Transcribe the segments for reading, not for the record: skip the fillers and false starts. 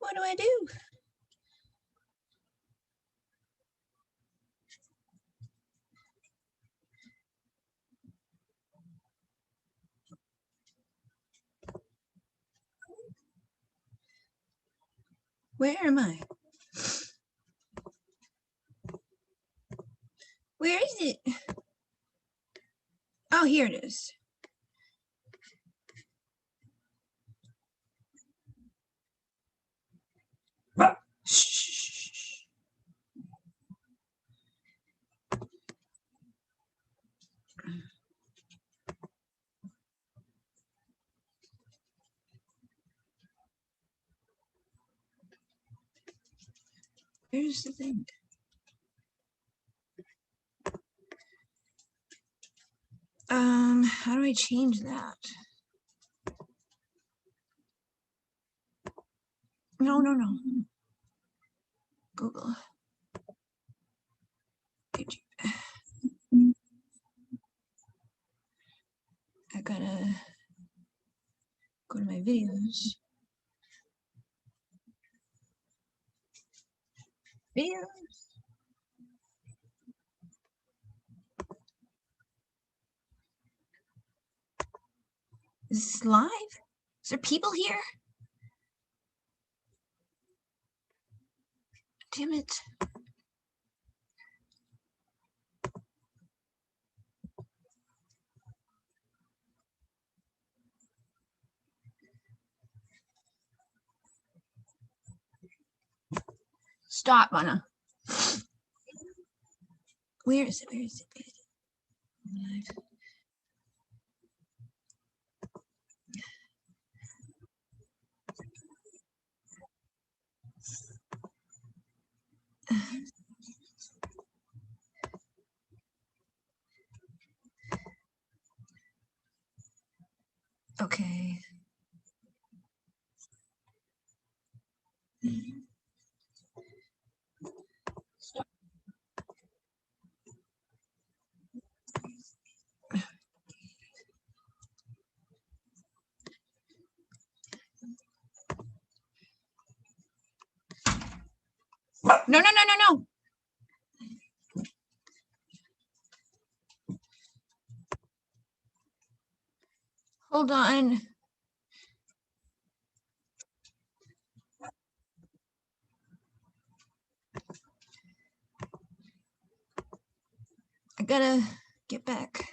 What do I do? Where am I? Where is it? Oh, here it is. Shh. Where's the thing? How do I change that? No. Google. YouTube. I gotta go to my videos. Videos. Is this live? Is there people here? Damn it. Stop, Anna. Where is it? Live. Okay. No. Hold on. I gotta get back.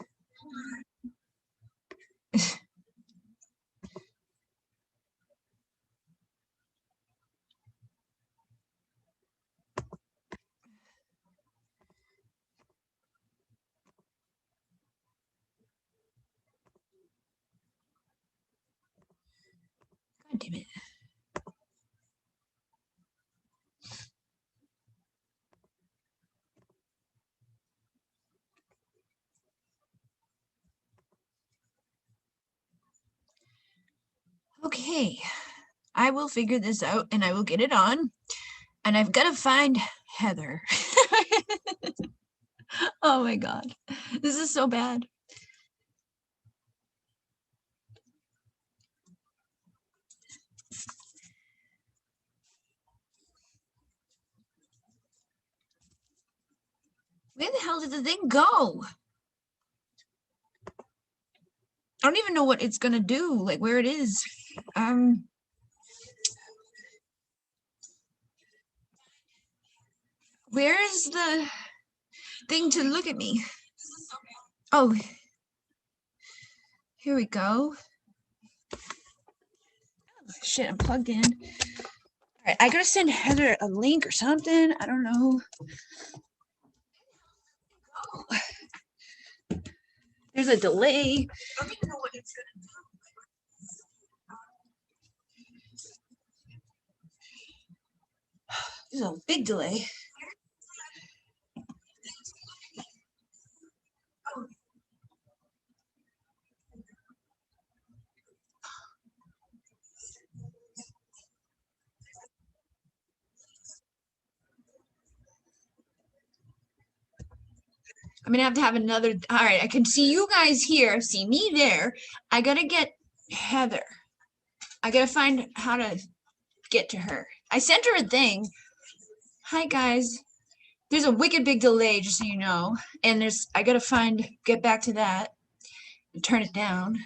God damn it. Okay, I will figure this out and I will get it on. And I've got to find Heather. Oh my God, this is so bad. Where the hell did the thing go? I don't even know what it's gonna do, like where it is. Where is the thing to look at me? Oh, here we go. Oh, shit, I'm plugged in. All right, I gotta send Heather a link or something. I don't know. Oh. There's a delay. I don't even know what it's gonna do. There's a big delay. I'm gonna have to have another. All right, I can see you guys here, see me there. I gotta get Heather. I gotta find how to get to her. I sent her a thing. Hi guys. There's a wicked big delay, just so you know. And I gotta get back to that and turn it down.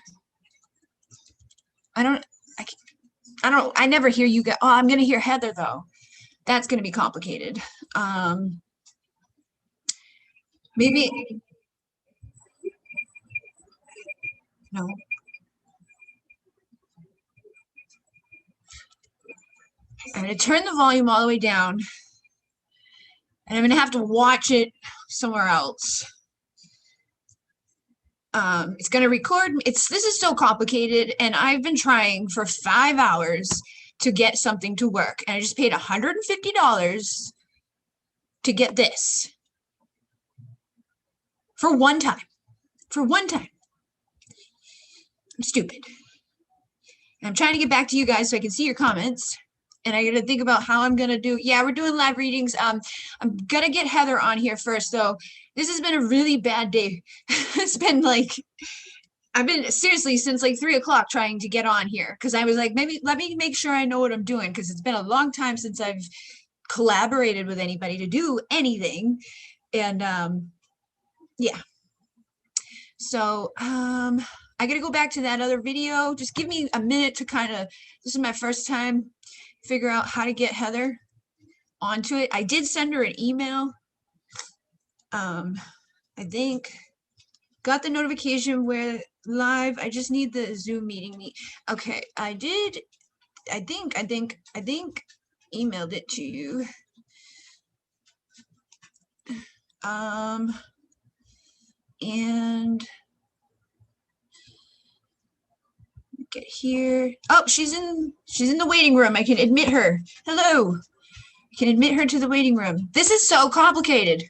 I never hear you guys. Oh, I'm gonna hear Heather though. That's gonna be complicated. Maybe, no. I'm gonna turn the volume all the way down. And I'm gonna have to watch it somewhere else. It's gonna record. This is so complicated, and I've been trying for 5 hours to get something to work, and I just paid $150 to get this for one time. For one time. I'm stupid. And I'm trying to get back to you guys so I can see your comments. And I gotta think about how I'm gonna do. Yeah, we're doing live readings. I'm gonna get Heather on here first, though. This has been a really bad day. It's been like, I've been seriously since like 3 o'clock trying to get on here because I was like, maybe let me make sure I know what I'm doing because it's been a long time since I've collaborated with anybody to do anything. And yeah. So I gotta go back to that other video. Just give me a minute to this is my first time figure out how to get Heather onto it. I did send her an email. I think got the notification where live. I just need the Zoom meeting. Okay, I think emailed it to you. And get here. Oh, she's in the waiting room. I can admit her. Hello. I can admit her to the waiting room. This is so complicated.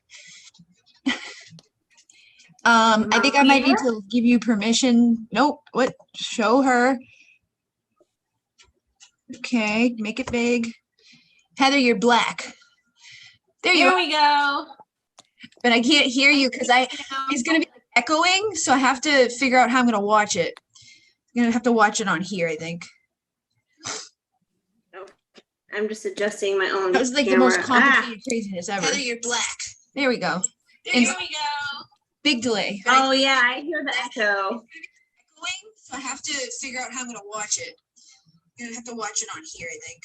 I think I might need to give you permission. Nope. What? Show her. Okay, make it big. Heather, you're black. There you Here we go. But I can't hear you because it's gonna be echoing, so I have to figure out how I'm gonna watch it. I'm gonna have to watch it on here, I think. I'm just adjusting my own. That was like camera. the most complicated craziness ever. Heather, you're black. There we go. There we go. Big delay. Oh yeah, I hear the echo. Echoing, so I have to figure out how I'm gonna watch it. I'm gonna have to watch it on here, I think.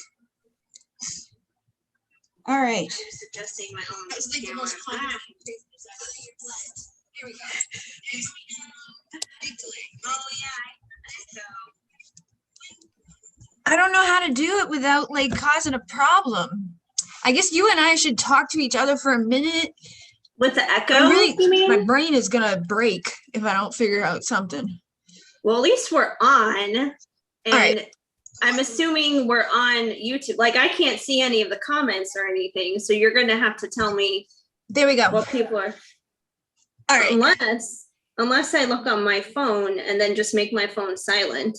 All right. I'm just adjusting my own. That was like the most complicated craziness ever. You're black. There we go. Big delay. Oh yeah, echo. I don't know how to do it without like causing a problem. I guess you and I should talk to each other for a minute. With the echo, you mean? My brain is gonna break if I don't figure out something. Well, at least we're on, and right. I'm assuming we're on YouTube. Like I can't see any of the comments or anything, so you're going to have to tell me. There we go. What people are. All right. Unless I look on my phone and then just make my phone silent,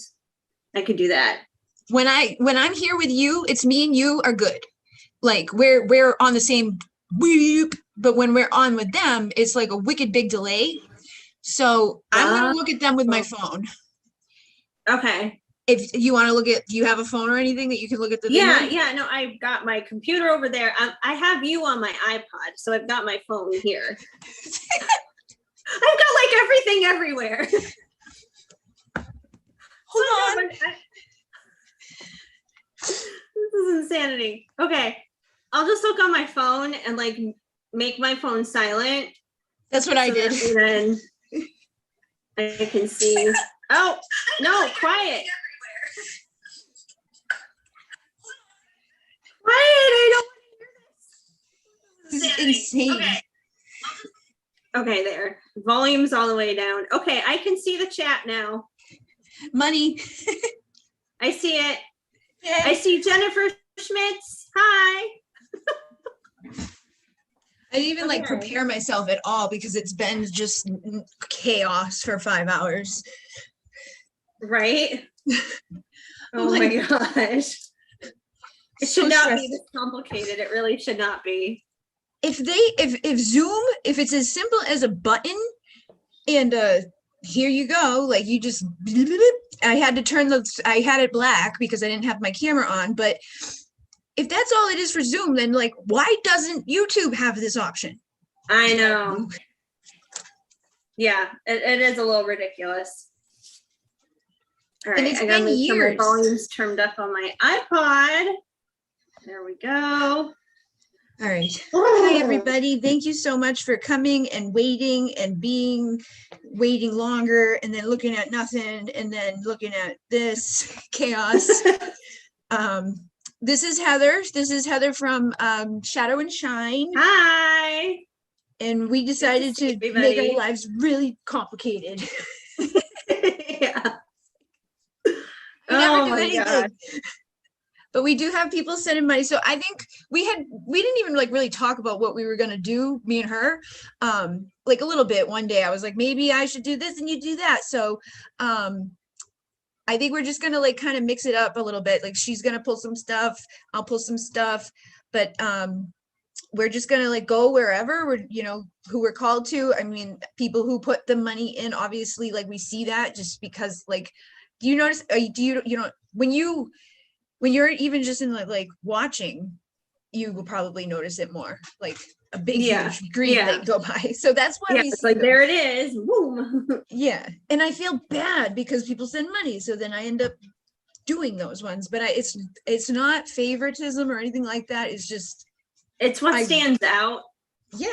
I could do that. When I'm here with you, it's me and you are good. Like we're on the same whoop, but when we're on with them, it's like a wicked big delay. So I'm gonna look at them with my phone. Okay. If you want to look at, do you have a phone or anything that you can look at the video? Yeah. No, I've got my computer over there. I have you on my iPod, so I've got my phone here. I've got like everything everywhere. Hold on. This is insanity. Okay. I'll just look on my phone and like make my phone silent. That's what I did. And then I can see. Oh, no, quiet. Quiet, I don't want to hear this. This is insane. Okay, there. Volume's all the way down. Okay, I can see the chat now. Money. I see it. Yeah. I see Jennifer Schmitz. Hi. I didn't even like prepare myself at all because it's been just chaos for 5 hours. Right? Oh like, my gosh. It should not be this complicated. It really should not be. If Zoom, if it's as simple as a button and here you go, like you just, I had it black because I didn't have my camera on, but if that's all it is for Zoom, then like, why doesn't YouTube have this option? I know. Yeah, it is a little ridiculous. All right, I gotta make sure my volume's turned up on my iPod. There we go. All right. Hi, everybody. Thank you so much for coming and waiting and waiting longer and then looking at nothing and then looking at this chaos. This is Heather. This is Heather from Shadow and Shine. Hi. And we decided to make our lives really complicated. Yeah. We never do anything. God. But we do have people sending money. So I think we didn't even like really talk about what we were going to do, me and her, like a little bit. One day I was like, maybe I should do this and you do that. So I think we're just going to like kind of mix it up a little bit. Like she's going to pull some stuff. I'll pull some stuff. But we're just going to like go wherever we're, you know, who we're called to. I mean, people who put the money in, obviously, like we see that just because like, do you notice, you know, when you're even just in like watching, you will probably notice it more, like a big huge green thing go by. So that's why we see like there it is. Boom. Yeah. And I feel bad because people send money. So then I end up doing those ones, but it's not favoritism or anything like that. It's just, it's what stands out. Yeah.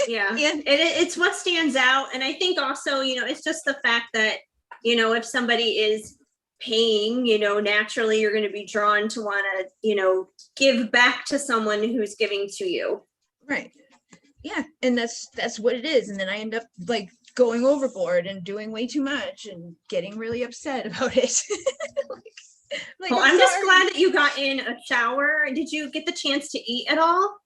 Yeah. It's what stands out. And I think also, you know, it's just the fact that, you know, if somebody is paying, you know, naturally you're going to be drawn to want to, you know, give back to someone who's giving to you. Right. Yeah. And that's what it is. And then I end up like going overboard and doing way too much and getting really upset about it. Well, I'm just glad that you got in a shower. Did you get the chance to eat at all?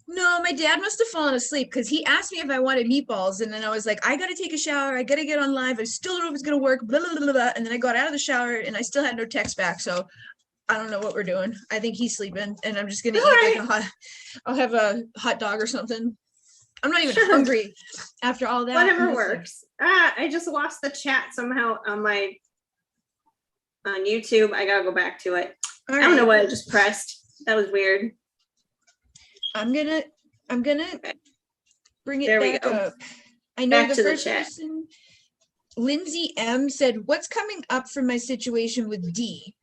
No, my dad must have fallen asleep because he asked me if I wanted meatballs. And then I was like, I got to take a shower. I got to get on live. I still don't know if it's going to work. Blah, blah, blah, blah. And then I got out of the shower and I still had no text back. So I don't know what we're doing. I think he's sleeping and I'm just going to eat like I'll have a hot dog or something. I'm not even hungry after all that. Whatever works. I just lost the chat somehow on YouTube. I got to go back to it. I don't know what I just pressed. That was weird. I'm gonna bring it back up. I know the first person, Lindsay M, said, "What's coming up for my situation with D?"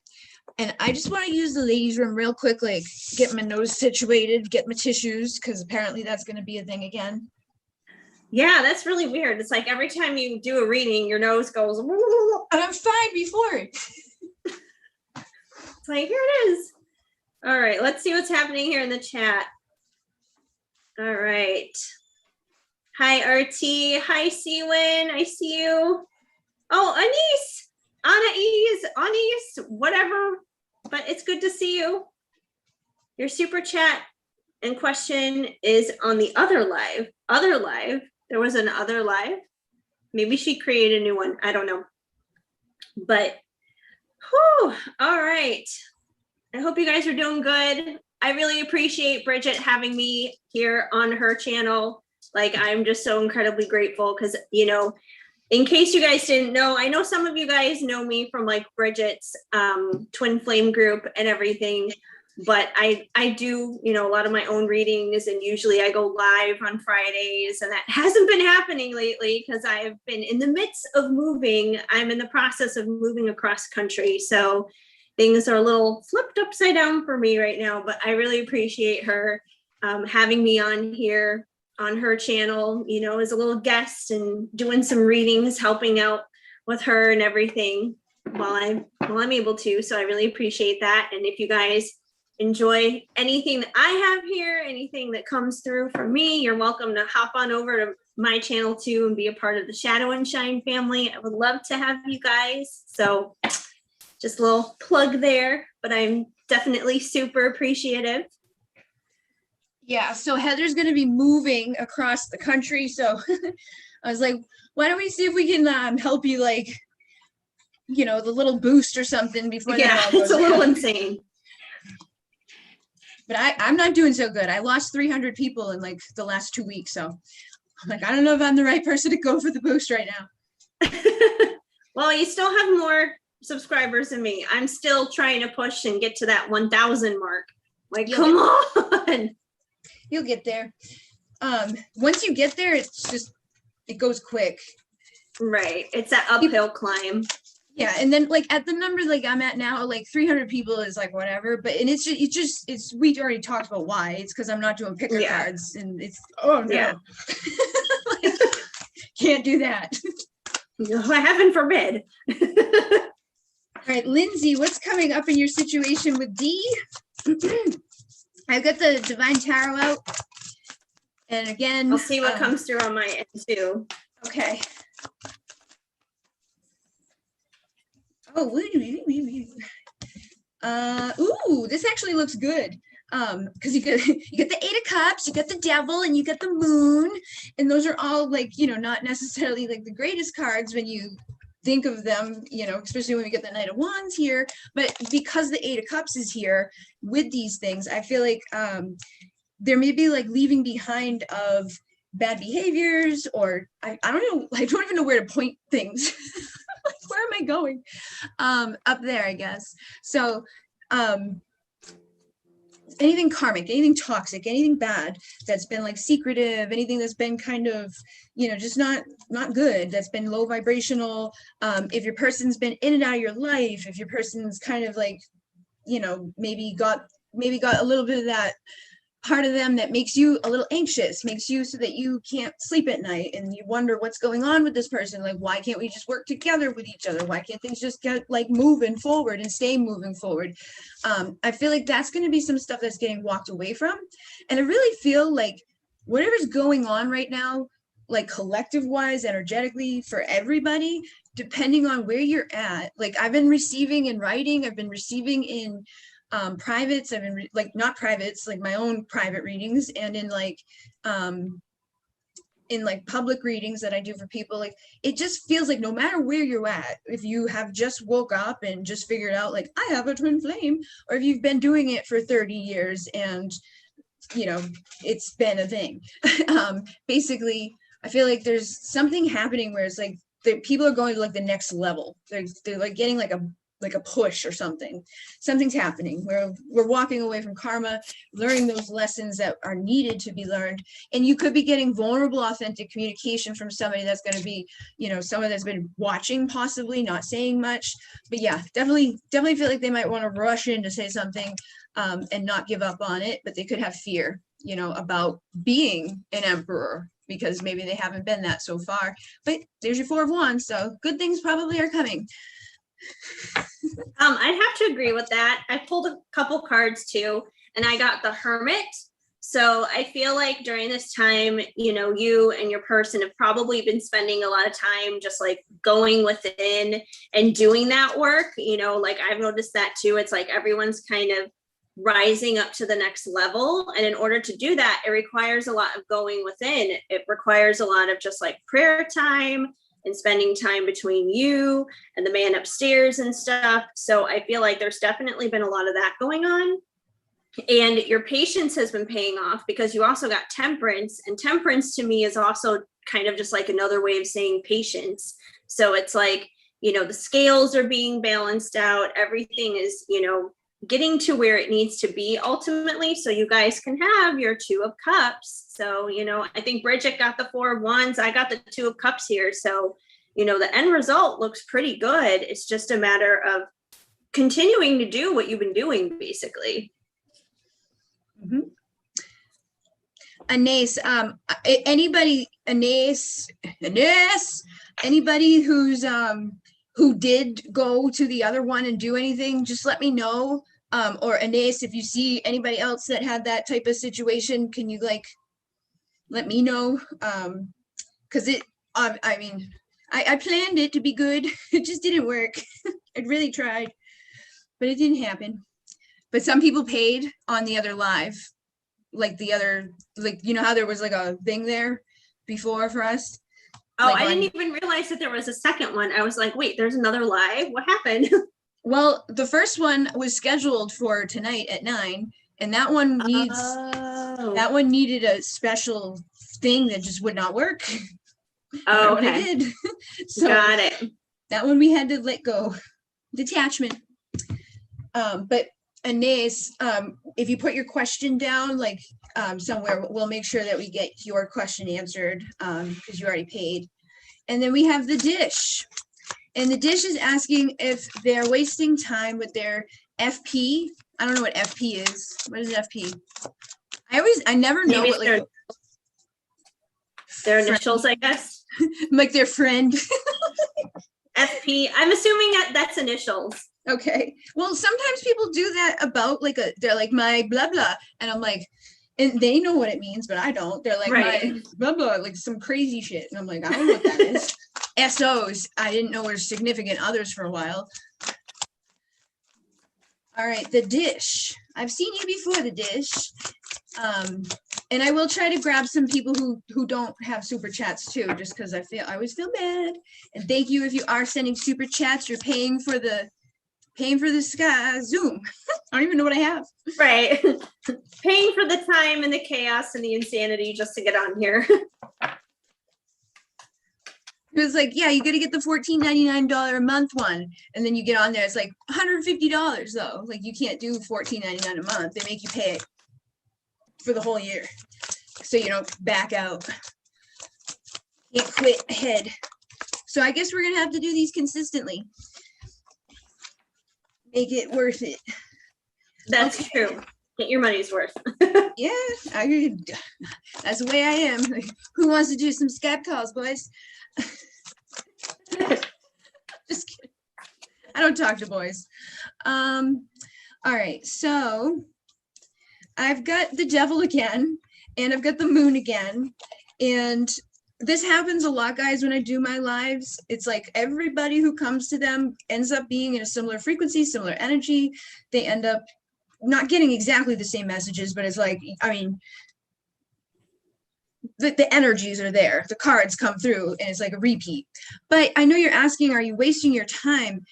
And I just want to use the ladies' room real quick, like get my nose situated, get my tissues, because apparently that's going to be a thing again. Yeah, that's really weird. It's like every time you do a reading, your nose goes. And I'm fine before. It's like, here it is. All right, let's see what's happening here in the chat. All right. Hi, RT. Hi, Seawin. I see you. Oh, Anais, whatever. But it's good to see you. Your super chat and question is on the other live. There was an other live. Maybe she created a new one. I don't know. But, whew, all right. I hope you guys are doing good. I really appreciate Bridget having me here on her channel. Like, I'm just so incredibly grateful because, you know, in case you guys didn't know, I know some of you guys know me from like Bridget's Twin Flame group and everything, but I do, you know, a lot of my own readings and usually I go live on Fridays and that hasn't been happening lately because I've been in the midst of moving. I'm in the process of moving across country. So things are a little flipped upside down for me right now, but I really appreciate her having me on here on her channel, you know, as a little guest and doing some readings, helping out with her and everything while I'm able to. So I really appreciate that. And if you guys enjoy anything that I have here, anything that comes through from me, you're welcome to hop on over to my channel too and be a part of the Shadow and Shine family. I would love to have you guys. So just a little plug there, but I'm definitely super appreciative. Yeah, so Heather's going to be moving across the country. So I was like, why don't we see if we can help you, like, you know, the little boost or something before that all goes it's a little down. Insane. But I'm not doing so good. I lost 300 people in like the last 2 weeks. So I'm like, I don't know if I'm the right person to go for the boost right now. Well, you still have more subscribers than me. I'm still trying to push and get to that 1,000 mark. Like, You'll come on. You'll get there. Once you get there, it goes quick. Right. It's an uphill climb. Yeah, and then like at the number like I'm at now, like 300 people is like whatever, but and it's we already talked about why. It's because I'm not doing picker cards, and it's oh no, like, can't do that. No, heaven forbid. All right, Lindsay, what's coming up in your situation with D? I've got the Divine Tarot out, and again, I'll see what comes through on my end too. Okay. Oh, ooh, this actually looks good. Because you get the Eight of Cups, you get the Devil, and you get the Moon, and those are all like, not necessarily like the greatest cards when you think of them, especially when we get the Knight of Wands here. But because the Eight of Cups is here with these things, I feel like there may be like leaving behind of bad behaviors, or I don't know, I don't even know where to point things. Where am I going? Up there, I guess. So anything karmic, anything toxic, anything bad that's been like secretive, anything that's been kind of, just not good, that's been low vibrational. If your person's been in and out of your life, if your person's kind of like, maybe got a little bit of that part of them that makes you a little anxious, makes you so that you can't sleep at night and you wonder what's going on with this person. Like, why can't we just work together with each other? Why can't things just get like moving forward and stay moving forward? I feel like that's going to be some stuff that's getting walked away from. And I really feel like whatever's going on right now, like collective wise, energetically for everybody, depending on where you're at, like I've been receiving in writing, I've been receiving in privates, I've been like not privates, like my own private readings, and in like public readings that I do for people. Like it just feels like no matter where you're at, if you have just woke up and just figured out like I have a twin flame, or if you've been doing it for 30 years and it's been a thing. Basically I feel like there's something happening where it's like the people are going to like the next level. They're like getting like a push or something's happening where we're walking away from karma, learning those lessons that are needed to be learned. And you could be getting vulnerable, authentic communication from somebody that's going to be, someone that's been watching, possibly not saying much. But yeah, definitely feel like they might want to rush in to say something and not give up on it, but they could have fear, about being an emperor, because maybe they haven't been that so far. But there's your Four of Wands, so good things probably are coming. I'd have to agree with that. I pulled a couple cards too, and I got the Hermit. So I feel like during this time, you and your person have probably been spending a lot of time just like going within and doing that work. Like I've noticed that too. It's like everyone's kind of rising up to the next level. And in order to do that, it requires a lot of going within. It requires a lot of just like prayer time and spending time between you and the man upstairs and stuff. So I feel like there's definitely been a lot of that going on. And your patience has been paying off because you also got Temperance. And Temperance to me is also kind of just like another way of saying patience. So it's like, the scales are being balanced out. Everything is, getting to where it needs to be ultimately, so you guys can have your Two of Cups. So I think Bridget got the Four of Wands, I got the Two of Cups here. So the end result looks pretty good. It's just a matter of continuing to do what you've been doing, basically. Mm-hmm. Anais, anybody who's who did go to the other one and do anything, just let me know. Or Anais, if you see anybody else that had that type of situation, can you like let me know? Because I planned it to be good. It just didn't work. I really tried, but it didn't happen. But some people paid on the other live, like the other, like, how there was like a thing there before for us. Oh, like I didn't even realize that there was a second one. I was like, wait, there's another live? What happened? Well, the first one was scheduled for tonight at 9, and that one needed a special thing that just would not work. Oh, okay. Did. So got it. That one we had to let go. Detachment. But Anais, if you put your question down, like somewhere, we'll make sure that we get your question answered because you already paid. And then we have the dish. And the dish is asking if they're wasting time with their FP. I don't know what FP is. What is FP? I never know Maybe what like their initials, I guess. like their friend. FP. I'm assuming that's initials. Okay. Well, sometimes people do that about like they're like my blah blah, and I'm like, and they know what it means, but I don't. They're like Right. my blah blah, like some crazy shit, and I'm like, I don't know what that is. SOs. I didn't know were significant others for a while. All right, the dish. I've seen you before, the dish. And I will try to grab some people who don't have super chats too, just because I always feel bad. And thank you if you are sending super chats. You're paying for the Zoom. I don't even know what I have. Right. Paying for the time and the chaos and the insanity just to get on here. It was like, yeah, you got to get the $14.99 a month one, and then you get on there. It's like $150 though. Like you can't do $14.99 a month. They make you pay it for the whole year, so you don't back out. Can't quit ahead. So I guess we're gonna have to do these consistently. Make it worth it. That's true. Get your money's worth. Yeah, that's the way I am. Who wants to do some Skype calls, boys? Just kidding. I don't talk to boys. All right, so I've got the devil again, and I've got the moon again, and this happens a lot, guys, when I do my lives. It's like everybody who comes to them ends up being in a similar frequency, similar energy. They end up not getting exactly the same messages, but it's like, I mean, the energies are there. The cards come through, and it's like a repeat. But I know you're asking, are you wasting your time?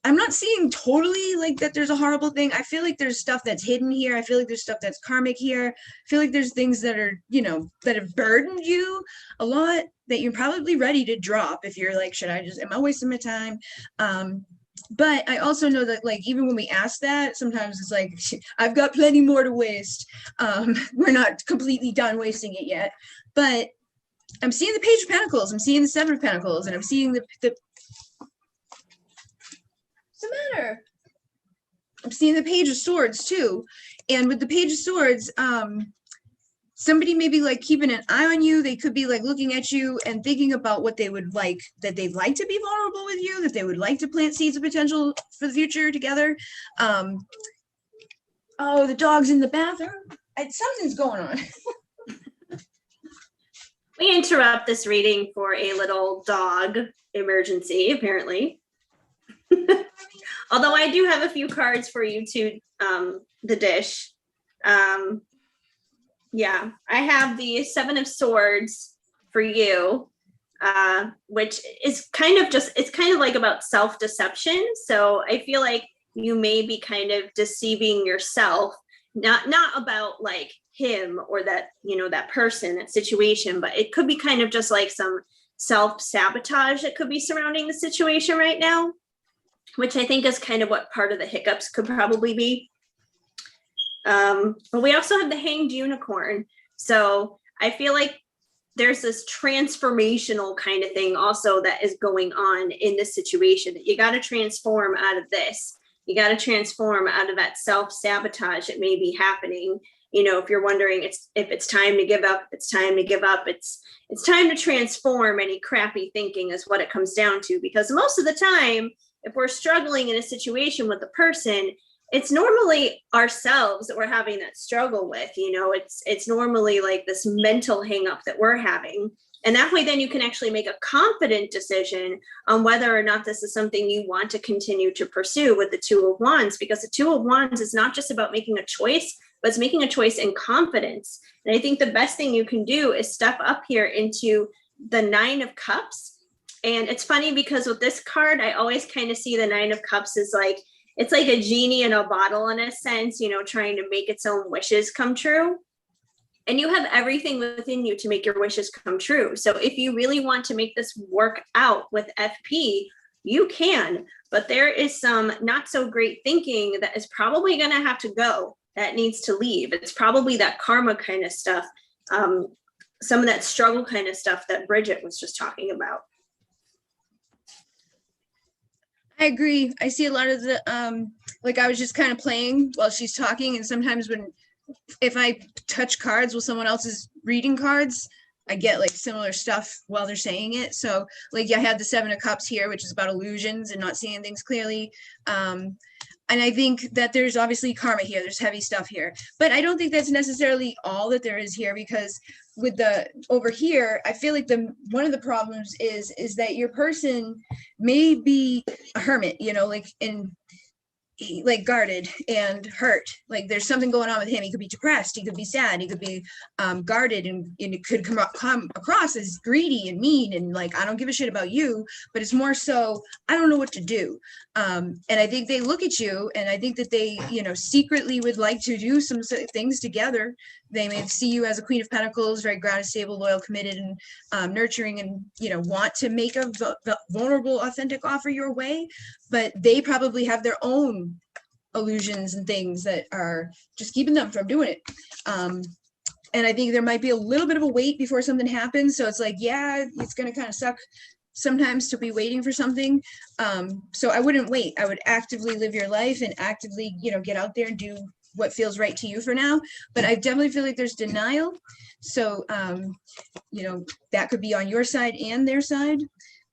I'm not seeing totally like that there's a horrible thing. I feel like there's stuff that's hidden here. I feel like there's stuff that's karmic here. I feel like there's things that are, that have burdened you a lot that you're probably ready to drop if you're like, am I wasting my time? But I also know that like, even when we ask that, sometimes it's like, I've got plenty more to waste. We're not completely done wasting it yet. But I'm seeing the Page of Pentacles. I'm seeing the Seven of Pentacles, and I'm seeing the what's the matter? I'm seeing the Page of Swords too. And with the Page of Swords, somebody may be like keeping an eye on you. They could be like looking at you and thinking about what they would like, that they'd like to be vulnerable with you, that they would like to plant seeds of potential for the future together. Oh, the dog's in the bathroom. Something's going on. We interrupt this reading for a little dog emergency, apparently. Although I do have a few cards for you too, the dish. Yeah, I have the Seven of Swords for you, which is it's kind of like about self-deception. So I feel like you may be kind of deceiving yourself, not about like him or that, that person, that situation, but it could be kind of just like some self-sabotage that could be surrounding the situation right now, which I think is kind of what part of the hiccups could probably be. But we also have the Hanged Unicorn. So I feel like there's this transformational kind of thing also that is going on in this situation. You got to transform out of this. You got to transform out of that self-sabotage that may be happening. If you're wondering if it's time to give up, it's time to give up. It's time to transform any crappy thinking is what it comes down to. Because most of the time, if we're struggling in a situation with a person, it's normally ourselves that we're having that struggle with. It's normally like this mental hang up that we're having. And that way, then you can actually make a confident decision on whether or not this is something you want to continue to pursue with the Two of Wands, because the Two of Wands is not just about making a choice, but it's making a choice in confidence. And I think the best thing you can do is step up here into the Nine of Cups. And it's funny because with this card, I always kind of see the Nine of Cups as like, it's like a genie in a bottle in a sense, trying to make its own wishes come true. And you have everything within you to make your wishes come true. So if you really want to make this work out with FP, you can, but there is some not so great thinking that is probably going to have to go, that needs to leave. It's probably that karma kind of stuff, some of that struggle kind of stuff that Bridget was just talking about. I agree. I see a lot of the, like I was just kind of playing while she's talking, and sometimes if I touch cards while someone else is reading cards, I get like similar stuff while they're saying it. So like I had the 7 of Cups here, which is about illusions and not seeing things clearly. And I think that there's obviously karma here. There's heavy stuff here, but I don't think that's necessarily all that there is here, because with the over here, I feel like one of the problems is that your person may be a hermit, you know, like like guarded and hurt. Like there's something going on with him. He could be depressed. He could be sad. He could be guarded, and it could come across as greedy and mean and like, I don't give a shit about you. But it's more so, I don't know what to do. And I think they look at you, and I think that they, you know, secretly would like to do some things together. They may see you as a Queen of Pentacles, right? Grounded, stable, loyal, committed, and nurturing, and, you know, want to make a vulnerable, authentic offer your way. But they probably have their own illusions and things that are just keeping them from doing it. And I think there might be a little bit of a wait before something happens. So it's like, yeah, it's going to kind of suck sometimes to be waiting for something. So I wouldn't wait. I would actively live your life and actively, you know, get out there and do what feels right to you for now. But I definitely feel like there's denial. So, you know, that could be on your side and their side.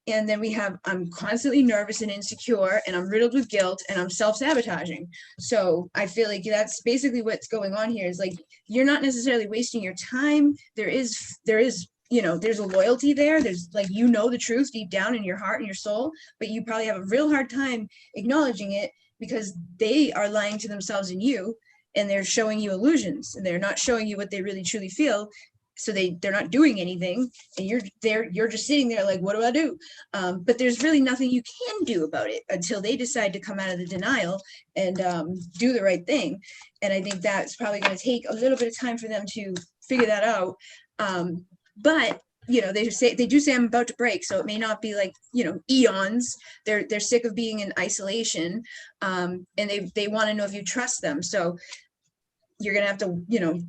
And then we have, I'm constantly nervous and insecure, and I'm riddled with guilt, and I'm self-sabotaging. So I feel like that's basically what's going on here, is like, you're not necessarily wasting your time. There is, you know, there's a loyalty there. There's like, you know, the truth deep down in your heart and your soul, but you probably have a real hard time acknowledging it, because they are lying to themselves and you, and they're showing you illusions, and they're not showing you what they really truly feel. So they're not doing anything, and you're just sitting there like, what do I do? But there's really nothing you can do about it until they decide to come out of the denial and do the right thing. And I think that's probably going to take a little bit of time for them to figure that out. But you know, they do say I'm about to break, so it may not be like, you know, eons. They're sick of being in isolation, and they want to know if you trust them. So you're gonna have to, you know,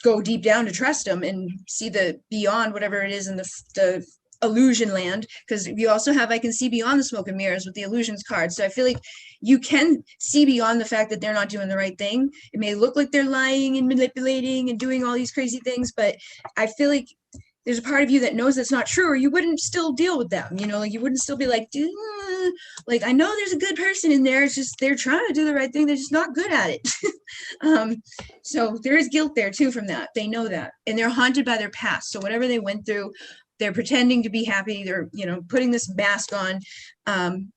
go deep down to trust them and see the beyond whatever it is in the illusion land. Because you also have, I can see beyond the smoke and mirrors with the illusions card. So I feel like you can see beyond the fact that they're not doing the right thing. It may look like they're lying and manipulating and doing all these crazy things, but I feel like there's a part of you that knows that's not true, or you wouldn't still deal with them. You know, like you wouldn't still be like, like, I know there's a good person in there. It's just, they're trying to do the right thing. They're just not good at it. So there is guilt there too from that. They know that, and they're haunted by their past. So whatever they went through, they're pretending to be happy. They're, you know, putting this mask on,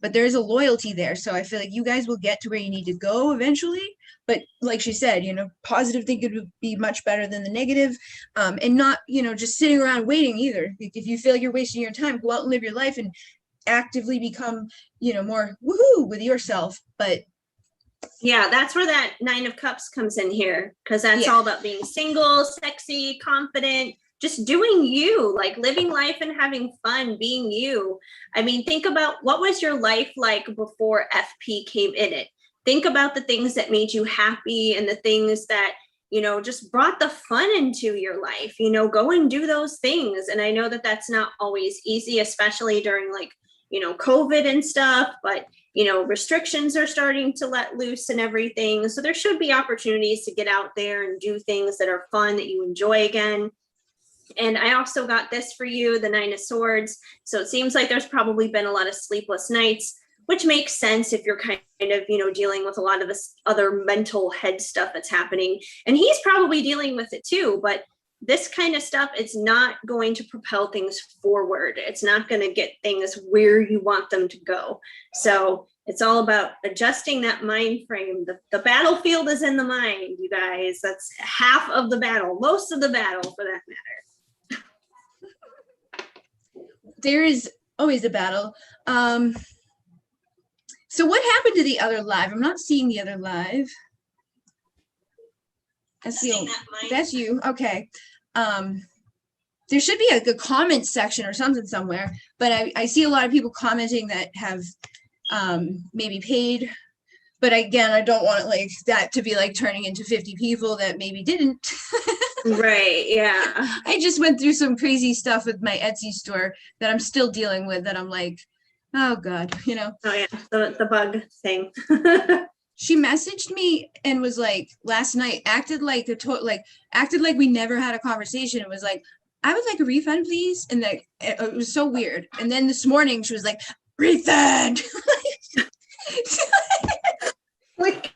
but there's a loyalty there. So I feel like you guys will get to where you need to go eventually. But like she said, you know, positive thinking would be much better than the negative, and not, you know, just sitting around waiting either. If you feel like you're wasting your time, go out and live your life and actively become, you know, more woohoo with yourself. But yeah, that's where that 9 of Cups comes in here, because that's all about being single, sexy, confident, just doing you, like living life and having fun, being you. I mean, think about what was your life like before FP came in it. Think about the things that made you happy and the things that, you know, just brought the fun into your life. You know, go and do those things. And I know that that's not always easy, especially during like, you know, COVID and stuff, but, you know, restrictions are starting to let loose and everything. So there should be opportunities to get out there and do things that are fun, that you enjoy again. And I also got this for you, the 9 of Swords. So it seems like there's probably been a lot of sleepless nights, which makes sense if you're kind of, you know, dealing with a lot of this other mental head stuff that's happening. And he's probably dealing with it too, but this kind of stuff, it's not going to propel things forward. It's not going to get things where you want them to go. So it's all about adjusting that mind frame. The battlefield is in the mind, you guys. That's half of the battle, most of the battle for that matter. There is always a battle. So what happened to the other live? I'm not seeing the other live. That's you. Okay. there should be a comment section or something somewhere, but I see a lot of people commenting that have maybe paid, but again, I don't want like that to be like turning into 50 people that maybe didn't. Right. Yeah. I just went through some crazy stuff with my Etsy store that I'm still dealing with, that I'm like, oh God, you know. Oh yeah, the bug thing. She messaged me and was like, last night, acted like we never had a conversation. It was like, I would like a refund, please. And like, it was so weird. And then this morning she was like, refund. Like,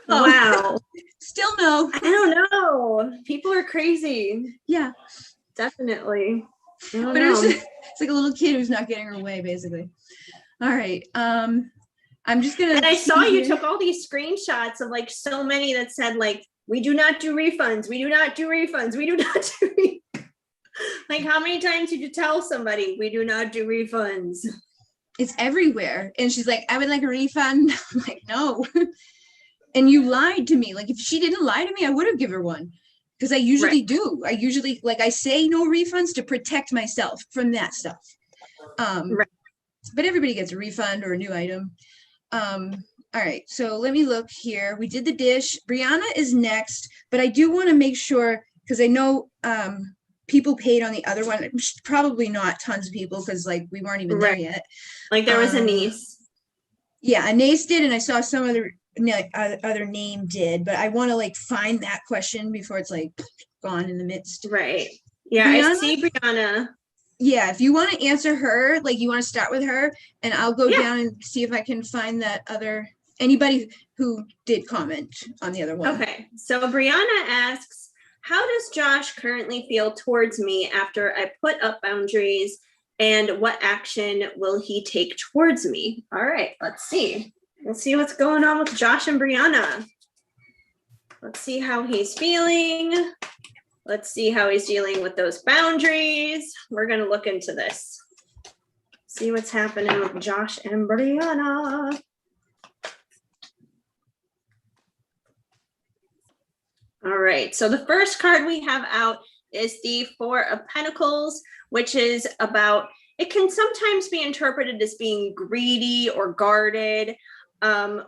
Oh, wow. still no. I don't know. People are crazy. Yeah. Definitely. I don't But know. it's like a little kid who's not getting her way, basically. All right. I'm just gonna. And I saw you took all these screenshots of like so many that said like, we do not do refunds. We do not do refunds. We do not do refunds. Like, how many times did you tell somebody we do not do refunds? It's everywhere. And she's like, I would like a refund. I'm like, no. And you lied to me. Like, if she didn't lie to me, I would have given her one. Because I usually do. I usually, like, I say no refunds to protect myself from that stuff. Right. But everybody gets a refund or a new item. All right, so let me look here. We did the dish. Briana is next, but I do want to make sure, because I know people paid on the other one. Probably not tons of people, because like we weren't even there yet. Like there was a niece. Yeah, a niece did, and I saw some other name did, but I want to like find that question before it's like gone in the midst. Right. Yeah, Briana? I see Briana. Yeah, if you want to answer her, like you want to start with her, and I'll go down and see if I can find that anybody who did comment on the other one. Okay, so Briana asks, how does Josh currently feel towards me after I put up boundaries, and what action will he take towards me? All right, let's see. Let's see what's going on with Josh and Briana. Let's see how he's feeling. Let's see how he's dealing with those boundaries. We're going to look into this. See what's happening with Josh and Briana. All right, so the first card we have out is the Four of Pentacles, which is about, it can sometimes be interpreted as being greedy or guarded,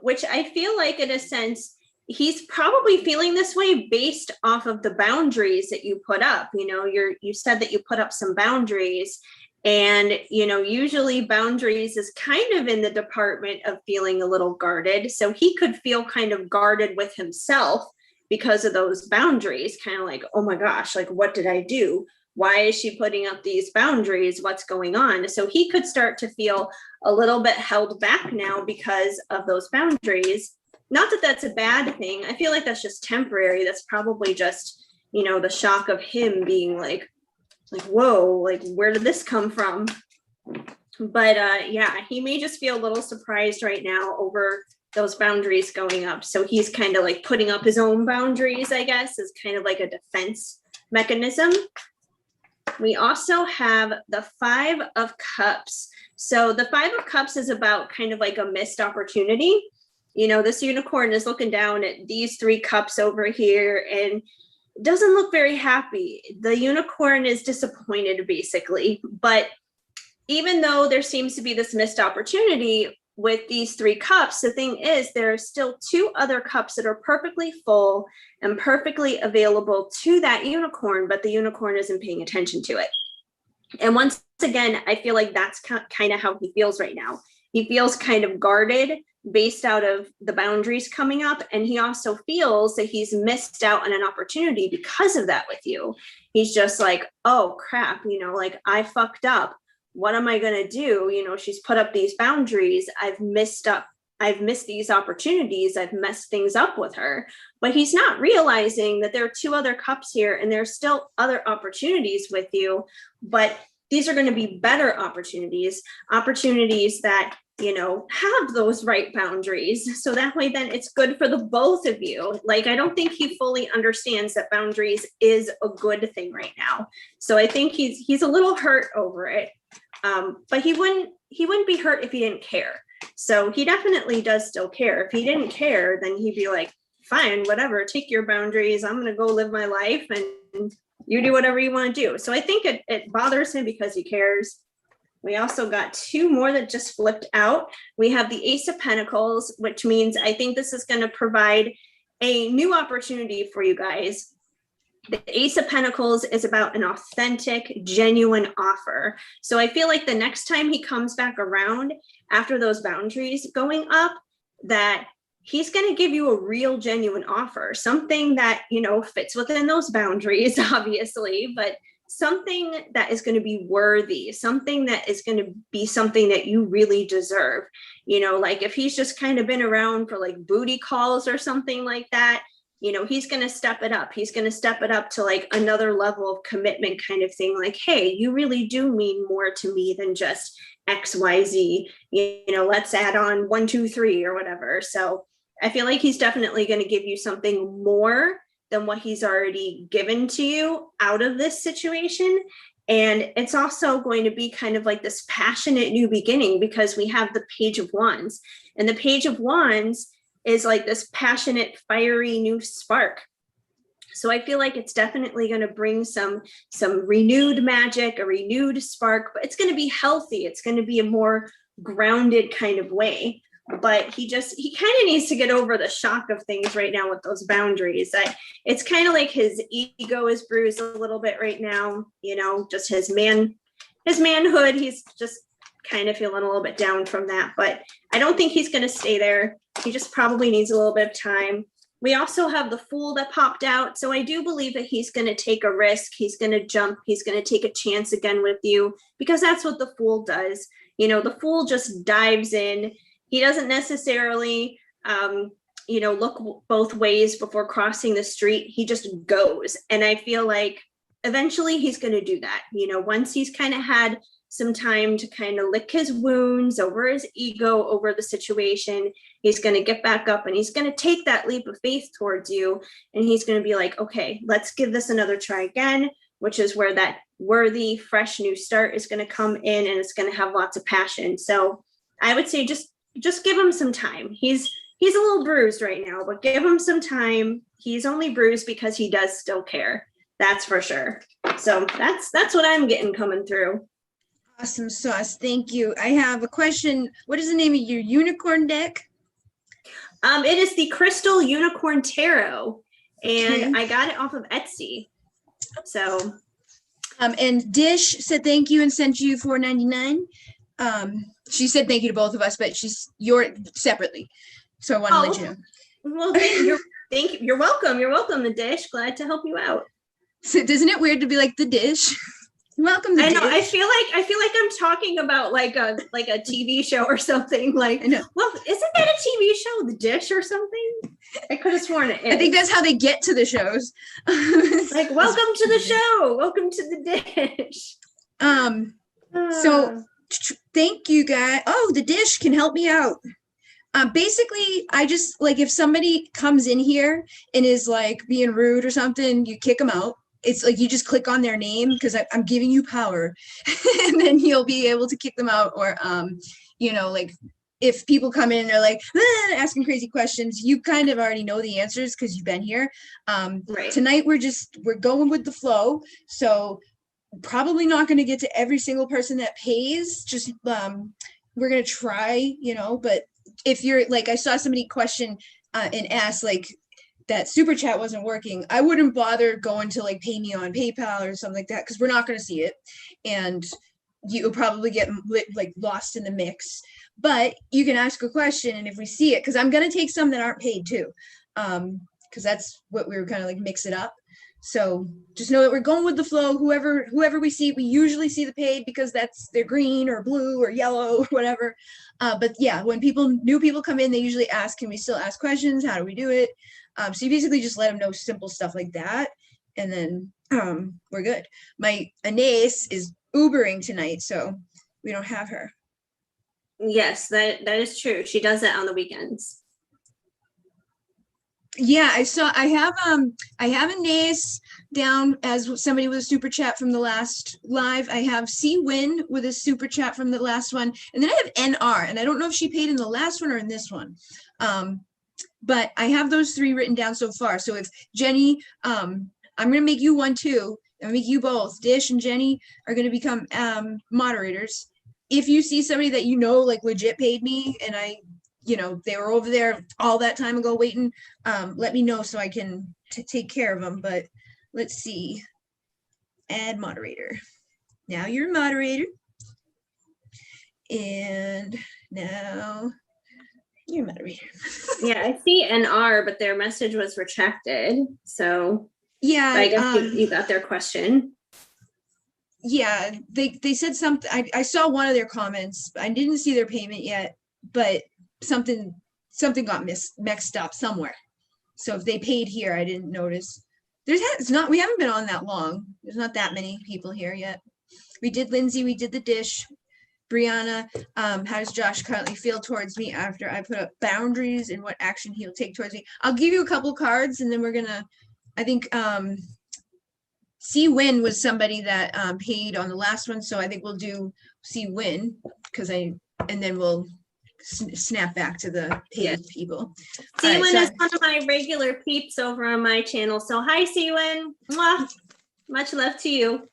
which I feel like in a sense, he's probably feeling this way based off of the boundaries that you put up. You know, you said that you put up some boundaries, and, you know, usually boundaries is kind of in the department of feeling a little guarded. So he could feel kind of guarded with himself because of those boundaries, kind of like, oh my gosh, like, what did I do? Why is she putting up these boundaries? What's going on? So he could start to feel a little bit held back now because of those boundaries. Not that that's a bad thing. I feel like that's just temporary. That's probably just, you know, the shock of him being like, whoa, like, where did this come from? But yeah, he may just feel a little surprised right now over those boundaries going up. So he's kind of like putting up his own boundaries, I guess, as kind of like a defense mechanism. We also have the Five of Cups. So the Five of Cups is about kind of like a missed opportunity. You know, this unicorn is looking down at these three cups over here and doesn't look very happy. The unicorn is disappointed, basically. But even though there seems to be this missed opportunity with these three cups, the thing is there are still two other cups that are perfectly full and perfectly available to that unicorn, but the unicorn isn't paying attention to it. And once again, I feel like that's kind of how he feels right now. He feels kind of guarded based out of the boundaries coming up. And he also feels that he's missed out on an opportunity because of that with you. He's just like, oh crap, you know, like I fucked up. What am I going to do? You know, she's put up these boundaries. I've missed these opportunities. I've messed things up with her. But he's not realizing that there are two other cups here and there's still other opportunities with you. But these are going to be better opportunities that, you know, have those right boundaries. So that way, then it's good for the both of you. Like, I don't think he fully understands that boundaries is a good thing right now. So I think he's a little hurt over it. But he wouldn't be hurt if he didn't care. So he definitely does still care. If he didn't care, then he'd be like, fine, whatever, take your boundaries. I'm going to go live my life and and you do whatever you want to do. So I think it bothers him because he cares. We also got two more that just flipped out. We have the Ace of Pentacles, which means I think this is going to provide a new opportunity for you guys. The Ace of Pentacles is about an authentic, genuine offer. So I feel like the next time he comes back around after those boundaries going up, that he's going to give you a real, genuine offer, something that, you know, fits within those boundaries, obviously, but something that is going to be worthy, something that is going to be something that you really deserve. You know, like if he's just kind of been around for like booty calls or something like that, you know, he's going to step it up. He's going to step it up to like another level of commitment kind of thing. Like, hey, you really do mean more to me than just XYZ, you know, let's add on 1, 2, 3 or whatever. So I feel like he's definitely going to give you something more than what he's already given to you out of this situation. And it's also going to be kind of like this passionate new beginning, because we have the Page of Wands, and the Page of Wands is like this passionate, fiery new spark. So I feel like it's definitely going to bring some renewed magic, a renewed spark, but it's going to be healthy. It's going to be a more grounded kind of way. But he kind of needs to get over the shock of things right now with those boundaries. That it's kind of like his ego is bruised a little bit right now, you know, just his manhood. He's just kind of feeling a little bit down from that, but I don't think he's going to stay there. He just probably needs a little bit of time. We also have the Fool that popped out. So I do believe that he's going to take a risk. He's going to jump. He's going to take a chance again with you, because that's what the Fool does. You know, the Fool just dives in. He doesn't necessarily, you know, look both ways before crossing the street. He just goes. And I feel like eventually he's going to do that. You know, once he's kind of had some time to kind of lick his wounds over his ego, over the situation, he's going to get back up and he's going to take that leap of faith towards you. And he's going to be like, okay, let's give this another try again, which is where that worthy, fresh new start is going to come in, and it's going to have lots of passion. So I would say just give him some time. He's a little bruised right now, but give him some time. He's only bruised because he does still care. That's for sure. So that's what I'm getting coming through. Awesome sauce. Thank you. I have a question. What is the name of your unicorn deck? It is the Crystal Unicorn Tarot, and Okay. I got it off of Etsy. So And Dish said thank you and sent you $4.99. She said thank you to both of us, but you're separately. So I want to let you know. Well, thank you. You're welcome. You're welcome, the Dish. Glad to help you out. So isn't it weird to be like the Dish? Welcome the I know. Dish. I feel like I'm talking about like a TV show or something. Like, I know. well, isn't that a TV show, The Dish or something? I could have sworn it is. I think that's how they get to the shows. Like, welcome to the show. Welcome to the Dish. So thank you guys. Oh, the Dish can help me out. Basically, I just like, if somebody comes in here and is like being rude or something, you kick them out. It's like you just click on their name, because I'm giving you power, and then you'll be able to kick them out. Or you know, like if people come in and they're like asking crazy questions, you kind of already know the answers because you've been here. Right. Tonight we're going with the flow, so probably not going to get to every single person that pays. Just we're going to try, you know. But if you're like, I saw somebody question and ask like that super chat wasn't working, I wouldn't bother going to like pay me on PayPal or something like that, because we're not going to see it, and you'll probably get like lost in the mix. But you can ask a question, and if we see it, because I'm going to take some that aren't paid too, because that's what we were kind of like mix it up. So just know that we're going with the flow. Whoever we see, we usually see the paid because they're green or blue or yellow or whatever. But yeah, when new people come in, they usually ask, can we still ask questions? How do we do it? So you basically just let them know simple stuff like that, and then we're good. My Anais is Ubering tonight, so we don't have her. Yes, that is true. She does that on the weekends. Yeah, I have Anais down as somebody with a super chat from the last live. I have C Win with a super chat from the last one, and then I have NR, and I don't know if she paid in the last one or in this one. But I have those three written down so far. So if Jenny, I'm gonna make you one too. I'm gonna make you both. Dish and Jenny are gonna become moderators. If you see somebody that you know like legit paid me and I, they were over there all that time ago waiting, let me know so I can take care of them. But let's see. Add moderator. Now you're a moderator. And now you're a moderator. Yeah, I see NR, but their message was retracted. So yeah, I guess you got their question. Yeah, they said something. I saw one of their comments. I didn't see their payment yet, but something got mixed up somewhere. So if they paid here, I didn't notice. We haven't been on that long. There's not that many people here yet. We did Lindsay, we did the dish. Briana, how does Josh currently feel towards me after I put up boundaries and what action he'll take towards me? I'll give you a couple cards and then we're gonna, I think, C Win was somebody that paid on the last one, so I think we'll do C Win and then we'll snap back to the paid people. C Win is one of my regular peeps over on my channel. So hi, C Win. Much love to you.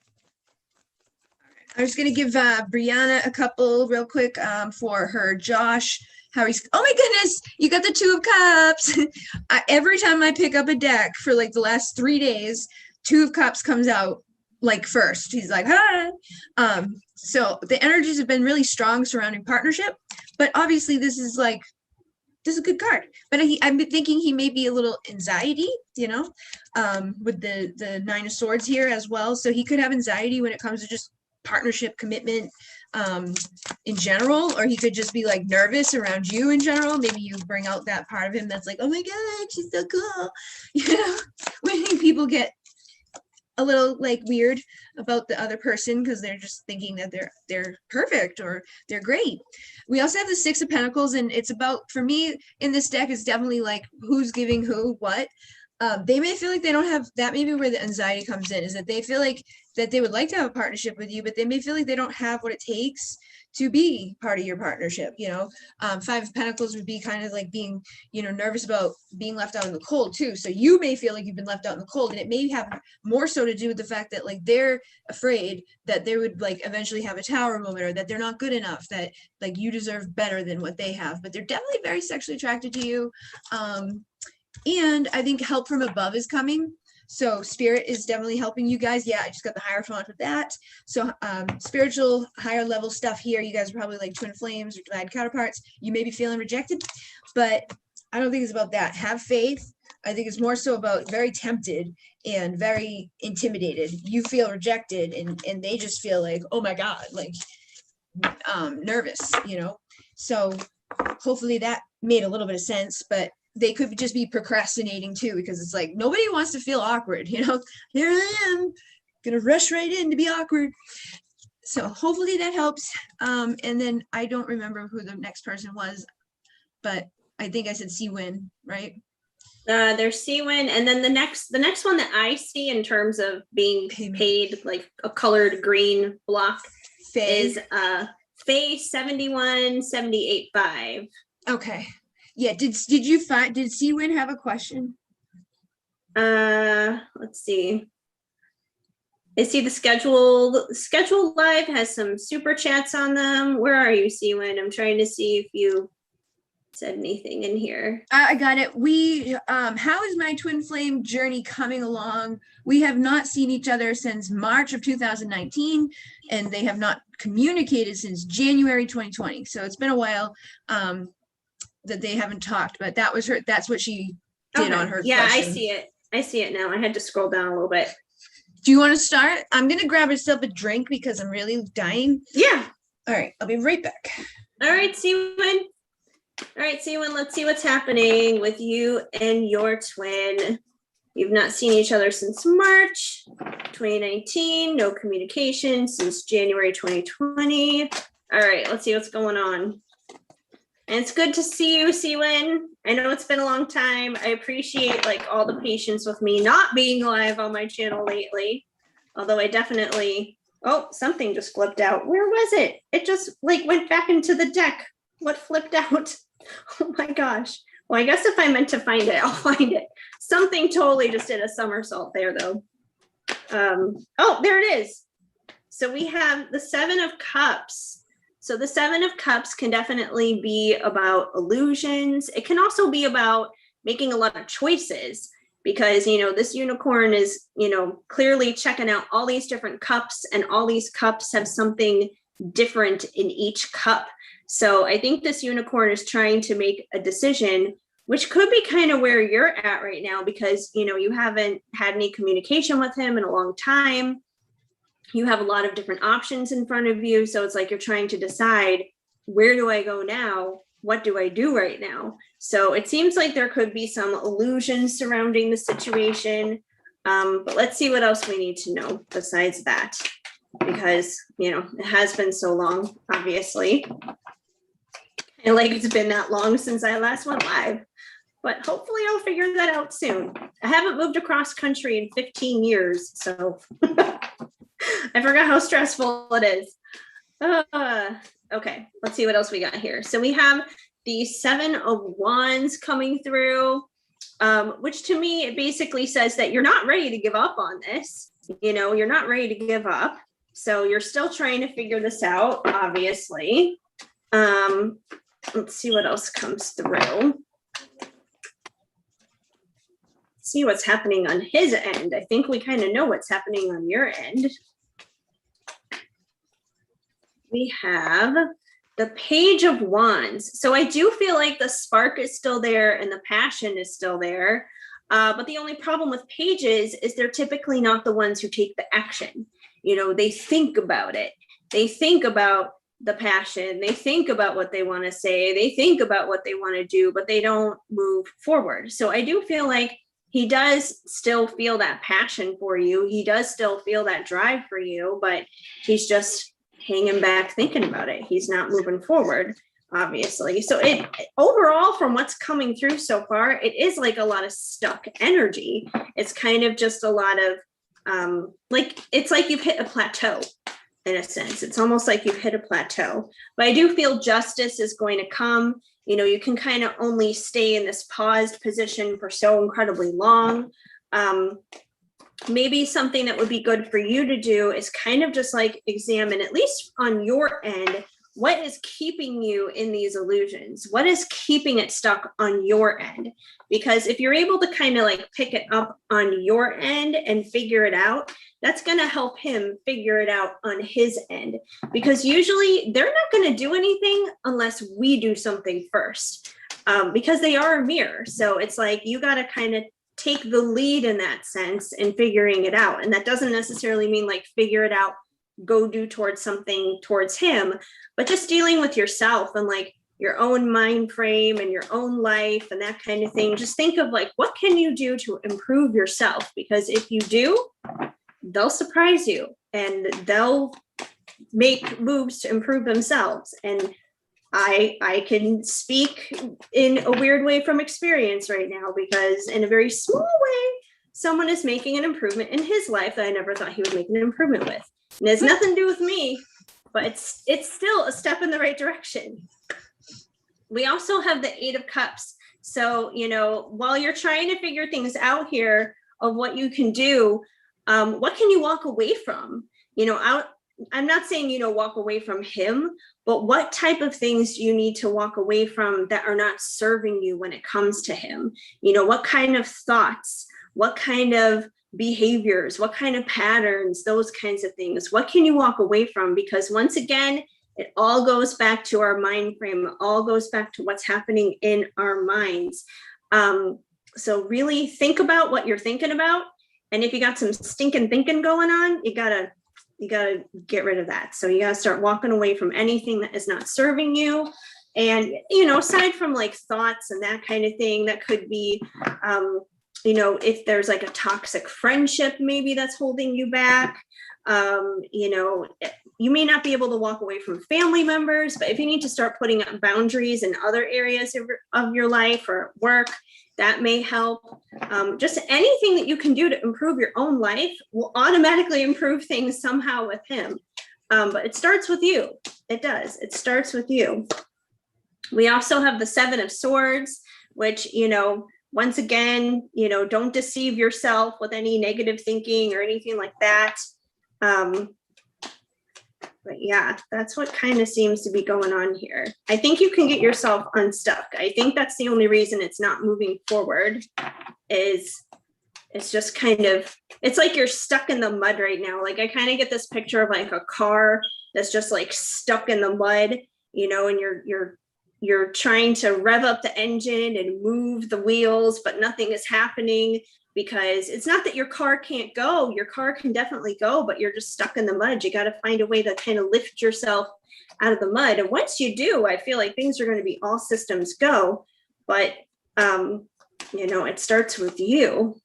I'm just gonna give Briana a couple real quick for her Josh. Oh my goodness, you got the Two of Cups. Every time I pick up a deck for like the last 3 days, Two of Cups comes out like first. He's like, hi. So the energies have been really strong surrounding partnership, but obviously this is a good card. But I'm thinking he may be a little anxiety, with the Nine of Swords here as well. So he could have anxiety when it comes to just partnership commitment in general, or he could just be like nervous around you in general. Maybe you bring out that part of him that's like, oh my god, she's so cool. When people get a little like weird about the other person because they're just thinking that they're perfect or they're great. We also have the Six of Pentacles, and it's about, for me in this deck, it's definitely like who's giving who what. They may feel like they don't have that. Maybe where the anxiety comes in is that they feel like that they would like to have a partnership with you, but they may feel like they don't have what it takes to be part of your partnership. Five of Pentacles would be kind of like being, nervous about being left out in the cold too. So you may feel like you've been left out in the cold, and it may have more so to do with the fact that like they're afraid that they would like eventually have a tower moment, or that they're not good enough, that like you deserve better than what they have, but they're definitely very sexually attracted to you. And I think help from above is coming. So spirit is definitely helping you guys. Yeah, I just got the Hierophant with that. So spiritual higher level stuff here. You guys are probably like twin flames or divided counterparts. You may be feeling rejected, but I don't think it's about that. Have faith. I think it's more so about very tempted and very intimidated. You feel rejected and they just feel like, oh my God, like nervous, So hopefully that made a little bit of sense, but they could just be procrastinating too, because it's like nobody wants to feel awkward. Here I am, gonna rush right in to be awkward. So hopefully that helps. And then I don't remember who the next person was, but I think I said C-Win, right? There's C-Win, and then the next one that I see in terms of being paid like a colored green block is Faye 7178.5. Okay. Yeah, did C-Win have a question? Let's see. I see the schedule live has some super chats on them. Where are you, C-Win? I'm trying to see if you said anything in here. I got it. How is my twin flame journey coming along? We have not seen each other since March of 2019, and they have not communicated since January 2020. So it's been a while. That they haven't talked, but that's what she did on her question. I see it now. I had to scroll down a little bit. Do you want to start? I'm gonna grab myself a drink because I'm really dying. Yeah. All right, I'll be right back. All right, C-Win. Let's see what's happening with you and your twin. You've not seen each other since March 2019. No communication since January 2020. All right, let's see what's going on. And it's good to see you, C-Win. I know it's been a long time. I appreciate like all the patience with me not being live on my channel lately. Although I definitely, something just flipped out. Where was it? It just like went back into the deck. What flipped out? Oh my gosh. Well, I guess if I meant to find it, I'll find it. Something totally just did a somersault there though. Oh, there it is. So we have the 7 of Cups. So the 7 of Cups can definitely be about illusions. It can also be about making a lot of choices, because, you know, this unicorn is, you know, clearly checking out all these different cups, and all these cups have something different in each cup. So I think this unicorn is trying to make a decision, which could be kind of where you're at right now, because, you know, you haven't had any communication with him in a long time. You have a lot of different options in front of you. So it's like you're trying to decide, where do I go now? What do I do right now? So it seems like there could be some illusions surrounding the situation. But let's see what else we need to know besides that, because, you know, it has been so long, obviously. And like it's been that long since I last went live, but hopefully I'll figure that out soon. I haven't moved across country in 15 years, so I forgot how stressful it is. Okay, let's see what else we got here. So we have the 7 of Wands coming through, which to me, it basically says that you're not ready to give up on this. You know, you're not ready to give up. So you're still trying to figure this out, obviously. Let's see what else comes through. See what's happening on his end. I think we kind of know what's happening on your end. We have the Page of Wands. So I do feel like the spark is still there and the passion is still there. But the only problem with pages is they're typically not the ones who take the action. You know, they think about it. They think about the passion. They think about what they want to say. They think about what they want to do, but they don't move forward. So I do feel like he does still feel that passion for you. He does still feel that drive for you, but he's just hanging back thinking about it. He's not moving forward, obviously. So it overall, from what's coming through so far, it is like a lot of stuck energy. It's kind of just a lot of like, it's like you've hit a plateau in a sense. It's almost like you've hit a plateau. But I do feel justice is going to come. You know, you can kind of only stay in this paused position for so incredibly long. Maybe something that would be good for you to do is kind of just like examine, at least on your end, what is keeping you in these illusions? What is keeping it stuck on your end? Because if you're able to kind of like pick it up on your end and figure it out, that's going to help him figure it out on his end. Because usually they're not going to do anything unless we do something first, because they are a mirror. So it's like you got to kind of take the lead in that sense and figuring it out. And that doesn't necessarily mean like figure it out, go do towards something towards him, but just dealing with yourself and like your own mind frame and your own life and that kind of thing. Just think of like, what can you do to improve yourself? Because if you do, they'll surprise you and they'll make moves to improve themselves. And I can speak in a weird way from experience right now, because in a very small way, someone is making an improvement in his life that I never thought he would make an improvement with. And it has nothing to do with me, but it's still a step in the right direction. We also have the 8 of Cups. So, you know, while you're trying to figure things out here of what you can do, what can you walk away from? You know, I'm not saying, you know, walk away from him, but what type of things do you need to walk away from that are not serving you when it comes to him? You know, what kind of thoughts, what kind of behaviors, what kind of patterns, those kinds of things. What can you walk away from? Because once again, it all goes back to our mind frame. It all goes back to what's happening in our minds. So really think about what you're thinking about. And if you got some stinking thinking going on, you gotta get rid of that. So you gotta start walking away from anything that is not serving you. And, you know, aside from like thoughts and that kind of thing, that could be, you know, if there's like a toxic friendship, maybe that's holding you back. You know, you may not be able to walk away from family members, but if you need to start putting up boundaries in other areas of your life or work, that may help. Just anything that you can do to improve your own life will automatically improve things somehow with him. But it starts with you. It does. It starts with you. We also have the 7 of Swords, which, you know, once again, don't deceive yourself with any negative thinking or anything like that. But yeah, that's what kind of seems to be going on here. I think you can get yourself unstuck. I think that's the only reason it's not moving forward, is it's just kind of, it's like you're stuck in the mud right now. Like I kind of get this picture of like a car that's just like stuck in the mud, and you're trying to rev up the engine and move the wheels, but nothing is happening, because it's not that your car can't go. Your car can definitely go, but you're just stuck in the mud. You got to find a way to kind of lift yourself out of the mud. And once you do, I feel like things are going to be all systems go. But, it starts with you.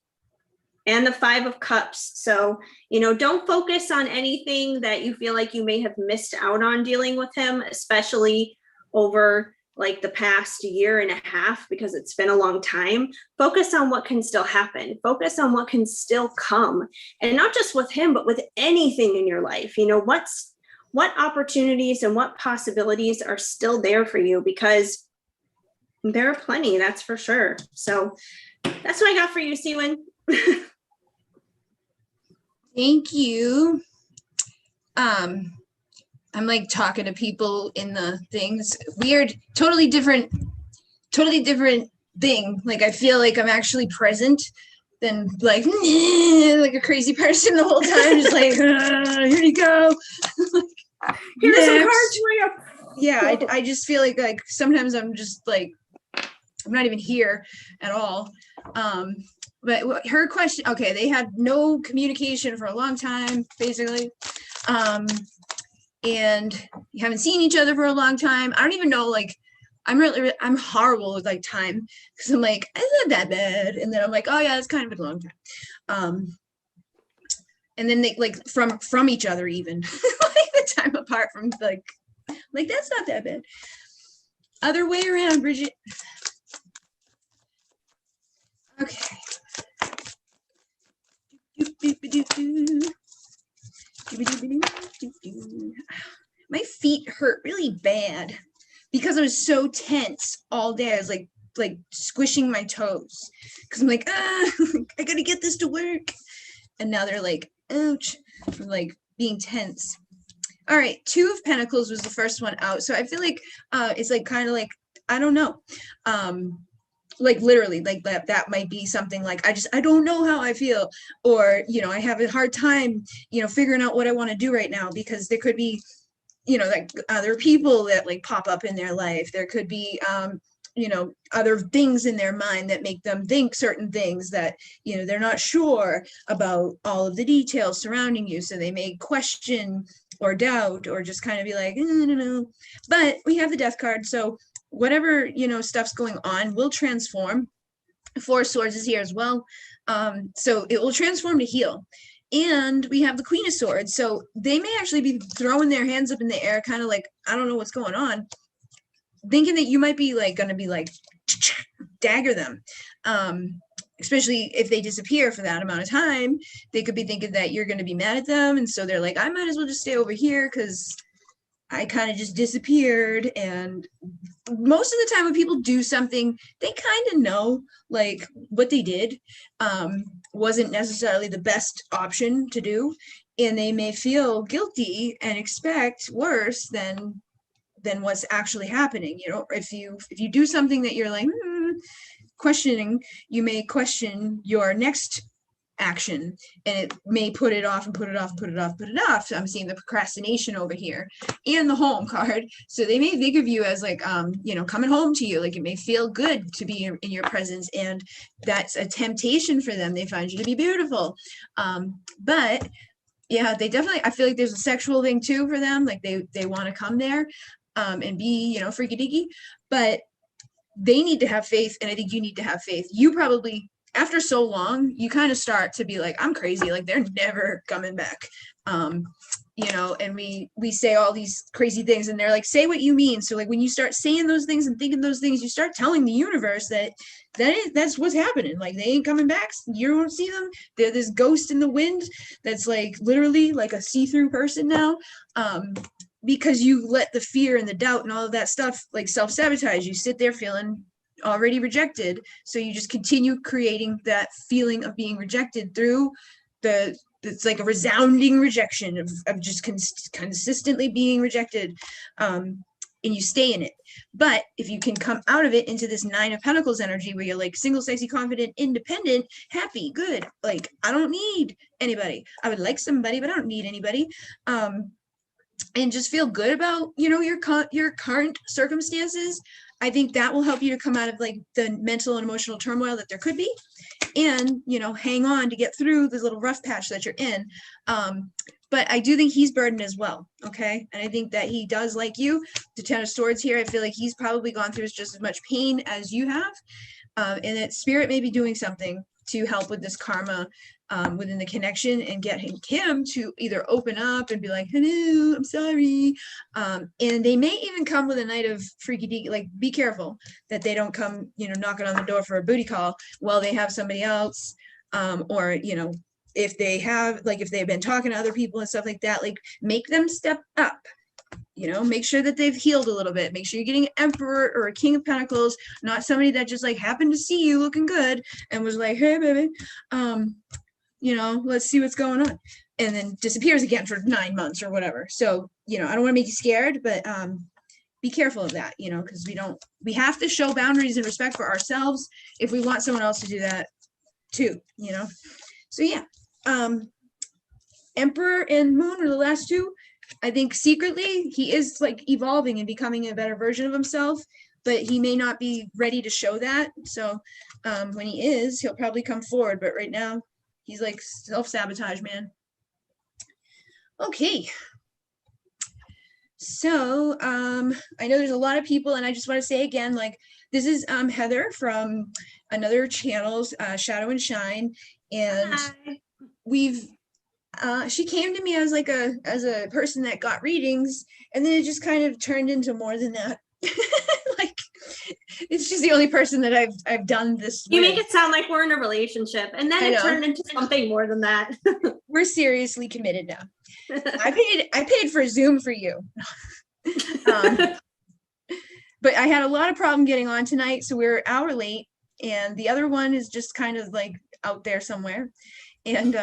And the 5 of Cups. So, don't focus on anything that you feel like you may have missed out on dealing with him, especially over like the past year and a half, because it's been a long time. Focus on what can still happen. Focus on what can still come. And not just with him, but with anything in your life. What opportunities and what possibilities are still there for you, because there are plenty, that's for sure. So that's what I got for you, Siwan. Thank you. I'm like talking to people in the things. Weird, totally different thing. Like I feel like I'm actually present than like like a crazy person the whole time. Just like, here you go. Here's some cards for you. Yeah, I just feel like sometimes I'm just like, I'm not even here at all. But her question, okay, they had no communication for a long time, basically. And you haven't seen each other for a long time. I don't even know, like, I'm horrible with like time, because I'm like, it's not that bad. And then I'm like, oh yeah, it's kind of been a long time. And then they like from each other even, like the time apart from like that's not that bad. Other way around, Bridget. Okay. My feet hurt really bad because I was so tense all day. I was like squishing my toes because I'm like, I gotta get this to work. And now they're like, ouch, from like being tense. All right, 2 of Pentacles was the first one out. So I feel like it's like kind of like, I don't know. Like literally, like that might be something like, I don't know how I feel, or I have a hard time figuring out what I want to do right now, because there could be like other people that like pop up in their life. There could be other things in their mind that make them think certain things that they're not sure about all of the details surrounding you, so they may question or doubt or just kind of be like, no. But we have the Death card, so whatever stuff's going on will transform. 4 of Swords is here as well, so it will transform to heal. And we have the Queen of Swords, so they may actually be throwing their hands up in the air, kind of like, I don't know what's going on, thinking that you might be like going to be like dagger them, especially if they disappear for that amount of time. They could be thinking that you're going to be mad at them, and so they're like, I might as well just stay over here because I kind of just disappeared. And most of the time when people do something, they kind of know like what they did wasn't necessarily the best option to do, and they may feel guilty and expect worse than what's actually happening. If you do something that you're like questioning, you may question your next action, and it may put it off and put it off and put it off, put it off. So I'm seeing the procrastination over here and the home card. So they may think of you as like, coming home to you. Like it may feel good to be in your presence, and that's a temptation for them. They find you to be beautiful. But yeah, they definitely, I feel like there's a sexual thing too for them. Like they want to come there and be, freaky deaky, but they need to have faith. And I think you need to have faith. You probably, after so long, you kind of start to be like, I'm crazy. Like they're never coming back. And we say all these crazy things, and they're like, say what you mean. So like when you start saying those things and thinking those things, you start telling the universe that's what's happening. Like they ain't coming back. You don't see them. They're this ghost in the wind that's like literally like a see-through person now. Because you let the fear and the doubt and all of that stuff like self-sabotage. You sit there feeling already rejected. So you just continue creating that feeling of being rejected through it's like a resounding rejection of just consistently being rejected. And you stay in it. But if you can come out of it into this 9 of Pentacles energy where you're like single, sexy, confident, independent, happy, good, like I don't need anybody. I would like somebody, but I don't need anybody. And just feel good about, you know, your current circumstances. I think that will help you to come out of like the mental and emotional turmoil that there could be, and, you know, hang on to get through this little rough patch that you're in. But I do think he's burdened as well. Okay. And I think that he does like you. The 10 of Swords here, I feel like he's probably gone through just as much pain as you have. And that spirit may be doing something to help with this karma within the connection and get him to either open up and be like, hello, I'm sorry. And they may even come with a night of freaky deaky, like be careful that they don't come, you know, knocking on the door for a booty call while they have somebody else. Or, you know, if they've been talking to other people and stuff like that, like make them step up, you know, make sure that they've healed a little bit. Make sure you're getting an Emperor or a King of Pentacles, not somebody that just like happened to see you looking good and was like, hey, baby, you know, let's see what's going on. And then disappears again for 9 months or whatever. So, you know, I don't want to make you scared, but be careful of that, you know, because we have to show boundaries and respect for ourselves if we want someone else to do that too, you know. So yeah, Emperor and Moon are the last two. I think secretly he is like evolving and becoming a better version of himself, but he may not be ready to show that. So when he is, he'll probably come forward. But right now, he's like self-sabotage, man. Okay. So I know there's a lot of people, and I just want to say again, like this is Heather from another channel's Shadow and Shine, and Hi. we've she came to me as like as a person that got readings, and then it just kind of turned into more than that. Like it's just the only person that I've done this You with. make it sound like we're in a relationship, and then it turned into something more than that. We're seriously committed now. I paid for Zoom for you. But I had a lot of problem getting on tonight, so we're an hour late, and the other one is just kind of like out there somewhere. And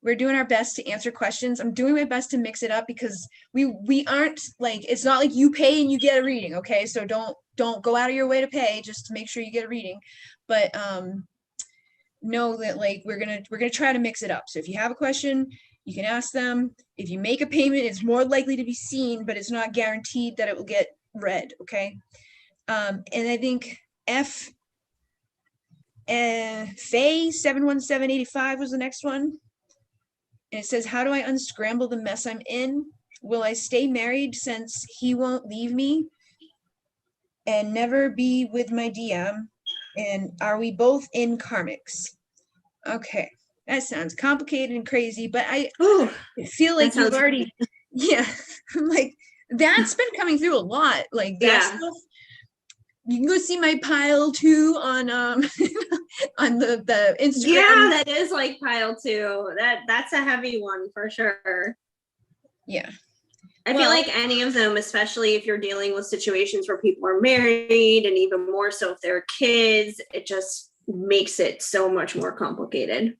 we're doing our best to answer questions. I'm doing my best to mix it up because we aren't like, it's not like you pay and you get a reading, okay? So don't go out of your way to pay just to make sure you get a reading. But know that like we're gonna try to mix it up. So if you have a question, you can ask them. If you make a payment, it's more likely to be seen, but it's not guaranteed that it will get read, okay? And I think Faye 71785 was the next one. And it says, how do I unscramble the mess I'm in? Will I stay married since he won't leave me and never be with my DM? And are we both in karmics? Okay, that sounds complicated and crazy, but I feel like you've already, yeah, like that's been coming through a lot. Like that stuff. You can go see my pile 2 on on the Instagram. Yeah, that is like pile 2. That's a heavy one for sure. Yeah. I feel like any of them, especially if you're dealing with situations where people are married, and even more so if they're kids, it just makes it so much more complicated.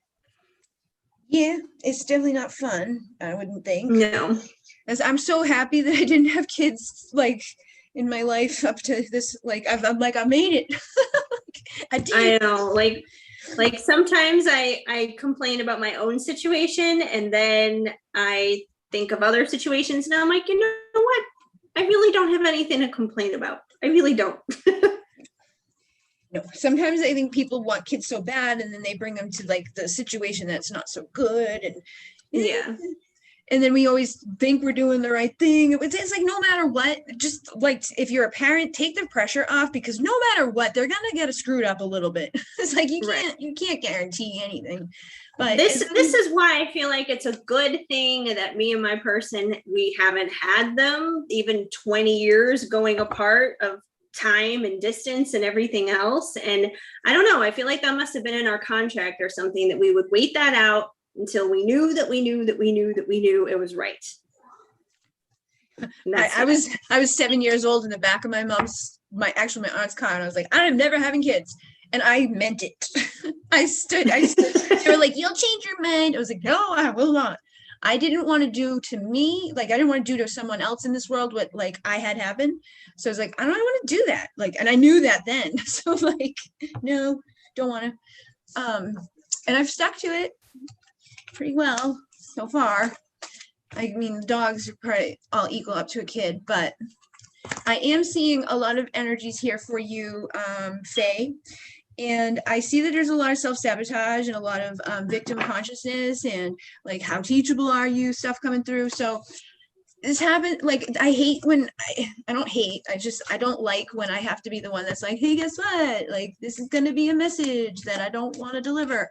Yeah, it's definitely not fun, I wouldn't think. No. As I'm so happy that I didn't have kids like in my life up to this, like I'm like I made it. I did. I know, like sometimes I complain about my own situation, and then I think of other situations, and I'm like, you know what? I really don't have anything to complain about. I really don't. No, sometimes I think people want kids so bad, and then they bring them to like the situation that's not so good, and yeah. And then we always think we're doing the right thing. It's like no matter what, just like if you're a parent, take the pressure off, because no matter what, they're gonna get screwed up a little bit. It's like you can't guarantee anything. But this is why I feel like it's a good thing that me and my person, we haven't had them even 20 years going apart of time and distance and everything else. And I don't know, I feel like that must have been in our contract or something, that we would wait that out until we knew it was right. I was 7 years old in the back of my mom's my aunt's car, and I was like, I'm never having kids. And I meant it. I stood. They were like, you'll change your mind. I was like, no, I will not. I didn't want to do to me, like, I didn't want to do to someone else in this world what, like, I had happened. So I was like, I don't want to do that. Like, and I knew that then. So, like, no, don't want to. And I've stuck to it pretty well so far. I mean, dogs are probably all equal up to a kid, but I am seeing a lot of energies here for you, Faye. And I see that there's a lot of self-sabotage and a lot of victim consciousness and like, how teachable are you stuff coming through. So this happened, like, I hate when I don't hate, I don't like when I have to be the one that's like, hey, guess what? Like, this is going to be a message that I don't want to deliver.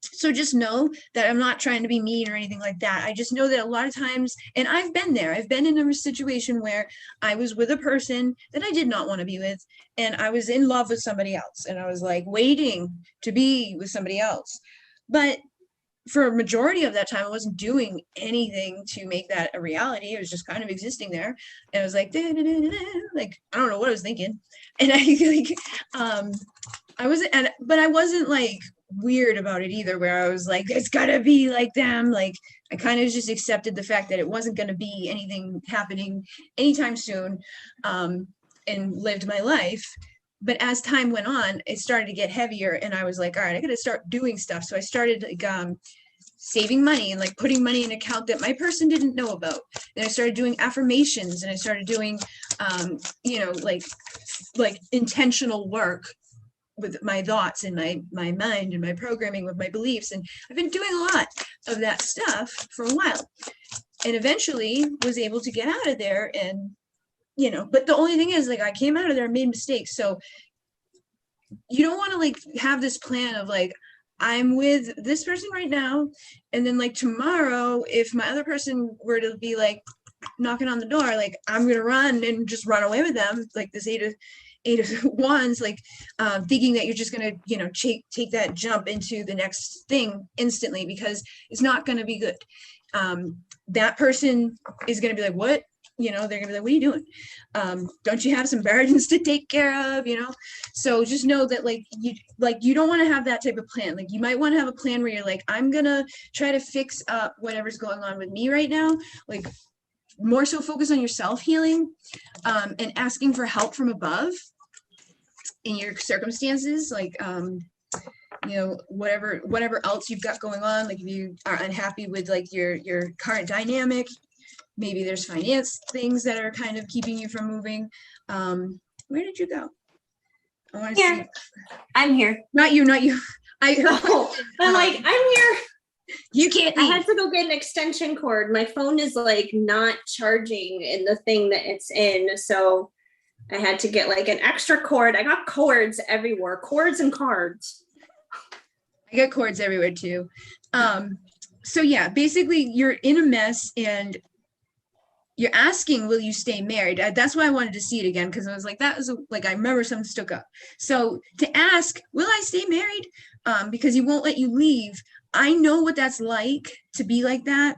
So just know that I'm not trying to be mean or anything like that. I just know that a lot of times, and I've been there, I've been in a situation where I was with a person that I did not want to be with, and I was in love with somebody else, and I was like waiting to be with somebody else. But for a majority of that time, I wasn't doing anything to make that a reality. It was just kind of existing there. And I was like, like, I don't know what I was thinking. And I wasn't, but I wasn't like weird about it either, where I was like, it's gotta be like them. Like, I kind of just accepted the fact that it wasn't going to be anything happening anytime soon, and lived my life. But as time went on, it started to get heavier, and I was like, all right, I gotta start doing stuff. So I started like saving money and like putting money in an account that my person didn't know about. And I started doing affirmations, and I started doing like intentional work with my thoughts and my mind and my programming with my beliefs. And I've been doing a lot of that stuff for a while, and eventually was able to get out of there. And but the only thing is, like, I came out of there and made mistakes. So you don't want to like have this plan of like, I'm with this person right now, and then like tomorrow, if my other person were to be like knocking on the door, like, I'm gonna run and just run away with them, like this eight of wands, like thinking that you're just gonna take that jump into the next thing instantly, because it's not gonna be good. That person is gonna be like, what? They're gonna be like, what are you doing? Don't you have some burdens to take care of? So just know that you don't want to have that type of plan. Like, you might want to have a plan where you're like, I'm gonna try to fix up whatever's going on with me right now. Like, more so focus on your self-healing, and asking for help from above in your circumstances. Like, whatever else you've got going on. Like, if you are unhappy with like your current dynamic, maybe there's finance things that are kind of keeping you from moving. Where did you go? I want to see. I'm here. Not you. I'm here. You can't. I had to go get an extension cord. My phone is like not charging in the thing that it's in, so I had to get like an extra cord. I got cords everywhere, cords and cards. I got cords everywhere too. So yeah, basically you're in a mess, and you're asking, will you stay married? That's why I wanted to see it again, because I was like, that was I remember something stuck up. So to ask, will I stay married? Because he won't let you leave. I know what that's like to be like that.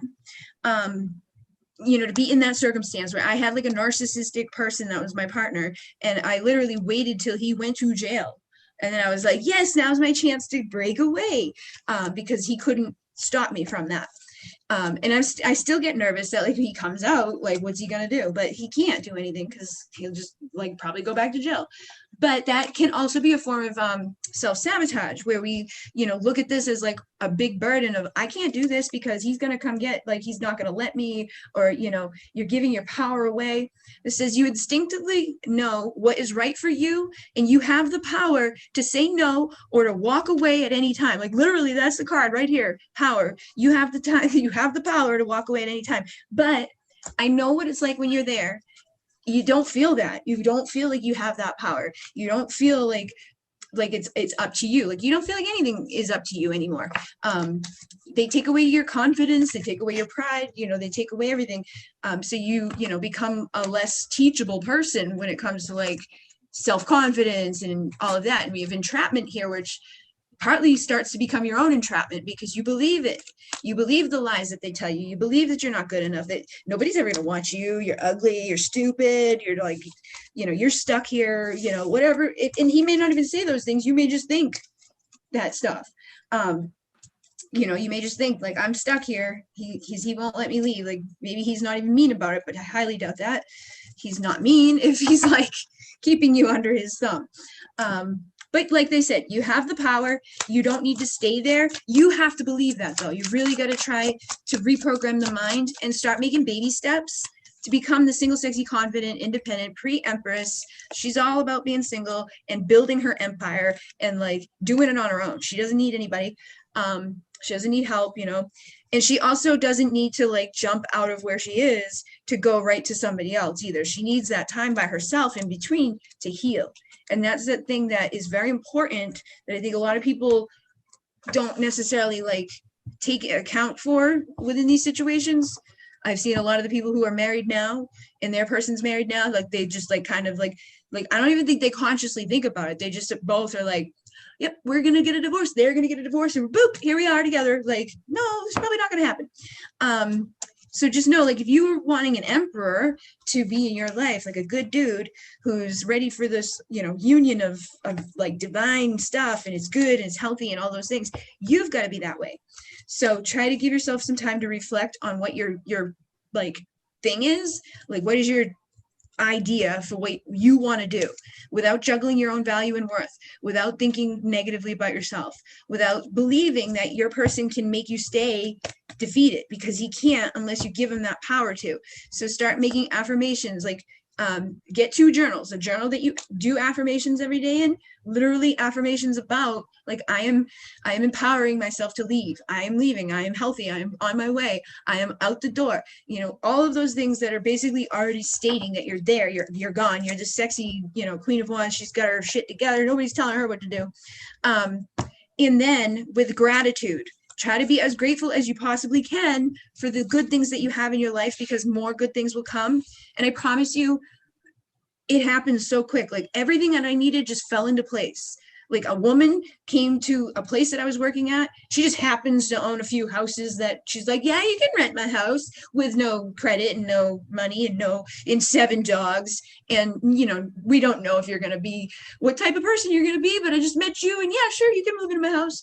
To be in that circumstance where I had like a narcissistic person that was my partner, and I literally waited till he went to jail. And then I was like, yes, now's my chance to break away, because he couldn't stop me from that. And I still get nervous that like, if he comes out, like, what's he gonna do? But he can't do anything, because he'll just like probably go back to jail. But that can also be a form of self-sabotage, where we look at this as like a big burden of, I can't do this because he's gonna come get, like, he's not gonna let me, or you're giving your power away. It says you instinctively know what is right for you, and you have the power to say no or to walk away at any time. Like, literally, that's the card right here, power. You have the time, you have the power to walk away at any time. But I know what it's like when you're there. You don't feel that. You don't feel like you have that power. You don't feel like it's up to you. Like, you don't feel like anything is up to you anymore. They take away your confidence. They take away your pride. They take away everything. So you become a less teachable person when it comes to like self-confidence and all of that. And we have entrapment here, which partly starts to become your own entrapment because you believe it. You believe the lies that they tell you. You believe that you're not good enough, that nobody's ever going to want you. You're ugly. You're stupid. You're like, you're stuck here, whatever. And he may not even say those things. You may just think that stuff. You may just think like, I'm stuck here. He won't let me leave. Like maybe he's not even mean about it, but I highly doubt that. He's not mean if he's like keeping you under his thumb. But like they said, you have the power. You don't need to stay there. You have to believe that though. You really got to try to reprogram the mind and start making baby steps to become the single, sexy, confident, independent pre-empress. She's all about being single and building her empire and like doing it on her own. She doesn't need anybody. She doesn't need help, and she also doesn't need to like jump out of where she is to go right to somebody else either. She needs that time by herself in between to heal. And that's the thing that is very important that I think a lot of people don't necessarily like take account for within these situations. I've seen a lot of the people who are married now and their person's married now, like they just like kind of like I don't even think they consciously think about it. They just both are like, yep, we're going to get a divorce. They're going to get a divorce. And boop, here we are together. Like, no, it's probably not going to happen. So just know, like, if you're wanting an emperor to be in your life, like a good dude who's ready for this, union of like divine stuff and it's good and it's healthy and all those things, you've got to be that way. So try to give yourself some time to reflect on what your like thing is. Like, what is your idea for what you want to do without juggling your own value and worth, without thinking negatively about yourself, without believing that your person can make you stay defeated, because he can't unless you give him that power to. So start making affirmations, like get 2 journals, a journal that you do affirmations every day in, literally affirmations about like, I am empowering myself to leave. I am leaving. I am healthy. I am on my way. I am out the door. All of those things that are basically already stating that you're there, you're gone. You're the sexy, Queen of Wands. She's got her shit together. Nobody's telling her what to do. And then with gratitude, try to be as grateful as you possibly can for the good things that you have in your life, because more good things will come. And I promise you, it happens so quick. Like everything that I needed just fell into place. Like a woman came to a place that I was working at. She just happens to own a few houses that she's like, yeah, you can rent my house, with no credit and no money and 7 dogs. And, we don't know if you're going to be what type of person you're going to be, but I just met you and yeah, sure, you can move into my house.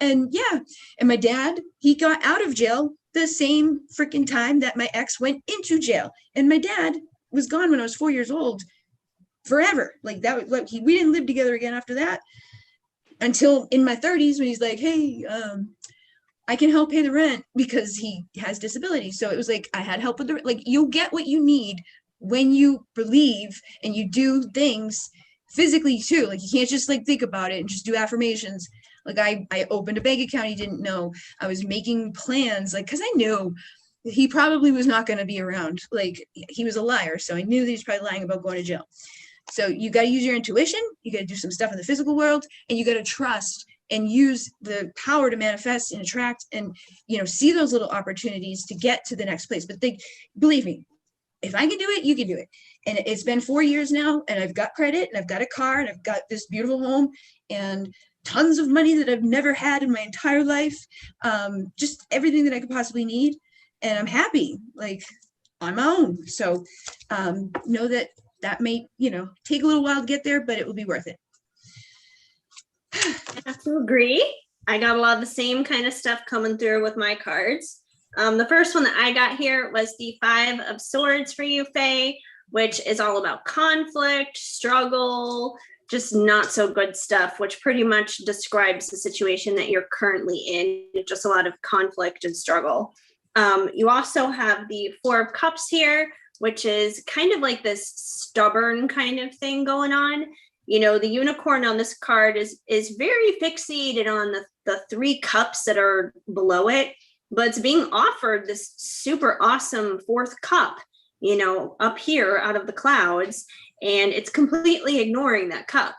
And yeah. And my dad, he got out of jail the same freaking time that my ex went into jail. And my dad was gone when I was 4 years old. Forever. Like that, like we didn't live together again after that until in my 30s, when he's like, hey, I can help pay the rent because he has disability. So it was like I had help with the, like, you'll get what you need when you believe and you do things physically too. Like you can't just like think about it and just do affirmations. Like I opened a bank account he didn't know. I was making plans, like, because I knew he probably was not going to be around. Like he was a liar. So I knew that he's probably lying about going to jail. So you got to use your intuition. You got to do some stuff in the physical world, and you got to trust and use the power to manifest and attract and, see those little opportunities to get to the next place. But believe me, if I can do it, you can do it. And it's been 4 years now, and I've got credit and I've got a car and I've got this beautiful home and tons of money that I've never had in my entire life. Just everything that I could possibly need. And I'm happy, like on my own. So know that may, take a little while to get there, but it will be worth it. I have to agree. I got a lot of the same kind of stuff coming through with my cards. The first one that I got here was the 5 of Swords for you, Faye, which is all about conflict, struggle, just not so good stuff, which pretty much describes the situation that you're currently in, just a lot of conflict and struggle. You also have the 4 of Cups here, which is kind of like this stubborn kind of thing going on. The unicorn on this card is very fixated on the 3 cups that are below it, but it's being offered this super awesome 4th cup, up here out of the clouds, and it's completely ignoring that cup.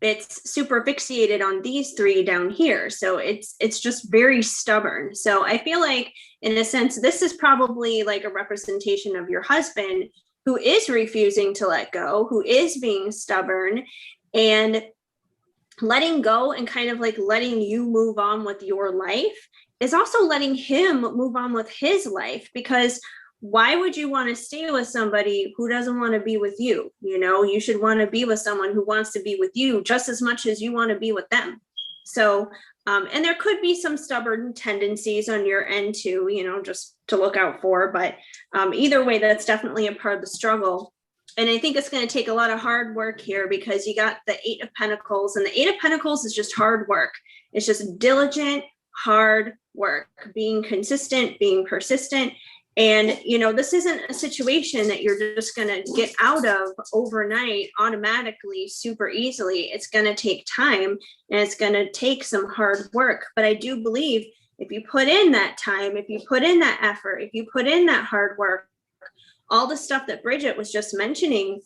It's super fixated on these 3 down here. So it's just very stubborn. So I feel like, in a sense, this is probably like a representation of your husband, who is refusing to let go, who is being stubborn. And letting go and kind of like letting you move on with your life is also letting him move on with his life, because why would you want to stay with somebody who doesn't want to be with you? You know, you should want to be with someone who wants to be with you just as much as you want to be with them. So, and there could be some stubborn tendencies on your end too, you know, just to look out for. But either way, that's definitely a part of the struggle. And I think it's going to take a lot of hard work here, because you got the 8 of Pentacles, and the 8 of Pentacles is just hard work. It's just diligent, hard work, being consistent, being persistent. And, you know, this isn't a situation that you're just going to get out of overnight, automatically, super easily. It's going to take time, and it's going to take some hard work. But I do believe if you put in that time, if you put in that effort, if you put in that hard work, all the stuff that Bridget was just mentioning,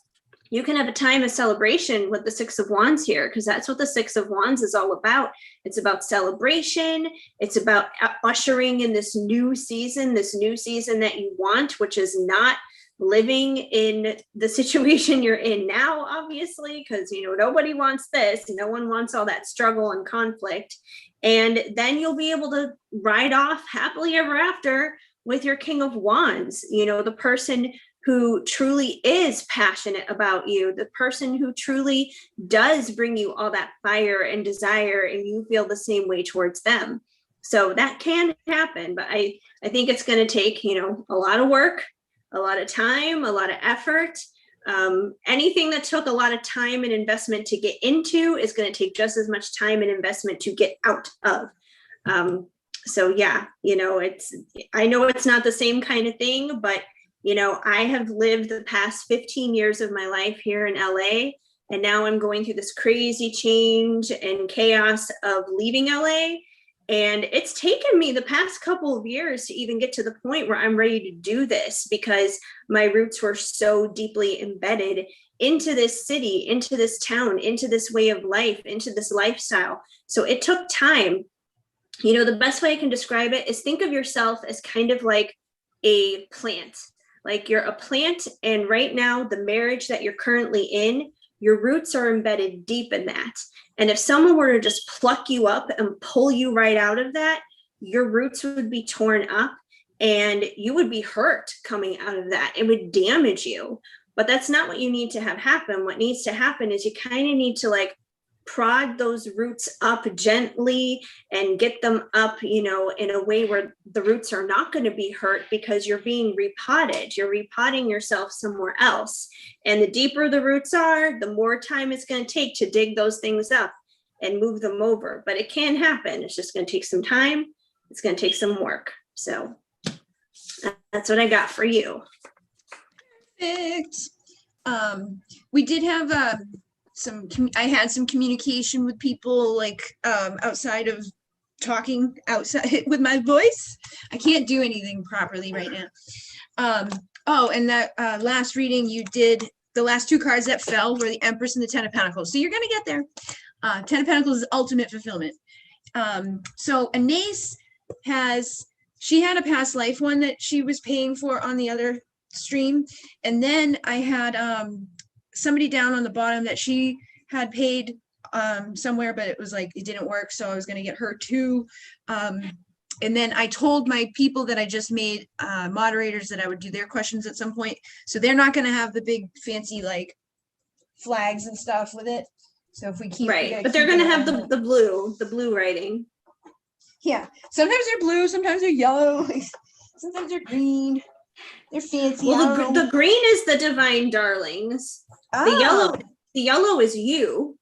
you can have a time of celebration with the 6 of Wands here, because that's what the 6 of Wands is all about. It's about celebration. It's about ushering in this new season that you want, which is not living in the situation you're in now, obviously, because, you know, nobody wants this. No one wants all that struggle and conflict. And then you'll be able to ride off happily ever after with your King of Wands, you know, the person who truly is passionate about you, the person who truly does bring you all that fire and desire, and you feel the same way towards them. So that can happen, but I think it's going to take, you know, a lot of work, a lot of time, a lot of effort. Anything that took a lot of time and investment to get into is going to take just as much time and investment to get out of. So yeah, you know, I know it's not the same kind of thing, but you know, I have lived the past 15 years of my life here in LA, and now I'm going through this crazy change and chaos of leaving LA. And it's taken me the past couple of years to even get to the point where I'm ready to do this, because my roots were so deeply embedded into this city, into this town, into this way of life, into this lifestyle. So it took time. You know, the best way I can describe it is think of yourself as kind of like a plant. Like you're a plant, and right now the marriage that you're currently in, your roots are embedded deep in that. And if someone were to just pluck you up and pull you right out of that, your roots would be torn up and you would be hurt coming out of that. It would damage you. But that's not what you need to have happen. What needs to happen is you kind of need to like prod those roots up gently and get them up, you know, in a way where the roots are not going to be hurt, because you're being repotted. You're repotting yourself somewhere else. And the deeper the roots are, the more time it's going to take to dig those things up and move them over. But it can happen. It's just going to take some time. It's going to take some work. So that's what I got for you. Perfect. We did have I had some communication with people, like outside of talking outside with my voice. I can't do anything properly right now. Oh, and that last reading you did, the last 2 cards that fell were the Empress and the 10 of Pentacles. So you're going to get there. 10 of Pentacles is ultimate fulfillment. So Anais she had a past life one that she was paying for on the other stream. And then I had somebody down on the bottom that she had paid somewhere, but it was like, it didn't work. So I was going to get her too. And then I told my people that I just made moderators that I would do their questions at some point. So they're not going to have the big fancy like flags and stuff with it. So if we keep, right, but they're going to have the blue writing. Yeah. Sometimes they're blue, sometimes they're yellow, sometimes they're green. They're fancy. Well, the green is the divine darlings. Oh. The yellow is you.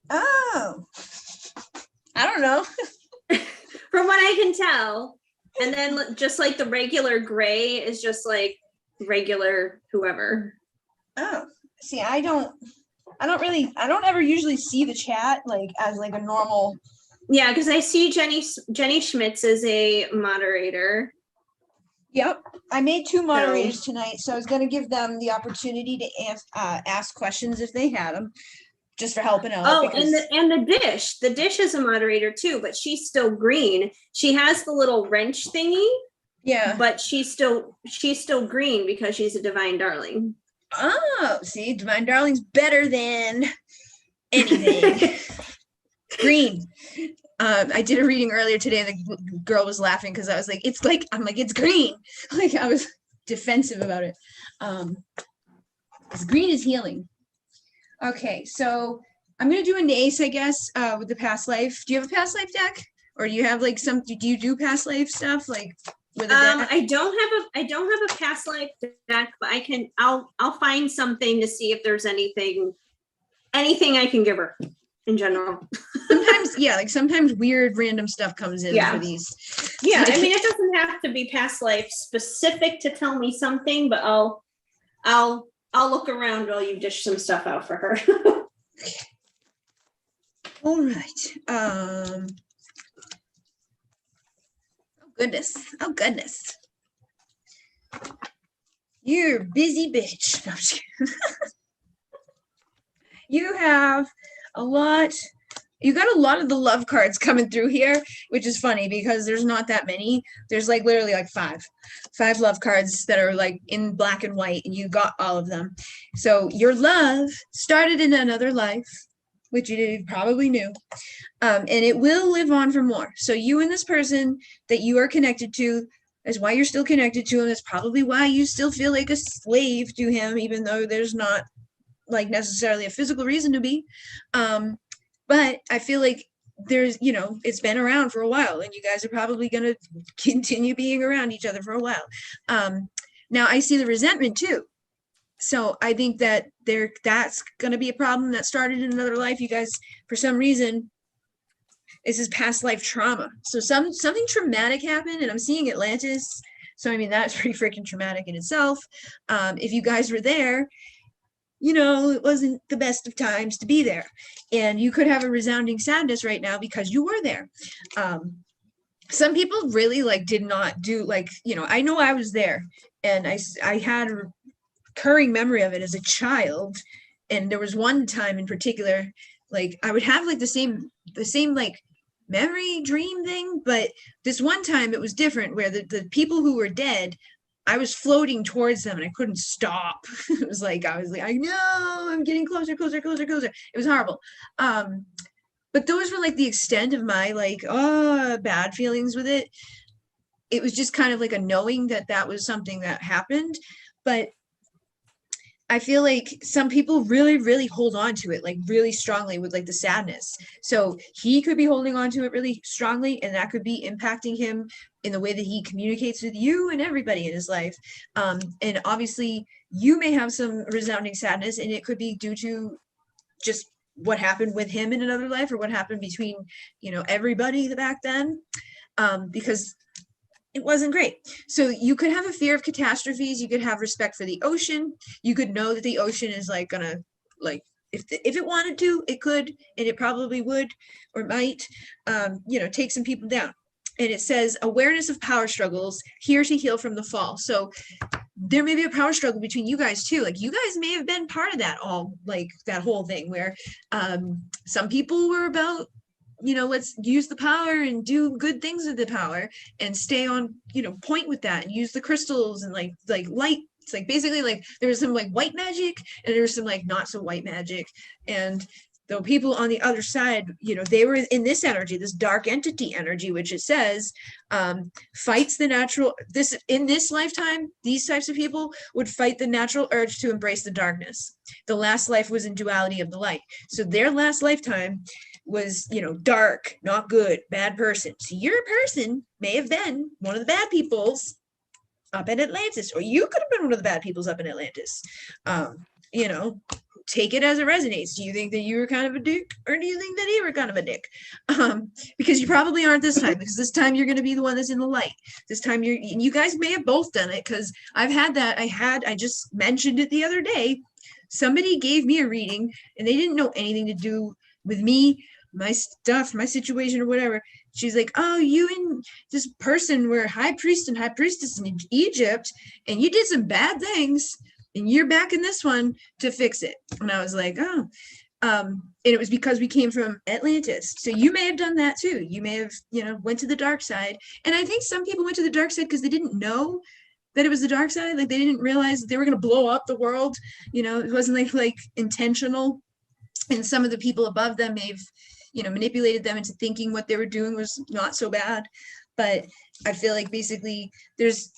Oh. I don't know. From what I can tell. And then just like the regular gray is just like regular whoever. Oh. See, I don't ever usually see the chat like as like a normal. Yeah, because I see Jenny Schmitz as a moderator. Yep. I made 2 moderators tonight, so I was going to give them the opportunity to ask questions if they had them, just for helping out. Oh, and the dish is a moderator too, but she's still green. She has the little wrench thingy. Yeah. But she's still green because she's a divine darling. Oh, see, divine darling's better than anything. Green. I did a reading earlier today and the girl was laughing because I was like, I'm like, it's green. Like I was defensive about it. 'Cause green is healing. Okay, so I'm gonna do an ace, I guess, with the past life. Do you have a past life deck? Or do you have like do you do past life stuff like with a deck? I don't have a past life deck, but I'll find something to see if there's anything I can give her in general. Sometimes, yeah, like sometimes weird random stuff comes in for these. Yeah, I mean, it doesn't have to be past life specific to tell me something, but I'll look around while you dish some stuff out for her. All right. Oh goodness. Oh goodness. You're a busy bitch. No, I'm just kidding. You have a lot. You got a lot of the love cards coming through here, which is funny because there's not that many. There's like literally like five love cards that are like in black and white, and you got all of them. So your love started in another life, which you probably knew, and it will live on for more. So you and this person that you are connected to is why you're still connected to him. That's probably why you still feel like a slave to him, even though there's not like necessarily a physical reason to be. But I feel like there's, it's been around for a while and you guys are probably going to continue being around each other for a while. Now I see the resentment too. So I think that that's going to be a problem that started in another life. You guys, for some reason, this is past life trauma. So something traumatic happened, and I'm seeing Atlantis. So, I mean, that's pretty freaking traumatic in itself. If you guys were there, it wasn't the best of times to be there. And you could have a resounding sadness right now because you were there. Some people really did not do I know I was there and I had a recurring memory of it as a child. And there was one time in particular, I would have the same memory dream thing, but this one time it was different where the people who were dead, I was floating towards them and I couldn't stop. It was I was like, I know I'm getting closer. It was horrible. But those were the extent of my bad feelings with it. It was just kind of a knowing that was something that happened. But I feel like some people really, really hold on to it really strongly with the sadness. So he could be holding on to it really strongly, and that could be impacting him in the way that he communicates with you and everybody in his life. And obviously you may have some resounding sadness, and it could be due to just what happened with him in another life or what happened between, everybody back then, because it wasn't great. So you could have a fear of catastrophes. You could have respect for the ocean. You could know that the ocean is gonna if it wanted to, it could, and it probably would or might, take some people down. And it says awareness of power struggles here to heal from the fall. So there may be a power struggle between you guys too. You guys may have been part of that that whole thing where some people were about, let's use the power and do good things with the power and stay on, point with that and use the crystals and light. It's basically there was some white magic and there was some not so white magic. And the people on the other side, they were in this energy, this dark entity energy, which it says fights the natural, in this lifetime, these types of people would fight the natural urge to embrace the darkness. The last life was in duality of the light. So their last lifetime was, dark, not good, bad person. So your person may have been one of the bad peoples up in Atlantis, or you could have been one of the bad peoples up in Atlantis. Take it as it resonates. Do you think that you were kind of a dick, or do you think that you were kind of a dick? Because you probably aren't this time, because this time you're going to be the one that's in the light. This time you guys may have both done it, because I've had that. I just mentioned it the other day. Somebody gave me a reading and they didn't know anything to do with me, my stuff, my situation, or whatever. She's like, oh, you and this person were high priest and high priestess in Egypt, and you did some bad things, and you're back in this one to fix it. And I was like, oh, and it was because we came from Atlantis. So you may have done that too. You may have, went to the dark side. And I think some people went to the dark side because they didn't know that it was the dark side. They didn't realize that they were going to blow up the world. It wasn't like intentional. And some of the people above them may have manipulated them into thinking what they were doing was not so bad. But I feel like basically there's,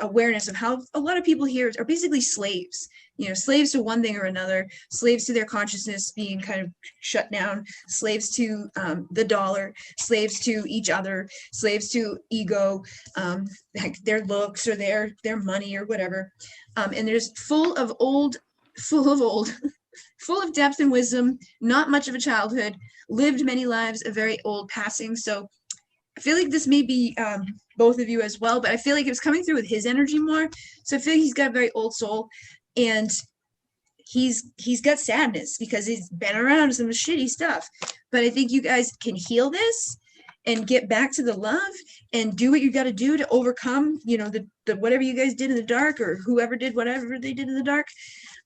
awareness of how a lot of people here are basically slaves, slaves to one thing or another, slaves to their consciousness being kind of shut down, slaves to the dollar, slaves to each other, slaves to ego, like their looks or their money or whatever. And there's full of full of depth and wisdom, not much of a childhood, lived many lives, a very old passing. So I feel like this may be both of you as well, but I feel like it was coming through with his energy more. So I feel like he's got a very old soul, and he's got sadness because he's been around some shitty stuff. But I think you guys can heal this and get back to the love and do what you got to do to overcome, the whatever you guys did in the dark, or whoever did whatever they did in the dark.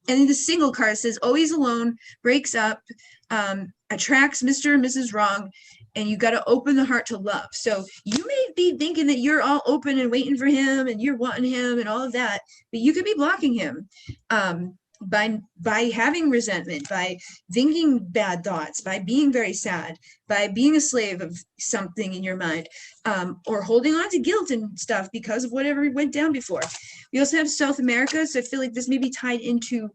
And then the single card says always alone, breaks up, attracts Mr. and Mrs. Wrong, and you got to open the heart to love. So you may be thinking that you're all open and waiting for him and you're wanting him and all of that, but you could be blocking him by having resentment, by thinking bad thoughts, by being very sad, by being a slave of something in your mind, or holding on to guilt and stuff because of whatever went down before. We also have South America, so I feel like this may be tied into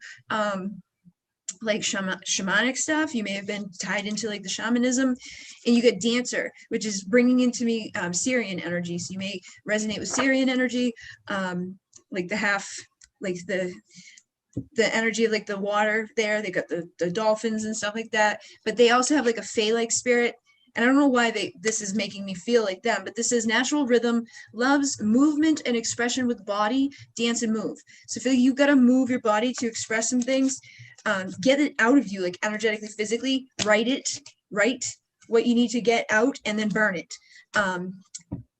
like shamanic stuff. You may have been tied into like the shamanism, and you get dancer, which is bringing into me Syrian energy. So you may resonate with Syrian energy, like the half, like the energy of like the water there. They got the dolphins and stuff like that, but they also have like a fae-like spirit. And I don't know why this is making me feel like them, but this is natural rhythm, loves movement and expression with body, dance and move. So I feel like you've got to move your body to express some things. Get it out of you, like energetically, physically, write what you need to get out, and then burn it. And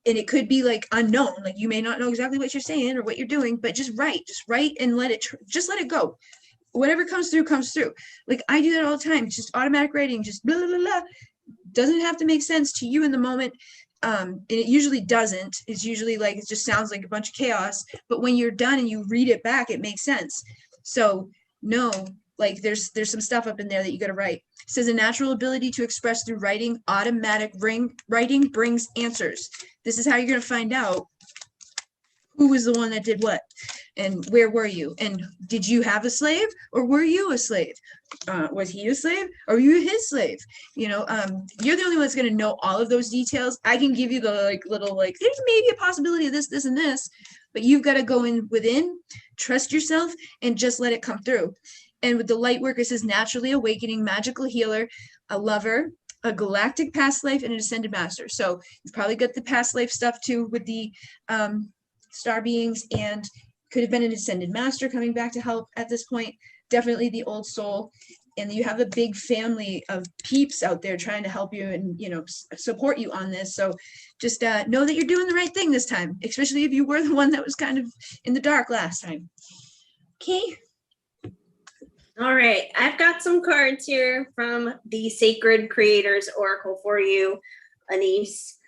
it could be like unknown, like you may not know exactly what you're saying or what you're doing, but just write and let it go. Whatever comes through comes through. Like I do that all the time. It's just automatic writing, just blah, blah, blah, blah. Doesn't have to make sense to you in the moment. And it usually doesn't. It's usually like, it just sounds like a bunch of chaos, but when you're done and you read it back, it makes sense. So no, like there's some stuff up in there that you got to write. It says a natural ability to express through writing, automatic writing brings answers. This is how you're going to find out who was the one that did what, and where were you, and did you have a slave, or were you a slave? Was he a slave, or were you his slave? You're the only one that's going to know all of those details. I can give you the like little, like there's maybe a possibility of this and this, but you've got to go in within, trust yourself, and just let it come through. And with the light worker, it says naturally awakening, magical healer, a lover, a galactic past life, and an ascended master. So you've probably got the past life stuff too with the star beings, and could have been an ascended master coming back to help at this point. Definitely the old soul. And you have a big family of peeps out there trying to help you and, support you on this. So just know that you're doing the right thing this time, especially if you were the one that was kind of in the dark last time. Okay. All right, I've got some cards here from the Sacred Creators Oracle for you, Anise.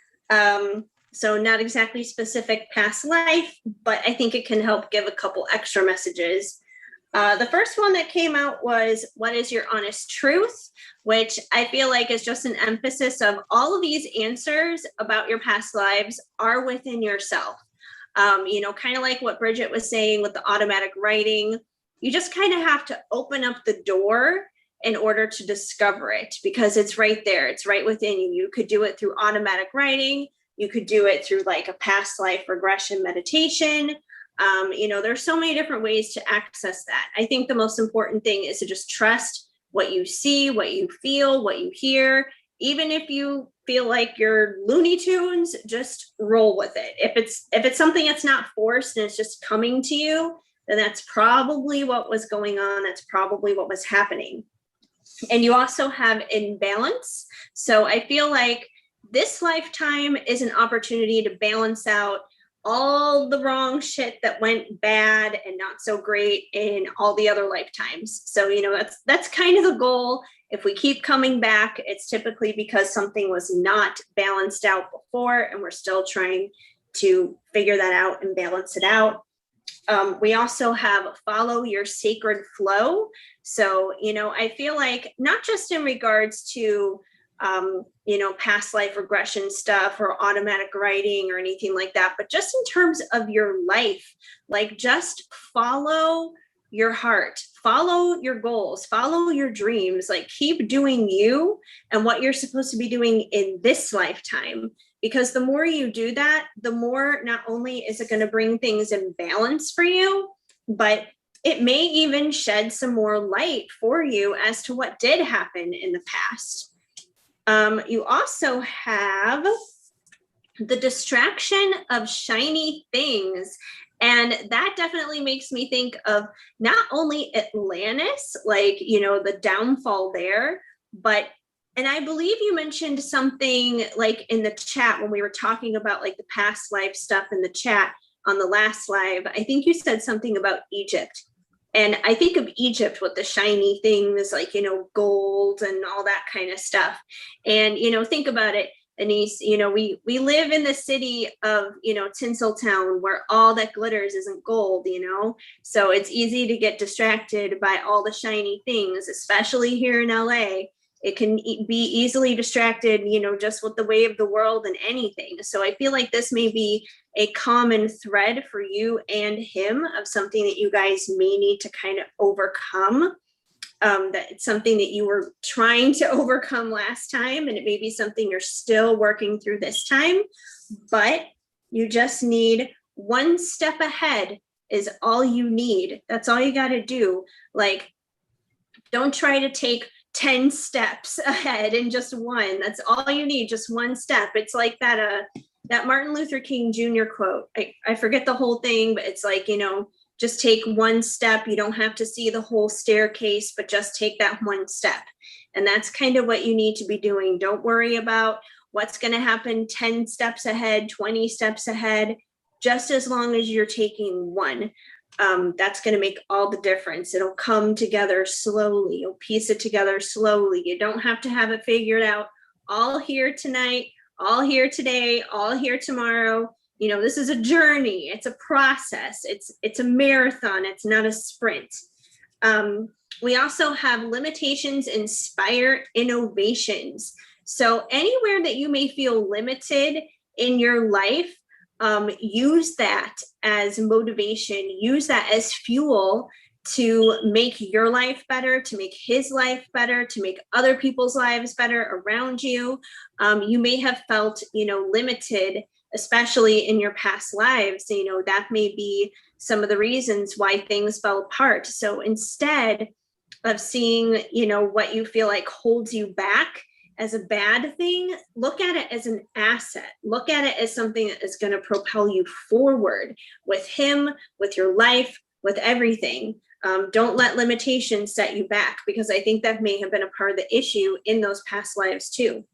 So not exactly specific past life, but I think it can help give a couple extra messages. The first one that came out was, what is your honest truth? Which I feel like is just an emphasis of all of these answers about your past lives are within yourself. Kind of like what Bridget was saying with the automatic writing. You just kind of have to open up the door in order to discover it, because it's right there. It's right within you. You could do it through automatic writing. You could do it through like a past life regression meditation. There's so many different ways to access that. I think the most important thing is to just trust what you see, what you feel, what you hear. Even if you feel like you're Looney Tunes, just roll with it. If it's something that's not forced and it's just coming to you, then that's probably what was going on. That's probably what was happening. And you also have imbalance. So I feel like this lifetime is an opportunity to balance out all the wrong shit that went bad and not so great in all the other lifetimes. So, that's kind of the goal. If we keep coming back, it's typically because something was not balanced out before, and we're still trying to figure that out and balance it out. We also have follow your sacred flow. So, I feel like not just in regards to past life regression stuff or automatic writing or anything like that, but just in terms of your life, like just follow your heart, follow your goals, follow your dreams, like keep doing you and what you're supposed to be doing in this lifetime. Because the more you do that, the more not only is it going to bring things in balance for you, but it may even shed some more light for you as to what did happen in the past. You also have the distraction of shiny things. And that definitely makes me think of not only Atlantis, like, the downfall there, but, and I believe you mentioned something like in the chat when we were talking about like the past life stuff in the chat on the last live, I think you said something about Egypt. And I think of Egypt with the shiny things like, gold and all that kind of stuff. And, think about it, Denise, we live in the city of, Tinseltown where all that glitters isn't gold, so it's easy to get distracted by all the shiny things, especially here in LA. It can be easily distracted, just with the way of the world and anything. So I feel like this may be a common thread for you and him of something that you guys may need to kind of overcome. That it's something that you were trying to overcome last time, and it may be something you're still working through this time, but you just need one step ahead is all you need. That's all you got to do. Like, don't try to take 10 steps ahead in just one. That's all you need, just one step. It's like that Martin Luther King Jr. quote. I forget the whole thing, but it's like, just take one step. You don't have to see the whole staircase, but just take that one step. And that's kind of what you need to be doing. Don't worry about what's going to happen 10 steps ahead, 20 steps ahead, just as long as you're taking one. That's going to make all the difference. It'll come together slowly. You'll piece it together slowly. You don't have to have it figured out all here tonight, all here today, all here tomorrow. This is a journey. It's a process. It's a marathon. It's not a sprint. We also have limitations inspire innovations. So anywhere that you may feel limited in your life, use that as motivation, use that as fuel to make your life better, to make his life better, to make other people's lives better around you. You may have felt, limited, especially in your past lives. That may be some of the reasons why things fell apart. So instead of seeing, what you feel like holds you back as a bad thing, look at it as an asset. Look at it as something that is going to propel you forward with him, with your life, with everything. Don't let limitations set you back, because I think that may have been a part of the issue in those past lives too.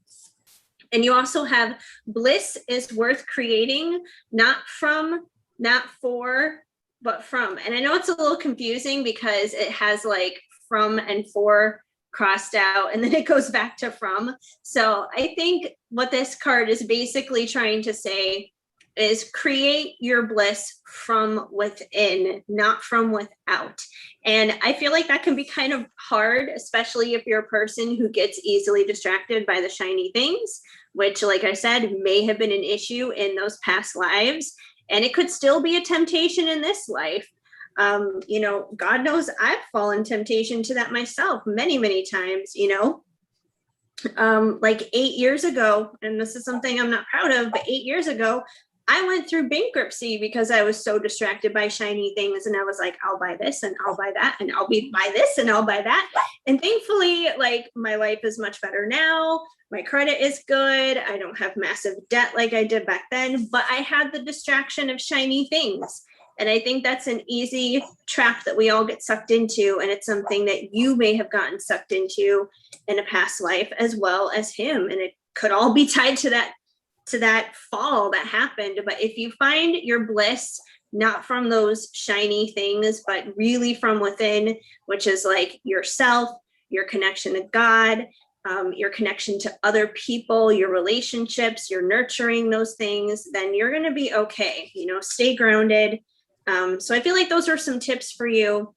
And you also have bliss is worth creating, not from, not for, but from. And I know it's a little confusing because it has like from and for crossed out, and then it goes back to from. So I think what this card is basically trying to say is create your bliss from within, not from without. And I feel like that can be kind of hard, especially if you're a person who gets easily distracted by the shiny things, which, like I said, may have been an issue in those past lives. And it could still be a temptation in this life. God knows I've fallen temptation to that myself many, many times, like 8 years ago, and this is something I'm not proud of, but 8 years ago, I went through bankruptcy because I was so distracted by shiny things. And I was like, I'll buy this and I'll buy that and buy this and I'll buy that. And thankfully, like, my life is much better now. My credit is good. I don't have massive debt like I did back then, but I had the distraction of shiny things. And I think that's an easy trap that we all get sucked into. And it's something that you may have gotten sucked into in a past life as well as him. And it could all be tied to that fall that happened. But if you find your bliss not from those shiny things, but really from within, which is like yourself, your connection to God, your connection to other people, your relationships, you're nurturing those things, then you're going to be okay. Stay grounded. So I feel like those are some tips for you,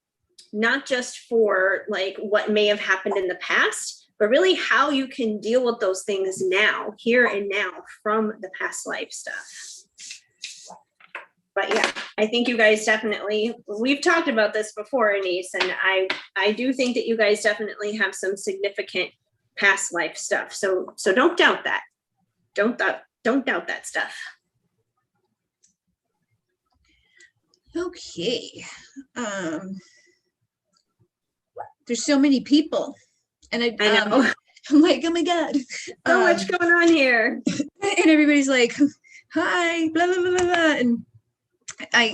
not just for like what may have happened in the past, but really how you can deal with those things now, here and now, from the past life stuff. But yeah, I think you guys definitely, we've talked about this before, Anise, and I do think that you guys definitely have some significant past life stuff. So don't doubt that. Don't doubt that stuff. Okay. There's so many people, and I know. I'm like, oh my God. So much going on here. And everybody's like, hi, blah, blah, blah, blah, blah. And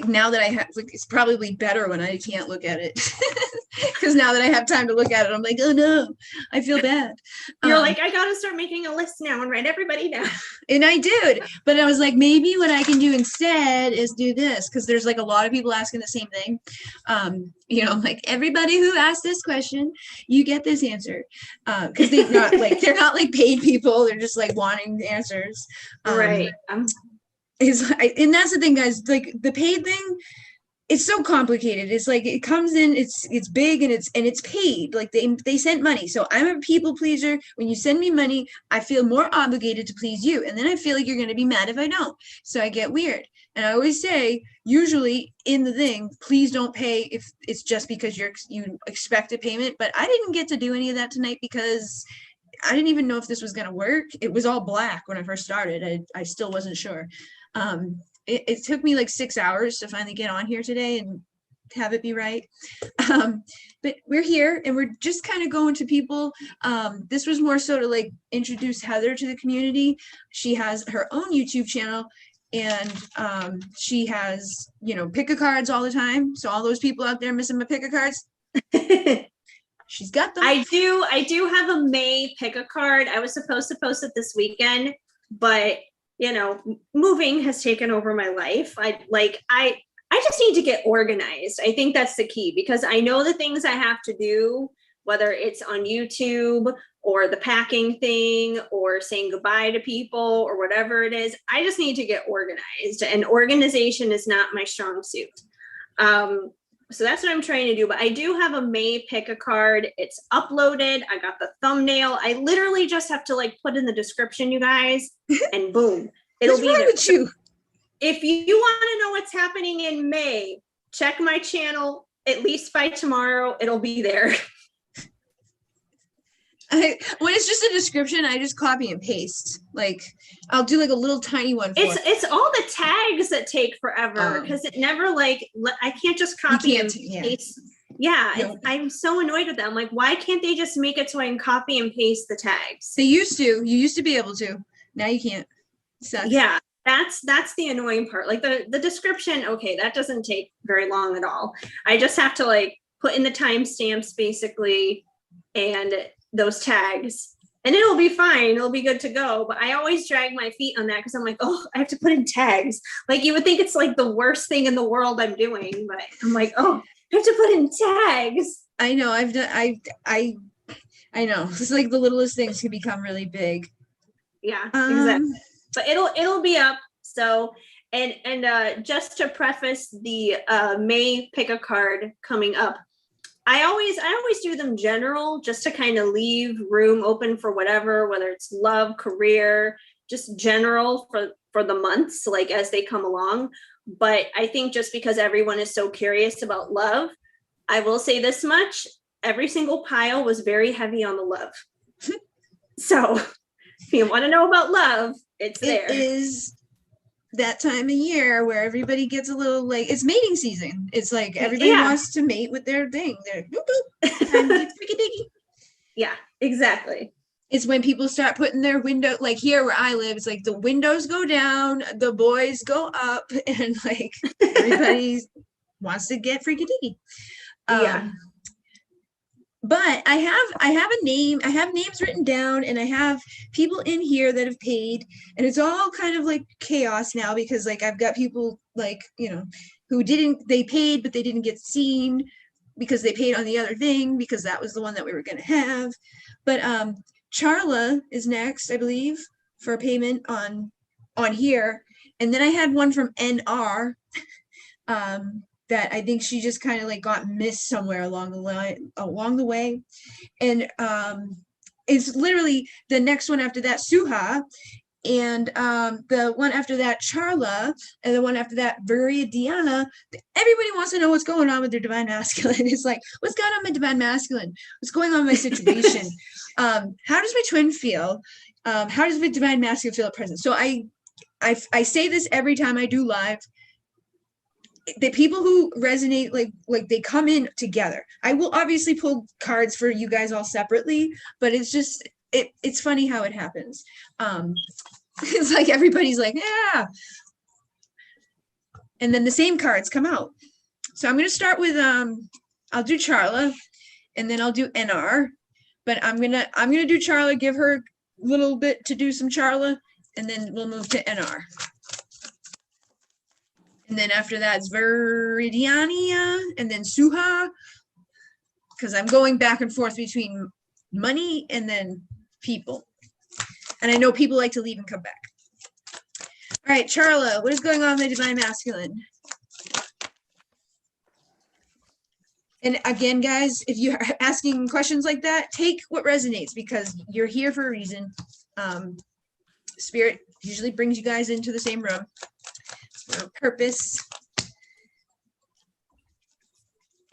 now that I have, like, it's probably better when I can't look at it. Because now that I have time to look at it, I'm like, oh no, I feel bad. You're like, I gotta start making a list now and write everybody down. And I did, but I was like, maybe what I can do instead is do this, because there's like a lot of people asking the same thing. I'm like, everybody who asked this question, you get this answer, because they're not like paid people. They're just like wanting answers. Right. And that's the thing, guys. Like the paid thing, it's so complicated. It's like it comes in, it's big, and it's paid. Like they sent money. So I'm a people pleaser. When you send me money, I feel more obligated to please you. And then I feel like you're going to be mad if I don't. So I get weird. And I always say, usually in the thing, please don't pay if it's just because you expect a payment. But I didn't get to do any of that tonight because I didn't even know if this was going to work. It was all black when I first started. I still wasn't sure. It took me like 6 hours to finally get on here today and have it be right. But we're here and we're just kind of going to people. This was more so to like introduce Heather to the community. She has her own YouTube channel, and she has, pick-a-cards all the time. So all those people out there missing my pick-a-cards, she's got them. I do have a May pick-a-card. I was supposed to post it this weekend, but moving has taken over my life. I just need to get organized. I think that's the key, because I know the things I have to do, whether it's on YouTube or the packing thing or saying goodbye to people or whatever it is. I just need to get organized, and organization is not my strong suit. So that's what I'm trying to do. But I do have a May pick-a-card. It's uploaded. I got the thumbnail. I literally just have to put in the description, you guys, and boom, it'll be there. With you? If you want to know what's happening in May, check my channel. At least by tomorrow, it'll be there. When it's just a description, I just copy and paste. I'll do a little tiny one. It's all the tags that take forever, because it never I can't just copy and paste. Yeah, no. I'm so annoyed with them. Why can't they just make it so I can copy and paste the tags? They used to. You used to be able to. Now you can't. Sucks. Yeah, that's the annoying part. The description, okay, that doesn't take very long at all. I just have to put in the timestamps basically, and those tags, and it'll be fine. It'll be good to go. But I always drag my feet on that because I'm like, oh, I have to put in tags. You would think it's the worst thing in the world I'm doing, but I'm like, oh, I have to put in tags. I know. I've done. I know. It's the littlest things can become really big. Yeah, exactly. But it'll be up. So and just to preface the May pick-a-card coming up, I always do them general, just to kind of leave room open for whatever, whether it's love, career, just general for the months, as they come along. But I think just because everyone is so curious about love, I will say this much: every single pile was very heavy on the love. So if you want to know about love, it's there. It is that time of year where everybody gets a little it's mating season. It's everybody wants to mate with their thing. They're yeah, exactly. It's when people start putting their window, here where I live, it's the windows go down, the boys go up, and everybody wants to get freaky dicky. Yeah. But I have a name, I have names written down, and I have people in here that have paid, and it's all kind of chaos now, because I've got people who they paid, but they didn't get seen because they paid on the other thing, because that was the one that we were going to have. But Charla is next, I believe, for a payment on here. And then I had one from NR, that I think she just kind of got missed somewhere along the way. And is literally the next one after that, Suha, and the one after that, Charla, and the one after that, Briana. Everybody wants to know what's going on with their divine masculine. It's like, what's going on with my divine masculine? What's going on with my situation? How does my twin feel? How does my divine masculine feel at present? So I say this every time I do live. The people who resonate, like they come in together. I will obviously pull cards for you guys all separately, but it's just it's funny how it happens. It's like everybody's like, yeah, and then the same cards come out. So I'm gonna start with I'll do Charla, and then I'll do NR, but I'm gonna do Charla, give her a little bit to do some Charla, and then we'll move to NR. And then after that, it's Veridiania, and then Suha, because I'm going back and forth between money and then people. And I know people like to leave and come back. All right, Charla, what is going on with my divine masculine? And again, guys, if you're asking questions like that, take what resonates, because you're here for a reason. Spirit usually brings you guys into the same room for a purpose.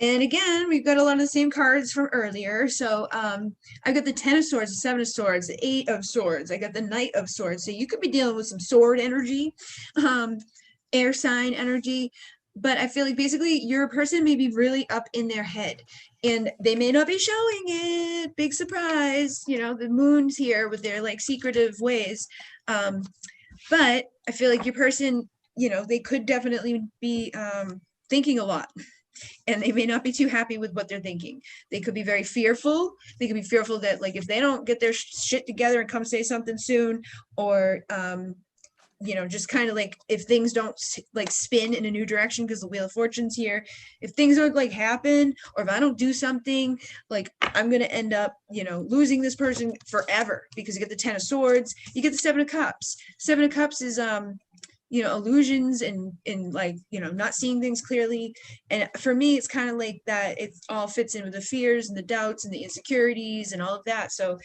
And again, we've got a lot of the same cards from earlier. So I got the 10 of Swords, the 7 of Swords, the 8 of Swords. I got the Knight of Swords. So you could be dealing with some sword energy, air sign energy. But I feel like basically your person may be really up in their head and they may not be showing it. Big surprise. You know, the moon's here with their like secretive ways. But I feel like your person, you know, they could definitely be thinking a lot. And they may not be too happy with what they're thinking. They could be very fearful. They could be fearful that like if they don't get their shit together and come say something soon, or you know, just kind of like if things don't like spin in a new direction because the Wheel of Fortune's here, if things don't like happen, or if I don't do something, like I'm gonna end up, you know, losing this person forever, because you get the 10 of Swords, you get the 7 of Cups. 7 of Cups is you know, illusions and like, you know, not seeing things clearly. And for me, it's kind of like that. It all fits in with the fears and the doubts and the insecurities and all of that. So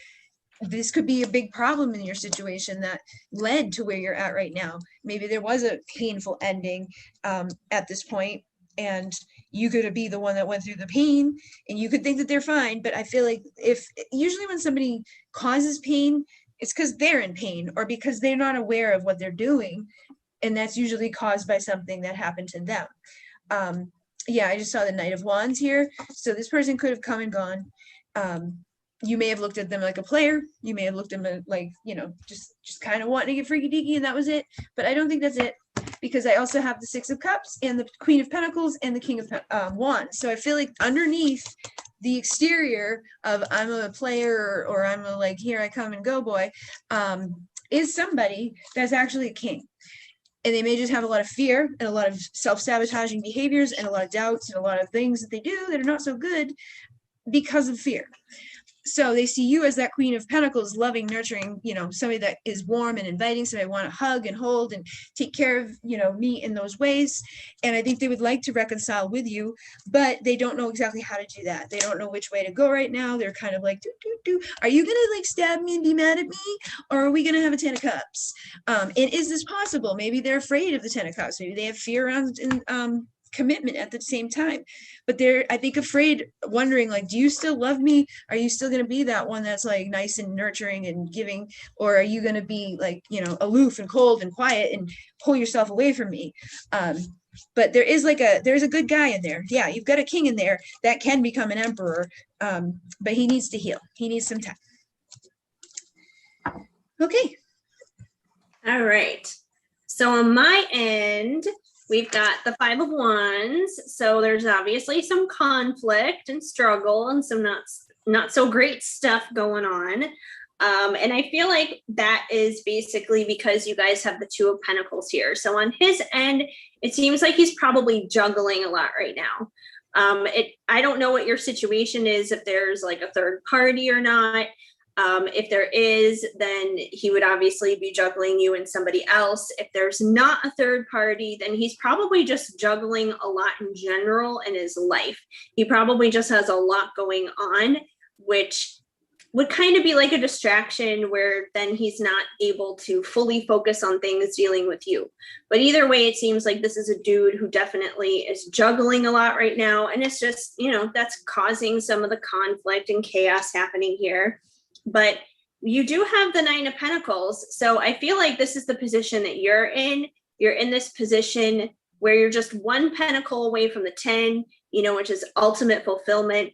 this could be a big problem in your situation that led to where you're at right now. Maybe there was a painful ending at this point, and you could be the one that went through the pain, and you could think that they're fine. But I feel like usually when somebody causes pain, it's because they're in pain or because they're not aware of what they're doing. And that's usually caused by something that happened to them. Yeah, I just saw the Knight of Wands here. So this person could have come and gone. You may have looked at them like a player. You may have looked at them like, you know, just kind of wanting to get freaky deaky, and that was it. But I don't think that's it, because I also have the 6 of Cups and the Queen of Pentacles and the King of Wands. So I feel like underneath the exterior of I'm a player or I'm a like, here I come and go boy, is somebody that's actually a king. And they may just have a lot of fear and a lot of self-sabotaging behaviors and a lot of doubts and a lot of things that they do that are not so good because of fear. So they see you as that Queen of Pentacles, loving, nurturing, you know, somebody that is warm and inviting, somebody want to hug and hold and take care of, you know, me in those ways. And I think they would like to reconcile with you, but they don't know exactly how to do that. They don't know which way to go right now. They're kind of like, are you going to like stab me and be mad at me? Or are we going to have a 10 of Cups? And is this possible? Maybe they're afraid of the 10 of Cups. Maybe they have fear around commitment at the same time, but they're, I think, afraid, wondering like, do you still love me? Are you still going to be that one that's like nice and nurturing and giving, or are you going to be like, you know, aloof and cold and quiet and pull yourself away from me? But there is like there's a good guy in there. Yeah, you've got a king in there that can become an emperor, but he needs to heal. He needs some time. Okay. All right. So on my end, we've got the 5 of Wands. So there's obviously some conflict and struggle and some not so great stuff going on. And I feel like that is basically because you guys have the 2 of Pentacles here. So on his end, it seems like he's probably juggling a lot right now. I don't know what your situation is, if there's like a third party or not. If there is, then he would obviously be juggling you and somebody else. If there's not a third party, then he's probably just juggling a lot in general in his life. He probably just has a lot going on, which would kind of be like a distraction where then he's not able to fully focus on things dealing with you. But either way, it seems like this is a dude who definitely is juggling a lot right now. And it's just, that's causing some of the conflict and chaos happening here. But you do have the 9 of Pentacles. So I feel like this is the position that you're in. You're in this position where you're just 1 pentacle away from the 10, which is ultimate fulfillment.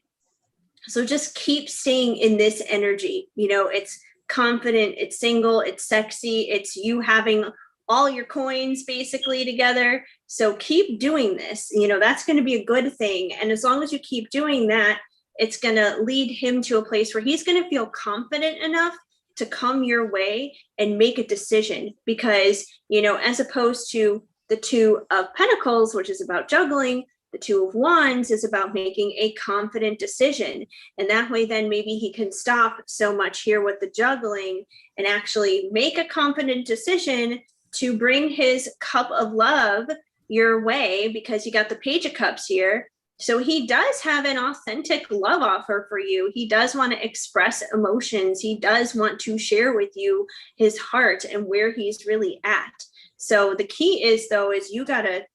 So just keep staying in this energy. It's confident, it's single, it's sexy, it's you having all your coins basically together. So keep doing this. That's going to be a good thing. And as long as you keep doing that, it's going to lead him to a place where he's going to feel confident enough to come your way and make a decision. Because, as opposed to the 2 of Pentacles, which is about juggling, the 2 of Wands is about making a confident decision. And that way, then maybe he can stop so much here with the juggling and actually make a confident decision to bring his cup of love your way, because you got the Page of Cups here. So he does have an authentic love offer for you. He does want to express emotions. He does want to share with you his heart and where he's really at. So the key is, though, is you gotta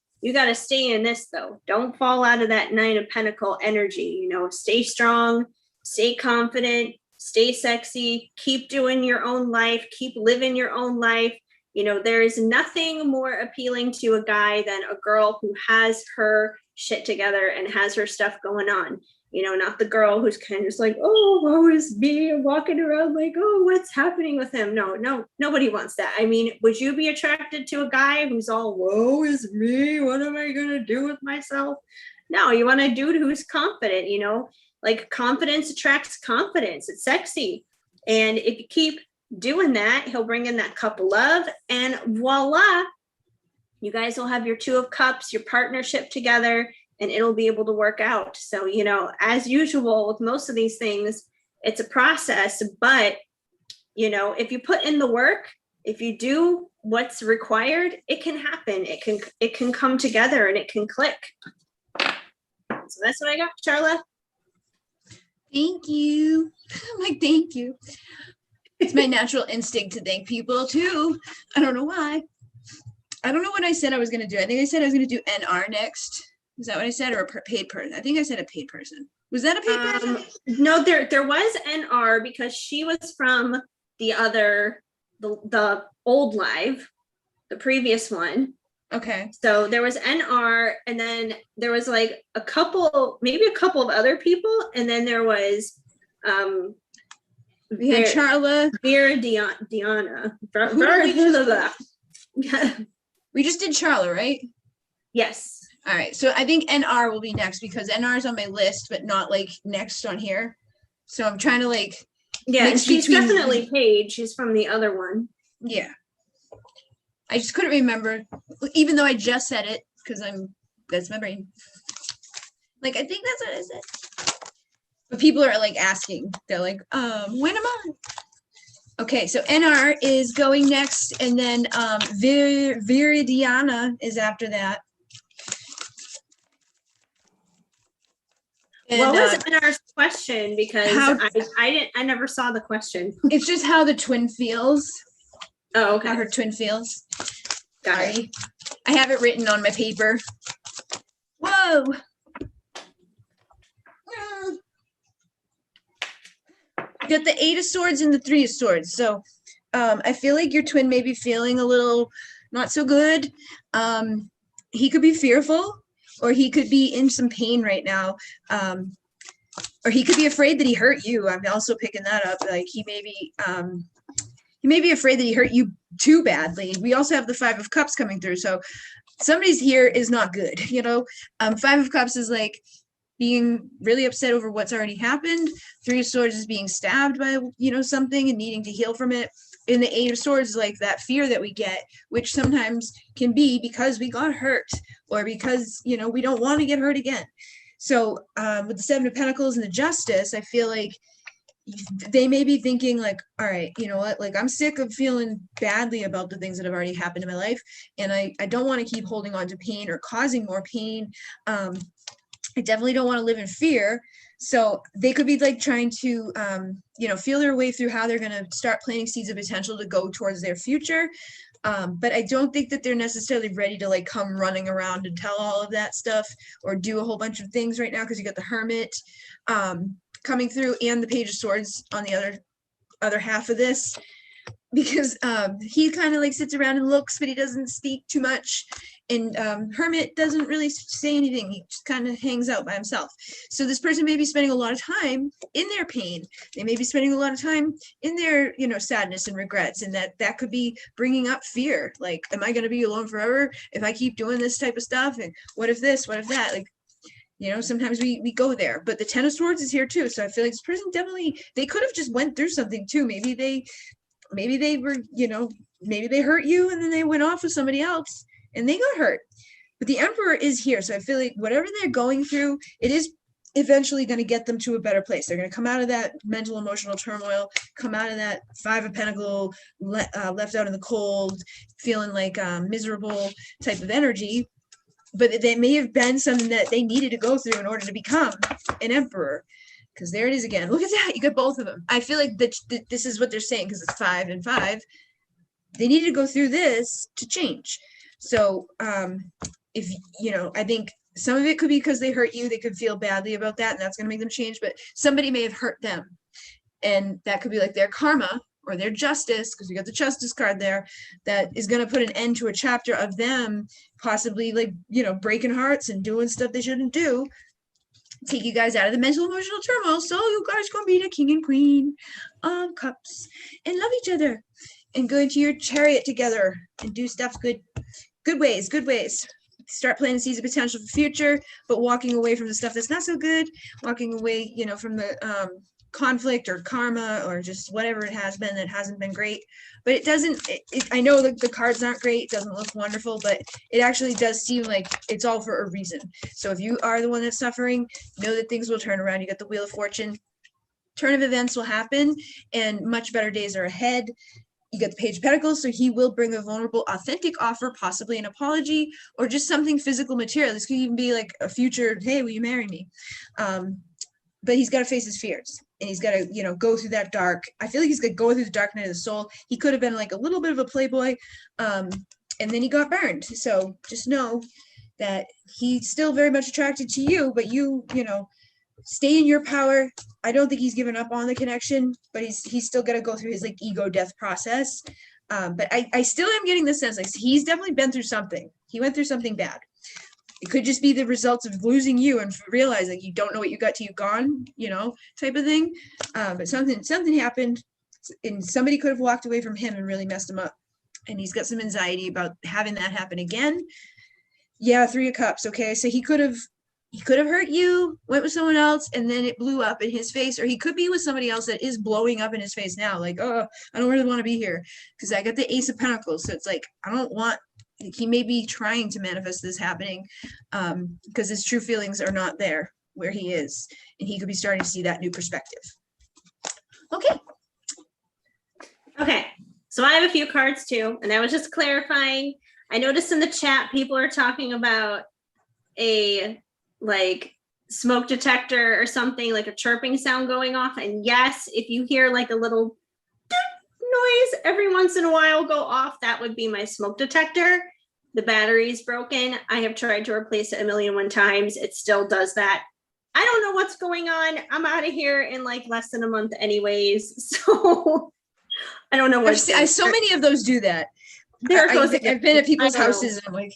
stay in this, though. Don't fall out of that 9 of Pentacle energy. Stay strong, stay confident, stay sexy, keep doing your own life, keep living your own life. There is nothing more appealing to a guy than a girl who has her shit together and has her stuff going on. Not the girl who's kind of just like, oh, woe is me, walking around like, oh, what's happening with him? No, nobody wants that. I mean, would you be attracted to a guy who's all, woe is me, what am I going to do with myself? No, you want a dude who's confident, like confidence attracts confidence. It's sexy. And if you keep doing that, he'll bring in that cup of love, and voila, you guys will have your 2 of Cups, your partnership together, and it'll be able to work out. So, as usual with most of these things, it's a process, but, if you put in the work, if you do what's required, it can happen. It can come together and it can click. So that's what I got, Charla. Thank you. I'm like, thank you. It's my natural instinct to thank people too. I don't know why. I don't know what I said I was going to do. I think I said I was going to do NR next. Is that what I said? Or a paid person? I think I said a paid person. Was that a paid person? No, there was NR because she was from the old live, the previous one. Okay. So there was NR, and then there was like maybe a couple of other people, and then there was we had Charla, Diana. We just did Charla, right? Yes. All right. So I think NR will be next because NR is on my list, but not like next on here. So I'm trying to like. Yeah, she's definitely Paige. She's from the other one. Yeah. I just couldn't remember, even though I just said it because that's my brain. Like, I think that's what I said. But people are like asking. They're like, when am I? Okay, so NR is going next, and then Verana is after that. And, what was NR's question? Because I never saw the question. It's just how the twin feels. Oh, okay. How her twin feels. Sorry. I have it written on my paper. Whoa. I got the 8 of Swords and the 3 of Swords. So I feel like your twin may be feeling a little not so good. He could be fearful, or he could be in some pain right now. Or he could be afraid that he hurt you. I'm also picking that up. Like he may be afraid that he hurt you too badly. We also have the 5 of Cups coming through. So somebody's here is not good. 5 of Cups is like being really upset over what's already happened. 3 of Swords is being stabbed by, something and needing to heal from it. And the 8 of Swords is like that fear that we get, which sometimes can be because we got hurt or because, we don't want to get hurt again. So with the 7 of Pentacles and the Justice, I feel like they may be thinking like, all right, you know what, like I'm sick of feeling badly about the things that have already happened in my life. And I don't want to keep holding on to pain or causing more pain. I definitely don't want to live in fear. So they could be like trying to, feel their way through how they're going to start planting seeds of potential to go towards their future. But I don't think that they're necessarily ready to like come running around and tell all of that stuff or do a whole bunch of things right now, because you got the Hermit coming through and the Page of Swords on the other half of this, because he kind of like sits around and looks, but he doesn't speak too much. And Hermit doesn't really say anything. He just kind of hangs out by himself. So this person may be spending a lot of time in their pain. They may be spending a lot of time in their, sadness and regrets. And that could be bringing up fear. Like, am I going to be alone forever if I keep doing this type of stuff? And what if this, what if that? Like, sometimes we go there. But the Ten of Swords is here too. So I feel like this person definitely, they could have just went through something too. Maybe they were, maybe they hurt you and then they went off with somebody else and they got hurt. But the Emperor is here. So I feel like whatever they're going through, it is eventually going to get them to a better place. They're going to come out of that mental, emotional turmoil, come out of that Five of Pentacles, left out in the cold, feeling like miserable type of energy. But they may have been something that they needed to go through in order to become an Emperor. Because there it is again. Look at that. You got both of them. I feel like this is what they're saying, because it's 5 and 5. They needed to go through this to change. So if, I think some of it could be because they hurt you. They could feel badly about that, and that's going to make them change. But somebody may have hurt them. And that could be like their karma or their justice, because we got the Justice card there, that is going to put an end to a chapter of them possibly like, breaking hearts and doing stuff they shouldn't do. Take you guys out of the mental emotional turmoil, so you guys can be the king and queen of cups and love each other and go into your chariot together and do stuff good ways. Start planting seeds of potential for the future, but walking away from the stuff that's not so good, walking away, from the conflict or karma or just whatever it has been that hasn't been great. But it doesn't, I know that the cards aren't great, it doesn't look wonderful, but it actually does seem like it's all for a reason. So if you are the one that's suffering, know that things will turn around. You got the Wheel of Fortune, turn of events will happen, and much better days are ahead. You got the Page of Pentacles, so he will bring a vulnerable, authentic offer, possibly an apology, or just something physical, material. This could even be like a future, hey, will you marry me? But he's got to face his fears, and he's got to, go through that dark. I feel like he's going to go through the dark night of the soul. He could have been like a little bit of a playboy, and then he got burned. So just know that he's still very much attracted to you, but you stay in your power. I don't think he's given up on the connection, but he's still got to go through his like ego death process. But I still am getting the sense like he's definitely been through something. He went through something bad. It could just be the results of losing you and realizing you don't know what you got till you're gone, type of thing. But something happened, and somebody could have walked away from him and really messed him up. And he's got some anxiety about having that happen again. Yeah, 3 of Cups. Okay, so he could have hurt you, went with someone else, and then it blew up in his face. Or he could be with somebody else that is blowing up in his face now. Like, oh, I don't really want to be here because I got the Ace of Pentacles. So it's like, I don't want. He may be trying to manifest this happening because his true feelings are not there where he is. And he could be starting to see that new perspective. Okay. Okay. So I have a few cards too. And I was just clarifying. I noticed in the chat, people are talking about a like smoke detector or something, like a chirping sound going off. And yes, if you hear like a little noise every once in a while go off, that would be my smoke detector. The battery is broken. I have tried to replace it 1,000,001 times. It still does that. I don't know what's going on. I'm out of here in like less than a month anyways. So I don't know what. So many of those do that. I've been at people's houses and I'm like,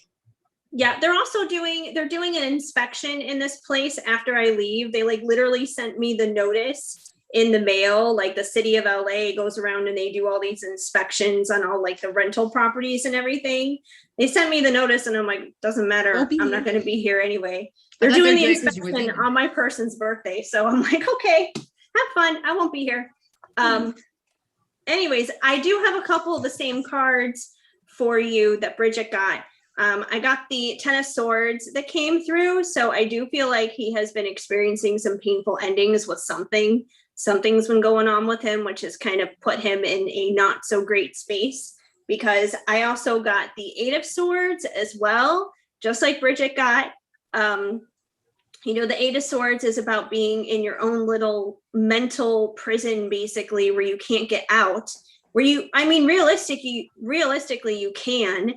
yeah, they're doing an inspection in this place after I leave. They like literally sent me the notice in the mail. Like the city of LA goes around and they do all these inspections on all like the rental properties and everything. They sent me the notice and I'm like, doesn't matter. I'm not going to be here anyway. They're doing the inspection on my person's birthday. So I'm like, okay, have fun. I won't be here. Anyways, I do have a couple of the same cards for you that Bridget got. I got the Ten of Swords that came through. So I do feel like he has been experiencing some painful endings with something. Something's been going on with him, which has kind of put him in a not so great space, because I also got the 8 of Swords as well, just like Bridget got. the Eight of Swords is about being in your own little mental prison, basically, where you can't get out. Realistically, you can.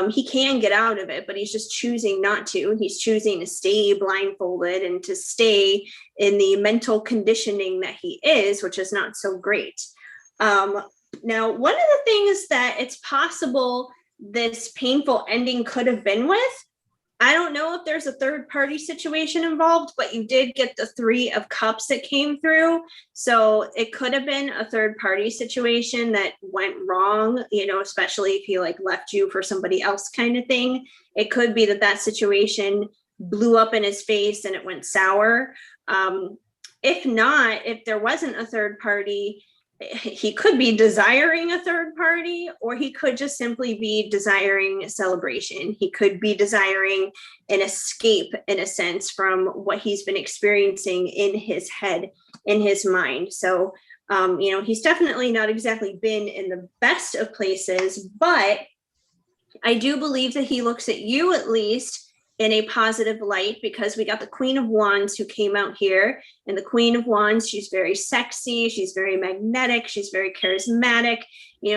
He can get out of it, but he's just choosing not to. He's choosing to stay blindfolded and to stay in the mental conditioning that he is, which is not so great. Now, one of the things that it's possible this painful ending could have been with, I don't know if there's a third party situation involved, but you did get the Three of Cups that came through. So it could have been a third party situation that went wrong, especially if he like left you for somebody else kind of thing. It could be that situation blew up in his face and it went sour. If not, if there wasn't a third party, he could be desiring a third party, or he could just simply be desiring celebration. He could be desiring an escape, in a sense, from what he's been experiencing in his head, in his mind. So, he's definitely not exactly been in the best of places, but I do believe that he looks at you, at least, in a positive light, because we got the Queen of Wands who came out here, and the Queen of Wands, she's very sexy, she's very magnetic, she's very charismatic,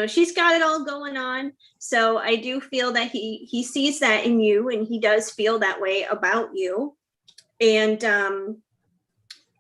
she's got it all going on. So I do feel that he sees that in you, and he does feel that way about you. And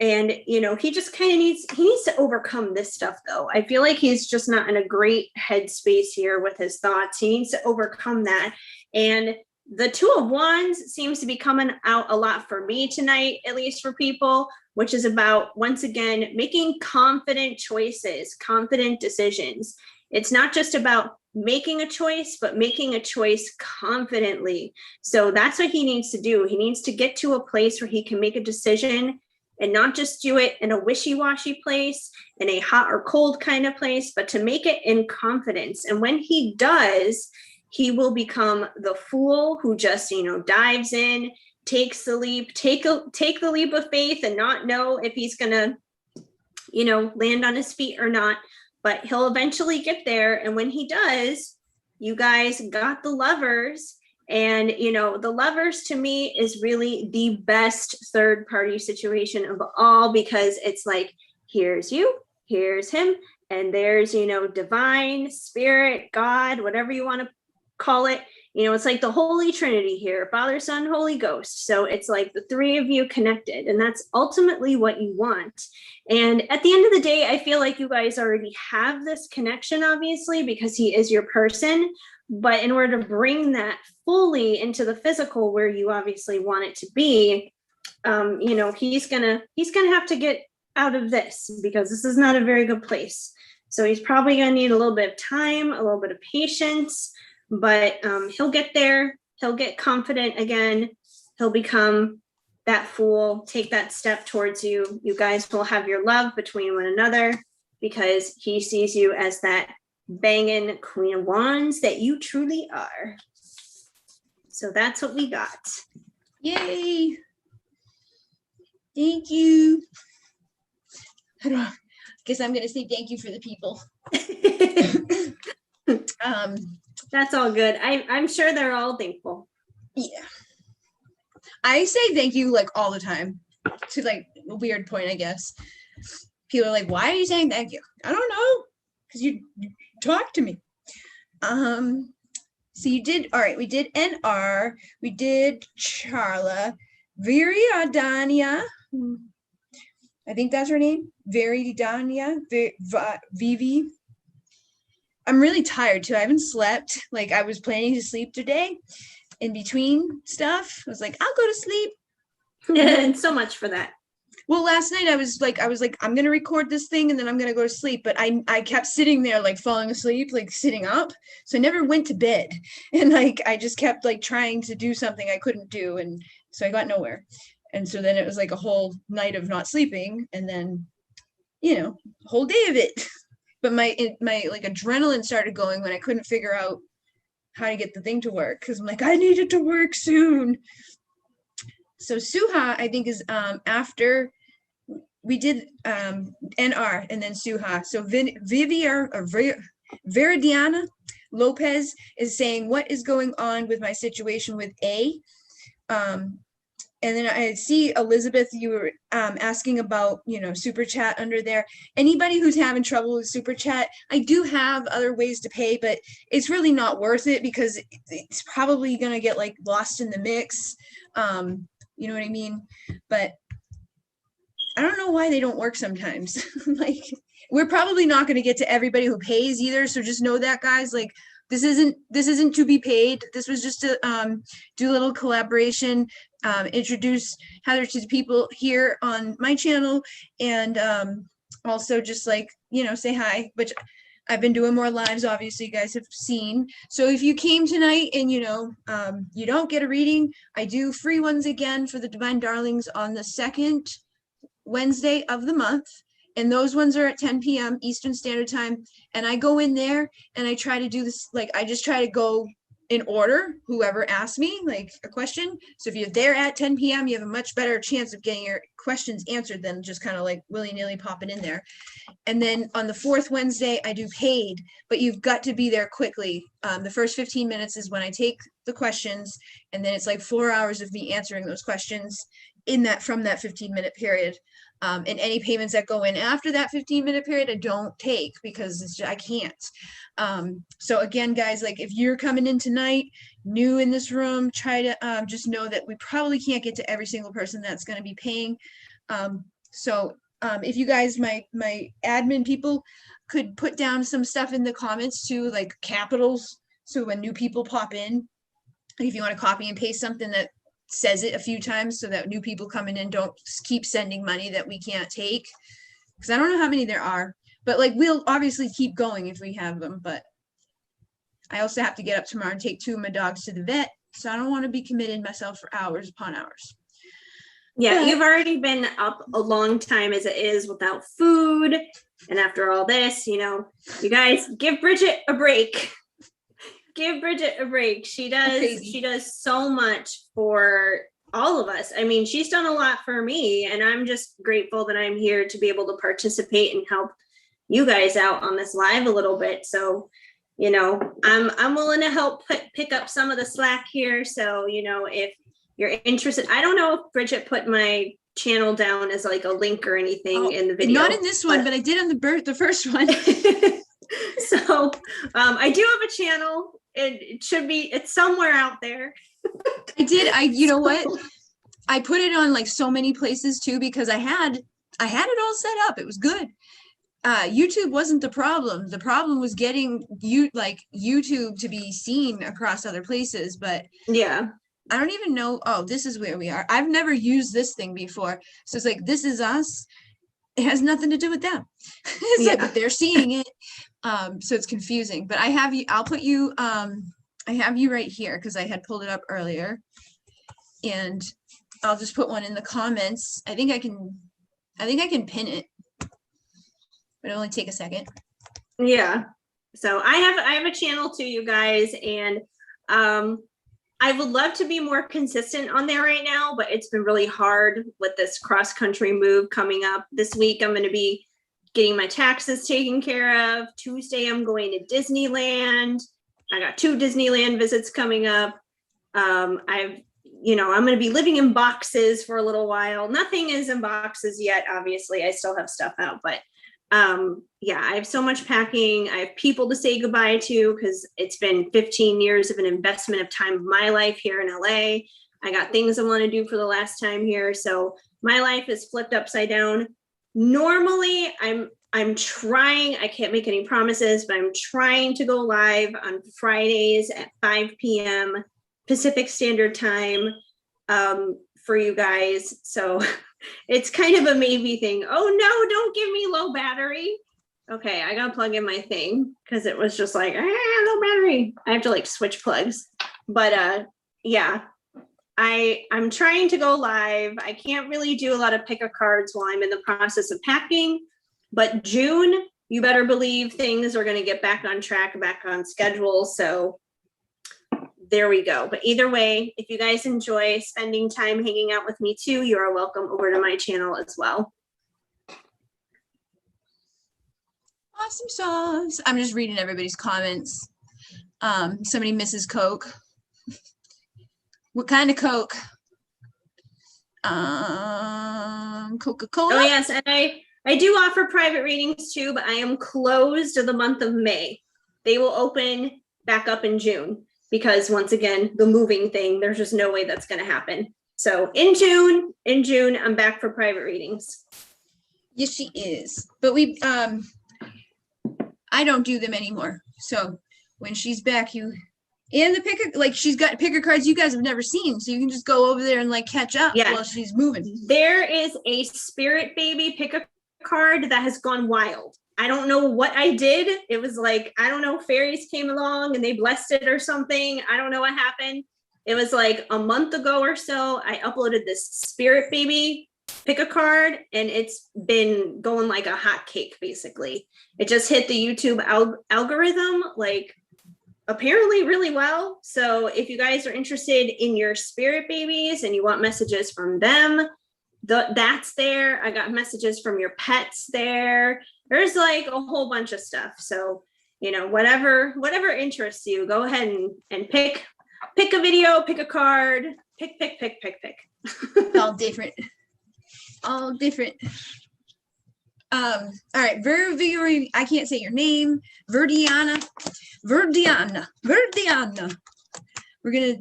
he just kind of needs to overcome this stuff, though. I feel like he's just not in a great headspace here with his thoughts. He needs to overcome that. And the Two of Wands seems to be coming out a lot for me tonight, at least for people, which is about, once again, making confident choices, confident decisions. It's not just about making a choice, but making a choice confidently. So that's what he needs to do. He needs to get to a place where he can make a decision and not just do it in a wishy-washy place, in a hot or cold kind of place, but to make it in confidence. And when he does, he will become the fool who just, dives in, takes the leap, take the leap of faith and not know if he's going to, land on his feet or not, but he'll eventually get there. And when he does, you guys got the Lovers, and, the Lovers to me is really the best third party situation of all, because it's like, here's you, here's him, and there's, divine spirit, God, whatever you want to call it, it's like the Holy Trinity here, Father, Son, Holy Ghost. So it's like the three of you connected, and that's ultimately what you want. And at the end of the day, I feel like you guys already have this connection, obviously, because he is your person. But in order to bring that fully into the physical where you obviously want it to be, he's gonna have to get out of this, because this is not a very good place. So he's probably gonna need a little bit of time, a little bit of patience. But he'll get there. He'll get confident again. He'll become that fool, take that step towards you. You guys will have your love between one another, because he sees you as that banging Queen of Wands that you truly are. So that's what we got. Yay. Thank you. I guess I'm going to say thank you for the people. That's all good. I'm sure they're all thankful. Yeah. I say thank you like all the time, to like a weird point, I guess. People are like, why are you saying thank you? I don't know. Because you talk to me. So you did, all right, we did NR, we did Charla, Verana, I think that's her name, Verana, Vivi. I'm really tired too. I haven't slept. Like, I was planning to sleep today in between stuff. I was like, I'll go to sleep. And so much for that. Well, last night I was like, I'm going to record this thing and then I'm going to go to sleep. But I kept sitting there, like falling asleep, like sitting up. So I never went to bed. And like, I just kept like trying to do something I couldn't do. And so I got nowhere. And so then it was like a whole night of not sleeping. And then, a whole day of it. But my like adrenaline started going when I couldn't figure out how to get the thing to work. Cause I'm like, I need it to work soon. So Suha, I think, is after we did NR and then Suha. So Veridiana Lopez is saying, what is going on with my situation with A? And then I see Elizabeth, you were asking about, super chat under there. Anybody who's having trouble with super chat, I do have other ways to pay, but it's really not worth it because it's probably going to get like lost in the mix. You know what I mean? But I don't know why they don't work sometimes. Like, we're probably not going to get to everybody who pays either. So just know that, guys, like, this isn't to be paid. This was just to do a little collaboration, introduce Heather to the people here on my channel, and also just like, say hi, which I've been doing more lives, obviously you guys have seen. So if you came tonight and you don't get a reading, I do free ones again for the Divine Darlings on the second Wednesday of the month. And those ones are at 10 p.m. Eastern Standard Time. And I go in there and I try to do this, like, I just try to go in order, whoever asks me like a question. So if you're there at 10 p.m., you have a much better chance of getting your questions answered than just kind of like willy-nilly popping in there. And then on the fourth Wednesday, I do paid, but you've got to be there quickly. The first 15 minutes is when I take the questions, and then it's like 4 hours of me answering those questions from that 15-minute period. And any payments that go in after that 15-minute period, I don't take because I can't. So again, guys, like if you're coming in tonight, new in this room, try to just know that we probably can't get to every single person that's going to be paying. So if you guys, my admin people, could put down some stuff in the comments too, like capitals, so when new people pop in, if you want to copy and paste something that says it a few times so that new people coming in don't keep sending money that we can't take, because I don't know how many there are, but like we'll obviously keep going if we have them. But I also have to get up tomorrow and take 2 of my dogs to the vet, so I don't want to be committing myself for hours upon hours. Yeah, you've already been up a long time as it is without food, and after all this, you guys, give Bridget a break. Give Bridget a break. She does so much for all of us. I mean, she's done a lot for me, and I'm just grateful that I'm here to be able to participate and help you guys out on this live a little bit. So, I'm willing to help pick up some of the slack here. So, if you're interested, I don't know if Bridget put my channel down as like a link or anything in the video. Not in this one, but I did on the first one. So I do have a channel. It's somewhere out there. You know what? I put it on like so many places too, because I had it all set up. It was good. YouTube wasn't the problem. The problem was getting YouTube to be seen across other places. But yeah, I don't even know. Oh, this is where we are. I've never used this thing before. So it's like, this is us. It has nothing to do with them. But they're seeing it. So it's confusing, but I'll put you, I have you right here because I had pulled it up earlier, and I'll just put one in the comments. I think I can pin it, but it'll only take a second. Yeah. So I have a channel too, you guys, and I would love to be more consistent on there right now, but it's been really hard with this cross-country move coming up. This week I'm going to be getting my taxes taken care of. Tuesday I'm going to Disneyland. I got 2 Disneyland visits coming up. I'm going to be living in boxes for a little while. Nothing is in boxes yet, obviously. I still have stuff out, but I have so much packing. I have people to say goodbye to because it's been 15 years of an investment of time of my life here in LA. I got things I want to do for the last time here. So my life is flipped upside down. Normally I'm trying, I can't make any promises, but I'm trying to go live on Fridays at 5 p.m. Pacific Standard Time for you guys. So it's kind of a maybe thing. Oh no, don't give me low battery. Okay, I gotta plug in my thing because it was just like, low battery. I have to like switch plugs. But I'm trying to go live. I can't really do a lot of pick a cards while I'm in the process of packing. But June, you better believe things are going to get back on track, back on schedule. So there we go. But either way, if you guys enjoy spending time hanging out with me too, you are welcome over to my channel as well. Awesome sauce. I'm just reading everybody's comments. Somebody misses Coke. What kind of Coke? Coca-Cola. Oh yes, and I do offer private readings too, but I am closed the month of May. They will open back up in June because once again, the moving thing, there's just no way that's going to happen. So in June, I'm back for private readings. Yes, she is. But I don't do them anymore. So when she's back, and the picker, like she's got picker cards you guys have never seen. So you can just go over there and like catch up while she's moving. There is a spirit baby picker card that has gone wild. I don't know what I did. It was like, I don't know, fairies came along and they blessed it or something. I don't know what happened. It was like a month ago or so. I uploaded this spirit baby pick a card and it's been going like a hot cake, basically. It just hit the YouTube algorithm like apparently really well. So if you guys are interested in your spirit babies and you want messages from them, that's there. I got messages from your pets there. There's like a whole bunch of stuff. So, you know, whatever interests you, go ahead and pick a video, pick a card, pick. All different. All right, I can't say your name. Verana. We're gonna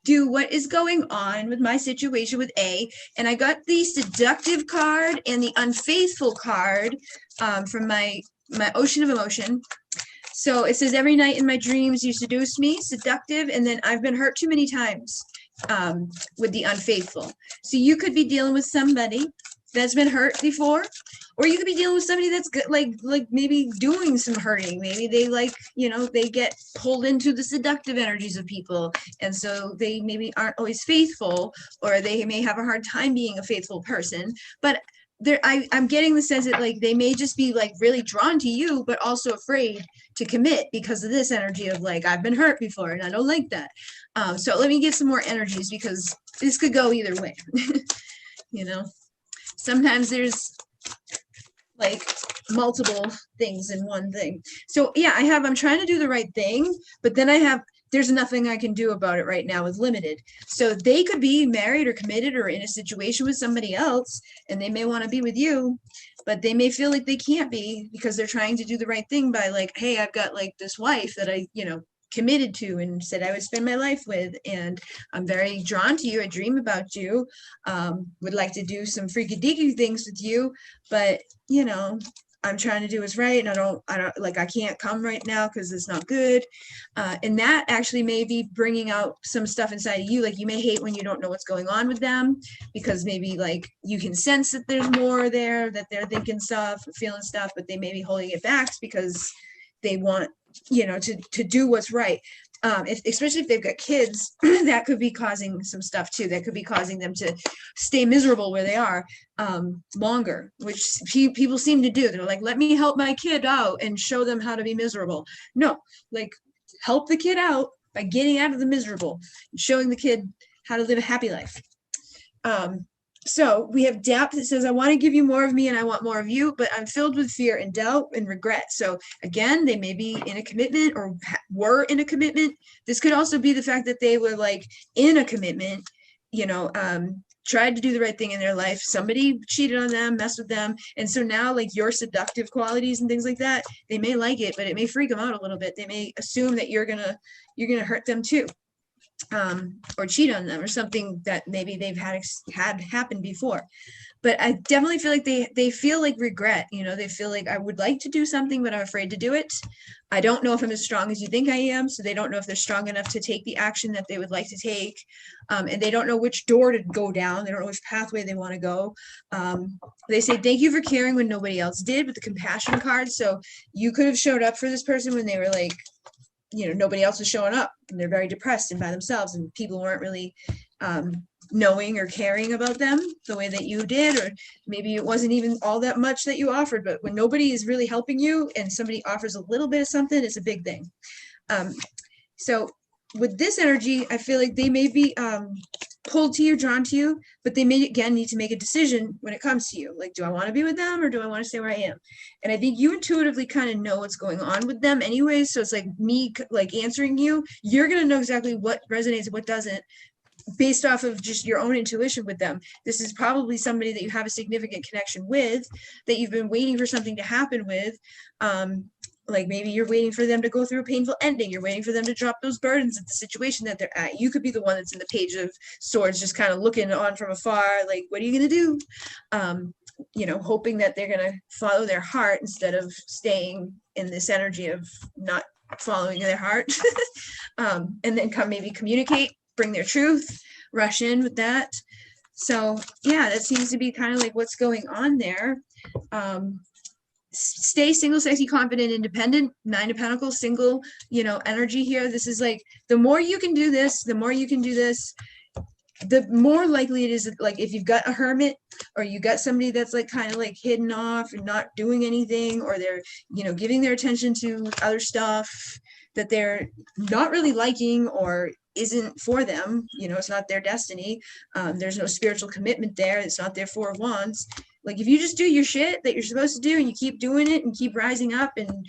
do what is going on with my situation with A, and I got the seductive card and the unfaithful card from my ocean of emotion. So it says, every night in my dreams you seduce me, seductive, and then I've been hurt too many times with the unfaithful. So you could be dealing with somebody that's been hurt before, or you could be dealing with somebody that's good, like maybe doing some hurting. Maybe they they get pulled into the seductive energies of people, and so they maybe aren't always faithful, or they may have a hard time being a faithful person. But I'm getting the sense that like they may just be like really drawn to you, but also afraid to commit because of this energy of like, I've been hurt before and I don't like that. So let me get some more energies because this could go either way. Sometimes there's like multiple things in one thing. So yeah, I'm trying to do the right thing, but then there's nothing I can do about it right now with limited. So they could be married or committed or in a situation with somebody else, and they may want to be with you, but they may feel like they can't be because they're trying to do the right thing by like, hey, I've got like this wife that I, committed to and said I would spend my life with, and I'm very drawn to you. I dream about you, would like to do some freaky deaky things with you, but I'm trying to do what's right, and I can't come right now because it's not good. And that actually may be bringing out some stuff inside of you. Like you may hate when you don't know what's going on with them, because maybe like you can sense that there's more there, that they're thinking stuff, feeling stuff, but they may be holding it back because they want, to do what's right. Especially if they've got kids, that could be causing some stuff too. That could be causing them to stay miserable where they are longer, which people seem to do. They're like, let me help my kid out and show them how to be miserable. No, like help the kid out by getting out of the miserable and showing the kid how to live a happy life. So we have doubt that says, I want to give you more of me and I want more of you, but I'm filled with fear and doubt and regret. So again, they may be in a commitment or were in a commitment. This could also be the fact that they were like in a commitment, tried to do the right thing in their life. Somebody cheated on them, messed with them. And so now like your seductive qualities and things like that, they may like it, but it may freak them out a little bit. They may assume that you're going to hurt them too. Or cheat on them or something that maybe they've had happen before. But I definitely feel like they feel like regret, they feel like I would like to do something, but I'm afraid to do it. I don't know if I'm as strong as you think I am. So they don't know if they're strong enough to take the action that they would like to take. And they don't know which door to go down. They don't know which pathway they want to go. They say, thank you for caring when nobody else did, with the compassion card. So you could have showed up for this person when they were like, nobody else was showing up and they're very depressed and by themselves, and people weren't really knowing or caring about them the way that you did, or maybe it wasn't even all that much that you offered. But when nobody is really helping you and somebody offers a little bit of something, it's a big thing. So with this energy, I feel like they may be pulled to you, drawn to you, but they may again need to make a decision when it comes to you. Like, do I want to be with them or do I want to stay where I am? And I think you intuitively kind of know what's going on with them anyways. So it's like me like answering you, you're going to know exactly what resonates and what doesn't. based off of just your own intuition with them, this is probably somebody that you have a significant connection with, that you've been waiting for something to happen with. Like maybe you're waiting for them to go through a painful ending. You're waiting for them to drop those burdens at the situation that they're at. You could be the one that's in the Page of Swords, just kind of looking on from afar, like, what are you going to do? You know, hoping that they're going to follow their heart instead of staying in this energy of not following their heart. And then maybe communicate, bring their truth, rush in with that. So yeah, that seems to be kind of like what's going on there. Stay single, sexy, confident, independent. 9 of Pentacles, single, you know, energy here. This is like, the more you can do this, the more likely it is that, like, if you've got a hermit, or you got somebody that's like kind of like hidden off and not doing anything, or they're, you know, giving their attention to other stuff that they're not really liking or isn't for them, you know, it's not their destiny. There's no spiritual commitment there. It's not their 4 of Wands. Like, if you just do your shit that you're supposed to do, and you keep doing it and keep rising up and,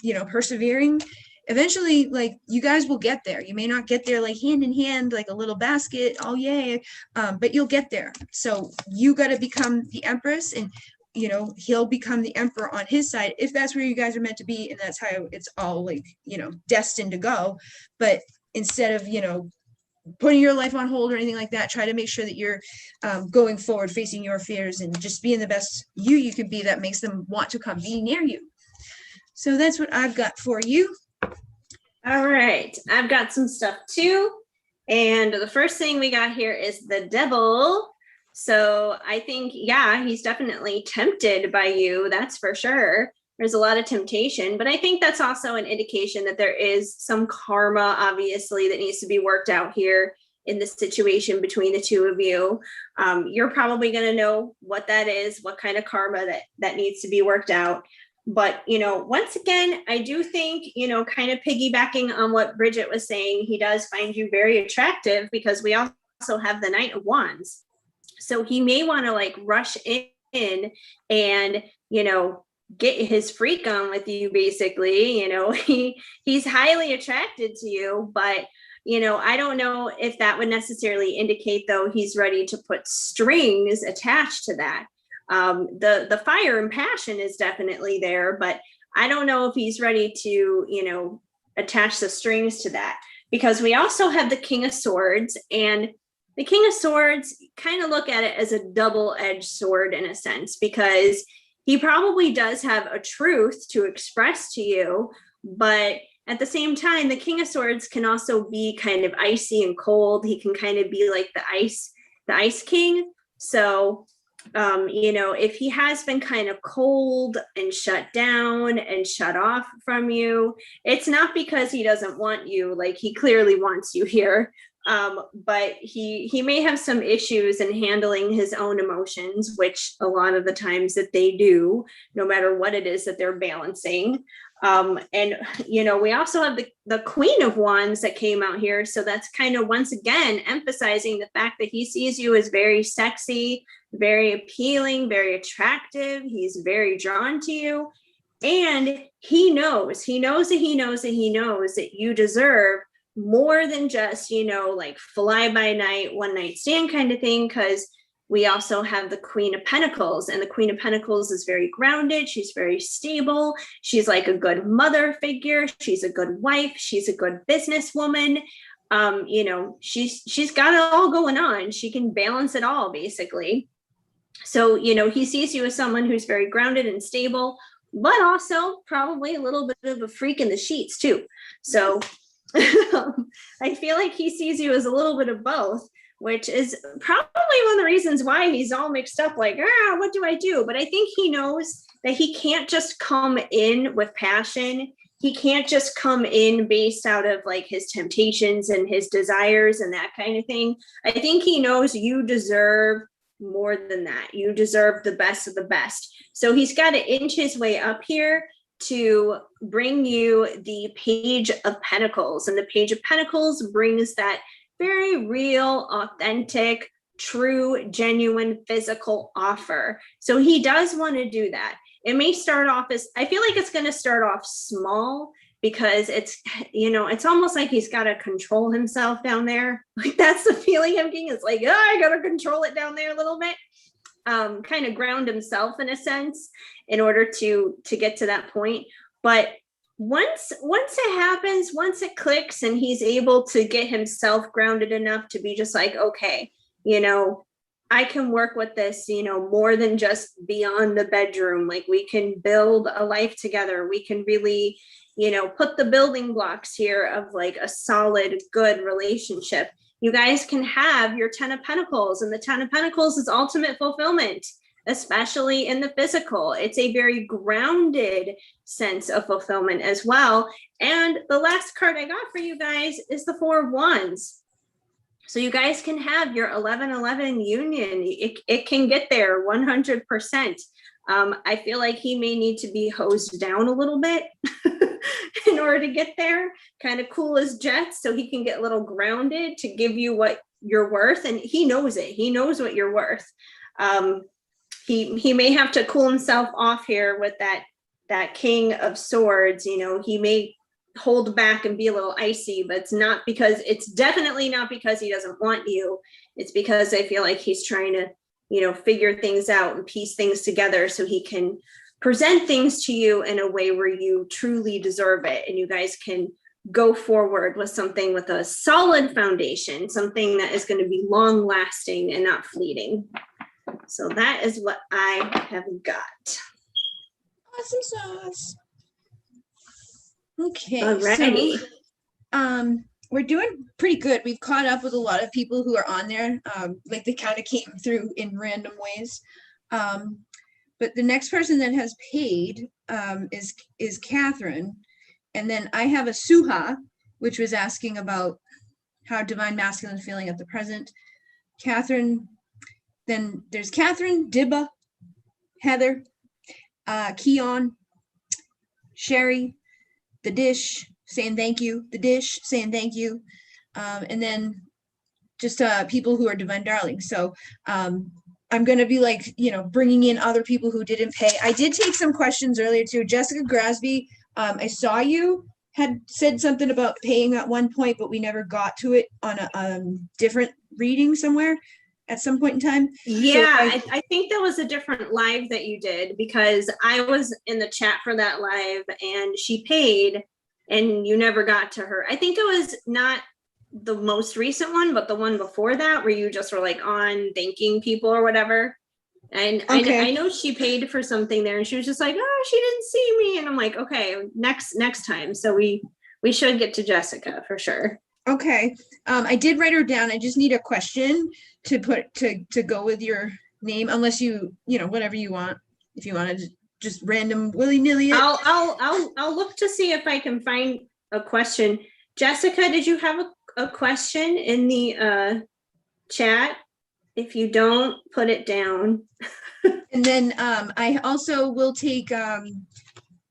you know, persevering, eventually, like, you guys will get there. You may not get there like hand in hand, like a little basket, oh yay, but you'll get there. So you got to become the Empress, and, you know, he'll become the Emperor on his side, if that's where you guys are meant to be, and that's how it's all, like, you know, destined to go. But instead of, you know, putting your life on hold or anything like that, try to make sure that you're going forward, facing your fears, and just being the best you can be, that makes them want to come be near you. So that's what I've got for you. All right, I've got some stuff too. And the first thing we got here is the Devil. So I think, yeah, he's definitely tempted by you. That's for sure. There's a lot of temptation, but I think that's also an indication that there is some karma, obviously, that needs to be worked out here in the situation between the two of you. You're probably going to know what that is, what kind of karma that needs to be worked out. But, you know, once again, I do think, you know, kind of piggybacking on what Bridget was saying, he does find you very attractive, because we also have the Knight of Wands. So he may want to like rush in and, you know, get his freak on with you, basically. You know, he's highly attracted to you, but, you know, I don't know if that would necessarily indicate, though, he's ready to put strings attached to that. The fire and passion is definitely there, but I don't know if he's ready to, you know, attach the strings to that, because we also have the King of Swords, and the King of Swords, kind of look at it as a double-edged sword in a sense, because he probably does have a truth to express to you, but at the same time, the King of Swords can also be kind of icy and cold. He can kind of be like the ice king. So, you know, if he has been kind of cold and shut down and shut off from you, it's not because he doesn't want you. Like, he clearly wants you here. But he may have some issues in handling his own emotions, which a lot of the times that they do, no matter what it is that they're balancing. And, you know, we also have the Queen of Wands that came out here. So that's kind of, once again, emphasizing the fact that he sees you as very sexy, very appealing, very attractive. He's very drawn to you. And he knows that you deserve more than just, you know, like fly by night, one night stand kind of thing, because we also have the Queen of Pentacles, and the Queen of Pentacles is very grounded. She's very stable. She's like a good mother figure. She's a good wife. She's a good businesswoman. You know, she's got it all going on. She can balance it all, basically. So, you know, he sees you as someone who's very grounded and stable, but also probably a little bit of a freak in the sheets too. So I feel like he sees you as a little bit of both, which is probably one of the reasons why he's all mixed up, like, what do I do? But I think he knows that he can't just come in with passion. He can't just come in based out of like his temptations and his desires and that kind of thing. I think he knows you deserve more than that. You deserve the best of the best. So he's got to inch his way up here to bring you the Page of Pentacles. And the Page of Pentacles brings that very real, authentic, true, genuine, physical offer. So he does want to do that. It may start off as, I feel like it's going to start off small, because it's, it's almost like he's got to control himself down there. Like that's the feeling I'm getting. It's like, oh, I got to control it down there a little bit. Kind of ground himself in a sense in order to get to that point. But once it happens, once it clicks and he's able to get himself grounded enough to be just like, okay, I can work with this, more than just beyond the bedroom. Like we can build a life together. We can really, put the building blocks here of like a solid, good relationship. You guys can have your 10 of Pentacles, and the 10 of Pentacles is ultimate fulfillment, especially in the physical. It's a very grounded sense of fulfillment as well. And the last card I got for you guys is the 4 of Wands. So you guys can have your 11-11 union. It can get there 100%. I feel like he may need to be hosed down a little bit in order to get there. Kind of cool as jets, so he can get a little grounded to give you what you're worth. And he knows it. He knows what you're worth. He may have to cool himself off here with that King of Swords. He may hold back and be a little icy, but it's definitely not because he doesn't want you. It's because I feel like he's trying to, figure things out and piece things together so he can present things to you in a way where you truly deserve it. And you guys can go forward with something with a solid foundation, something that is going to be long lasting and not fleeting. So that is what I have got. Awesome sauce. Okay. Alrighty. So, we're doing pretty good. We've caught up with a lot of people who are on there. Like they kind of came through in random ways. But the next person that has paid is Katherine. And then I have a Suha, which was asking about how divine masculine is feeling at the present. Katherine, then there's Katherine, Dibba, Heather, Keon, Sherry, the dish saying thank you, the dish saying thank you, and then just people who are divine darlings. So I'm going to be like, bringing in other people who didn't pay. I did take some questions earlier too. Jessica Grasby, I saw you had said something about paying at one point, but we never got to it on a different reading somewhere at some point in time. Yeah, so I think that was a different live that you did, because I was in the chat for that live and she paid and you never got to her. I think it was not the most recent one, but the one before that, where you just were like on thanking people or whatever. And okay. I know she paid for something there and she was just like, oh, she didn't see me. And I'm like, okay, next time. So we should get to Jessica for sure. Okay. I did write her down. I just need a question to put to go with your name, unless whatever you want. If you want to just random willy-nilly. I'll look to see if I can find a question. Jessica, did you have a question in the chat? If you don't, put it down. And then I also will take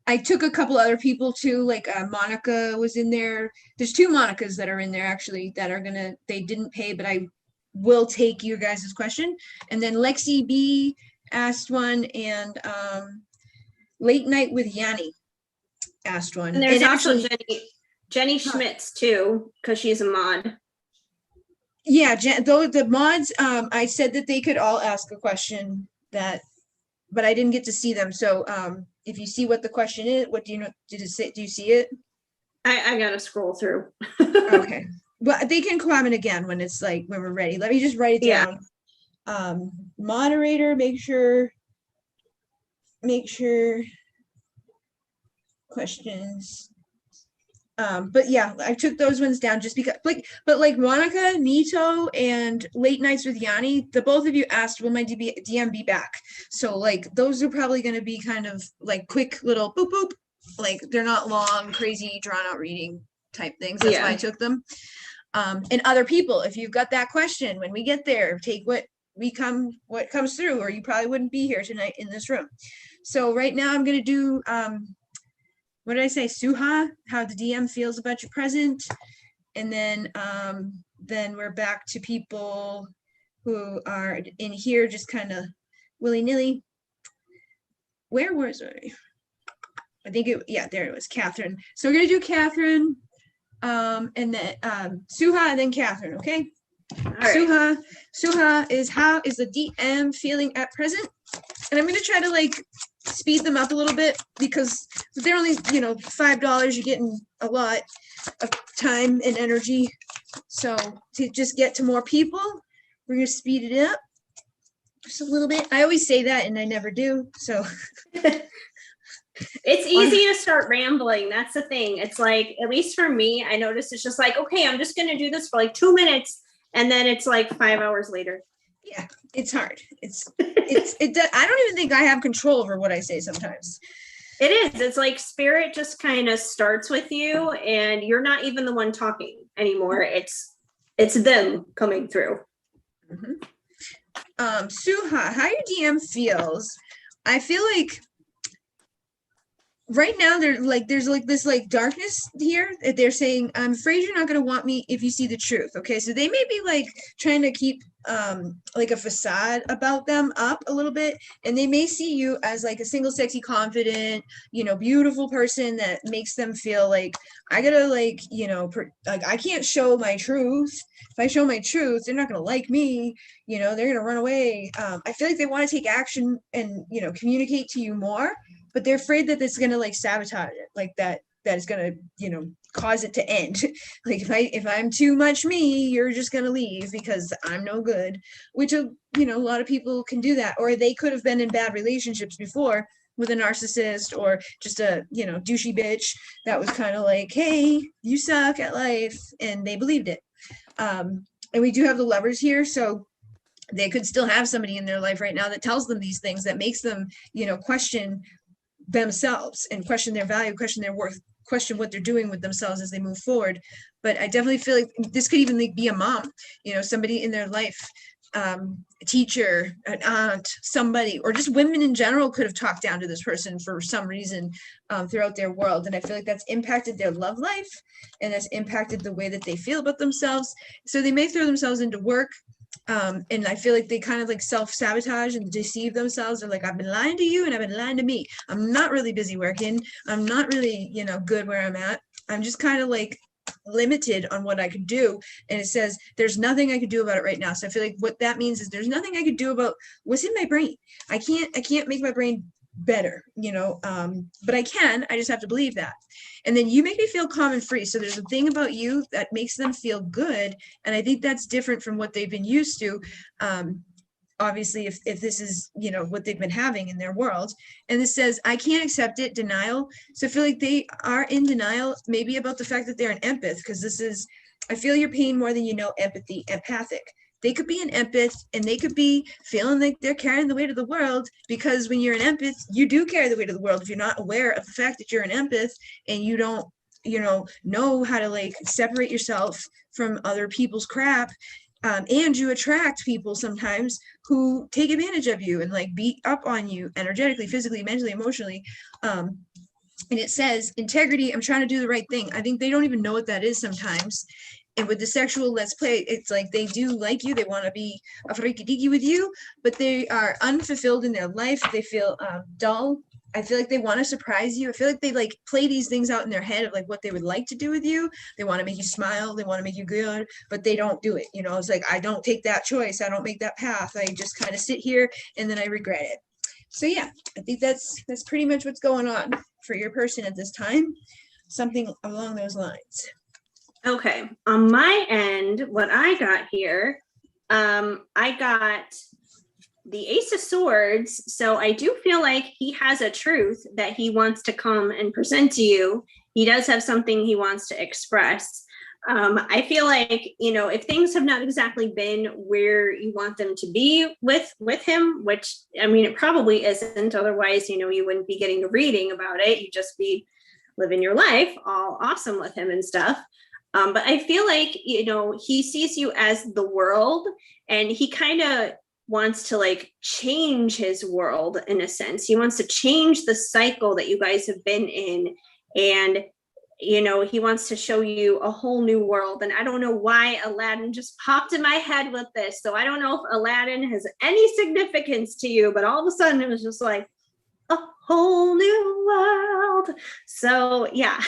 I took a couple other people too, like Monica was in there. There's 2 Monicas that are in there actually that are they didn't pay, but I will take your guys' question. And then Lexi B asked one, and Late Night with Yanni asked one. And there's also Jenny Schmitz too, because she's a mod. Yeah, though the mods, I said that they could all ask a question but I didn't get to see them. So if you see what the question is, what do you know? Do you see it? I gotta scroll through. Okay. Well, they can comment again when we're ready. Let me just write it down. Yeah. Moderator, make sure questions. But yeah, I took those ones down just because but Monica, Nito, and Late Nights with Yanni, the both of you asked, will my DM be back? So those are probably going to be kind of quick little boop boop, they're not long, crazy, drawn out reading type things. That's why I took them. And other people, if you've got that question, when we get there, take what comes through, or you probably wouldn't be here tonight in this room. So right now I'm going to do what did I say? Suha, how the DM feels about your present. And then we're back to people who are in here just kind of willy-nilly. Where was I? I think there it was, Katherine. So we're gonna do Katherine, and then Suha, and then Katherine, okay? All right. Suha is, how is the DM feeling at present? And I'm gonna try to like speed them up a little bit because they're only, $5. You're getting a lot of time and energy. So to just get to more people, we're gonna speed it up just a little bit. I always say that and I never do. So it's easy to start rambling. That's the thing. It's like, at least for me, I noticed it's just like, okay, I'm just gonna do this for like 2 minutes, and then it's like 5 hours later. Yeah, it's hard. I don't even think I have control over what I say sometimes. It is. It's like spirit just kind of starts with you, and you're not even the one talking anymore. It's them coming through. Suha, how your DM feels? I feel like right now there's this like darkness here. They're saying, I'm afraid you're not going to want me if you see the truth. Okay, so they may be like trying to keep like a facade about them up a little bit, and they may see you as like a single, sexy, confident, beautiful person that makes them feel like, I gotta like, like I can't show my truth. If I show my truth, they're not gonna like me, they're gonna run away. I feel like they want to take action and communicate to you more, but they're afraid that it's gonna like sabotage it, like that is gonna cause it to end. Like if I'm too much me, you're just gonna leave because I'm no good, which a lot of people can do that, or they could have been in bad relationships before with a narcissist or just a douchey bitch that was kind of like, hey, you suck at life, and they believed it. And we do have the Lovers here, so they could still have somebody in their life right now that tells them these things, that makes them question themselves and question their value, question their worth, question what they're doing with themselves as they move forward. But I definitely feel like this could even be a mom, somebody in their life, a teacher, an aunt, somebody, or just women in general could have talked down to this person for some reason throughout their world. And I feel like that's impacted their love life, and that's impacted the way that they feel about themselves. So they may throw themselves into work, and I feel like they kind of like self-sabotage and deceive themselves. They're like, I've been lying to you and I've been lying to me. I'm not really busy working. I'm not really, good where I'm at. I'm just kind of like limited on what I could do. And it says there's nothing I could do about it right now. So I feel like what that means is there's nothing I could do about what's in my brain. I can't make my brain better, but I just have to believe that. And then you make me feel calm and free. So there's a thing about you that makes them feel good. And I think that's different from what they've been used to. Obviously, if this is, what they've been having in their world. And this says, I can't accept it, denial. So I feel like they are in denial, maybe about the fact that they're an empath, because this is, I feel your pain more than empathy, empathic. They could be an empath, and they could be feeling like they're carrying the weight of the world, because when you're an empath, you do carry the weight of the world. If you're not aware of the fact that you're an empath and you don't, know how to like separate yourself from other people's crap, and you attract people sometimes who take advantage of you and like beat up on you energetically, physically, mentally, emotionally. And it says integrity. I'm trying to do the right thing. I think they don't even know what that is sometimes. And with the sexual let's play, it's like they do like you. They want to be a freaky deaky with you, but they are unfulfilled in their life. They feel dull. I feel like they want to surprise you. I feel like they like play these things out in their head of like what they would like to do with you. They want to make you smile. They want to make you good, but they don't do it. It's like, I don't take that choice. I don't make that path. I just kind of sit here and then I regret it. So yeah, I think that's pretty much what's going on for your person at this time. Something along those lines. Okay, on my end, what I got here, I got the Ace of Swords. So I do feel like he has a truth that he wants to come and present to you. He does have something he wants to express. I feel like, if things have not exactly been where you want them to be with him, which, I mean, it probably isn't. Otherwise, you wouldn't be getting a reading about it. You'd just be living your life all awesome with him and stuff. But I feel like, he sees you as the world, and he kind of wants to like change his world in a sense. He wants to change the cycle that you guys have been in. And, he wants to show you a whole new world. And I don't know why Aladdin just popped in my head with this. So I don't know if Aladdin has any significance to you, but all of a sudden it was just like, a whole new world. So yeah,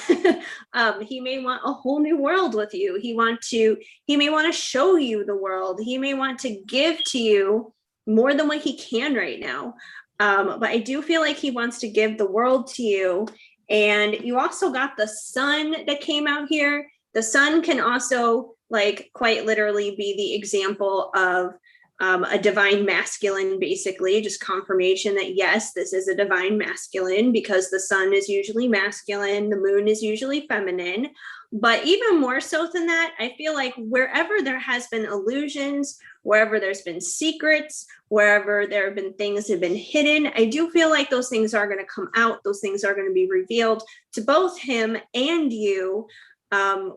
he may want a whole new world with you. He may want to show you the world. He may want to give to you more than what he can right now. But I do feel like he wants to give the world to you. And you also got the sun that came out here. The sun can also, like, quite literally be the example of a divine masculine, basically, just confirmation that yes, this is a divine masculine, because the sun is usually masculine, the moon is usually feminine. But even more so than that, I feel like wherever there has been illusions, wherever there's been secrets, wherever there have been things that have been hidden, I do feel like those things are going to come out. Those things are going to be revealed to both him and you,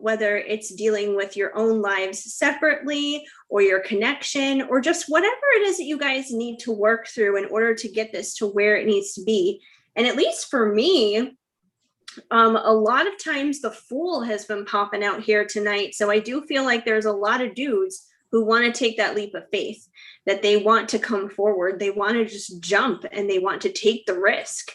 whether it's dealing with your own lives separately or your connection, or just whatever it is that you guys need to work through in order to get this to where it needs to be. And at least for me, a lot of times the Fool has been popping out here tonight. So I do feel like there's a lot of dudes who want to take that leap of faith, that they want to come forward. They want to just jump and they want to take the risk.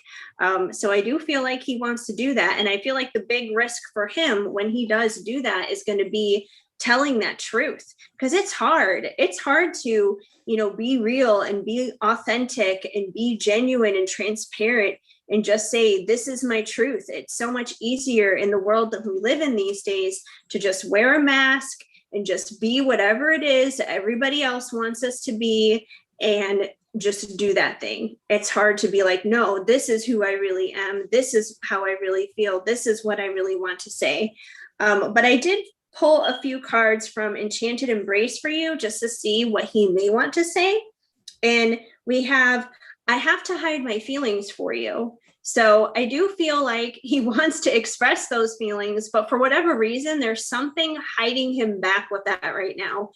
So I do feel like he wants to do that. And I feel like the big risk for him when he does do that is going to be telling that truth, because it's hard. It's hard to, be real and be authentic and be genuine and transparent and just say, this is my truth. It's so much easier in the world that we live in these days to just wear a mask and just be whatever it is that everybody else wants us to be and just do that thing. It's hard to be like, no, this is who I really am. This is how I really feel. This is what I really want to say. But I did pull a few cards from Enchanted Embrace for you just to see what he may want to say. And I have to hide my feelings for you. So I do feel like he wants to express those feelings, but for whatever reason, there's something hiding him back with that right now.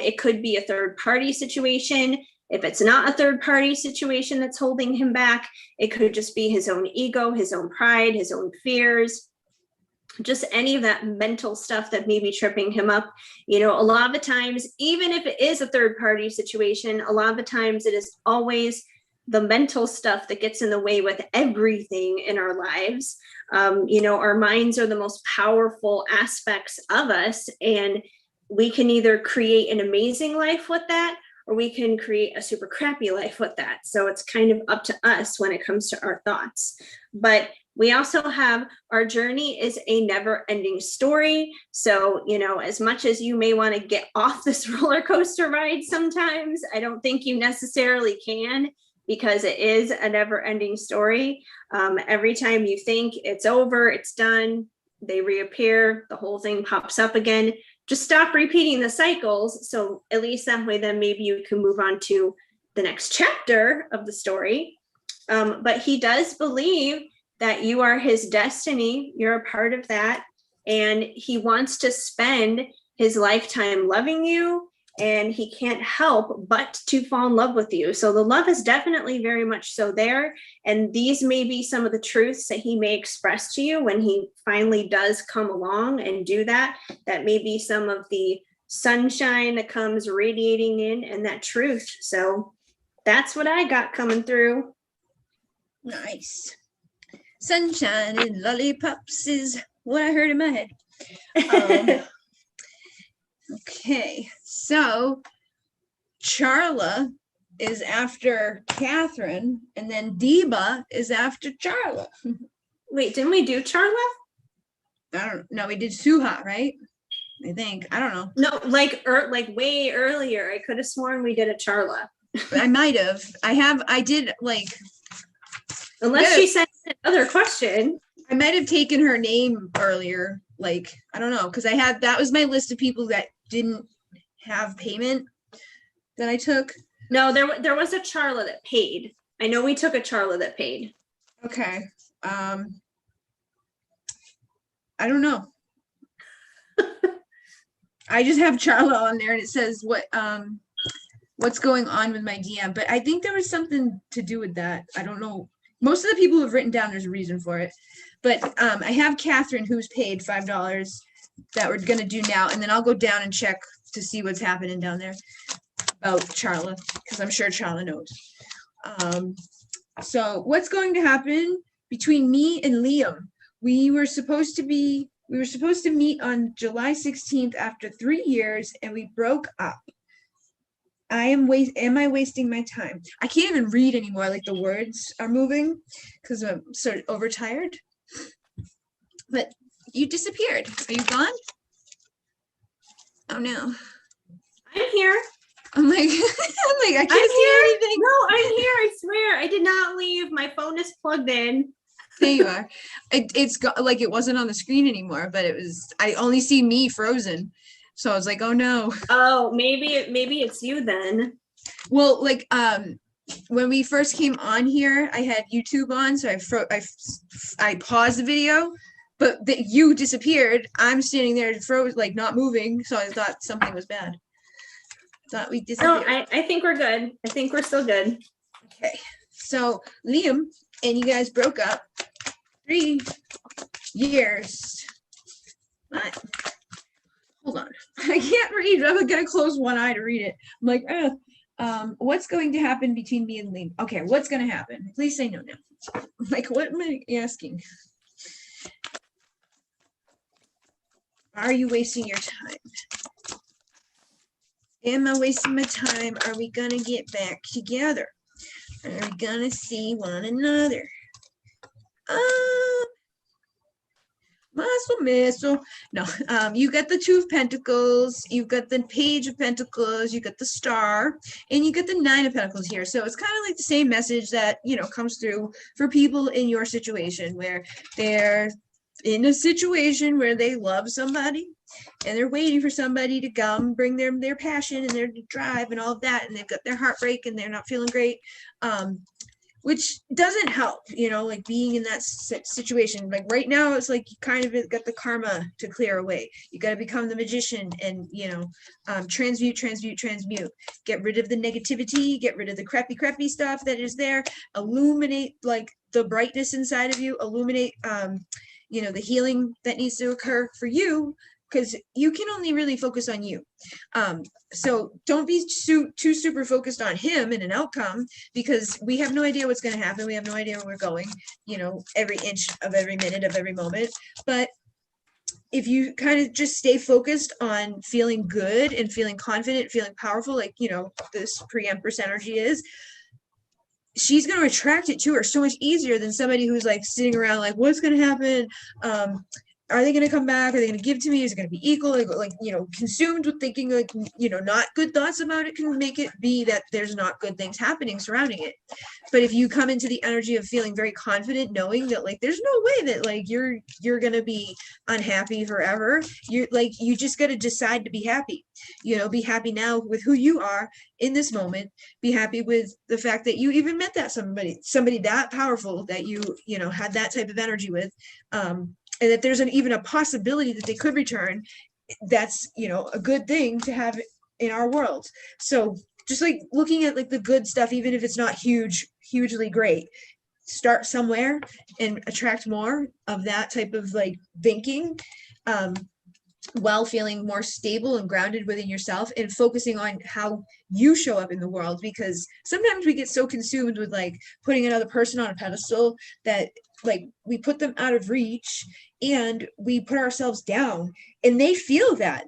It could be a third party situation. If it's not a third party situation that's holding him back, it could just be his own ego, his own pride, his own fears, just any of that mental stuff that may be tripping him up. A lot of the times, even if it is a third party situation, a lot of the times it is always the mental stuff that gets in the way with everything in our lives. Our minds are the most powerful aspects of us, and we can either create an amazing life with that, or we can create a super crappy life with that. So it's kind of up to us when it comes to our thoughts. But we also have our journey is a never-ending story. So, as much as you may want to get off this roller coaster ride sometimes, I don't think you necessarily can, because it is a never-ending story. Every time you think it's over, it's done, they reappear, the whole thing pops up again. Just stop repeating the cycles. So at least that way, then maybe you can move on to the next chapter of the story. But he does believe that you are his destiny. You're a part of that. And he wants to spend his lifetime loving you, and he can't help but to fall in love with you. So the love is definitely very much so there. And these may be some of the truths that he may express to you when he finally does come along and do that. That may be some of the sunshine that comes radiating in and that truth. So that's what I got coming through. Nice. Sunshine and lollipops is what I heard in my head. Okay, so Charla is after Katherine, and then Deba is after Charla. Wait, didn't we do Charla? I don't know. We did Suha, right? I think. I don't know. No, like way earlier. I could have sworn we did a Charla. I might have. I did like. Unless she sent another question. I might have taken her name earlier. Like, I don't know, because that was my list of people that didn't have payment that I took. No, there was a Charla that paid. I know we took a Charla that paid. Okay. I don't know. I just have Charla on there, and it says what's going on with my DM, but I think there was something to do with that. I don't know. Most of the people who have written down, there's a reason for it. But I have Katherine, who's paid $5 that we're going to do now. And then I'll go down and check to see what's happening down there about Charla, because I'm sure Charla knows. So what's going to happen between me and Liam? We were supposed to meet on July 16th after 3 years, and we broke up. Am I wasting my time? I can't even read anymore. Like the words are moving because I'm sort of overtired. But you disappeared. Are you gone? Oh no. I'm here. I'm like, I can't see anything. No, I'm here. I swear. I did not leave. My phone is plugged in. There you are. It's got like it wasn't on the screen anymore, but it was. I only see me frozen, so I was like, oh no. Oh, maybe it's you then. Well, like when we first came on here, I had YouTube on, so I paused the video, but you disappeared. I'm standing there froze, like not moving, so I thought something was bad. Thought we disappeared. No, I think we're good. I think we're still good. Okay, so Liam and you guys broke up 3 years. Hold on, I can't read. I'm gonna close one eye to read it. I'm like, what's going to happen between me and Liam? Okay, what's gonna happen? Please say no now. Like, what am I asking? Are you wasting your time? Am I wasting my time? Are we gonna get back together? Are we gonna see one another? Missile. No, you got the 2 of Pentacles, you've got the Page of Pentacles, you got the Star, and you got the 9 of Pentacles here. So it's kind of like the same message that, you know, comes through for people in your situation where they're in a situation where they love somebody and they're waiting for somebody to come bring their passion and their drive and all of that, and they've got their heartbreak and they're not feeling great, which doesn't help, you know, like being in that situation. Like right now, it's like you kind of got the karma to clear away. You got to become the magician and, you know, transmute, get rid of the negativity, get rid of the crappy stuff that is there, illuminate like the brightness inside of you, illuminate, you know, the healing that needs to occur for you, because you can only really focus on you. So don't be too super focused on him and an outcome, because we have no idea what's going to happen. We have no idea where we're going, you know, every inch of every minute of every moment. But if you kind of just stay focused on feeling good and feeling confident, feeling powerful, like, you know, this pre-Empress energy is, she's going to attract it to her so much easier than somebody who's like sitting around like, what's going to happen? Are they going to come back? Are they going to give to me? Is it going to be equal? Like, you know, consumed with thinking like, you know, not good thoughts about it can make it be that there's not good things happening surrounding it. But if you come into the energy of feeling very confident, knowing that like, there's no way that like you're going to be unhappy forever. You just got to decide to be happy, you know, be happy now with who you are in this moment, be happy with the fact that you even met that somebody that powerful that you know, had that type of energy with, and that there's even a possibility that they could return. That's, you know, a good thing to have in our world. So just like looking at like the good stuff, even if it's not hugely great, start somewhere and attract more of that type of like thinking, while feeling more stable and grounded within yourself and focusing on how you show up in the world. Because sometimes we get so consumed with like putting another person on a pedestal that like we put them out of reach and we put ourselves down, and they feel that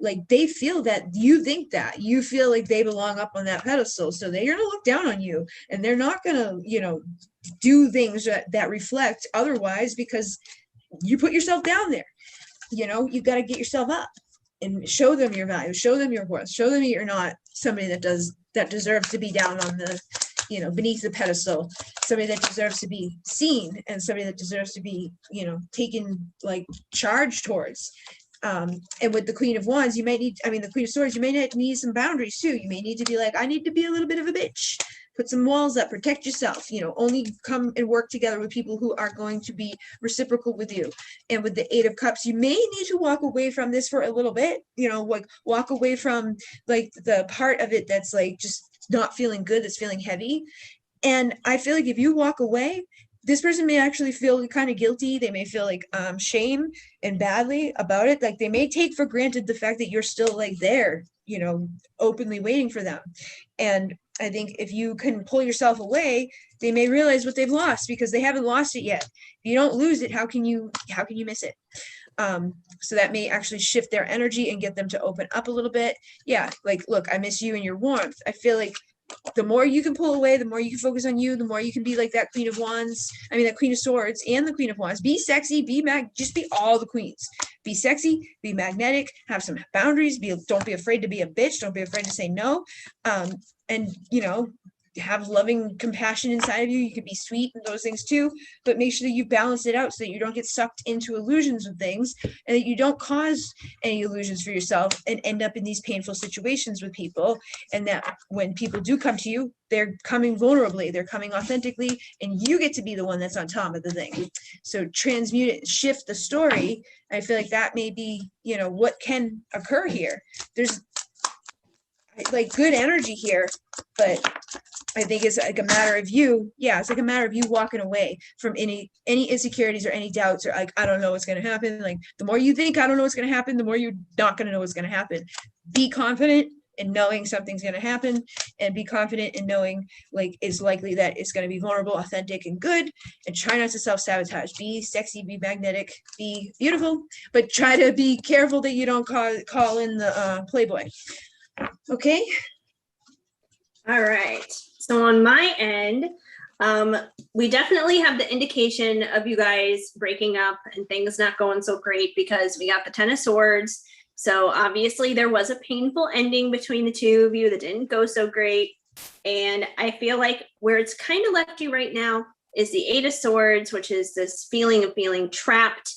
you think that you feel like they belong up on that pedestal, so they're gonna look down on you and they're not gonna, you know, do things that reflect otherwise, because you put yourself down there. You know, you got to get yourself up and show them your value, show them your worth, show them you're not somebody that deserves to be down on the, you know, beneath the pedestal, somebody that deserves to be seen and somebody that deserves to be, you know, taken like charge towards. And with the Queen of Wands, the Queen of Swords, you may need some boundaries too. You may need to be like, I need to be a little bit of a bitch. Put some walls up, protect yourself, you know, only come and work together with people who are going to be reciprocal with you. And with the 8 of Cups, you may need to walk away from this for a little bit, you know, like walk away from like the part of it that's like just not feeling good, that's feeling heavy. And I feel like if you walk away, this person may actually feel kind of guilty. They may feel like shame and badly about it. Like they may take for granted the fact that you're still like there, you know, openly waiting for them. And I think if you can pull yourself away, they may realize what they've lost because they haven't lost it yet. If you don't lose it, how can you miss it? So that may actually shift their energy and get them to open up a little bit. Yeah, like, look, I miss you and your warmth. I feel like the more you can pull away, the more you can focus on you, the more you can be like that Queen of Wands. I mean, that Queen of Swords and the Queen of Wands. Be sexy, just be all the queens. Be sexy, be magnetic, have some boundaries, don't be afraid to be a bitch, don't be afraid to say no. And have loving compassion inside of you. You could be sweet and those things too, but make sure that you balance it out so that you don't get sucked into illusions of things and that you don't cause any illusions for yourself and end up in these painful situations with people. And that when people do come to you, they're coming vulnerably, they're coming authentically, and you get to be the one that's on top of the thing. So transmute it, shift the story. I feel like that may be, what can occur here. There's like good energy here, but I think it's like a matter of you. Yeah, it's like a matter of you walking away from any insecurities or any doubts or like, I don't know what's going to happen. Like the more you think I don't know what's going to happen, the more you're not going to know what's going to happen. Be confident in knowing something's going to happen, and be confident in knowing like it's likely that it's going to be vulnerable, authentic, and good. And try not to self-sabotage. Be sexy, be magnetic, be beautiful, but try to be careful that you don't call in the Playboy. Okay. All right. So on my end, we definitely have the indication of you guys breaking up and things not going so great because we got the Ten of Swords. So obviously there was a painful ending between the two of you that didn't go so great. And I feel like where it's kind of left you right now is the Eight of Swords, which is this feeling of feeling trapped,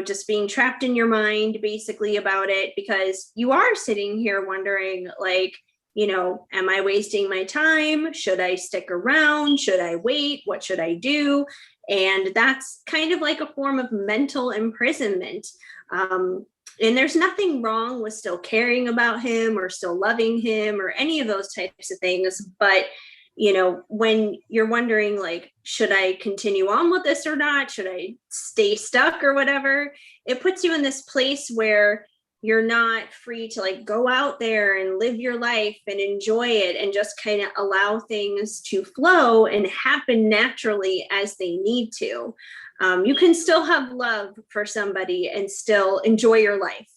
just being trapped in your mind basically about it, because you are sitting here wondering like, am I wasting my time? Should I stick around? Should I wait? What should I do? And that's kind of like a form of mental imprisonment. And there's nothing wrong with still caring about him or still loving him or any of those types of things. But, when you're wondering, like, should I continue on with this or not? Should I stay stuck or whatever? It puts you in this place where you're not free to like go out there and live your life and enjoy it and just kind of allow things to flow and happen naturally as they need to. You can still have love for somebody and still enjoy your life.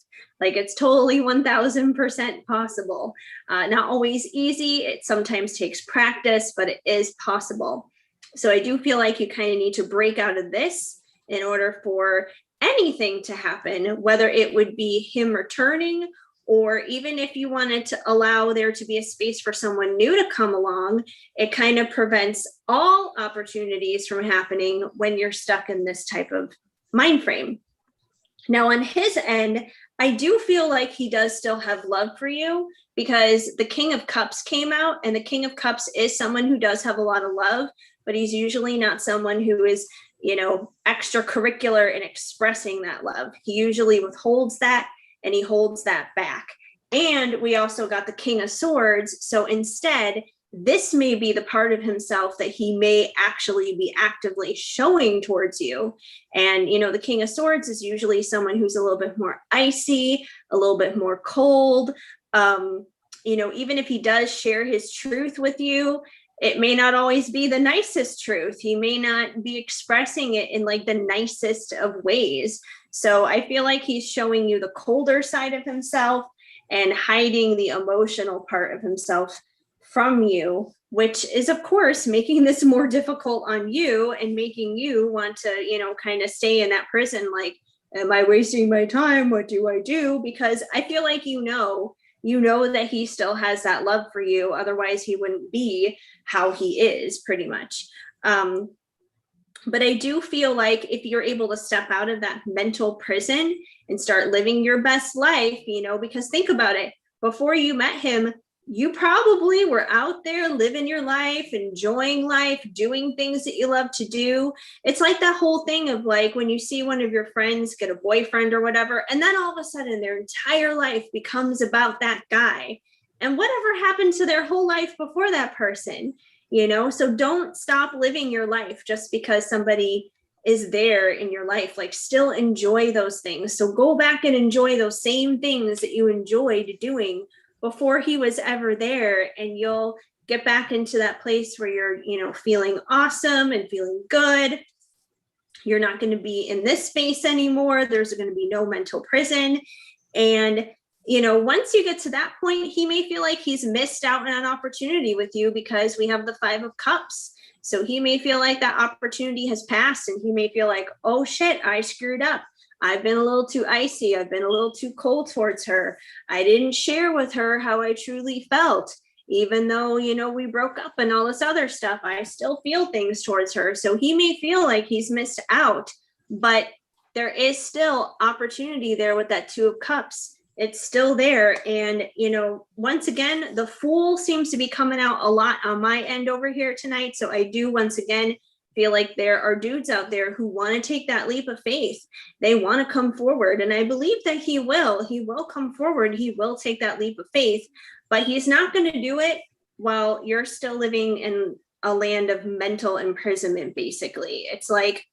Like it's totally 1000% possible. Not always easy. It sometimes takes practice, but it is possible. So I do feel like you kind of need to break out of this in order for anything to happen, whether it would be him returning, or even if you wanted to allow there to be a space for someone new to come along, it kind of prevents all opportunities from happening when you're stuck in this type of mind frame. Now, on his end, I do feel like he does still have love for you because the King of Cups came out, and the King of Cups is someone who does have a lot of love, but he's usually not someone who is extracurricular in expressing that love. He usually withholds that and he holds that back. And we also got the King of Swords. So instead, this may be the part of himself that he may actually be actively showing towards you. And, the King of Swords is usually someone who's a little bit more icy, a little bit more cold. Even if he does share his truth with you, it may not always be the nicest truth. He may not be expressing it in like the nicest of ways. So I feel like he's showing you the colder side of himself and hiding the emotional part of himself from you, which is of course making this more difficult on you and making you want to, kind of stay in that prison. Like, am I wasting my time? What do I do? Because I feel like that he still has that love for you. Otherwise, he wouldn't be how he is, pretty much. But I do feel like if you're able to step out of that mental prison and start living your best life, because think about it, before you met him, you probably were out there living your life, enjoying life, doing things that you love to do. It's like that whole thing of like when you see one of your friends get a boyfriend or whatever, and then all of a sudden their entire life becomes about that guy and whatever happened to their whole life before that person, So don't stop living your life just because somebody is there in your life. Like still enjoy those things. So go back and enjoy those same things that you enjoyed doing before he was ever there, and you'll get back into that place where you're, feeling awesome and feeling good. You're not going to be in this space anymore. There's going to be no mental prison. And, once you get to that point, he may feel like he's missed out on an opportunity with you because we have the 5 of Cups. So he may feel like that opportunity has passed, and he may feel like, oh shit, I screwed up. I've been a little too icy. I've been a little too cold towards her. I didn't share with her how I truly felt. Even though, we broke up and all this other stuff, I still feel things towards her. So he may feel like he's missed out, but there is still opportunity there with that 2 of Cups. It's still there. And, once again, the Fool seems to be coming out a lot on my end over here tonight. So I do, once again, feel like there are dudes out there who want to take that leap of faith. They want to come forward. And I believe that he will come forward. He will take that leap of faith, but he's not going to do it while you're still living in a land of mental imprisonment. Basically, it's like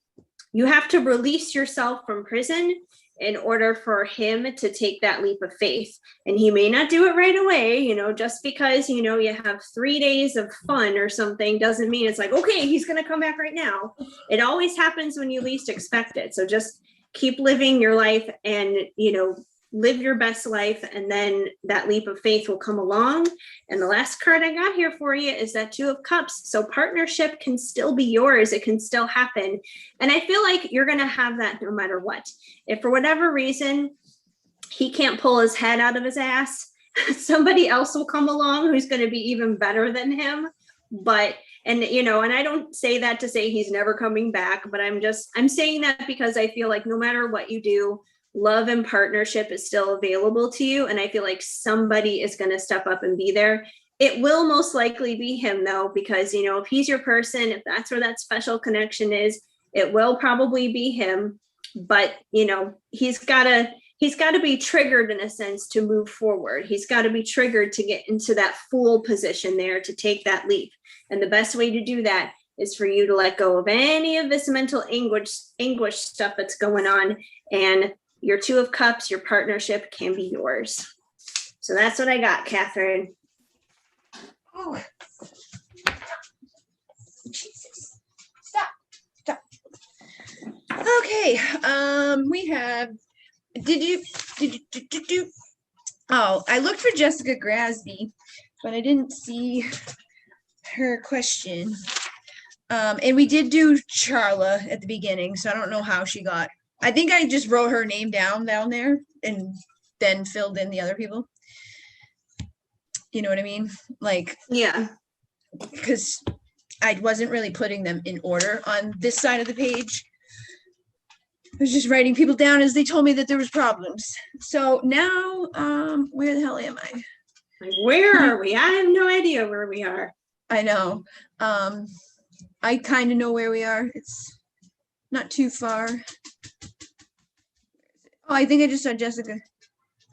you have to release yourself from prison in order for him to take that leap of faith. And he may not do it right away, just because, you have 3 days of fun or something doesn't mean it's like, okay, he's going to come back right now. It always happens when you least expect it. So just keep living your life and, live your best life. And then that leap of faith will come along. And the last card I got here for you is that 2 of Cups. So partnership can still be yours. It can still happen. And I feel like you're going to have that no matter what. If for whatever reason, he can't pull his head out of his ass, somebody else will come along who's going to be even better than him. And I don't say that to say he's never coming back, but I'm saying that because I feel like no matter what you do, love and partnership is still available to you. And I feel like somebody is going to step up and be there. It will most likely be him though, because, if he's your person, if that's where that special connection is, it will probably be him. But, he's got to be triggered in a sense to move forward. He's got to be triggered to get into that Fool position there to take that leap. And the best way to do that is for you to let go of any of this mental anguish stuff that's going on. And your 2 of Cups, your partnership can be yours. So that's what I got, Katherine. Oh, Jesus. Stop. Okay. We have, oh, I looked for Jessica Grasby, but I didn't see her question. And we did do Charla at the beginning, so I don't know how she got. I think I just wrote her name down there and then filled in the other people. You know what I mean? Like, yeah, because I wasn't really putting them in order on this side of the page. I was just writing people down as they told me that there was problems. So now, where the hell am I? Like, where are we? I have no idea where we are. I know. I kind of know where we are. It's not too far. Oh, I think I just saw Jessica.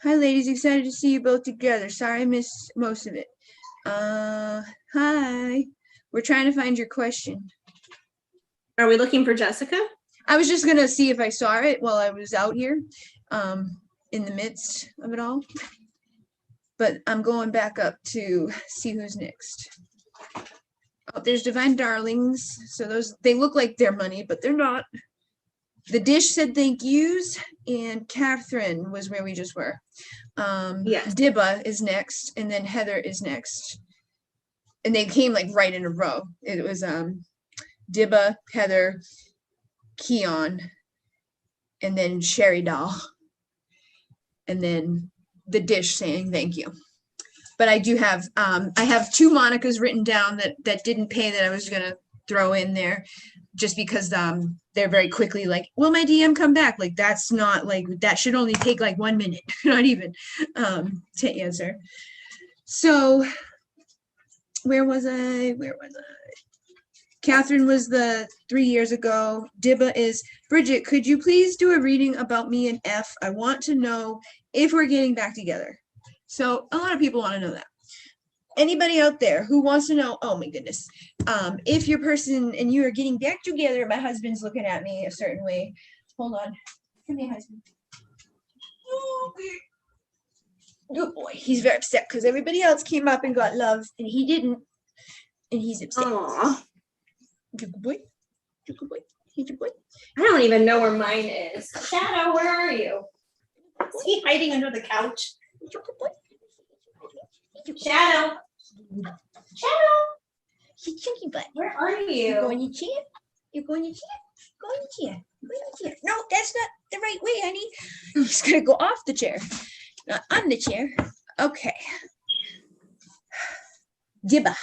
Hi, ladies. Excited to see you both together. Sorry I missed most of it. Hi. We're trying to find your question. Are we looking for Jessica? I was just going to see if I saw it while I was out here in the midst of it all. But I'm going back up to see who's next. Oh, there's Divine Darlings. So those, they look like they're money, but they're not. The Dish said thank yous, and Katherine was where we just were. Yes. Dibba is next, and then Heather is next. And they came like right in a row. It was Dibba, Heather, Keon, and then Sherry Doll. And then the Dish saying thank you. But I do have I have 2 Monicas written down that didn't pay that I was gonna throw in there just because they're very quickly like, will my DM come back? Like, that's not like, that should only take like 1 minute, not even to answer. So where was I? Katherine was the 3 years ago. Dibba is, Bridget, could you please do a reading about me and F? I want to know if we're getting back together. So a lot of people want to know that. Anybody out there who wants to know, oh my goodness, if your person and you are getting back together, my husband's looking at me a certain way. Hold on. Come here, husband. Okay. Good boy. He's very upset because everybody else came up and got love and he didn't. and he's upset. Aw. Good boy. Good boy. He's a boy. I don't even know where mine is. Shadow, where are you? Is he hiding under the couch? Good boy. Shadow. Shadow. He's chunky butt. Where are You go in you? your chair. You go in your chair. Go in your chair. Go in your chair. No, that's not the right way, honey. He's gonna go off the chair, not on the chair. Okay. Dibba.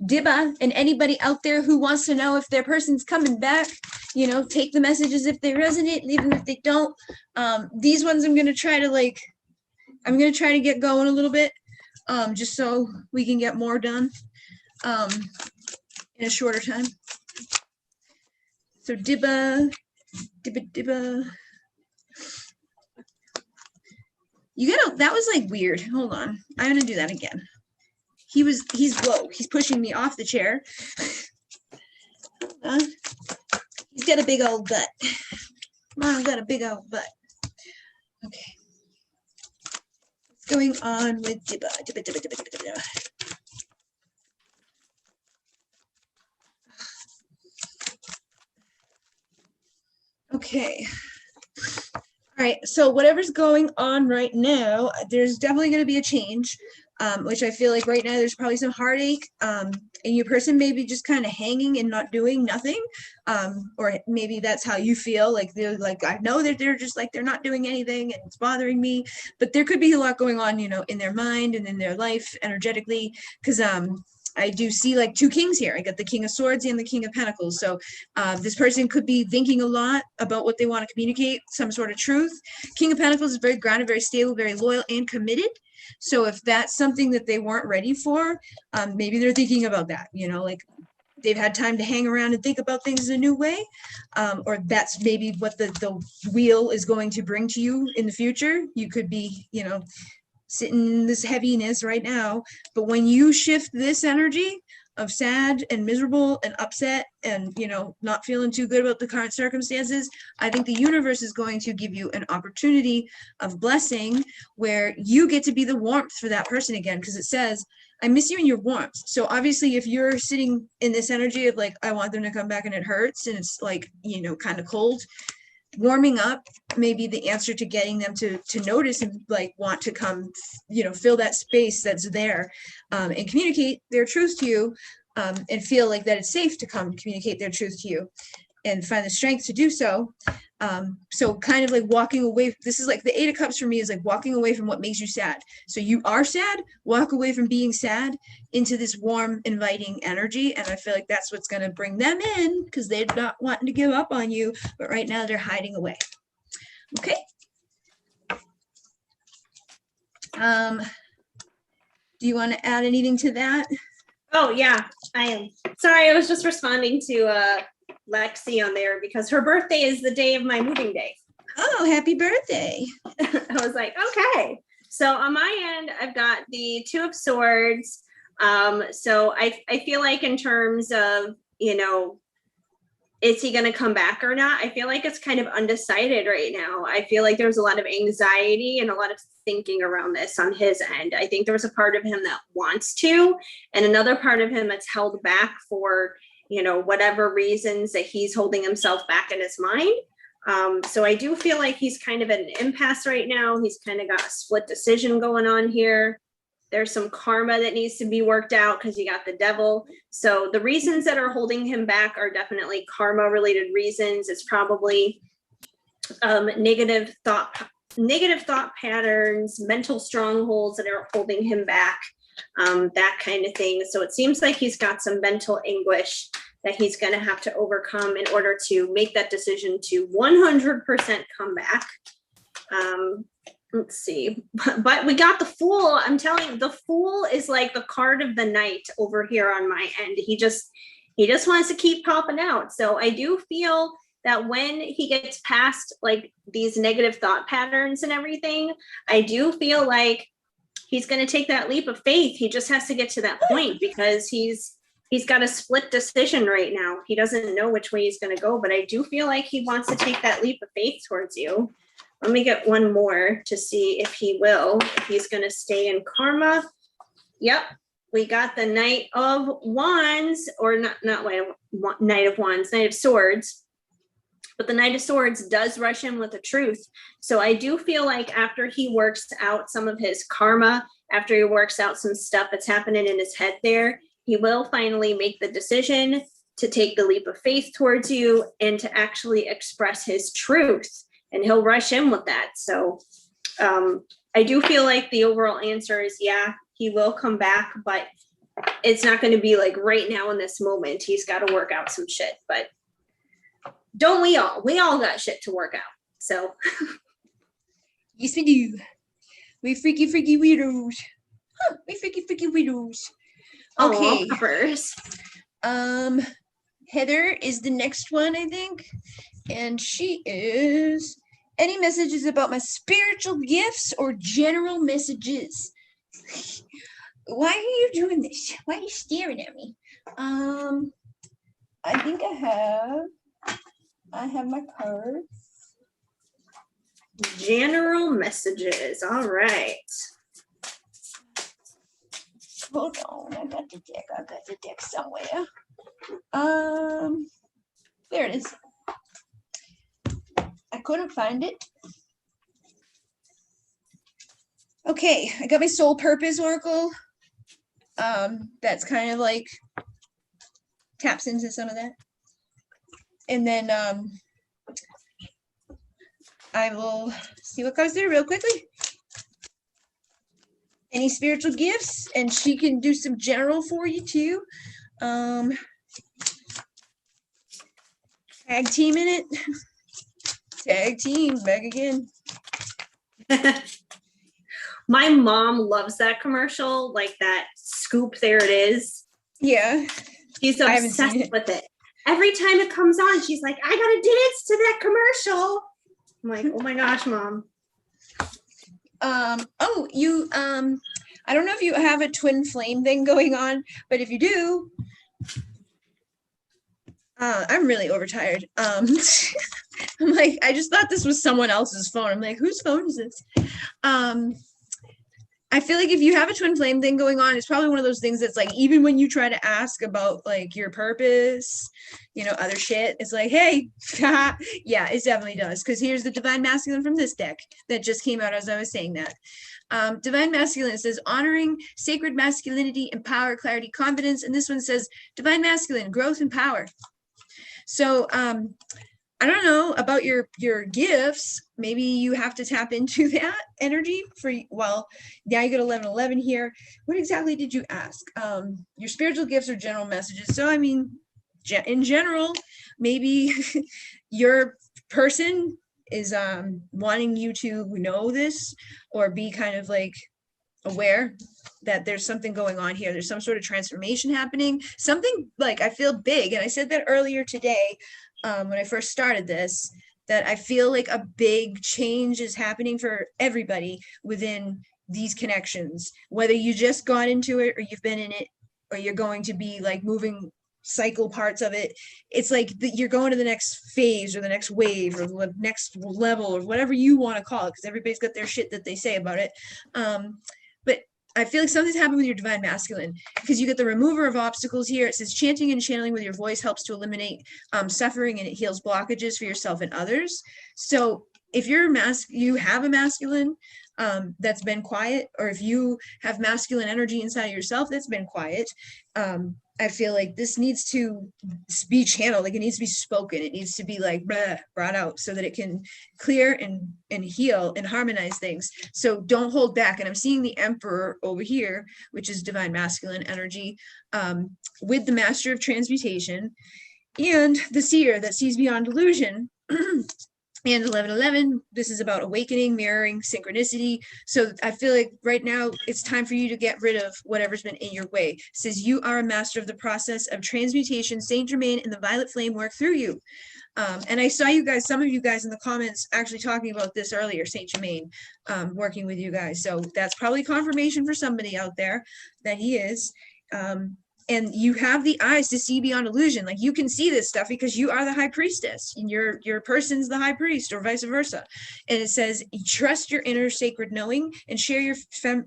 Dibba, and anybody out there who wants to know if their person's coming back, you know, take the messages if they resonate, leave them if they don't. These ones I'm gonna try to get going a little bit, just so we can get more done in a shorter time. So Dibba. That was like weird. Hold on. I'm gonna do that again. He's pushing me off the chair. He's got a big old butt. Mom got a big old butt. Okay. What's going on with Dibba? Dibba. Okay. All right, so whatever's going on right now, there's definitely going to be a change, which I feel like right now there's probably some heartache, and your person may be just kind of hanging and not doing nothing, or maybe that's how you feel, like they're like, I know that they're just like, they're not doing anything and it's bothering me, but there could be a lot going on, you know, in their mind and in their life energetically, because I do see like two kings here. I got the King of Swords and the King of Pentacles. So this person could be thinking a lot about what they want to communicate, some sort of truth. King of Pentacles is very grounded, very stable, very loyal and committed. So if that's something that they weren't ready for, maybe they're thinking about that, you know, like they've had time to hang around and think about things in a new way. Or that's maybe what the wheel is going to bring to you in the future. You could be, you know, sitting in this heaviness right now, but when you shift this energy of sad and miserable and upset and, you know, not feeling too good about the current circumstances, I think the universe is going to give you an opportunity of blessing where you get to be the warmth for that person again, because it says, I miss you in your warmth. So obviously if you're sitting in this energy of like, I want them to come back and it hurts and it's like, you know, kind of cold, warming up may be the answer to getting them to notice and like want to come, you know, fill that space that's there, and communicate their truth to you, and feel like that it's safe to come communicate their truth to you and find the strength to do so. So kind of like walking away, this is like the 8 of Cups for me is like walking away from what makes you sad. So you are sad, walk away from being sad into this warm, inviting energy. And I feel like that's what's going to bring them in because they're not wanting to give up on you, but right now they're hiding away. Okay. Do you want to add anything to that? Oh yeah, I am. Sorry, I was just responding to Lexi on there because her birthday is the day of my moving day. Oh, happy birthday. I was like, okay. So on my end, I've got the 2 of Swords. So I feel like in terms of, you know, is he going to come back or not? I feel like it's kind of undecided right now. I feel like there's a lot of anxiety and a lot of thinking around this on his end. I think there was a part of him that wants to, and another part of him that's held back for, you know, whatever reasons that he's holding himself back in his mind. So I do feel like he's kind of at an impasse right now. He's kind of got a split decision going on here. There's some karma that needs to be worked out because you got the Devil. So the reasons that are holding him back are definitely karma related reasons. It's probably negative thought patterns, mental strongholds that are holding him back, that kind of thing. So it seems like he's got some mental anguish that he's going to have to overcome in order to make that decision to 100% come back. Let's see, but we got the Fool. I'm telling you, the Fool is like the card of the night over here on my end. He just wants to keep popping out. So I do feel that when he gets past like these negative thought patterns and everything, I do feel like he's going to take that leap of faith. He just has to get to that point because he's got a split decision right now. He doesn't know which way he's going to go, but I do feel like he wants to take that leap of faith towards you. Let me get one more to see if he will, if he's going to stay in karma. Yep. we got the Knight of Wands, or not Knight of Wands, Knight of Swords. But the Knight of Swords does rush in with the truth. So I do feel like after he works out some of his karma, after he works out some stuff that's happening in his head there, he will finally make the decision to take the leap of faith towards you and to actually express his truth. And he'll rush in with that. So I do feel like the overall answer is, yeah, he will come back, but it's not going to be like right now in this moment. He's got to work out some shit, but don't we all? We all got shit to work out. So yes, we do. We freaky weirdos. Huh, we freaky weirdos. Okay. oh, peppers. Heather is the next one, I think. And she is, any messages about my spiritual gifts or general messages? Why are you doing this? Why are you staring at me? I think I have my cards. General messages. All right. Hold on, I got the deck somewhere. There it is. I couldn't find it. Okay, I got my soul purpose oracle. That's kind of like taps into some of that. And then I will see what comes through real quickly. Any spiritual gifts, and she can do some general for you too. Tag team in it. Tag team back again. My mom loves that commercial, like that scoop. There it is. Yeah. She's obsessed with it. Every time it comes on, she's like, I gotta dance to that commercial. I'm like, oh my gosh, Mom. I don't know if you have a twin flame thing going on, but if you do, I'm really overtired. I'm like, I just thought this was someone else's phone. I'm like, whose phone is this? I feel like if you have a twin flame thing going on, it's probably one of those things that's like, even when you try to ask about like your purpose, you know, other shit, it's like, hey, yeah, it definitely does. Because here's the divine masculine from this deck that just came out as I was saying that. Divine masculine says honoring sacred masculinity and power, clarity, confidence. And this one says divine masculine, growth and power. So I don't know about your gifts. Maybe you have to tap into that energy for, well, now you got 1111 here. What exactly did you ask? Your spiritual gifts or general messages. So, I mean, in general, maybe your person is wanting you to know this or be kind of like aware that there's something going on here. There's some sort of transformation happening, something like I feel big. And I said that earlier today when I first started this, that I feel like a big change is happening for everybody within these connections, whether you just got into it or you've been in it or you're going to be like moving cycle parts of it. It's like you're going to the next phase or the next wave or the next level or whatever you want to call it, because everybody's got their shit that they say about it. But I feel like something's happened with your divine masculine because you get the remover of obstacles here. It says chanting and channeling with your voice helps to eliminate suffering, and it heals blockages for yourself and others. So if you have a masculine that's been quiet, or if you have masculine energy inside of yourself that's been quiet, I feel like this needs to be channeled. Like it needs to be spoken. It needs to be like brought out so that it can clear and heal and harmonize things. So don't hold back. And I'm seeing the Emperor over here, which is divine masculine energy, with the Master of Transmutation and the Seer that sees beyond delusion. And 1111, this is about awakening, mirroring, synchronicity. So I feel like right now it's time for you to get rid of whatever's been in your way. It says you are a master of the process of transmutation. Saint Germain and the violet flame work through you. And I saw you guys, some of you guys in the comments actually talking about this earlier, Saint Germain working with you guys. So that's probably confirmation for somebody out there that he is. and you have the eyes to see beyond illusion. Like you can see this stuff because you are the high priestess and your person's the high priest, or vice versa. And it says, trust your inner sacred knowing and share your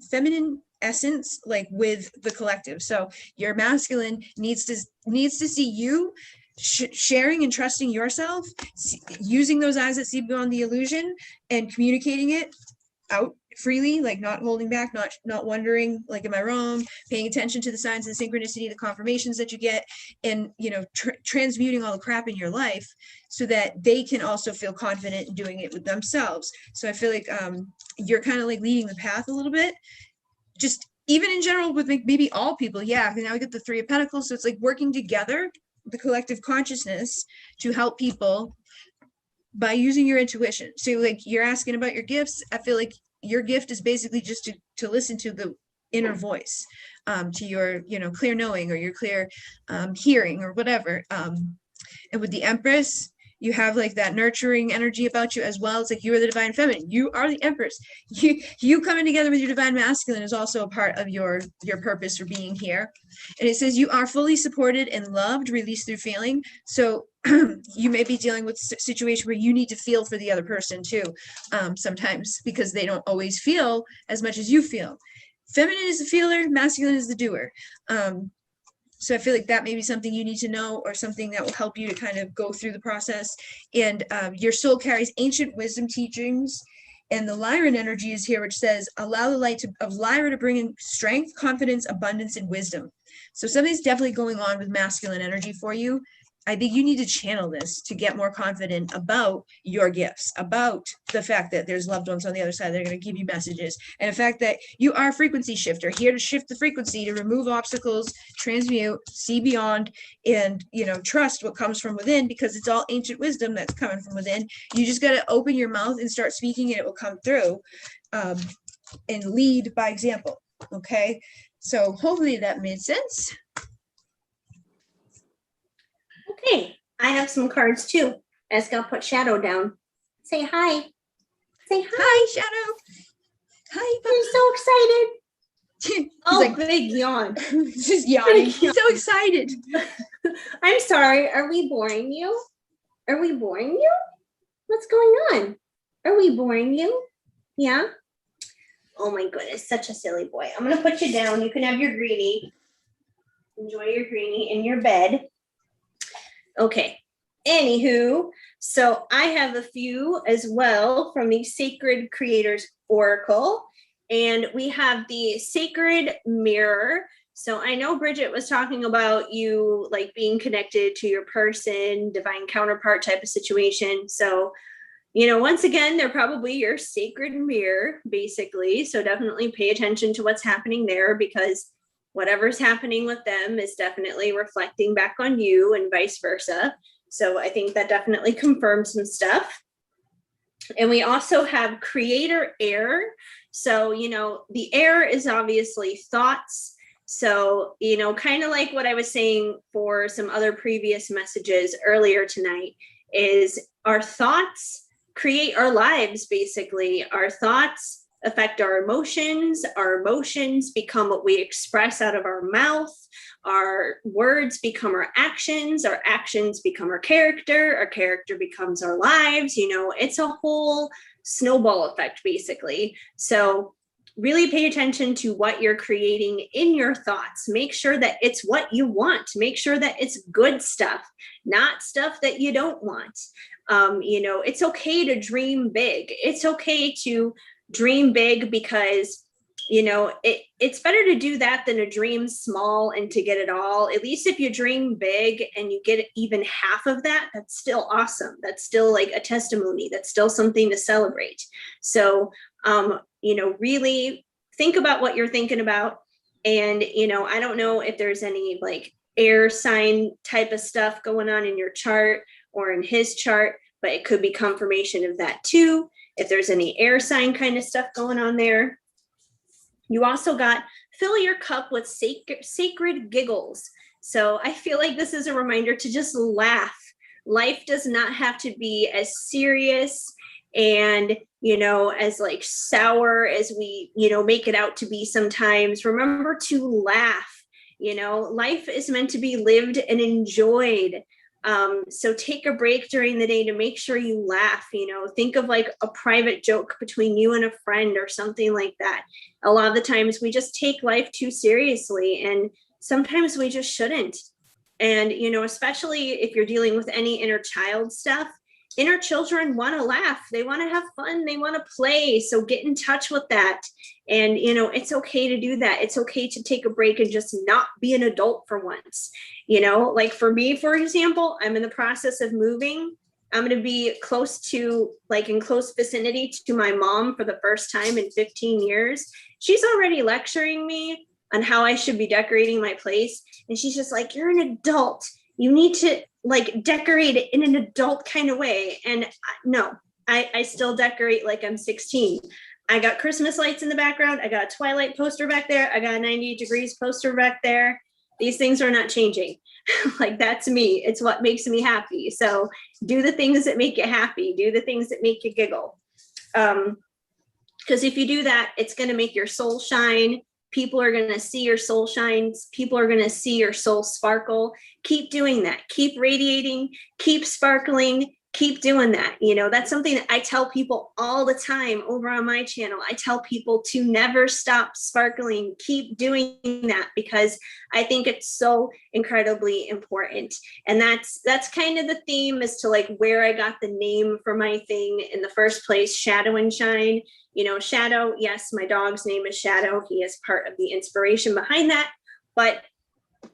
feminine essence like with the collective. So your masculine needs to see you sharing and trusting yourself, using those eyes that see beyond the illusion and communicating it out freely, like not holding back, not wondering, like, am I wrong? Paying attention to the signs and synchronicity, the confirmations that you get, and, you know, transmuting all the crap in your life so that they can also feel confident in doing it with themselves. So I feel like you're kind of like leading the path a little bit, just even in general with like maybe all people. Yeah, now we get the Three of Pentacles. So it's like working together, the collective consciousness, to help people by using your intuition. So like you're asking about your gifts. I feel like your gift is basically just to listen to the inner voice, to your, you know, clear knowing or your clear hearing or whatever. And with the Empress, you have like that nurturing energy about you as well. It's like you are the divine feminine. You are the Empress. You coming together with your divine masculine is also a part of your purpose for being here. And it says you are fully supported and loved, released through feeling. So you may be dealing with a situation where you need to feel for the other person too, sometimes, because they don't always feel as much as you feel. Feminine is the feeler, masculine is the doer. So I feel like that may be something you need to know, or something that will help you to kind of go through the process. And your soul carries ancient wisdom teachings. And the Lyran energy is here, which says, allow the light of Lyra to bring in strength, confidence, abundance, and wisdom. So something's definitely going on with masculine energy for you. I think you need to channel this to get more confident about your gifts, about the fact that there's loved ones on the other side that are going to give you messages, and the fact that you are a frequency shifter, here to shift the frequency, to remove obstacles, transmute, see beyond, and, you know, trust what comes from within, because it's all ancient wisdom that's coming from within. You just got to open your mouth and start speaking, and it will come through, and lead by example. Okay, so hopefully that made sense. Okay, I have some cards too. I'll put Shadow down. Say hi. Say hi. Hi, Shadow. Hi. I'm so excited. Oh, like, big yawn. Just yawning. He's so excited. I'm sorry. Are we boring you? Are we boring you? What's going on? Are we boring you? Yeah? Oh my goodness, such a silly boy. I'm going to put you down. You can have your greenie. Enjoy your greenie in your bed. Okay, anywho, so I have a few as well from the Sacred Creators Oracle, and we have the Sacred Mirror. So I know Bridget was talking about you like being connected to your person, divine counterpart type of situation. So, you know, once again, they're probably your sacred mirror, basically. So definitely pay attention to what's happening there, because whatever's happening with them is definitely reflecting back on you, and vice versa. So I think that definitely confirms some stuff. And we also have Creator Air. So, you know, the air is obviously thoughts. So, you know, kind of like what I was saying for some other previous messages earlier tonight, is our thoughts create our lives, basically. Our thoughts affect our emotions become what we express out of our mouth, our words become our actions become our character becomes our lives. You know, it's a whole snowball effect, basically. So really pay attention to what you're creating in your thoughts. Make sure that it's what you want. Make sure that it's good stuff, not stuff that you don't want. You know, it's okay to dream big. It's okay to dream big, because, you know, it's better to do that than to dream small and to get it all. At least if you dream big and you get even half of that, that's still awesome. That's still like a testimony. That's still something to celebrate. So, you know, really think about what you're thinking about. And, you know, I don't know if there's any like air sign type of stuff going on in your chart or in his chart, but it could be confirmation of that too. If there's any air sign kind of stuff going on there. You also got fill your cup with sacred giggles. So I feel like this is a reminder to just laugh. Life does not have to be as serious and, you know, as like sour as we, you know, make it out to be sometimes. Remember to laugh. You know, life is meant to be lived and enjoyed. So take a break during the day to make sure you laugh, you know, think of like a private joke between you and a friend or something like that. A lot of the times we just take life too seriously, and sometimes we just shouldn't. And, you know, especially if you're dealing with any inner child stuff, inner children want to laugh, they want to have fun, they want to play. So get in touch with that. And, you know, it's okay to do that. It's okay to take a break and just not be an adult for once. You know, like for me, for example, I'm in the process of moving. I'm going to be close to, like, in close vicinity to my mom for the first time in 15 years. She's already lecturing me on how I should be decorating my place. And she's just like, you're an adult. You need to like decorate it in an adult kind of way. And no, I still decorate like I'm 16. I got Christmas lights in the background. I got a Twilight poster back there. I got a 98 Degrees poster back there. These things are not changing. Like, that's me. It's what makes me happy. So do the things that make you happy. Do the things that make you giggle. Because if you do that, it's going to make your soul shine. People are going to see your soul shine. People are going to see your soul sparkle. Keep doing that. Keep radiating. Keep sparkling. Keep doing that. You know, that's something that I tell people all the time over on my channel. I tell people to never stop sparkling. Keep doing that, because I think it's so incredibly important. And that's kind of the theme as to like where I got the name for my thing in the first place, Shadow and Shine. You know, Shadow, yes, my dog's name is Shadow. He is part of the inspiration behind that. But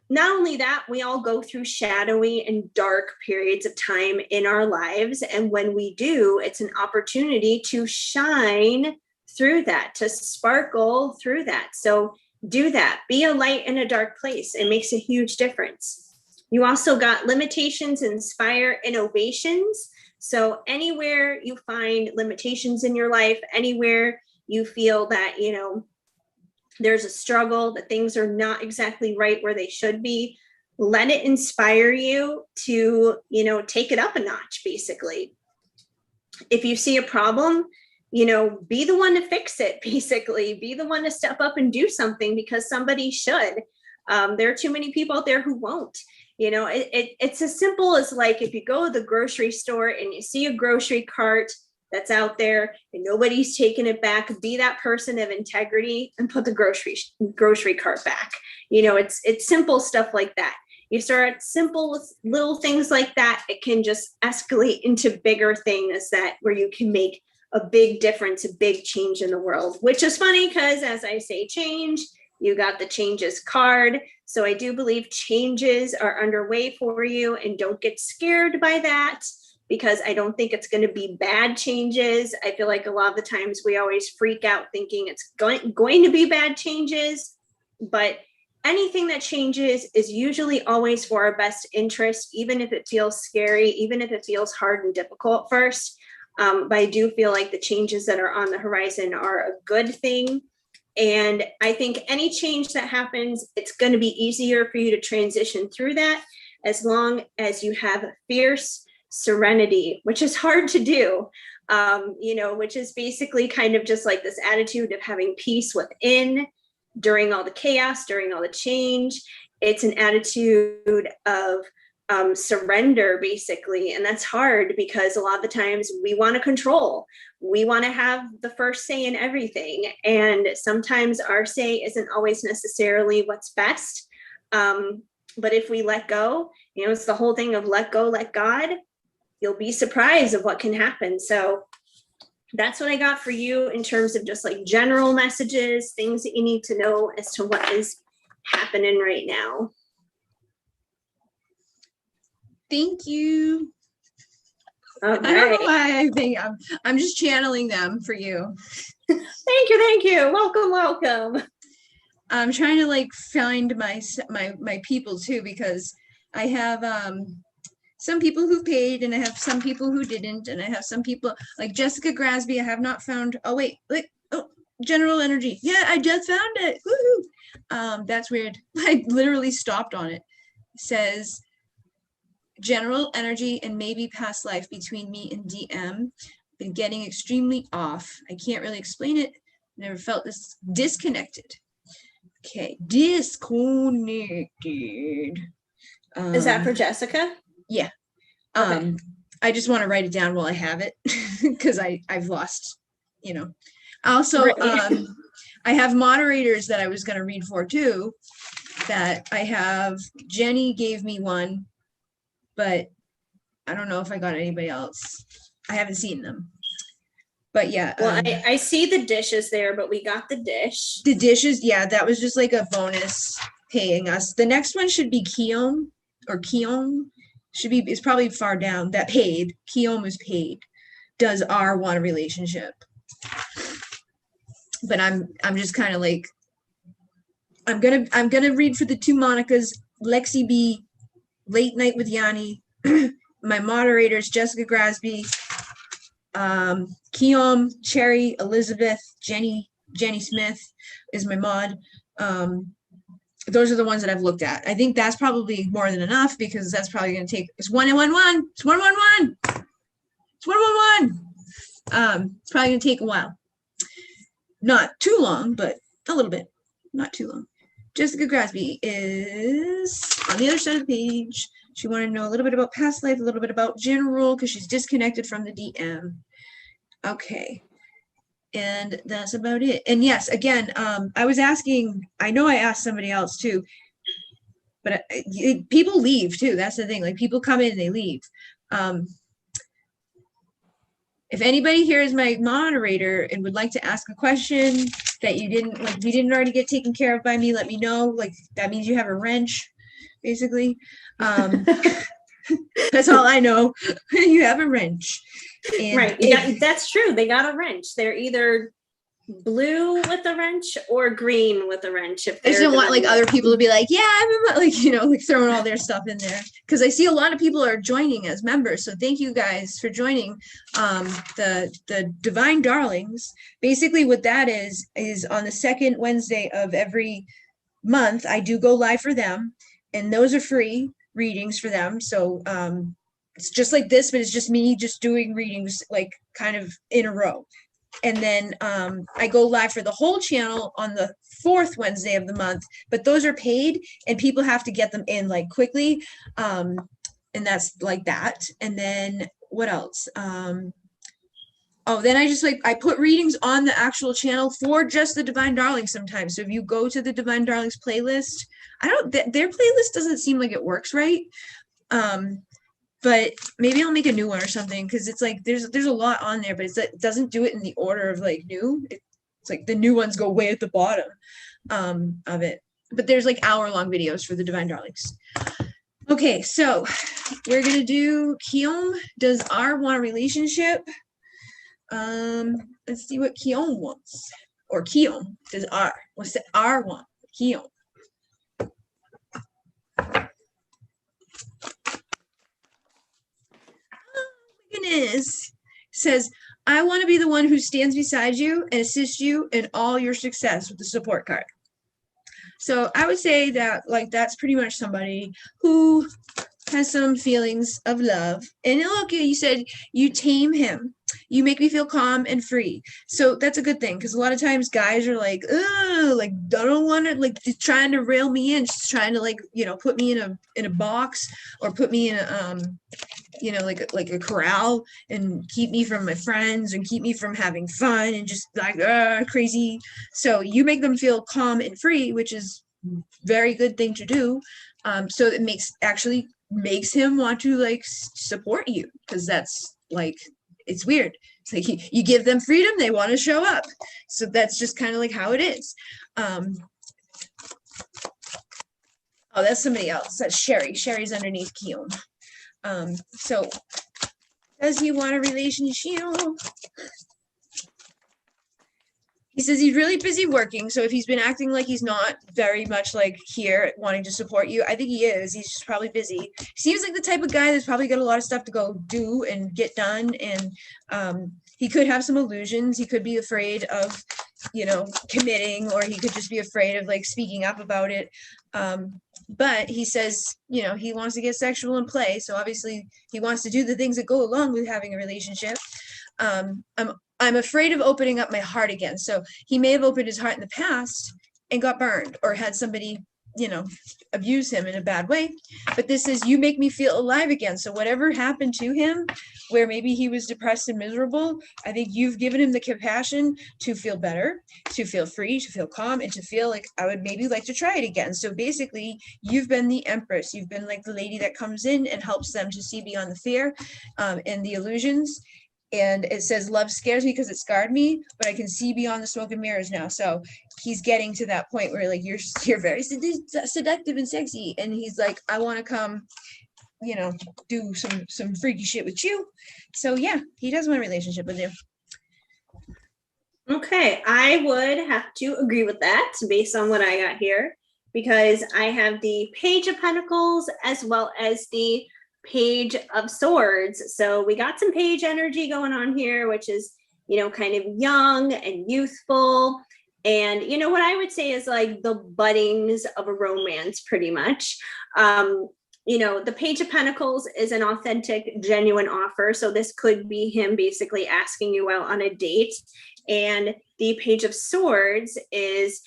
not only that, we all go through shadowy and dark periods of time in our lives. And when we do, it's an opportunity to shine through that, to sparkle through that. So do that. Be a light in a dark place. It makes a huge difference. You also got limitations, inspire, innovations. So anywhere you find limitations in your life, anywhere you feel that, you know, there's a struggle, that things are not exactly right where they should be, let it inspire you to, you know, take it up a notch, basically. If you see a problem, you know, be the one to fix it, basically. Be the one to step up and do something, because somebody should. There are too many people out there who won't. You know, it's as simple as like, if you go to the grocery store and you see a grocery cart that's out there and nobody's taking it back, be that person of integrity and put the grocery cart back. You know, it's simple stuff like that. You start simple with little things like that, it can just escalate into bigger things that where you can make a big difference, a big change in the world. Which is funny because, as I say, change, you got the changes card. So I do believe changes are underway for you, and don't get scared by that, because I don't think it's going to be bad changes. I feel like a lot of the times we always freak out thinking it's going to be bad changes, but anything that changes is usually always for our best interest, even if it feels scary, even if it feels hard and difficult first. But I do feel like the changes that are on the horizon are a good thing. And I think any change that happens, it's going to be easier for you to transition through that, as long as you have fierce serenity, which is hard to do, you know, which is basically kind of just like this attitude of having peace within during all the chaos, during all the change. It's an attitude of surrender, basically. And that's hard because a lot of the times we want to control. We want to have the first say in everything. And sometimes our say isn't always necessarily what's best. But if we let go, you know, it's the whole thing of let go, let God. You'll be surprised of what can happen. So that's what I got for you in terms of just like general messages, things that you need to know as to what is happening right now. Thank you. Okay. I don't know why I think I'm just channeling them for you. Thank you. Welcome. I'm trying to like find my people too, because I have some people who paid and I have some people who didn't, and I have some people like Jessica Grasby I have not found. Oh wait, general energy. Yeah, I just found it. Woohoo! That's weird. I literally stopped on it. It says general energy and maybe past life between me and DM. Been getting extremely off. I can't really explain it. Never felt this disconnected. Okay, disconnected. Is that for Jessica? Yeah. Okay. I just want to write it down while I have it because I've lost, you know. Also, Right. I have moderators that I was going to read for too. That I have. Jenny gave me one, but I don't know if I got anybody else. I haven't seen them. But yeah. Well, I see the dishes there, but we got the dish. The dishes, yeah, that was just like a bonus paying us. The next one should be Keom or Keom. Should be, it's probably far down. That paid. Keom is paid. Does our want a relationship. But I'm just kind of like I'm gonna read for the two Monicas, Lexi B, Late Night with Yanni, my moderators, Jessica Grasby, Keom, Cherry, Elizabeth, Jenny Smith is my mod. Those are the ones that I've looked at. I think that's probably more than enough because that's probably going to take. It's 1-1-1. It's 1-1-1. It's 1-1-1. It's probably going to take a while. Not too long, but a little bit. Not too long. Jessica Grasby is on the other side of the page. She wanted to know a little bit about past life, a little bit about general because she's disconnected from the DM. Okay. And that's about it. And yes, again, I was asking, I know I asked somebody else too, but people leave too. That's the thing. Like people come in and they leave. If anybody here is my moderator and would like to ask a question that you didn't, like we didn't already get taken care of by me, let me know. Like that means you have a wrench, basically. That's all I know. You have a wrench. And right. That's true. They got a wrench. They're either blue with a wrench or green with a wrench. If I just don't want like other people to be like, yeah, I'm like, you know, like throwing all their stuff in there. Because I see a lot of people are joining as members. So thank you guys for joining the Divine Darlings. Basically what that is on the second Wednesday of every month, I do go live for them. And those are free readings for them. So it's just like this, but it's just me just doing readings like kind of in a row. And then I go live for the whole channel on the fourth Wednesday of the month, but those are paid and people have to get them in like quickly. And that's like that. And then what else? Oh, then I just like, I put readings on the actual channel for just the Divine Darlings sometimes. So if you go to the Divine Darlings playlist, their playlist doesn't seem like it works right. But maybe I'll make a new one or something because it's like there's a lot on there, but it doesn't do it in the order of like new. It's like the new ones go way at the bottom of it. But there's like hour-long videos for the Divine Darlings. Okay, so we're gonna do Keom does R want a relationship? Let's see what Keom wants. Or Keom does R. What's the R want? Keom. Goodness. Says, I want to be the one who stands beside you and assists you in all your success with the support card. So I would say that like that's pretty much somebody who has some feelings of love. And look, you said you tame him. You make me feel calm and free. So that's a good thing because a lot of times guys are like, oh, like I don't want to like just trying to rail me in, just trying to like, you know, put me in a box or put me in a you know, like a corral and keep me from my friends and keep me from having fun and just like crazy. So you make them feel calm and free, which is very good thing to do. So it makes him want to like support you because that's like it's weird. It's like you give them freedom, they want to show up. So that's just kind of like how it is. Oh, that's somebody else. That's Sherry. Sherry's underneath Keom. So does he want a relationship? He says he's really busy working. So if he's been acting like he's not very much like here wanting to support you, I think he is. He's just probably busy. Seems like the type of guy that's probably got a lot of stuff to go do and get done. And he could have some illusions. He could be afraid of, you know, committing, or he could just be afraid of like speaking up about it. But he says, you know, he wants to get sexual and play. So obviously he wants to do the things that go along with having a relationship. I'm afraid of opening up my heart again. So he may have opened his heart in the past and got burned or had somebody, abuse him in a bad way. But this is, you make me feel alive again. So whatever happened to him, where maybe he was depressed and miserable, I think you've given him the compassion to feel better, to feel free, to feel calm, and to feel like I would maybe like to try it again. So basically, you've been the empress. You've been like the lady that comes in and helps them to see beyond the fear and the illusions. And it says, love scares me because it scarred me, but I can see beyond the smoke and mirrors now. So he's getting to that point where like you're very seductive and sexy, and he's like, I want to come, do some freaky shit with you. So yeah, he does want a relationship with you. Okay, I would have to agree with that based on what I got here, because I have the Page of Pentacles as well as the Page of Swords. So we got some page energy going on here, which is, kind of young and youthful. And, what I would say is like the buddings of a romance, pretty much. The Page of Pentacles is an authentic, genuine offer. So this could be him basically asking you out on a date. And the Page of Swords is,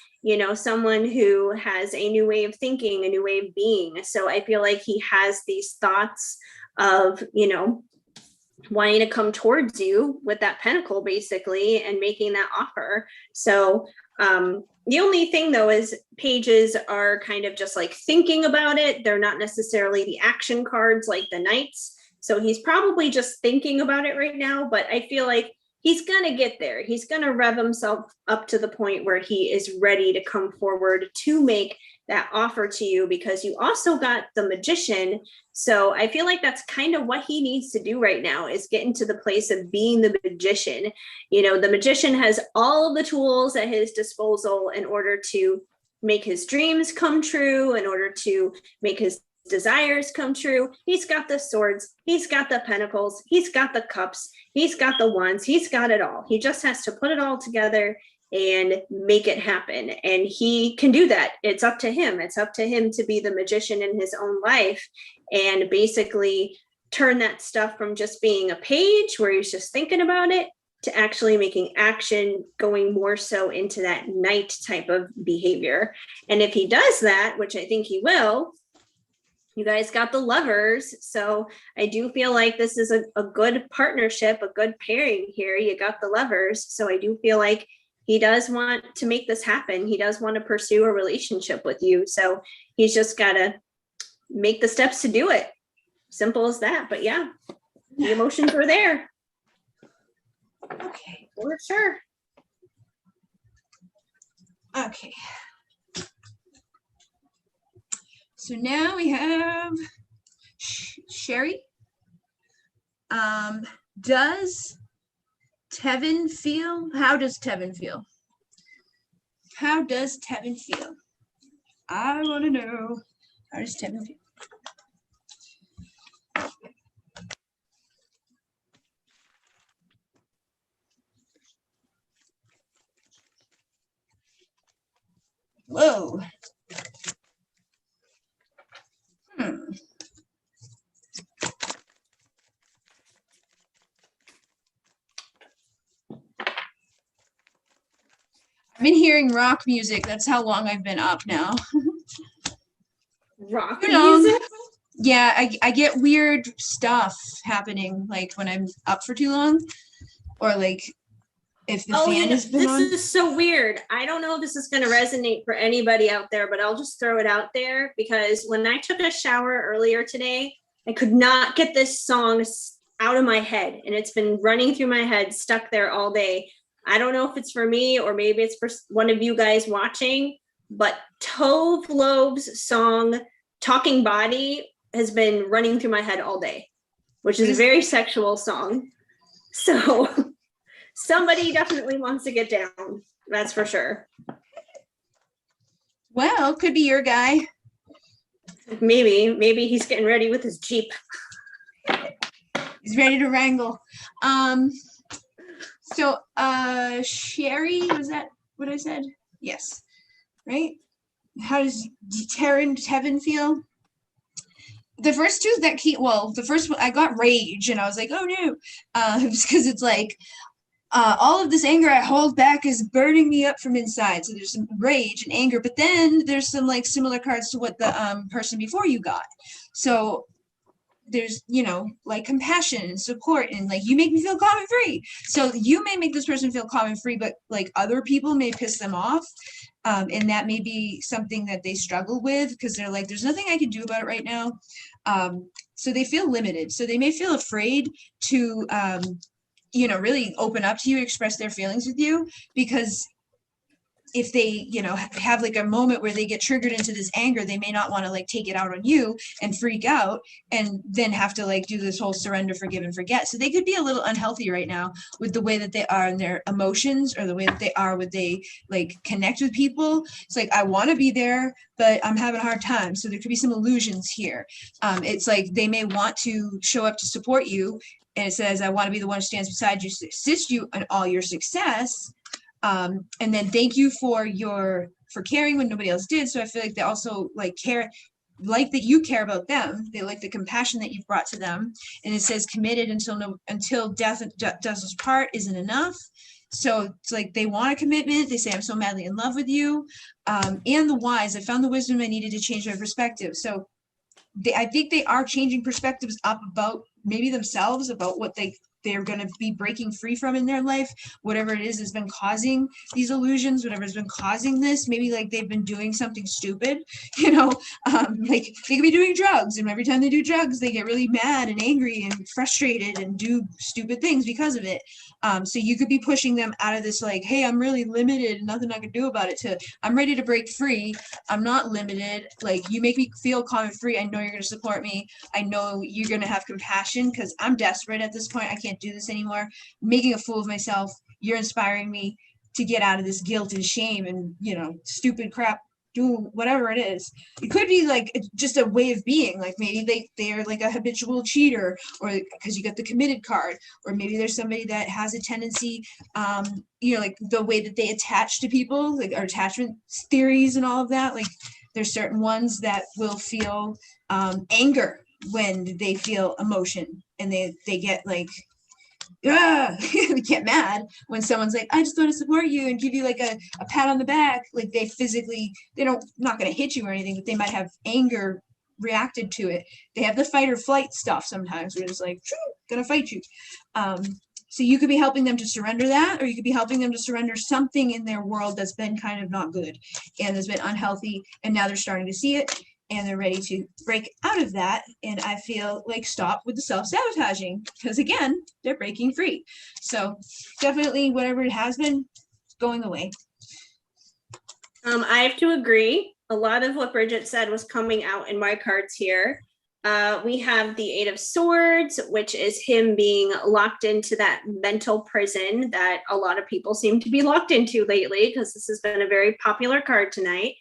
someone who has a new way of thinking, a new way of being. So I feel like he has these thoughts of, wanting to come towards you with that pentacle basically and making that offer. So the only thing though is pages are kind of just like thinking about it. They're not necessarily the action cards like the knights. So he's probably just thinking about it right now, but I feel like he's going to get there. He's going to rev himself up to the point where he is ready to come forward to make that offer to you, because you also got the Magician. So I feel like that's kind of what he needs to do right now, is get into the place of being the Magician. The Magician has all of the tools at his disposal in order to make his dreams come true, in order to make his desires come true. He's got the swords, he's got the pentacles, he's got the cups, he's got the wands, he's got it all. He just has to put it all together and make it happen. And he can do that. It's up to him. It's up to him to be the magician in his own life and basically turn that stuff from just being a page where he's just thinking about it to actually making action, going more so into that knight type of behavior. And if he does that, which I think he will, you guys got the Lovers. So I do feel like this is a good partnership, a good pairing here. You got the Lovers. So I do feel like he does want to make this happen. He does want to pursue a relationship with you. So he's just got to make the steps to do it. Simple as that. But yeah, the emotions were there. Okay. For sure. Okay. So now we have Sherry. Does Tevin feel? How does Tevin feel? How does Tevin feel? I want to know. How does Tevin feel? Whoa. I've been hearing rock music. That's how long I've been up now. Rock music? Yeah, I get weird stuff happening like when I'm up for too long, or like if the fan has been on. This is so weird. I don't know if this is going to resonate for anybody out there, but I'll just throw it out there because when I took a shower earlier today, I could not get this song out of my head, and it's been running through my head, stuck there all day. I don't know if it's for me or maybe it's for one of you guys watching, but Tove Lo's song Talking Body has been running through my head all day, which is a very sexual song. So somebody definitely wants to get down. That's for sure. Well, could be your guy. Maybe he's getting ready with his Jeep. He's ready to wrangle. So Sherry, was that what I said? Yes. Right? How does Tevin feel? The first two that the first one I got rage and I was like, oh no. Because it's like all of this anger I hold back is burning me up from inside. So there's some rage and anger, but then there's some like similar cards to what the person before you got. So there's, you know, like compassion and support, and like, you make me feel calm and free. So you may make this person feel calm and free, but like other people may piss them off. And that may be something that they struggle with because they're like, there's nothing I can do about it right now. So they feel limited. So they may feel afraid to, you know, really open up to you, express their feelings with you, because if they, you know, have like a moment where they get triggered into this anger, they may not want to like take it out on you and freak out and then have to like do this whole surrender, forgive, and forget. So they could be a little unhealthy right now with the way that they are in their emotions, or the way that they are when they like connect with people. It's like, I want to be there, but I'm having a hard time. So there could be some illusions here. It's like they may want to show up to support you, and it says, I want to be the one who stands beside you to assist you in all your success. And then thank you for caring when nobody else did. So I feel like they also like care, like that you care about them. They like the compassion that you've brought to them. And it says committed until death does us part isn't enough. So it's like they want a commitment. They say, I'm so madly in love with you. And the wise, I found the wisdom I needed to change my perspective. So I think they are changing perspectives up about maybe themselves, about what they're going to be breaking free from in their life, whatever it is has been causing these illusions, whatever has been causing this. Maybe like they've been doing something stupid, you know, like they could be doing drugs, and every time they do drugs, they get really mad and angry and frustrated and do stupid things because of it. So you could be pushing them out of this like, hey, I'm really limited, nothing I can do about it, to I'm ready to break free. I'm not limited. Like, you make me feel calm and free. I know you're going to support me. I know you're going to have compassion because I'm desperate at this point. I can't do this anymore. I'm making a fool of myself. You're inspiring me to get out of this guilt and shame and, you know, stupid crap, do whatever it is. It could be like just a way of being, like maybe they're like a habitual cheater, or because you got the committed card, or maybe there's somebody that has a tendency, you know, like the way that they attach to people, like our attachment theories and all of that. Like there's certain ones that will feel anger when they feel emotion, and they get like, they get mad when someone's like, I just want to support you and give you like a pat on the back. Like they don't, not going to hit you or anything, but they might have anger reacted to it. They have the fight or flight stuff sometimes. We're just like, gonna fight you. So you could be helping them to surrender that, or you could be helping them to surrender something in their world that's been kind of not good and has been unhealthy, and now they're starting to see it and they're ready to break out of that. And I feel like stop with the self-sabotaging, because again, they're breaking free. So definitely whatever it has been, going away. I have to agree. A lot of what Bridget said was coming out in my cards here. We have the Eight of Swords, which is him being locked into that mental prison that a lot of people seem to be locked into lately, because this has been a very popular card tonight.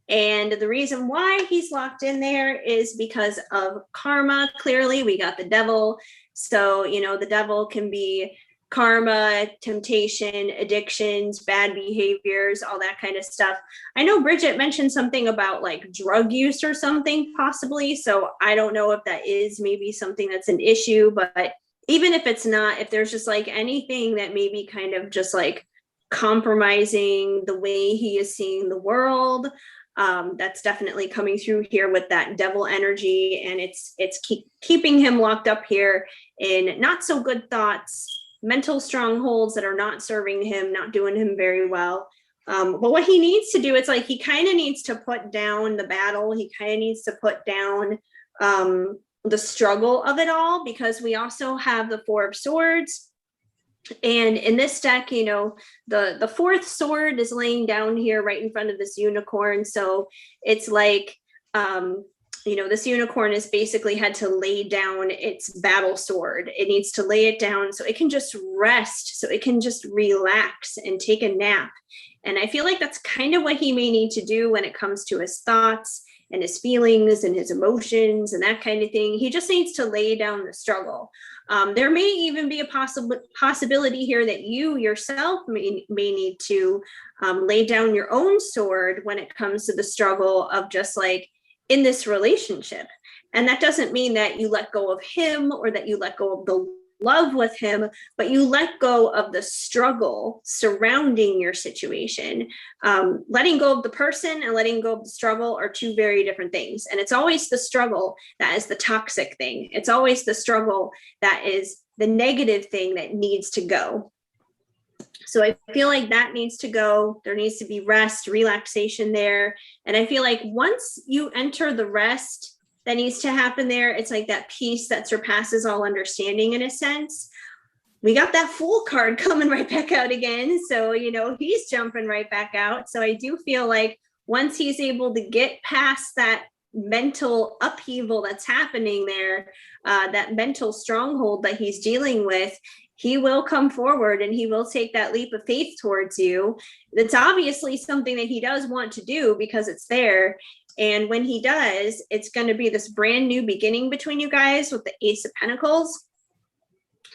And the reason why he's locked in there is because of karma. Clearly, we got the devil. So, you know, the devil can be karma, temptation, addictions, bad behaviors, all that kind of stuff. I know Bridget mentioned something about like drug use or something possibly. So I don't know if that is maybe something that's an issue, but even if it's not, if there's just like anything that maybe kind of just like compromising the way he is seeing the world, that's definitely coming through here with that devil energy. And it's keeping him locked up here in not so good thoughts, mental strongholds that are not serving him, not doing him very well. But what he needs to do, it's like he kind of needs to put down the battle. He kind of needs to put down the struggle of it all, because we also have the Four of Swords. And in this deck, you know, the fourth sword is laying down here right in front of this unicorn. So it's like, you know, this unicorn has basically had to lay down its battle sword. It needs to lay it down so it can just rest, so it can just relax and take a nap. And I feel like that's kind of what he may need to do when it comes to his thoughts and his feelings and his emotions and that kind of thing. He just needs to lay down the struggle. There may even be a possibility here that you yourself may need to lay down your own sword when it comes to the struggle of just like in this relationship. And that doesn't mean that you let go of him or that you let go of the love with him, but you let go of the struggle surrounding your situation. Letting go of the person and letting go of the struggle are two very different things. And it's always the struggle that is the toxic thing. It's always the struggle that is the negative thing that needs to go. So I feel like that needs to go. There needs to be rest, relaxation there. And I feel like once you enter the rest that needs to happen there, it's like that peace that surpasses all understanding in a sense. We got that Fool card coming right back out again. So, you know, he's jumping right back out. So I do feel like once he's able to get past that mental upheaval that's happening there, that mental stronghold that he's dealing with, he will come forward and he will take that leap of faith towards you. That's obviously something that he does want to do because it's there. And when he does, it's going to be this brand new beginning between you guys with the Ace of Pentacles.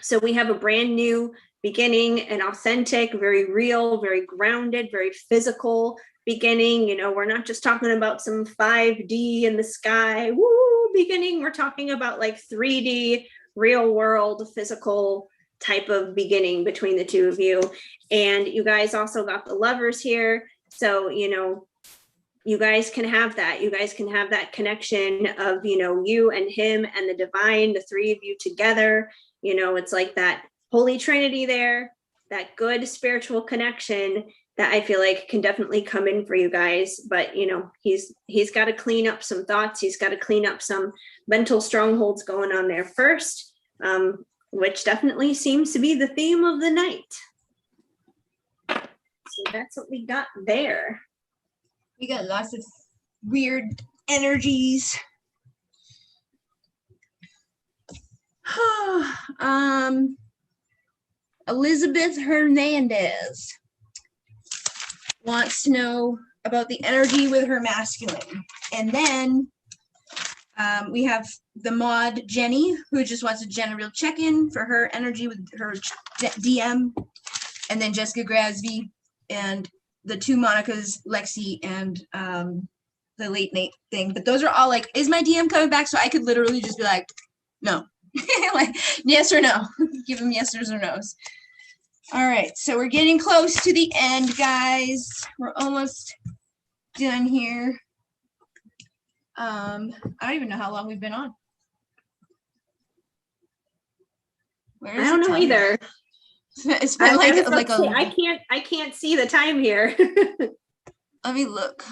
So we have a brand new beginning, an authentic, very real, very grounded, very physical beginning. You know, we're not just talking about some 5D in the sky, woo, beginning. We're talking about like 3D, real world, physical type of beginning between the two of you. And you guys also got the Lovers here. So, you know, you guys can have that. You guys can have that connection of, you know, you and him and the divine, the three of you together. You know, it's like that Holy Trinity there, that good spiritual connection that I feel like can definitely come in for you guys. But, you know, he's got to clean up some thoughts. He's got to clean up some mental strongholds going on there first. Which definitely seems to be the theme of the night. So that's what we got there. We got lots of weird energies. Elizabeth Hernandez wants to know about the energy with her masculine. And then we have the mod Jenny, who just wants a general check-in for her energy with her DM, and then Jessica Grasby, and the two Monicas, Lexi, and the late Nate thing. But those are all like, is my DM coming back? So I could literally just be like, no, like yes or no. Give them yeses or nos. All right, so we're getting close to the end, guys. We're almost done here. I don't even know how long we've been on. I don't know either. It's been I can't see the time here. Let me look.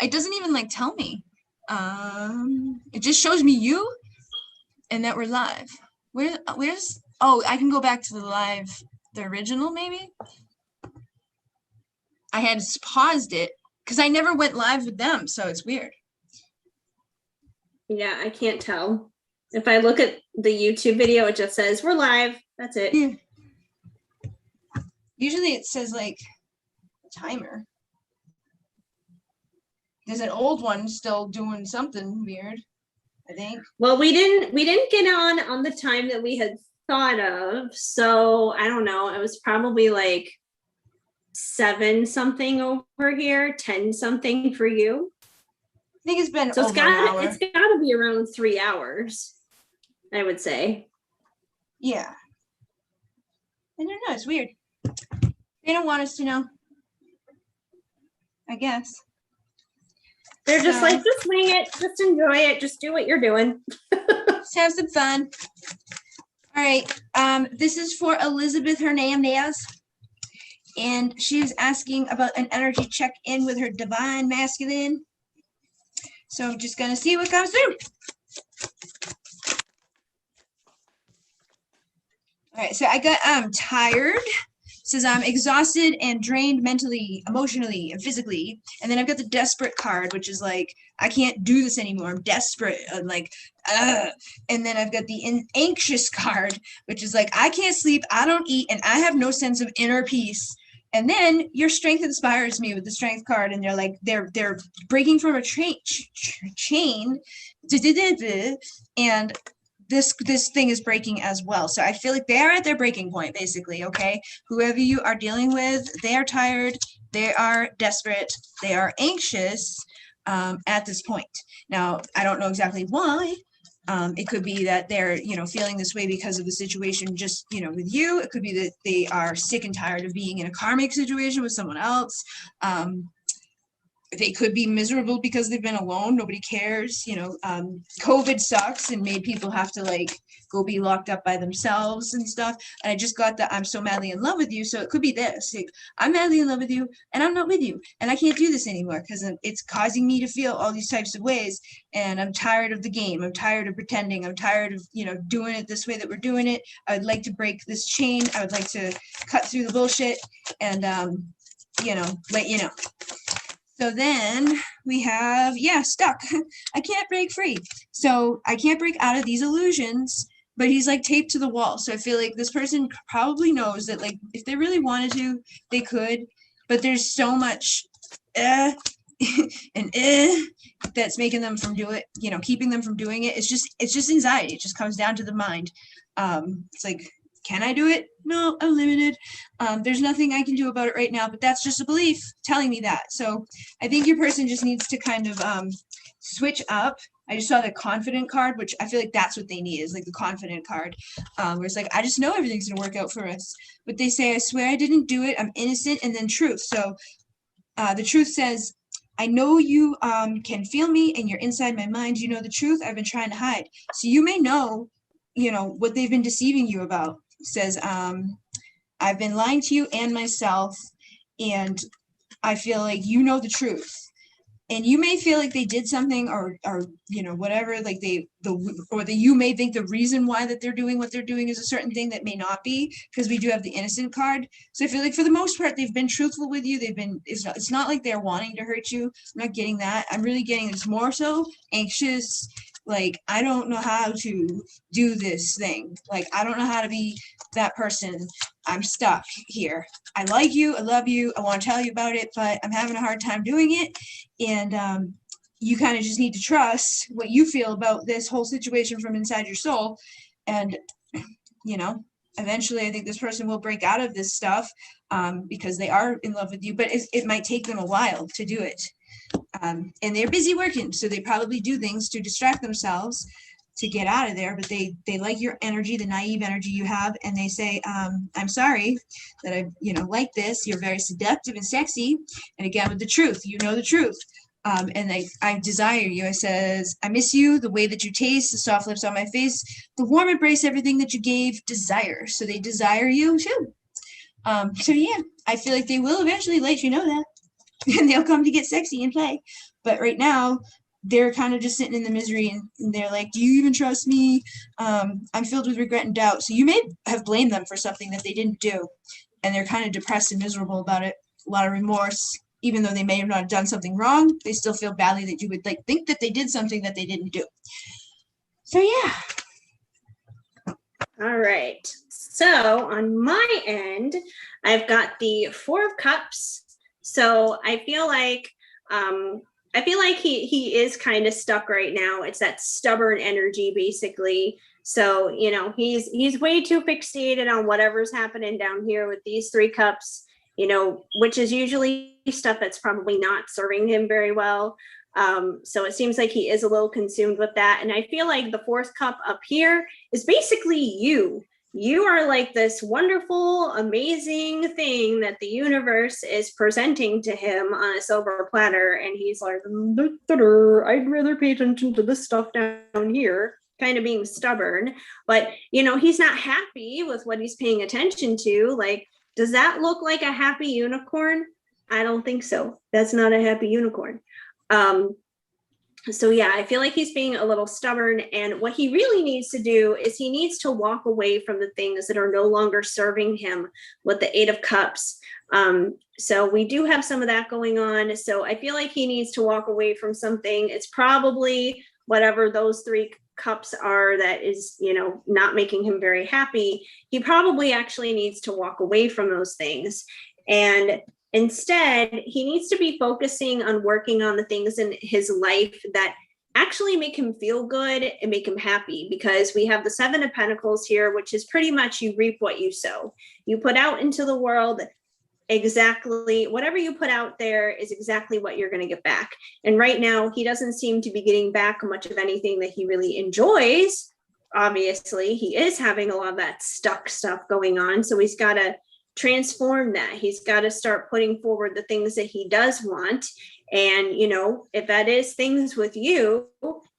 It doesn't even like tell me. It just shows me you and that we're live. Where's oh, I can go back to the original maybe. I had paused it because I never went live with them, so it's weird. Yeah, I can't tell. If I look at the YouTube video, it just says we're live. That's it. Yeah. Usually it says like a timer. There's an old one still doing something weird, I think. Well, we didn't get on the time that we had thought of. So I don't know. It was probably like 7 something over here, 10 something for you. I think it's been so over an hour. It's got to be around 3 hours, I would say. Yeah. I don't know. It's weird. They don't want us to know. I guess. They're just like, just wing it, just enjoy it, just do what you're doing. Just have some fun. All right. This is for Elizabeth Hernandez. And she's asking about an energy check-in with her divine masculine. So I'm just gonna see what comes through. All right, so I got tired. It says I'm exhausted and drained mentally, emotionally, and physically. And then I've got the desperate card, which is like, I can't do this anymore. I'm desperate. I'm like, And then I've got the anxious card, which is like, I can't sleep, I don't eat, and I have no sense of inner peace. And then your strength inspires me with the strength card, and they're like, they're breaking from a chain, and this thing is breaking as well. So I feel like they are at their breaking point, basically. Okay, whoever you are dealing with, they are tired, they are desperate, they are anxious at this point. Now I don't know exactly why, It could be that they're, feeling this way because of the situation just, with you. It could be that they are sick and tired of being in a karmic situation with someone else. They could be miserable because they've been alone. Nobody cares. COVID sucks and made people have to like go be locked up by themselves and stuff. And I just got that I'm so madly in love with you. So it could be this. Like, I'm madly in love with you and I'm not with you. And I can't do this anymore because it's causing me to feel all these types of ways. And I'm tired of the game. I'm tired of pretending. I'm tired of, doing it this way that we're doing it. I would like to break this chain. I would like to cut through the bullshit and, let you know. So then we have, stuck. I can't break free. So I can't break out of these illusions, but he's like taped to the wall. So I feel like this person probably knows that like, if they really wanted to, they could, but there's so much and that's making them from do it, keeping them from doing it. It's just anxiety. It just comes down to the mind. It's like, can I do it? No, I'm limited. There's nothing I can do about it right now, but that's just a belief telling me that. So I think your person just needs to kind of switch up. I just saw the confident card, which I feel like that's what they need, is like the confident card, where it's like, I just know everything's going to work out for us. But they say, I swear I didn't do it. I'm innocent. And then truth. So the truth says, I know you can feel me and you're inside my mind. You know the truth I've been trying to hide. So you may know, what they've been deceiving you about. Says, I've been lying to you and myself, and I feel like you know the truth. And you may feel like they did something or whatever, like you may think the reason why that they're doing what they're doing is a certain thing that may not be, because we do have the innocent card. So I feel like for the most part, they've been truthful with you. It's not like they're wanting to hurt you. I'm not getting that. I'm really getting it's more so anxious. Like, I don't know how to do this thing. Like, I don't know how to be that person. I'm stuck here. I like you. I love you. I want to tell you about it, but I'm having a hard time doing it. And you kind of just need to trust what you feel about this whole situation from inside your soul. And, eventually I think this person will break out of this stuff because they are in love with you, but it might take them a while to do it. And they're busy working, so they probably do things to distract themselves to get out of there, but they like your energy, the naive energy you have, and they say, I'm sorry that I, like this. You're very seductive and sexy. And again, with the truth, the truth. And I desire you. I says, I miss you, the way that you taste, the soft lips on my face, the warm embrace, everything that you gave, desire. So they desire you too. So yeah, I feel like they will eventually let you know that. And they'll come to get sexy and play. But right now, they're kind of just sitting in the misery, and they're like, do you even trust me? I'm filled with regret and doubt. So you may have blamed them for something that they didn't do, and they're kind of depressed and miserable about it. A lot of remorse. Even though they may have not done something wrong, they still feel badly that you would think that they did something that they didn't do. So yeah. All right. So on my end, I've got the Four of Cups. So I feel like he is kind of stuck right now. It's that stubborn energy, basically. So, he's way too fixated on whatever's happening down here with these three cups, which is usually stuff that's probably not serving him very well. So it seems like he is a little consumed with that. And I feel like the fourth cup up here is basically you. You are like this wonderful, amazing thing that the universe is presenting to him on a silver platter. And he's like, I'd rather pay attention to this stuff down here, kind of being stubborn. But, he's not happy with what he's paying attention to. Like, does that look like a happy unicorn? I don't think so. That's not a happy unicorn. So yeah, I feel like he's being a little stubborn, and what he really needs to do is he needs to walk away from the things that are no longer serving him with the Eight of Cups. So we do have some of that going on. So I feel like he needs to walk away from something. It's probably whatever those three cups are that is, not making him very happy. He probably actually needs to walk away from those things. And instead, he needs to be focusing on working on the things in his life that actually make him feel good and make him happy, because we have the Seven of Pentacles here, which is pretty much you reap what you sow. You put out into the world exactly whatever you put out there is exactly what you're going to get back. And right now, he doesn't seem to be getting back much of anything that he really enjoys. Obviously, he is having a lot of that stuck stuff going on. So he's got to transform that. He's got to start putting forward the things that he does want. And, you know, if that is things with you,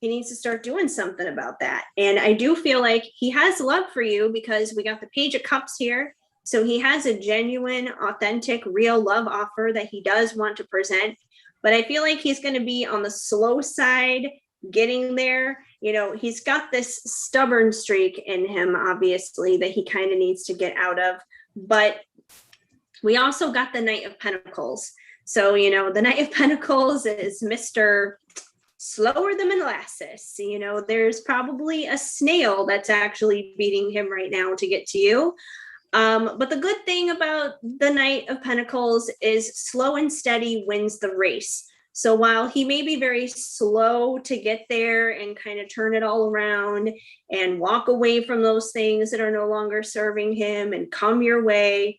he needs to start doing something about that. And I do feel like he has love for you because we got the Page of Cups here. So he has a genuine, authentic, real love offer that he does want to present. But I feel like he's going to be on the slow side getting there. You know, he's got this stubborn streak in him, obviously, that he kind of needs to get out of. But we also got the Knight of Pentacles. So, you know, the Knight of Pentacles is Mr. Slower than molasses. You know, there's probably a snail that's actually beating him right now to get to you. But the good thing about the Knight of Pentacles is slow and steady wins the race. So while he may be very slow to get there and kind of turn it all around and walk away from those things that are no longer serving him and come your way,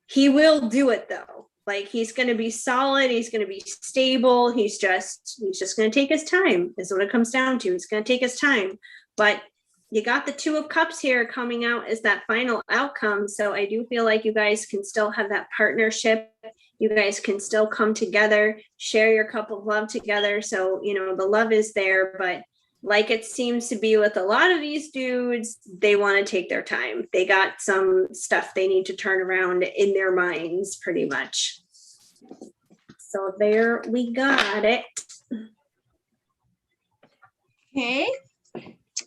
he will do it though. Like he's going to be solid. He's going to be stable. He's just going to take his time is what it comes down to. He's going to take his time, but you got the Two of Cups here coming out as that final outcome. So I do feel like you guys can still have that partnership. You guys can still come together, share your cup of love together. So, you know, the love is there, but like it seems to be with a lot of these dudes, they want to take their time. They got some stuff they need to turn around in their minds pretty much. So there we got it. Okay.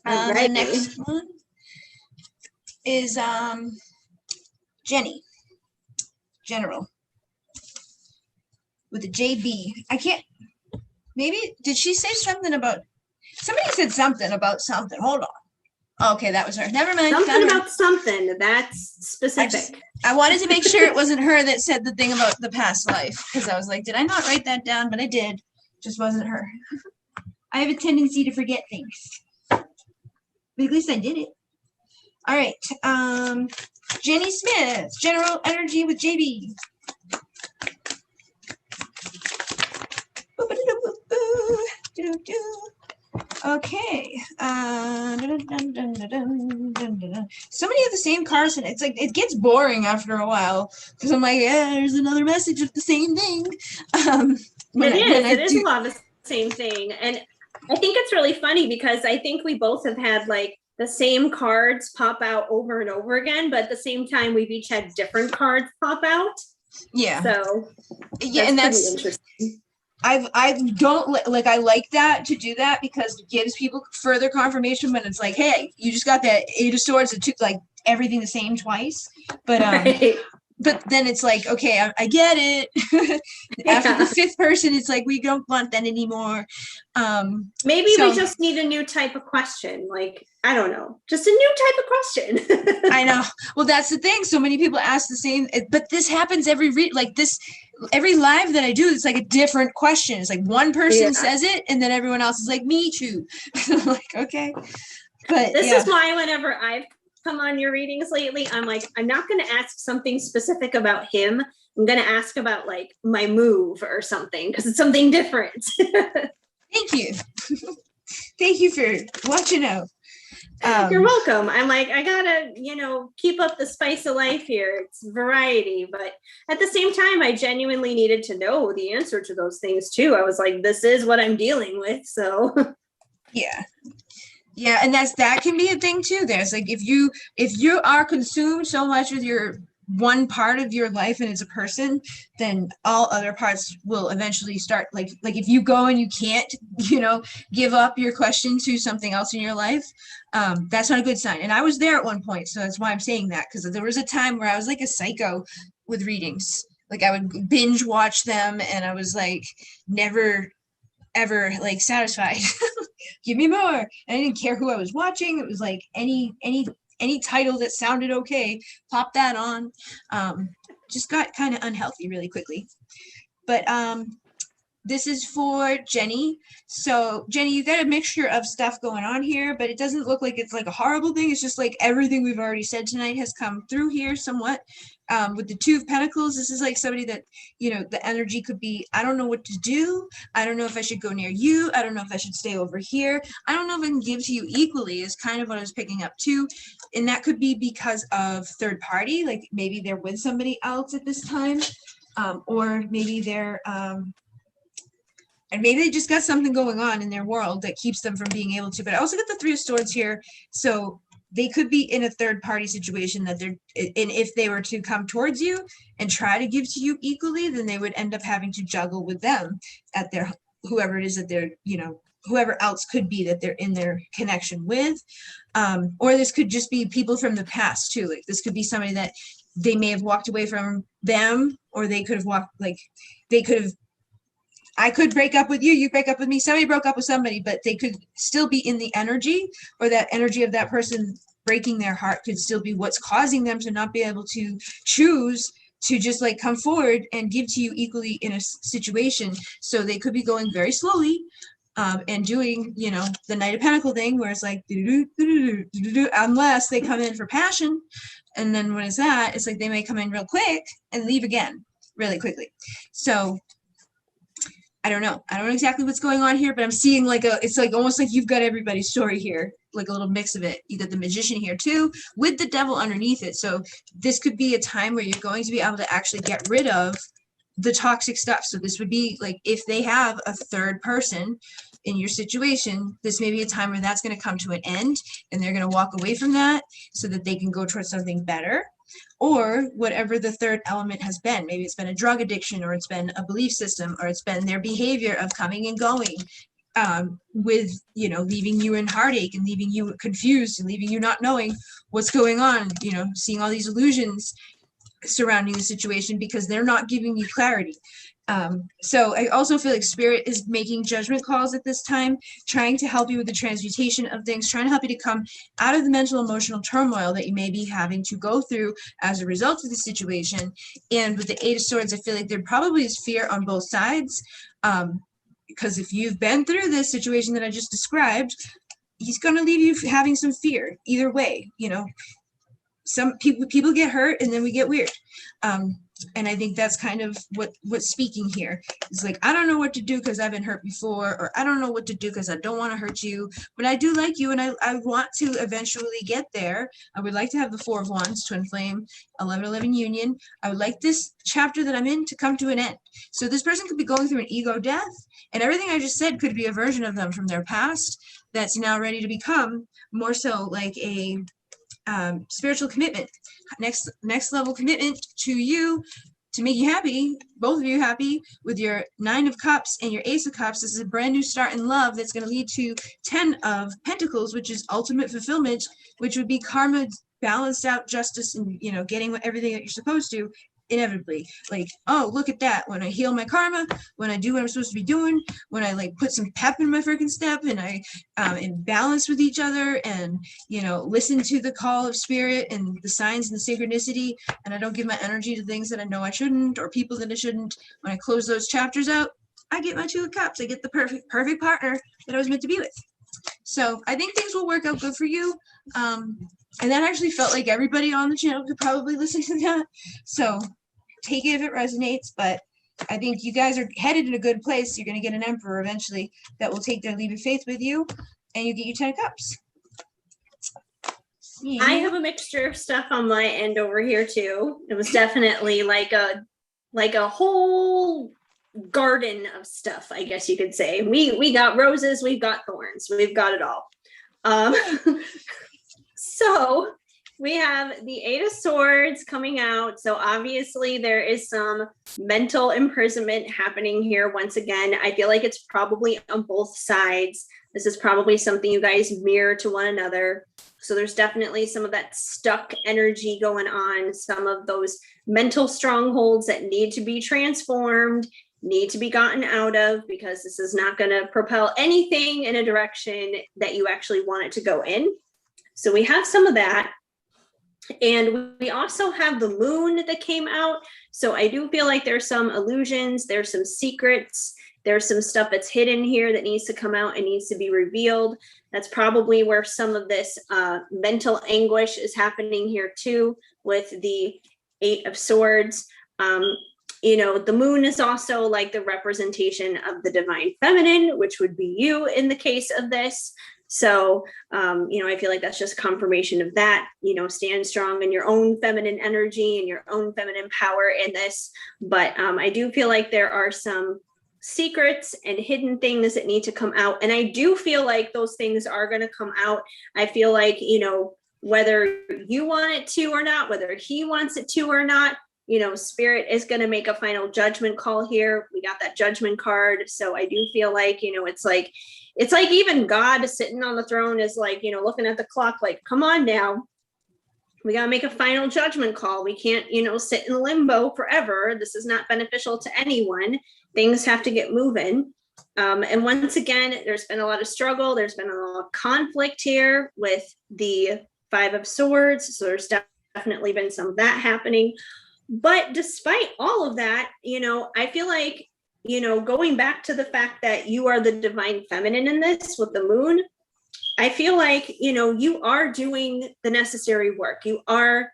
Right. The next one is Jenny, General, with a JB. I can't, maybe, did she say something about, somebody said something about something. Hold on. Okay, that was her. Never mind. Something about something. That's specific. I wanted to make sure it wasn't her that said the thing about the past life, because I was like, did I not write that down? But I did. Just wasn't her. I have a tendency to forget things. But at least I did it. All right. Jenny Smith, General Energy with JB. Okay. So many of the same cards, and it's like it gets boring after a while because I'm like, yeah, there's another message of the same thing. It is a lot of the same thing, and I think it's really funny because I think we both have had like the same cards pop out over and over again, but at the same time, we've each had different cards pop out. Yeah. So yeah, and that's interesting. I don't like I like that to do that because it gives people further confirmation. But it's like, hey, you just got that Eight of Swords that took like everything the same twice. But Right. But then it's like, okay, I get it. After the fifth person, it's like, we don't want that anymore. Maybe we just need a new type of question. Like, I don't know, just a new type of question. I know. Well, that's the thing. So many people ask the same, but this happens every live that I do. It's like a different question. It's like one person says it and then everyone else is like, me too. I'm like, okay. But this is why whenever I've come on your readings lately, I'm like, I'm not going to ask something specific about him. I'm going to ask about like my move or something because it's something different. Thank you. Thank you for watching out. You're welcome. I'm like, I gotta, keep up the spice of life here. It's variety, but at the same time, I genuinely needed to know the answer to those things too. I was like, this is what I'm dealing with. So yeah, and that can be a thing too. There's like if you are consumed so much with your one part of your life and it's a person, then all other parts will eventually start like if you go and you can't give up your question to something else in your life, that's not a good sign. And I was there at one point, so that's why I'm saying that, because there was a time where I was like a psycho with readings. Like I would binge watch them and I was like never ever like satisfied. Give me more. And I didn't care who I was watching. It was like any title that sounded okay, pop that on. Just got kind of unhealthy really quickly. But This is for Jenny. So Jenny, you got a mixture of stuff going on here, but it doesn't look like it's like a horrible thing. It's just like everything we've already said tonight has come through here somewhat. With the Two of Pentacles, this is like somebody that, you know, the energy could be, I don't know what to do. I don't know if I should go near you. I don't know if I should stay over here. I don't know if I can give to you equally is kind of what I was picking up too. And that could be because of third party, like maybe they're with somebody else at this time. Or maybe they're, and maybe they just got something going on in their world that keeps them from being able to. But I also got the Three of Swords here. So they could be in a third party situation that they're, and if they were to come towards you and try to give to you equally, then they would end up having to juggle with them at their, whoever it is that they're, you know, whoever else could be that they're in their connection with. Or this could just be people from the past too. Like this could be somebody that they may have walked away from them, or they could have walked, like they could have, I could break up with you, you break up with me, somebody broke up with somebody, but they could still be in the energy, or that energy of that person breaking their heart could still be what's causing them to not be able to choose to just like come forward and give to you equally in a situation. So they could be going very slowly and doing, you know, the Knight of Pentacle thing where it's like, unless they come in for passion. And then when it's that, it's like they may come in real quick and leave again really quickly. So I don't know. I don't know exactly what's going on here, but I'm seeing like it's like almost like you've got everybody's story here, like a little mix of it. You got the Magician here too, with the Devil underneath it. So this could be a time where you're going to be able to actually get rid of the toxic stuff. So this would be like if they have a third person in your situation, this may be a time where that's going to come to an end and they're going to walk away from that so that they can go towards something better. Or whatever the third element has been. Maybe it's been a drug addiction, or it's been a belief system, or it's been their behavior of coming and going with, you know, leaving you in heartache and leaving you confused and leaving you not knowing what's going on, you know, seeing all these illusions surrounding the situation because they're not giving you clarity. So I also feel like Spirit is making judgment calls at this time, trying to help you with the transmutation of things, trying to help you to come out of the mental emotional turmoil that you may be having to go through as a result of the situation. And with the Eight of Swords, I feel like there probably is fear on both sides. Because if you've been through this situation that I just described, he's going to leave you having some fear either way. You know, some people get hurt and then we get weird. And I think that's kind of what's speaking here. It's like, I don't know what to do because I've been hurt before, or I don't know what to do because I don't want to hurt you, but I do like you and I want to eventually get there. I would like to have the Four of Wands, Twin Flame, 11-11 union. I would like this chapter that I'm in to come to an end. So this person could be going through an ego death, and everything I just said could be a version of them from their past that's now ready to become more so like a spiritual commitment, next level commitment to you, to make you happy, both of you happy, with your Nine of Cups and your Ace of Cups. This is a brand new start in love that's going to lead to 10 of Pentacles, which is ultimate fulfillment, which would be karma, balanced out justice, and, you know, getting everything that you're supposed to inevitably. Like, oh, look at that, when I heal my karma, when I do what I'm supposed to be doing, when I like put some pep in my freaking step, and I in balance with each other, and, you know, listen to the call of Spirit and the signs and the synchronicity, and I don't give my energy to things that I know I shouldn't, or people that I shouldn't. When I close those chapters out, I get my Two of Cups. I get the perfect partner that I was meant to be with. So I think things will work out good for you. And that actually felt like everybody on the channel could probably listen to that. So take it if it resonates, but I think you guys are headed in a good place. You're going to get an Emperor eventually that will take their leap of faith with you, and you get your 10 of Cups. Yeah. I have a mixture of stuff on my end over here too. It was definitely like a whole garden of stuff, I guess you could say. We got roses, we've got thorns, we've got it all. So we have the Eight of Swords coming out. So obviously there is some mental imprisonment happening here. Once again, I feel like it's probably on both sides. This is probably something you guys mirror to one another. So there's definitely some of that stuck energy going on, some of those mental strongholds that need to be transformed, need to be gotten out of, because this is not going to propel anything in a direction that you actually want it to go in. So we have some of that. And we also have the moon that came out. So I do feel like there's some illusions, there's some secrets, there's some stuff that's hidden here that needs to come out and needs to be revealed. That's probably where some of this mental anguish is happening here too, with the 8 of Swords. The moon is also like the representation of the divine feminine, which would be you in the case of this. So, I feel like that's just confirmation of that, stand strong in your own feminine energy and your own feminine power in this. But I do feel like there are some secrets and hidden things that need to come out. And I do feel like those things are going to come out. I feel like, whether you want it to or not, whether he wants it to or not, Spirit is going to make a final judgment call here. We got that judgment card. So I do feel like, it's like even God sitting on the throne is like, looking at the clock, like, come on now. We got to make a final judgment call. We can't, sit in limbo forever. This is not beneficial to anyone. Things have to get moving. And once again, there's been a lot of struggle. There's been a lot of conflict here with the 5 of Swords. So there's definitely been some of that happening. But despite all of that, I feel like, going back to the fact that you are the divine feminine in this with the moon, I feel like, you are doing the necessary work. You are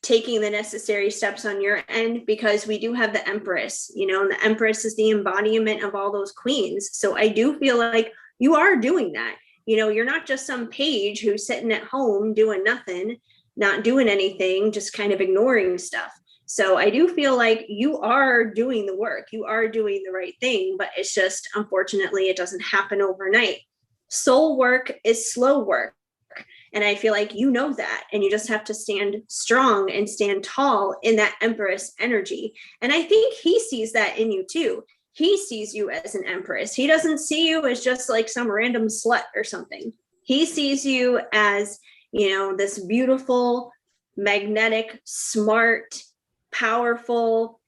taking the necessary steps on your end, because we do have the Empress, and the Empress is the embodiment of all those queens. So I do feel like you are doing that. You're not just some page who's sitting at home doing nothing, not doing anything, just kind of ignoring stuff. So I do feel like you are doing the work. You are doing the right thing, but it's just, unfortunately, it doesn't happen overnight. Soul work is slow work. And I feel like you know that, and you just have to stand strong and stand tall in that Empress energy. And I think he sees that in you too. He sees you as an Empress. He doesn't see you as just like some random slut or something. He sees you as, this beautiful, magnetic, smart, powerful,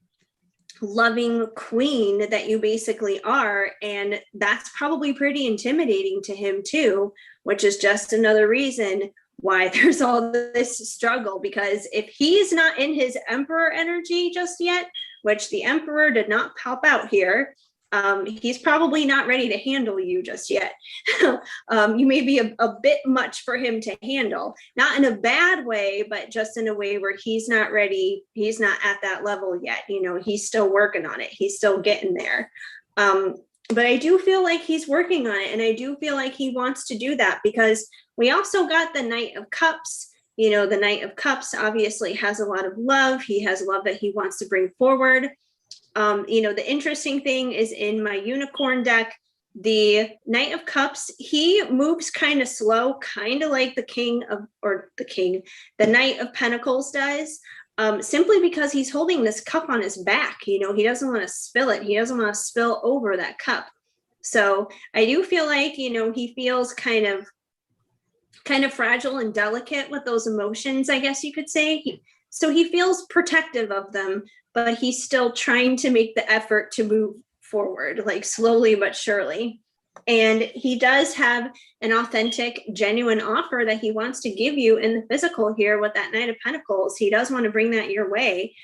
loving queen that you basically are. And that's probably pretty intimidating to him too, which is just another reason why there's all this struggle. Because if he's not in his Emperor energy just yet, which the Emperor did not pop out here, he's probably not ready to handle you just yet. You may be a bit much for him to handle, not in a bad way, but just in a way where he's not ready. He's not at that level yet. He's still working on it. He's still getting there. But I do feel like he's working on it. And I do feel like he wants to do that, because we also got the Knight of Cups. The Knight of Cups obviously has a lot of love. He has love that he wants to bring forward. The interesting thing is, in my unicorn deck, the Knight of Cups, he moves kind of slow, kind of like the Knight of Pentacles does, simply because he's holding this cup on his back. He doesn't want to spill it. He doesn't want to spill over that cup. So I do feel like, he feels kind of fragile and delicate with those emotions, I guess you could say. So he feels protective of them, but he's still trying to make the effort to move forward, like slowly but surely. And he does have an authentic, genuine offer that he wants to give you in the physical here with that Knight of Pentacles. He does want to bring that your way.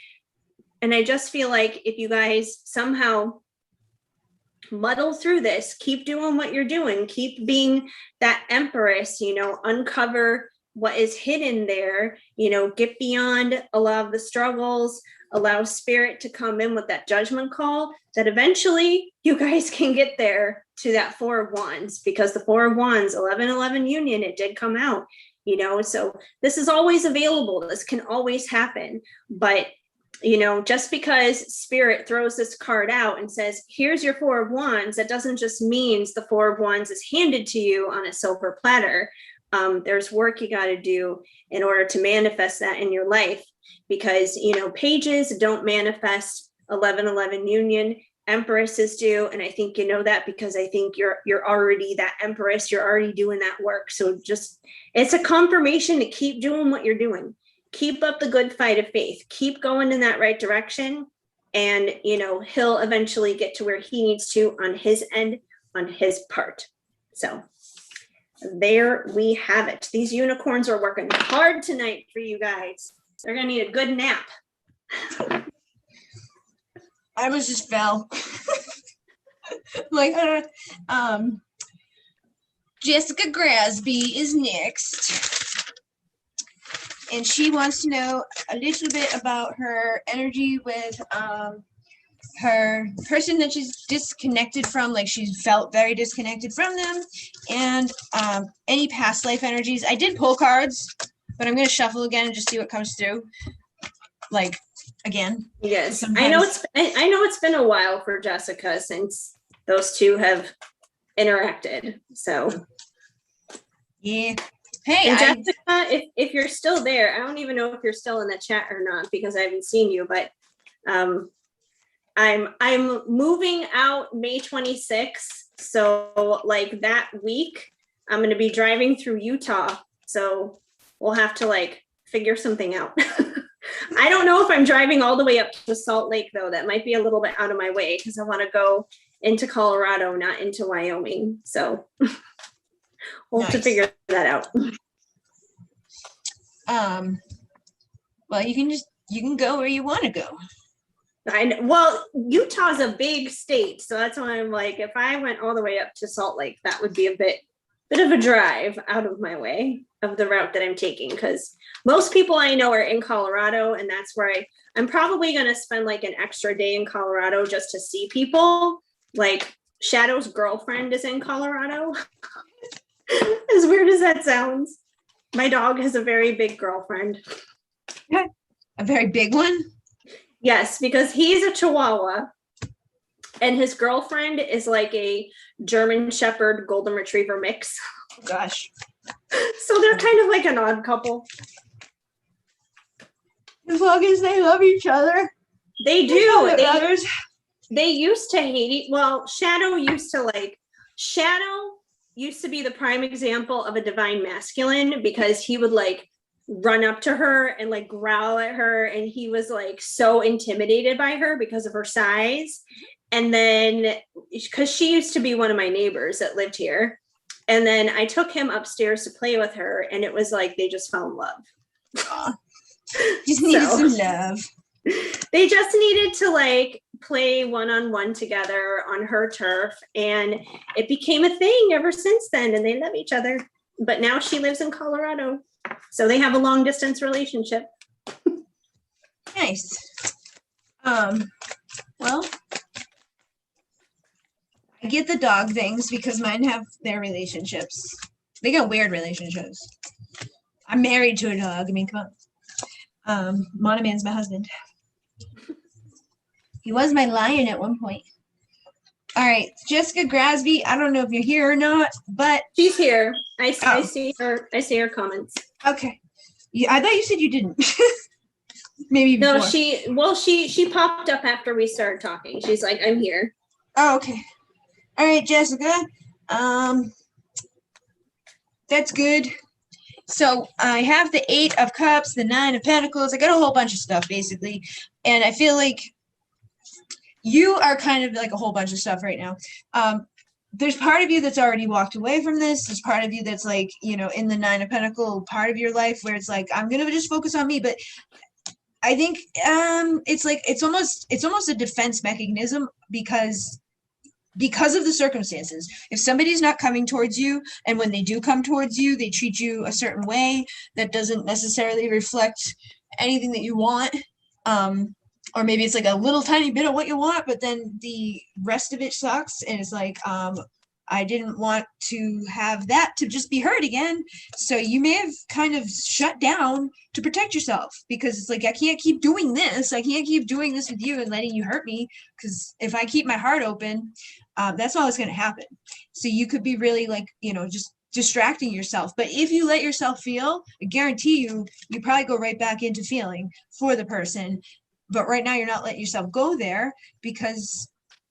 And I just feel like if you guys somehow muddle through this, keep doing what you're doing, keep being that Empress, uncover what is hidden there, get beyond a lot of the struggles, allow Spirit to come in with that judgment call, that eventually you guys can get there to that 4 of Wands, because the 4 of Wands, 11-11 union, it did come out, so this is always available. This can always happen. But, just because Spirit throws this card out and says, here's your 4 of Wands, that doesn't just means the 4 of Wands is handed to you on a silver platter. There's work you got to do in order to manifest that in your life, because, pages don't manifest 11-11 union, Empresses do. And I think you know that, because I think you're already that Empress, you're already doing that work. So it's a confirmation to keep doing what you're doing. Keep up the good fight of faith, keep going in that right direction. And, he'll eventually get to where he needs to on his end, on his part. So there we have it. These unicorns are working hard tonight for you guys. They're going to need a good nap. I was just fell. Like, Jessica Grasby is next. And she wants to know a little bit about her energy with her person that she's disconnected from, like she's felt very disconnected from them, and any past life energies. I did pull cards, but I'm going to shuffle again and just see what comes through. Like, again. Yes, sometimes. I know it's been a while for Jessica since those two have interacted. So yeah. Hey, and Jessica, if you're still there, I don't even know if you're still in the chat or not because I haven't seen you, but I'm moving out May 26th. So like that week, I'm going to be driving through Utah. So we'll have to like figure something out. I don't know if I'm driving all the way up to Salt Lake though. That might be a little bit out of my way because I want to go into Colorado, not into Wyoming. So we'll have to figure that out. Well, you can go where you want to go. Well, Utah's a big state, so that's why I'm like, if I went all the way up to Salt Lake, that would be a bit of a drive out of my way of the route that I'm taking. Because most people I know are in Colorado, and that's where I'm probably going to spend like an extra day in Colorado just to see people. Like Shadow's girlfriend is in Colorado. As weird as that sounds, my dog has a very big girlfriend. A very big one? Yes, because he's a Chihuahua and his girlfriend is like a German Shepherd Golden Retriever mix. Gosh. So they're kind of like an odd couple. As long as they love each other. They do. They used to hate well, Shadow used to be the prime example of a divine masculine because he would like run up to her and like growl at her, and he was like so intimidated by her because of her size. And then because she used to be one of my neighbors that lived here, and then I took him upstairs to play with her, and it was like they just fell in love. Just needed some love. They just needed to like play one-on-one together on her turf, and it became a thing ever since then, and they love each other. But now she lives in Colorado. So they have a long distance relationship. Nice. Well, I get the dog things because mine have their relationships. They got weird relationships. I'm married to a dog. I mean, come on. Monoman's my husband. He was my lion at one point. All right, Jessica Grasby. I don't know if you're here or not, but she's here. I see her. I see her comments. Okay. Yeah, I thought you said you didn't. Maybe before. No, she popped up after we started talking. She's like, I'm here. Oh, okay. All right, Jessica. That's good. So I have the 8 of Cups, the 9 of Pentacles. I got a whole bunch of stuff basically, and I feel like you are kind of like a whole bunch of stuff right now. There's part of you that's already walked away from this. There's part of you that's like, you know, in the 9 of Pentacles part of your life where it's like, I'm going to just focus on me. But I think it's like, it's almost a defense mechanism because of the circumstances. If somebody's not coming towards you, and when they do come towards you, they treat you a certain way that doesn't necessarily reflect anything that you want. Or maybe it's like a little tiny bit of what you want, but then the rest of it sucks. And it's like, I didn't want to have that to just be hurt again. So you may have kind of shut down to protect yourself because it's like, I can't keep doing this. I can't keep doing this with you and letting you hurt me. Because if I keep my heart open, that's all that's going to happen. So you could be really like, you know, just distracting yourself. But if you let yourself feel, I guarantee you probably go right back into feeling for the person. But right now you're not letting yourself go there because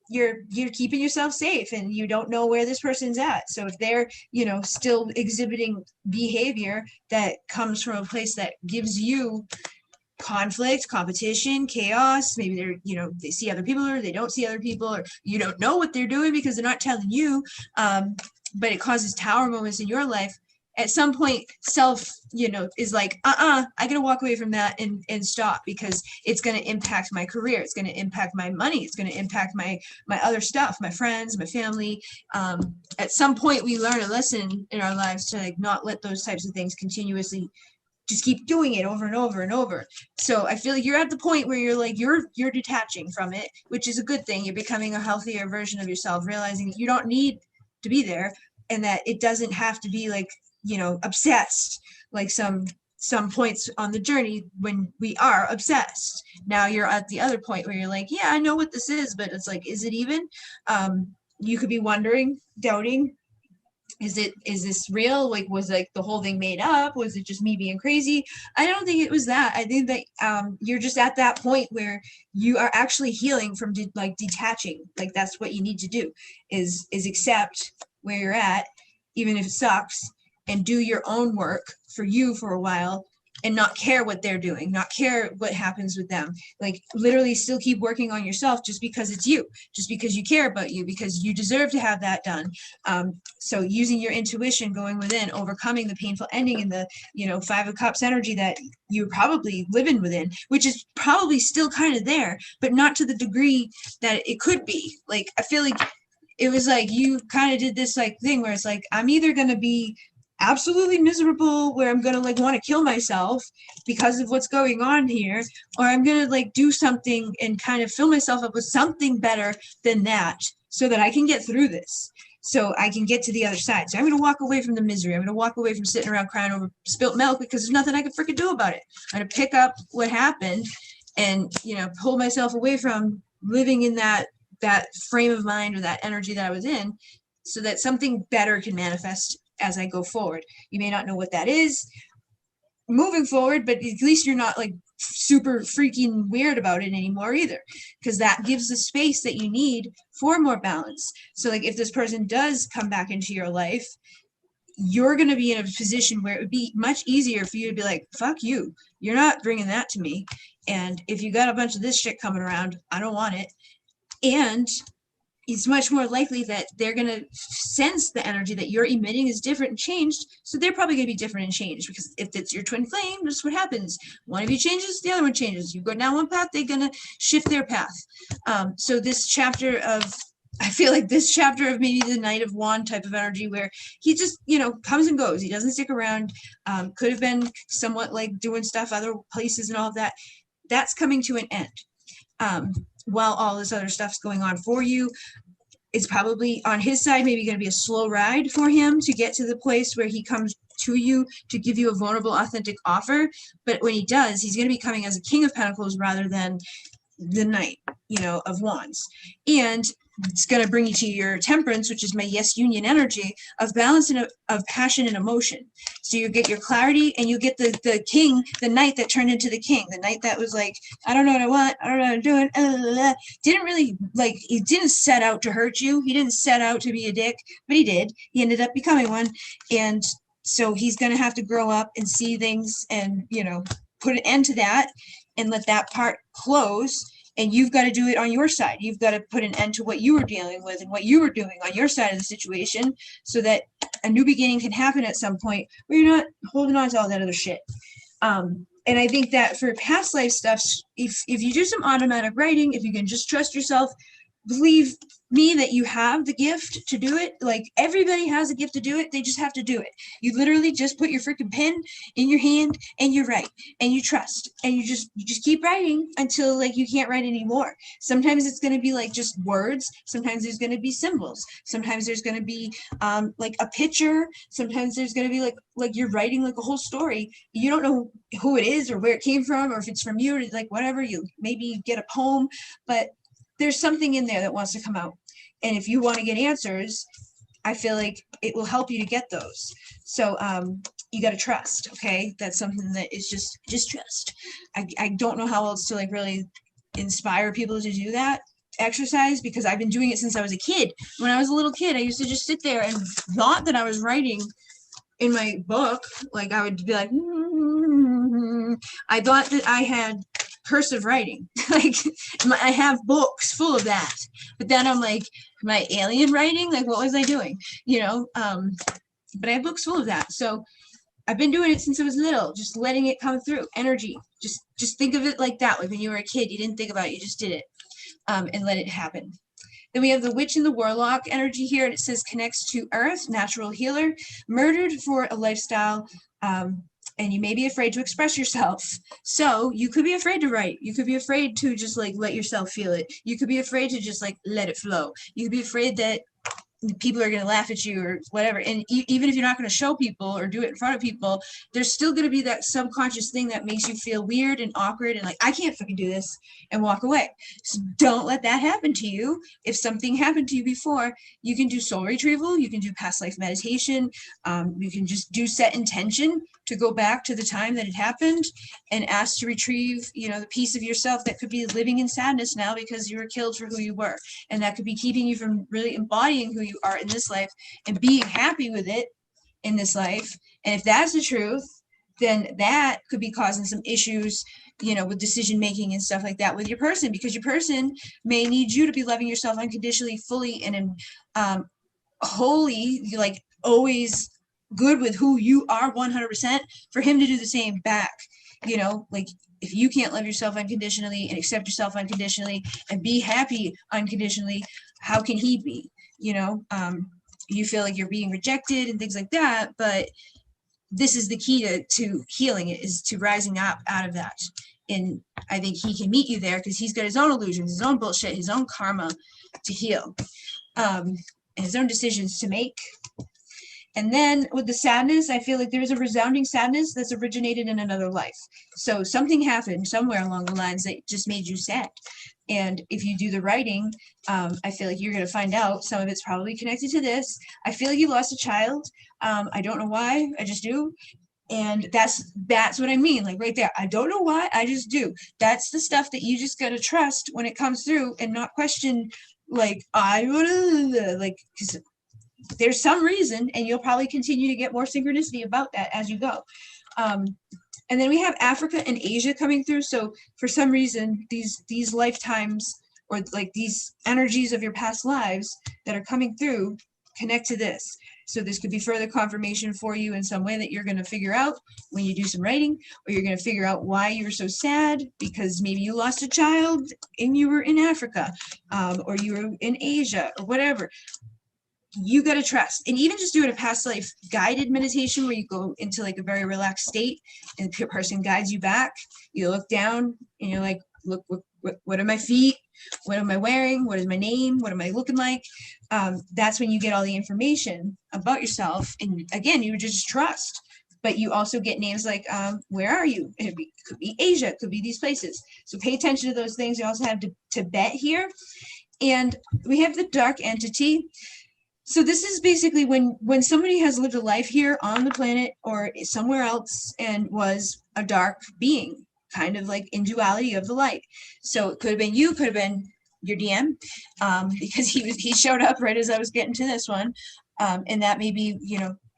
you're keeping yourself safe and you don't know where this person's at. So if they're, you know, still exhibiting behavior that comes from a place that gives you conflict, competition, chaos, maybe they're, you know, they see other people or they don't see other people, or you don't know what they're doing because they're not telling you, but it causes tower moments in your life, at some point self, is like, I gotta walk away from that and stop, because it's going to impact my career. It's going to impact my money. It's going to impact my other stuff, my friends, my family. At some point we learn a lesson in our lives to like not let those types of things continuously just keep doing it over and over and over. So I feel like you're at the point where you're like, you're detaching from it, which is a good thing. You're becoming a healthier version of yourself, realizing that you don't need to be there, and that it doesn't have to be like, obsessed, like some points on the journey when we are obsessed. Now you're at the other point where you're like, yeah, I know what this is, but it's like, is it even? You could be wondering, doubting, is this real? Like, was like the whole thing made up? Was it just me being crazy? I don't think it was that. I think that you're just at that point where you are actually healing from detaching. Like, that's what you need to do, is accept where you're at, even if it sucks, and do your own work for you for a while, and not care what they're doing, not care what happens with them. Like, literally still keep working on yourself, just because it's you, just because you care about you, because you deserve to have that done. So using your intuition, going within, overcoming the painful ending in the, 5 of Cups energy that you're probably living within, which is probably still kind of there, but not to the degree that it could be. Like, I feel like it was like you kind of did this like thing where it's like, I'm either going to be absolutely miserable, where I'm going to like want to kill myself because of what's going on here, or I'm going to like do something and kind of fill myself up with something better than that, so that I can get through this, so I can get to the other side. So I'm going to walk away from the misery. I'm going to walk away from sitting around crying over spilt milk, because there's nothing I can freaking do about it. I'm going to pick up what happened and, pull myself away from living in that frame of mind or that energy that I was in, so that something better can manifest as I go forward. You may not know what that is moving forward, but at least you're not like super freaking weird about it anymore either, because that gives the space that you need for more balance. So like, if this person does come back into your life, you're going to be in a position where it would be much easier for you to be like, fuck you, you're not bringing that to me. And if you got a bunch of this shit coming around, I don't want it. And it's much more likely that they're going to sense the energy that you're emitting is different and changed. So they're probably going to be different and changed, because if it's your twin flame, that's what happens. One of you changes, the other one changes. You go down one path, they're going to shift their path. So this chapter of, I feel like this chapter of maybe the Knight of Wand type of energy, where he just, comes and goes. He doesn't stick around. Could have been somewhat like doing stuff other places and all of that. That's coming to an end. While all this other stuff's going on for you, it's probably on his side maybe going to be a slow ride for him to get to the place where he comes to you to give you a vulnerable, authentic offer. But when he does, he's going to be coming as a King of Pentacles rather than the Knight, of Wands. And it's going to bring you to your Temperance, which is my yes union energy of balance and of passion and emotion. So you get your clarity, and you get the king, the Knight that turned into the king, the Knight that was like, I don't know what I want, I don't know what I'm doing, didn't really, like, he didn't set out to hurt you, he didn't set out to be a dick, but he did. He ended up becoming one. And so he's going to have to grow up and see things and, put an end to that and let that part close. And you've got to do it on your side. You've got to put an end to what you were dealing with and what you were doing on your side of the situation, so that a new beginning can happen at some point where you're not holding on to all that other shit. And I think that for past life stuff, if you do some automatic writing, if you can just trust yourself, believe me that you have the gift to do it. Like, everybody has a gift to do it. They just have to do it. You literally just put your freaking pen in your hand and you write and you trust, and you just keep writing until like you can't write anymore. Sometimes it's going to be like just words. Sometimes there's going to be symbols. Sometimes there's going to be like a picture. Sometimes there's going to be like you're writing like a whole story. You don't know who it is or where it came from, or if it's from you, or like whatever. You maybe get a poem, but there's something in there that wants to come out. And if you want to get answers, I feel like it will help you to get those. So you got to trust. Okay. That's something that is just trust. I don't know how else to like really inspire people to do that exercise, because I've been doing it since I was a kid. When I was a little kid, I used to just sit there and thought that I was writing in my book. Like, I would be like, I thought that I had cursive writing. Like, I have books full of that, but then I'm like, my alien writing, like, what was I doing? but I have books full of that. So I've been doing it since I was little, just letting it come through. Energy. Just think of it like that. Like when you were a kid, you didn't think about it, you just did it, and let it happen. Then we have the witch and the warlock energy here, and it says connects to earth, natural healer, murdered for a lifestyle, and you may be afraid to express yourself. So you could be afraid to write. You could be afraid to just like let yourself feel it. You could be afraid to just like let it flow. You could be afraid that people are going to laugh at you or whatever. And even if you're not going to show people or do it in front of people, there's still going to be that subconscious thing that makes you feel weird and awkward and like, I can't fucking do this, and walk away. So don't let that happen to you. If something happened to you before, you can do soul retrieval. You can do past life meditation. You can just do set intention to go back to the time that it happened and ask to retrieve, the piece of yourself that could be living in sadness now because you were killed for who you were. And that could be keeping you from really embodying who you are in this life and being happy with it in this life. And if that's the truth, then that could be causing some issues, with decision making and stuff like that with your person, because your person may need you to be loving yourself unconditionally, fully, and wholly, like always good with who you are 100%, for him to do the same back. Like if you can't love yourself unconditionally and accept yourself unconditionally and be happy unconditionally, how can he be? You feel like you're being rejected and things like that, but this is the key to healing it, is to rising up out of that. And I think he can meet you there because he's got his own illusions, his own bullshit, his own karma to heal, and his own decisions to make. And then with the sadness, I feel like there's a resounding sadness that's originated in another life. So something happened somewhere along the lines that just made you sad. And if you do the writing, I feel like you're going to find out some of it's probably connected to this. I feel like you lost a child. I don't know why, I just do. And that's what I mean, like right there. I don't know why, I just do. That's the stuff that you just got to trust when it comes through and not question, like, because there's some reason, and you'll probably continue to get more synchronicity about that as you go. And then we have Africa and Asia coming through. So for some reason, these lifetimes, or like these energies of your past lives that are coming through, connect to this. So this could be further confirmation for you in some way that you're going to figure out when you do some writing, or you're going to figure out why you were so sad because maybe you lost a child and you were in Africa, or you were in Asia, or whatever. You got to trust. And even just doing a past life guided meditation where you go into like a very relaxed state and the person guides you back. You look down and you're like, look, what are my feet? What am I wearing? What is my name? What am I looking like? That's when you get all the information about yourself. And again, you just trust. But you also get names like, where are you? It could be Asia, it could be these places. So pay attention to those things. You also have Tibet here. And we have the dark entity. So this is basically when somebody has lived a life here on the planet or somewhere else and was a dark being, kind of like in duality of the light. So it could have been you, could have been your DM, because he showed up right as I was getting to this one. And that may be,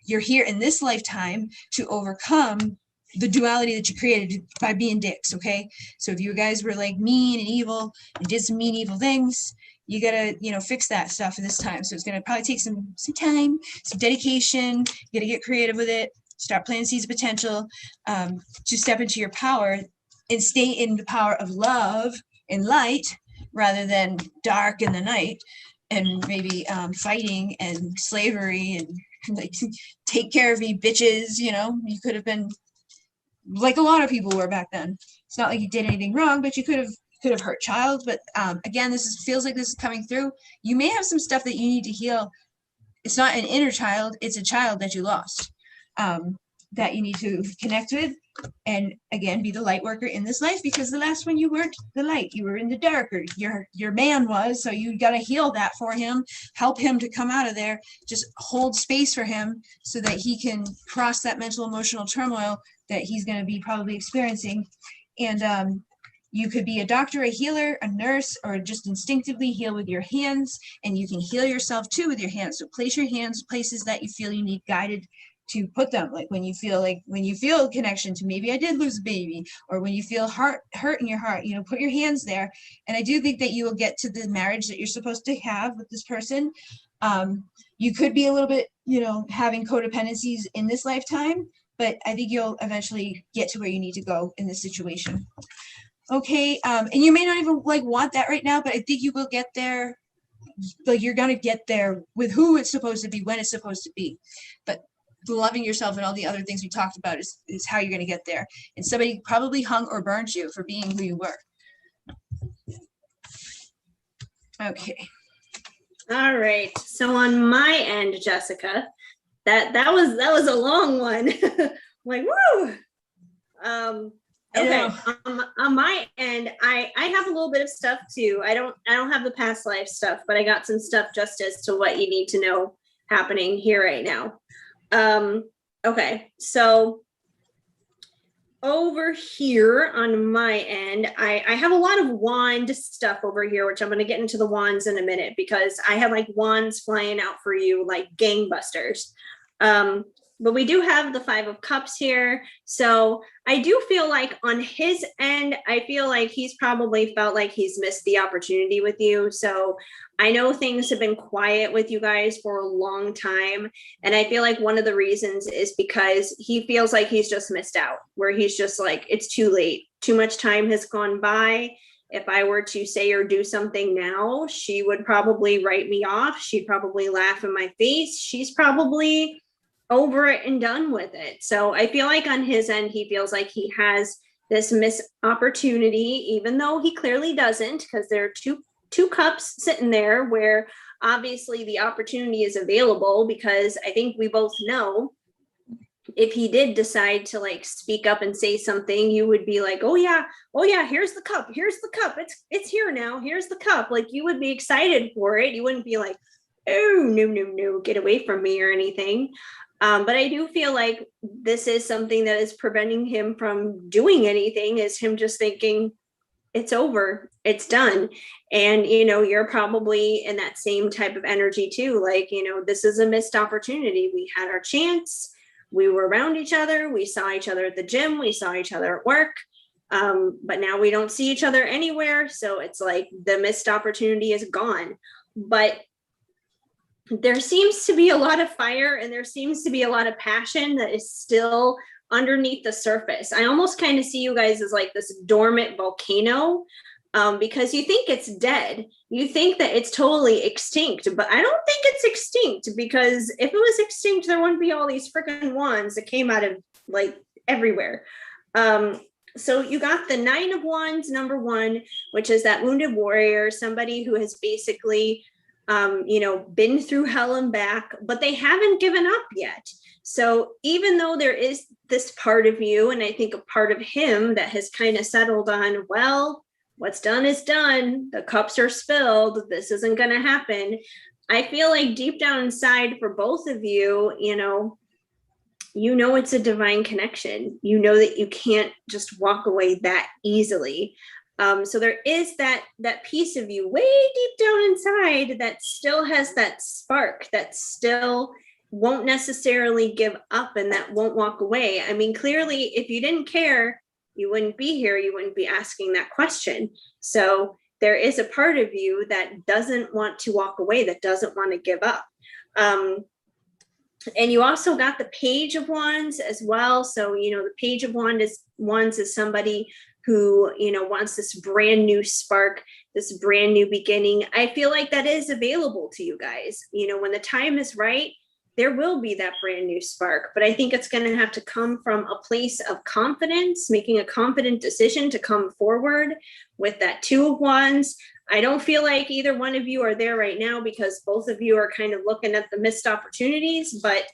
you're here in this lifetime to overcome the duality that you created by being dicks, okay? So if you guys were like mean and evil and did some mean, evil things, you gotta, fix that stuff this time. So it's gonna probably take some time, some dedication. You gotta get creative with it. Start planting seeds of potential, to step into your power and stay in the power of love and light rather than dark in the night and maybe fighting and slavery and like take care of me, bitches. You could have been like a lot of people were back then. It's not like you did anything wrong, but you could have hurt child. But again, feels like this is coming through. You may have some stuff that you need to heal. It's not an inner child, it's a child that you lost, that you need to connect with, and again be the light worker in this life, because the last one you weren't the light, you were in the dark, or your man was. So you got to heal that for him, help him to come out of there, just hold space for him so that he can cross that mental emotional turmoil that he's going to be probably experiencing. And you could be a doctor, a healer, a nurse, or just instinctively heal with your hands. And you can heal yourself too with your hands. So place your hands places that you feel you need guided to put them. Like when you feel a connection to, maybe I did lose a baby, or when you feel hurt in your heart, put your hands there. And I do think that you will get to the marriage that you're supposed to have with this person. You could be a little bit, having codependencies in this lifetime, but I think you'll eventually get to where you need to go in this situation. Okay, and you may not even want that right now, but I think you will get there. You're gonna get there with who it's supposed to be, when it's supposed to be. But loving yourself and all the other things we talked about is how you're gonna get there. And somebody probably hung or burned you for being who you were. Okay. All right. So on my end, Jessica, that was a long one. Like, woo. Okay. On my end, I have a little bit of stuff too. I don't have the past life stuff, but I got some stuff just as to what you need to know happening here right now. Okay. So over here on my end, I have a lot of wand stuff over here, which I'm going to get into the wands in a minute because I have like wands flying out for you like gangbusters. But we do have the 5 of Cups here. So I do feel like on his end, I feel like he's probably felt like he's missed the opportunity with you. So I know things have been quiet with you guys for a long time. And I feel like one of the reasons is because he feels like he's just missed out, where he's just like, it's too late. Too much time has gone by. If I were to say or do something now, she would probably write me off. She'd probably laugh in my face. She's probably over it and done with it. So I feel like on his end, he feels like he has this missed opportunity, even though he clearly doesn't, because there are two cups sitting there where obviously the opportunity is available, because I think we both know if he did decide to like speak up and say something, you would be like, oh yeah, here's the cup, it's here now, here's the cup. Like you would be excited for it. You wouldn't be like, oh no, get away from me or anything. But I do feel like this is something that is preventing him from doing anything, is him just thinking it's over, it's done. And, you're probably in that same type of energy too. Like, this is a missed opportunity. We had our chance. We were around each other. We saw each other at the gym. We saw each other at work. But now we don't see each other anywhere. So it's like the missed opportunity is gone. But there seems to be a lot of fire and there seems to be a lot of passion that is still underneath the surface. I almost kind of see you guys as like this dormant volcano, because you think it's dead. You think that it's totally extinct, but I don't think it's extinct, because if it was extinct, there wouldn't be all these freaking wands that came out of like everywhere. So you got the 9 of Wands, number 1, which is that wounded warrior, somebody who has basically been through hell and back, but they haven't given up yet. So even though there is this part of you, and I think a part of him that has kind of settled on, well, what's done is done. The cups are spilled. This isn't going to happen. I feel like deep down inside for both of you, it's a divine connection. You know that you can't just walk away that easily. So there is that piece of you way deep down inside that still has that spark, that still won't necessarily give up and that won't walk away. I mean, clearly, if you didn't care, you wouldn't be here. You wouldn't be asking that question. So there is a part of you that doesn't want to walk away, that doesn't want to give up. And you also got the Page of Wands as well. So, the Page of Wands is somebody who, wants this brand new spark, this brand new beginning. I feel like that is available to you guys. When the time is right, there will be that brand new spark, but I think it's going to have to come from a place of confidence, making a confident decision to come forward with that 2 of Wands. I don't feel like either one of you are there right now, because both of you are kind of looking at the missed opportunities, but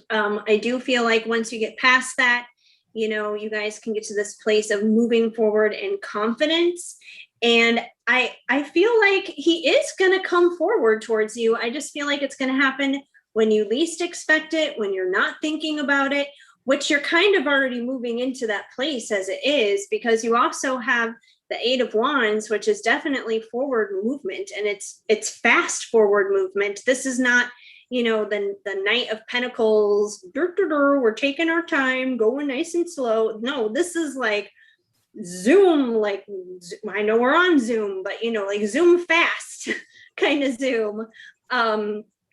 I do feel like once you get past that, you guys can get to this place of moving forward in confidence. And I feel like he is going to come forward towards you. I just feel like it's going to happen when you least expect it, when you're not thinking about it, which you're kind of already moving into that place as it is, because you also have the 8 of Wands, which is definitely forward movement, and it's fast forward movement. This is not, the Knight of Pentacles, we're taking our time, going nice and slow. No, this is like Zoom, like I know we're on Zoom, but like Zoom fast kind of Zoom.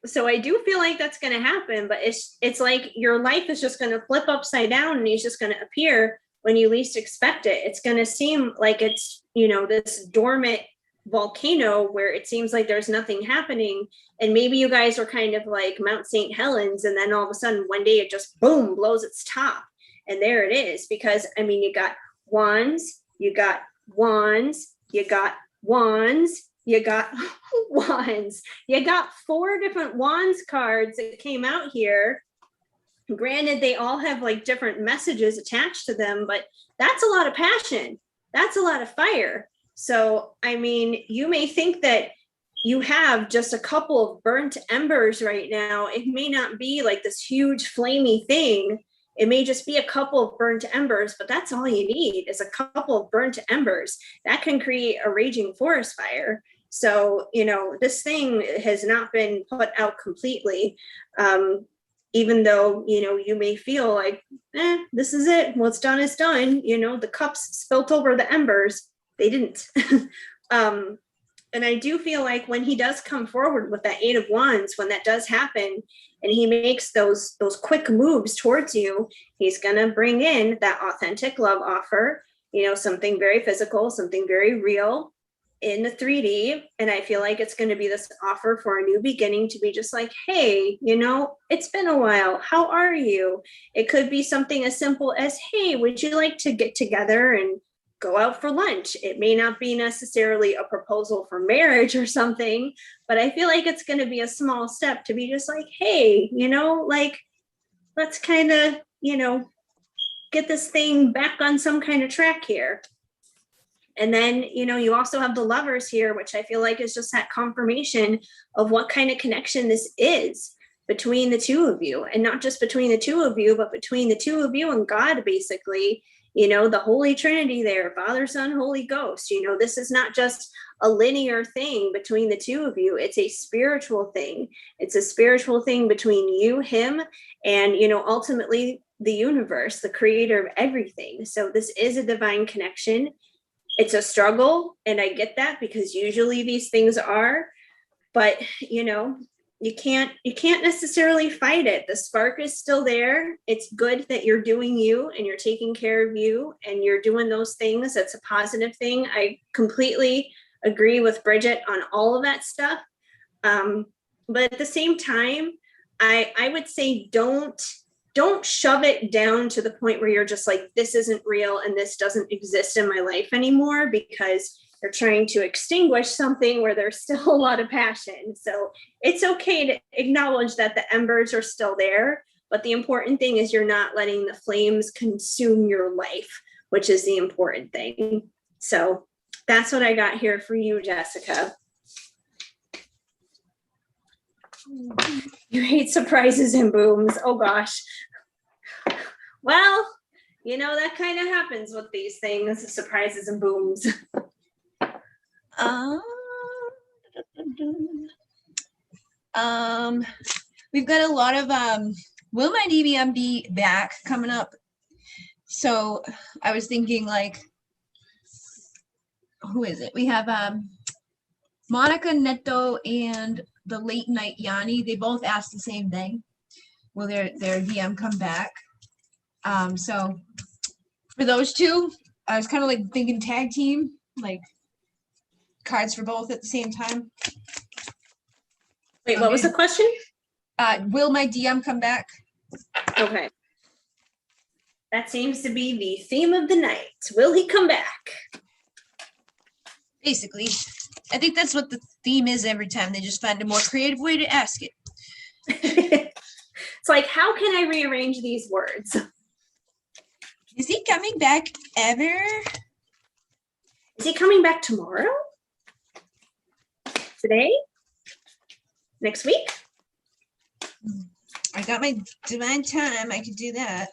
So I do feel like that's going to happen, but it's like your life is just going to flip upside down and he's just going to appear when you least expect it. It's going to seem like it's, you know, this dormant volcano where it seems like there's nothing happening. And maybe you guys are kind of like Mount St. Helens, and then all of a sudden one day it just boom blows its top. And there it is. Because I mean, you got wands, you got wands, you got wands, you got wands. You got 4 different wands cards that came out here. Granted, they all have like different messages attached to them, but that's a lot of passion. That's a lot of fire. So, I mean, you may think that you have just a couple of burnt embers right now. It may not be like this huge flamey thing. It may just be a couple of burnt embers, but that's all you need is a couple of burnt embers. That can create a raging forest fire. So, you know, this thing has not been put out completely, even though, you know, you may feel like, this is it. What's done is done. You know, the cups spilt over the embers. They didn't. And I do feel like when he does come forward with that 8 of Wands, when that does happen, and he makes those quick moves towards you, he's going to bring in that authentic love offer, you know, something very physical, something very real in the 3D. And I feel like it's going to be this offer for a new beginning, to be just like, hey, you know, it's been a while. How are you? It could be something as simple as, hey, would you like to get together and go out for lunch? It may not be necessarily a proposal for marriage or something, but I feel like it's going to be a small step to be just like, hey, you know, like, let's kind of, you know, get this thing back on some kind of track here. And then, you know, you also have the Lovers here, which I feel like is just that confirmation of what kind of connection this is between the two of you. And not just between the two of you, but between the two of you and God, basically. You know, the Holy Trinity there, Father, Son, Holy Ghost. You know, this is not just a linear thing between the two of you. It's a spiritual thing. It's a spiritual thing between you, him, and, you know, ultimately the universe, the creator of everything. So this is a divine connection. It's a struggle, and I get that, because usually these things are, but, you know, you can't necessarily fight it. The spark is still there. It's good that you're doing you and you're taking care of you and you're doing those things. That's a positive thing. I completely agree with Bridget on all of that stuff. But at the same time, I would say don't shove it down to the point where you're just like, this isn't real and this doesn't exist in my life anymore, because you're trying to extinguish something where there's still a lot of passion. So it's okay to acknowledge that the embers are still there, but the important thing is you're not letting the flames consume your life, which is the important thing. So that's what I got here for you, Jessica. You hate surprises and booms. Oh gosh. Well, you know, that kind of happens with these things, surprises and booms. We've got a lot of will my DVM be back coming up? So I was thinking, like, who is it? We have Monica Neto and the late night Yanni. They both asked the same thing. Will their DM come back? So for those two, I was kind of like thinking tag team, like cards for both at the same time. Wait, what was the question? Will my DM come back? Okay. That seems to be the theme of the night. Will he come back? Basically, I think that's what the theme is every time. They just find a more creative way to ask it. It's like, how can I rearrange these words? Is he coming back ever? Is he coming back tomorrow? Today? Next week? I got my divine time. I could do that.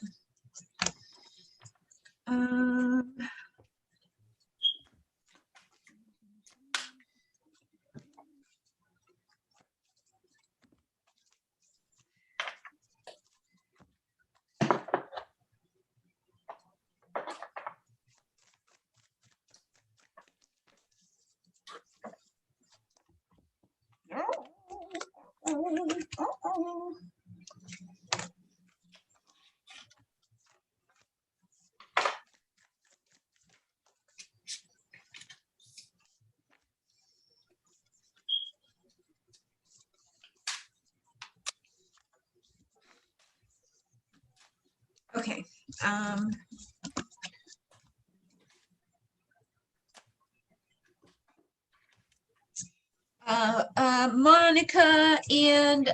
Monica and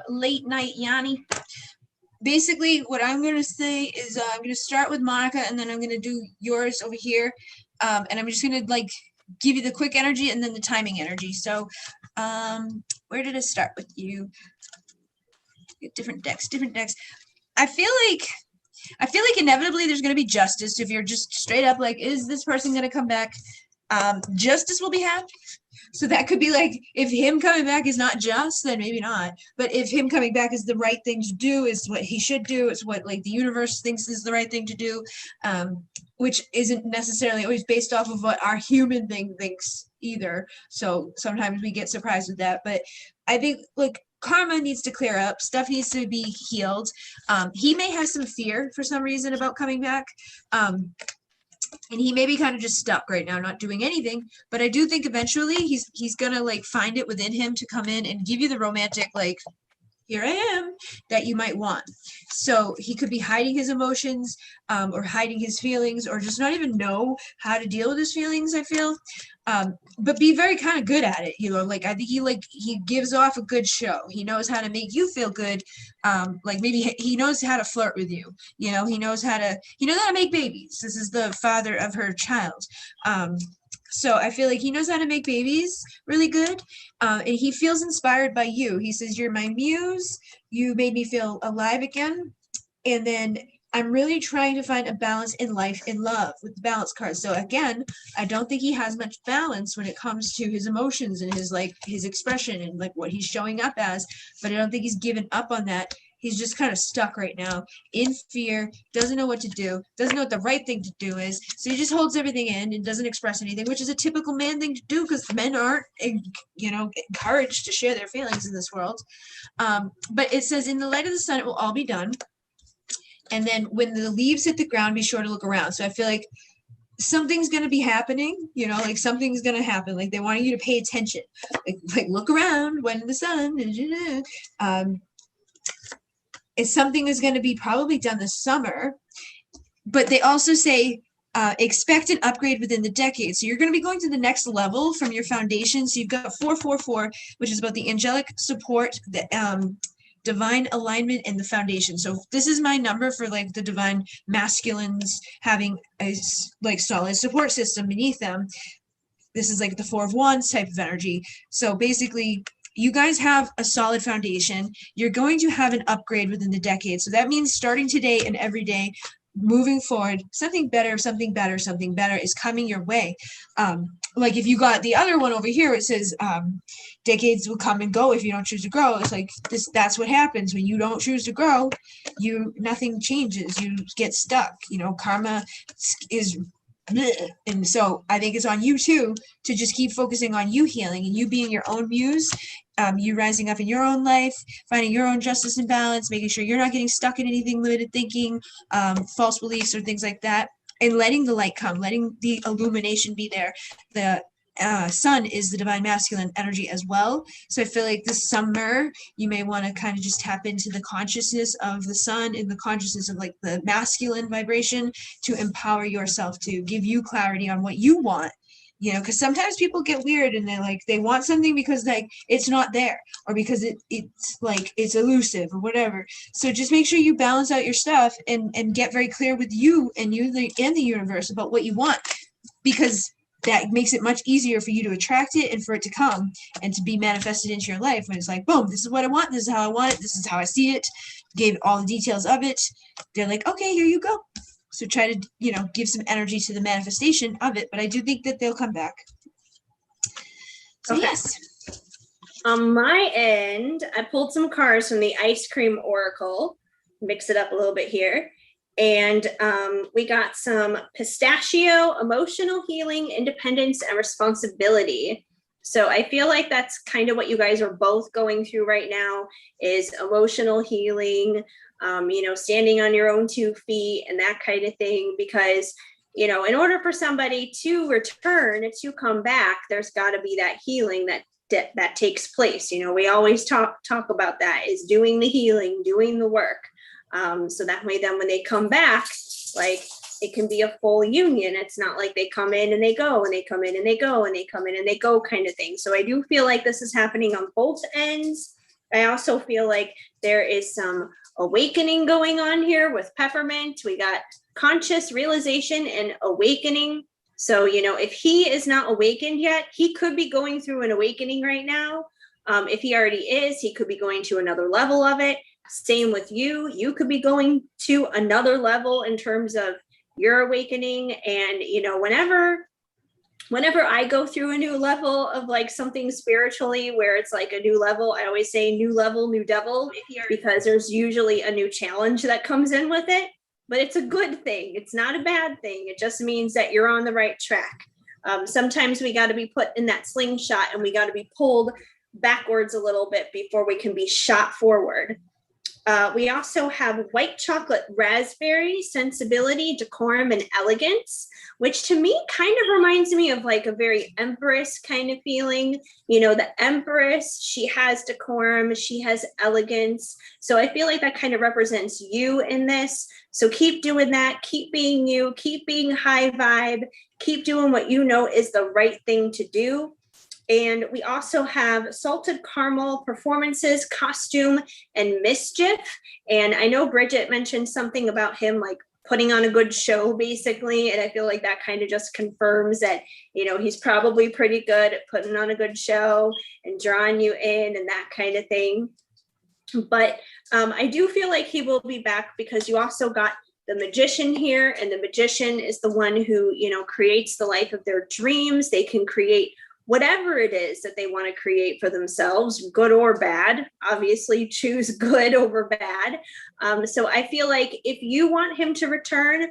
late night Yanni. Basically, what I'm going to say is I'm going to start with Monica, and then I'm going to do yours over here. And I'm just going to like give you the quick energy and then the timing energy. So where did I start with you? Different decks. I feel like inevitably there's going to be justice. If you're just straight up like, is this person going to come back? Justice will be had. So that could be like, if him coming back is not just, then maybe not. But if him coming back is the right thing to do, is what he should do, it's what like the universe thinks is the right thing to do, which isn't necessarily always based off of what our human thing thinks either. So sometimes we get surprised with that. But I think like karma needs to clear up, stuff needs to be healed. He may have some fear for some reason about coming back. And he may be kind of just stuck right now, not doing anything. But I do think eventually he's gonna like find it within him to come in and give you the romantic, like, here I am, that you might want. So he could be hiding his emotions, or hiding his feelings, or just not even know how to deal with his feelings, I feel. But be very kind of good at it, you know, like I think he gives off a good show. He knows how to make you feel good. Like maybe he knows how to flirt with you, you know, he knows how to make babies. This is the father of her child. So I feel like he knows how to make babies really good. And he feels inspired by you. He says, you're my muse. You made me feel alive again. And then I'm really trying to find a balance in life, in love, with the balance card. So again, I don't think he has much balance when it comes to his emotions and his expression and like what he's showing up as, but I don't think he's given up on that. He's just kind of stuck right now in fear, doesn't know what to do, doesn't know what the right thing to do is. So he just holds everything in and doesn't express anything, which is a typical man thing to do because men aren't, encouraged to share their feelings in this world. But it says, in the light of the sun, it will all be done. And then when the leaves hit the ground, be sure to look around. So I feel like something's going to be happening, like something's going to happen. Like they want you to pay attention, like look around when the sun, is something is going to be probably done this summer. But they also say, expect an upgrade within the decade. So you're going to be going to the next level from your foundation. So you've got 444, which is about the angelic support, the divine alignment, and the foundation. So this is my number for like the divine masculines having a like solid support system beneath them. This is like the 4 of Wands type of energy. So basically, you guys have a solid foundation. You're going to have an upgrade within the decade. So that means starting today and every day, moving forward, something better is coming your way. Like if you got the other one over here, it says decades will come and go if you don't choose to grow. It's like that's what happens when you don't choose to grow. Nothing changes. You get stuck. Karma is bleh. And so I think it's on you too to just keep focusing on you healing and you being your own muse, you rising up in your own life, finding your own justice and balance, making sure you're not getting stuck in anything, limited thinking, false beliefs or things like that, and letting the light come, letting the illumination be there. The sun is the divine masculine energy as well. So I feel like this summer, you may want to kind of just tap into the consciousness of the sun and the consciousness of like the masculine vibration to empower yourself, to give you clarity on what you want. Because sometimes people get weird and they want something because like it's not there or because it's like it's elusive or whatever. So just make sure you balance out your stuff and get very clear with you and the universe about what you want, because that makes it much easier for you to attract it and for it to come and to be manifested into your life when it's like, boom, this is what I want, this is how I want it, this is how I see it, gave all the details of it. They're like, okay, here you go. So try to, give some energy to the manifestation of it. But I do think that they'll come back. So okay. Yes. On my end, I pulled some cards from the Ice Cream Oracle. Mix it up a little bit here. And we got some pistachio, emotional healing, independence, and responsibility. So I feel like that's kind of what you guys are both going through right now is emotional healing, standing on your own 2 feet and that kind of thing, because, in order for somebody to return, to come back, there's got to be that healing that takes place. We always talk about that is doing the healing, doing the work. So that way then when they come back, like it can be a full union. It's not like they come in and they go and they come in and they go and they come in and they go kind of thing. So I do feel like this is happening on both ends. I also feel like there is some awakening going on here with Peppermint. We got conscious realization and awakening. So, you know, if he is not awakened yet, he could be going through an awakening right now. If he already is, he could be going to another level of it. Same with you. You could be going to another level in terms of your awakening. And, you know, whenever I go through a new level of like something spiritually where it's like a new level, I always say new level, new devil, because there's usually a new challenge that comes in with it. But it's a good thing. It's not a bad thing. It just means that you're on the right track. Sometimes we got to be put in that slingshot and we got to be pulled backwards a little bit before we can be shot forward. We also have white chocolate raspberry, sensibility, decorum, and elegance, which to me kind of reminds me of like a very empress kind of feeling. You know, the empress, she has decorum, she has elegance. So I feel like that kind of represents you in this. So keep doing that, keep being you, keep being high vibe, keep doing what you know is the right thing to do. And we also have salted caramel, performances, costume, and mischief. And I know Bridget mentioned something about him like putting on a good show, basically. And I feel like that kind of just confirms that, you know, he's probably pretty good at putting on a good show and drawing you in and that kind of thing. But I do feel like he will be back because you also got the magician here. And the magician is the one who, you know, creates the life of their dreams. They can create whatever it is that they want to create for themselves, good or bad. Obviously choose good over bad. So I feel like if you want him to return,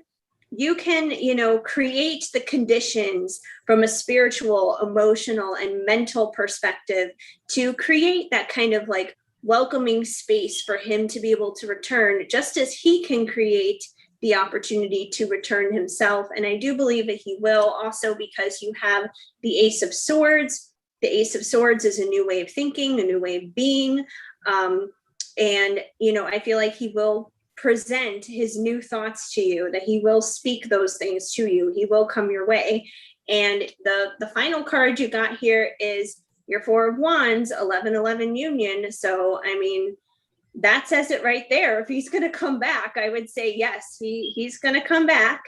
you can, you know, create the conditions from a spiritual, emotional, and mental perspective to create that kind of like welcoming space for him to be able to return, just as he can create the opportunity to return himself. And I do believe that he will, also because you have the Ace of Swords. The Ace of Swords is a new way of thinking, a new way of being. And, you know, I feel like he will present his new thoughts to you, that he will speak those things to you. He will come your way. And the final card you got here is your Four of Wands, 11-11 union. So, I mean, that says it right there. If he's going to come back, I would say, yes, he's going to come back.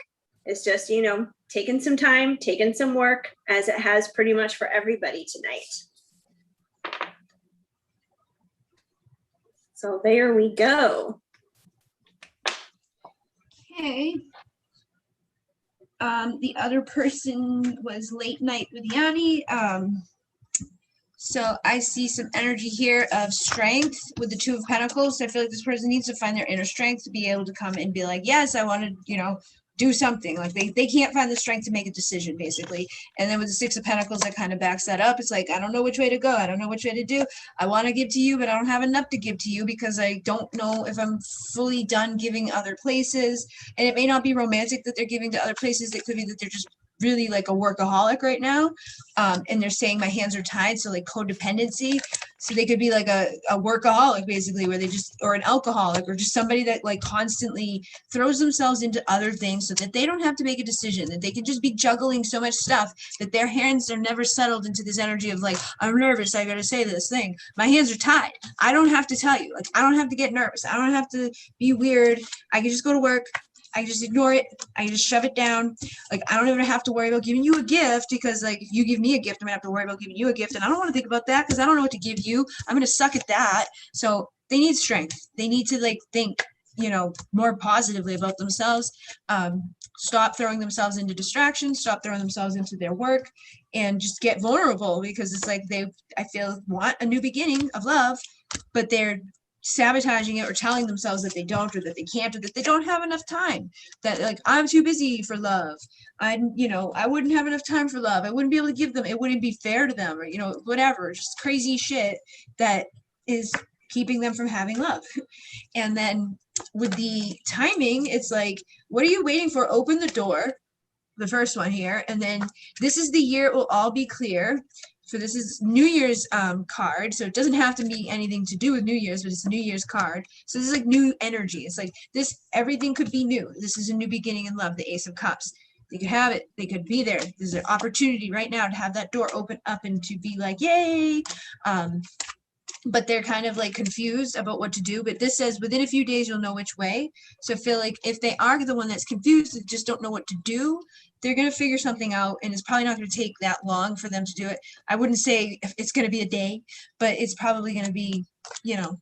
It's just, you know, taking some time, taking some work, as it has pretty much for everybody tonight. So there we go. Okay. The other person was Late Night with Yanni. So I see some energy here of strength with the Two of Pentacles. I feel like this person needs to find their inner strength to be able to come and be like, yes, I want to, you know, do something. Like they can't find the strength to make a decision, basically. And then with the Six of Pentacles, that kind of backs that up. It's like, I don't know which way to go. I don't know which way to do. I want to give to you, but I don't have enough to give to you because I don't know if I'm fully done giving other places. And it may not be romantic that they're giving to other places. It could be that they're just really like a workaholic right now, and they're saying my hands are tied, so like codependency. So they could be like a workaholic, basically, where they just, or an alcoholic, or just somebody that like constantly throws themselves into other things so that they don't have to make a decision, that they can just be juggling so much stuff that their hands are never settled into this energy of like, I'm nervous, I gotta say this thing, my hands are tied, I don't have to tell you, like I don't have to get nervous, I don't have to be weird, I can just go to work, I just ignore it. I just shove it down. Like, I don't even have to worry about giving you a gift, because like, if you give me a gift, I'm gonna have to worry about giving you a gift. And I don't want to think about that because I don't know what to give you. I'm going to suck at that. So they need strength. They need to like think, you know, more positively about themselves. Stop throwing themselves into distractions, stop throwing themselves into their work, and just get vulnerable, because it's like I feel, want a new beginning of love, but they're sabotaging it or telling themselves that they don't, or that they can't, or that they don't have enough time, that like, I'm too busy for love, I wouldn't have enough time for love, I wouldn't be able to give them, it wouldn't be fair to them, or you know, whatever, just crazy shit that is keeping them from having love. And then with the timing, it's like, what are you waiting for? Open the door, the first one here. And then this is the year it will all be clear. So this is New Year's card. So it doesn't have to be anything to do with New Year's, but it's a New Year's card. So this is like new energy. It's like this, everything could be new. This is a new beginning in love, the Ace of Cups. They could have it. They could be there. There's an opportunity right now to have that door open up and to be like, yay. But they're kind of like confused about what to do. But this says within a few days, you'll know which way. So I feel like if they are the one that's confused and just don't know what to do, they're going to figure something out. And it's probably not going to take that long for them to do it. I wouldn't say if it's going to be a day, but it's probably going to be, you know,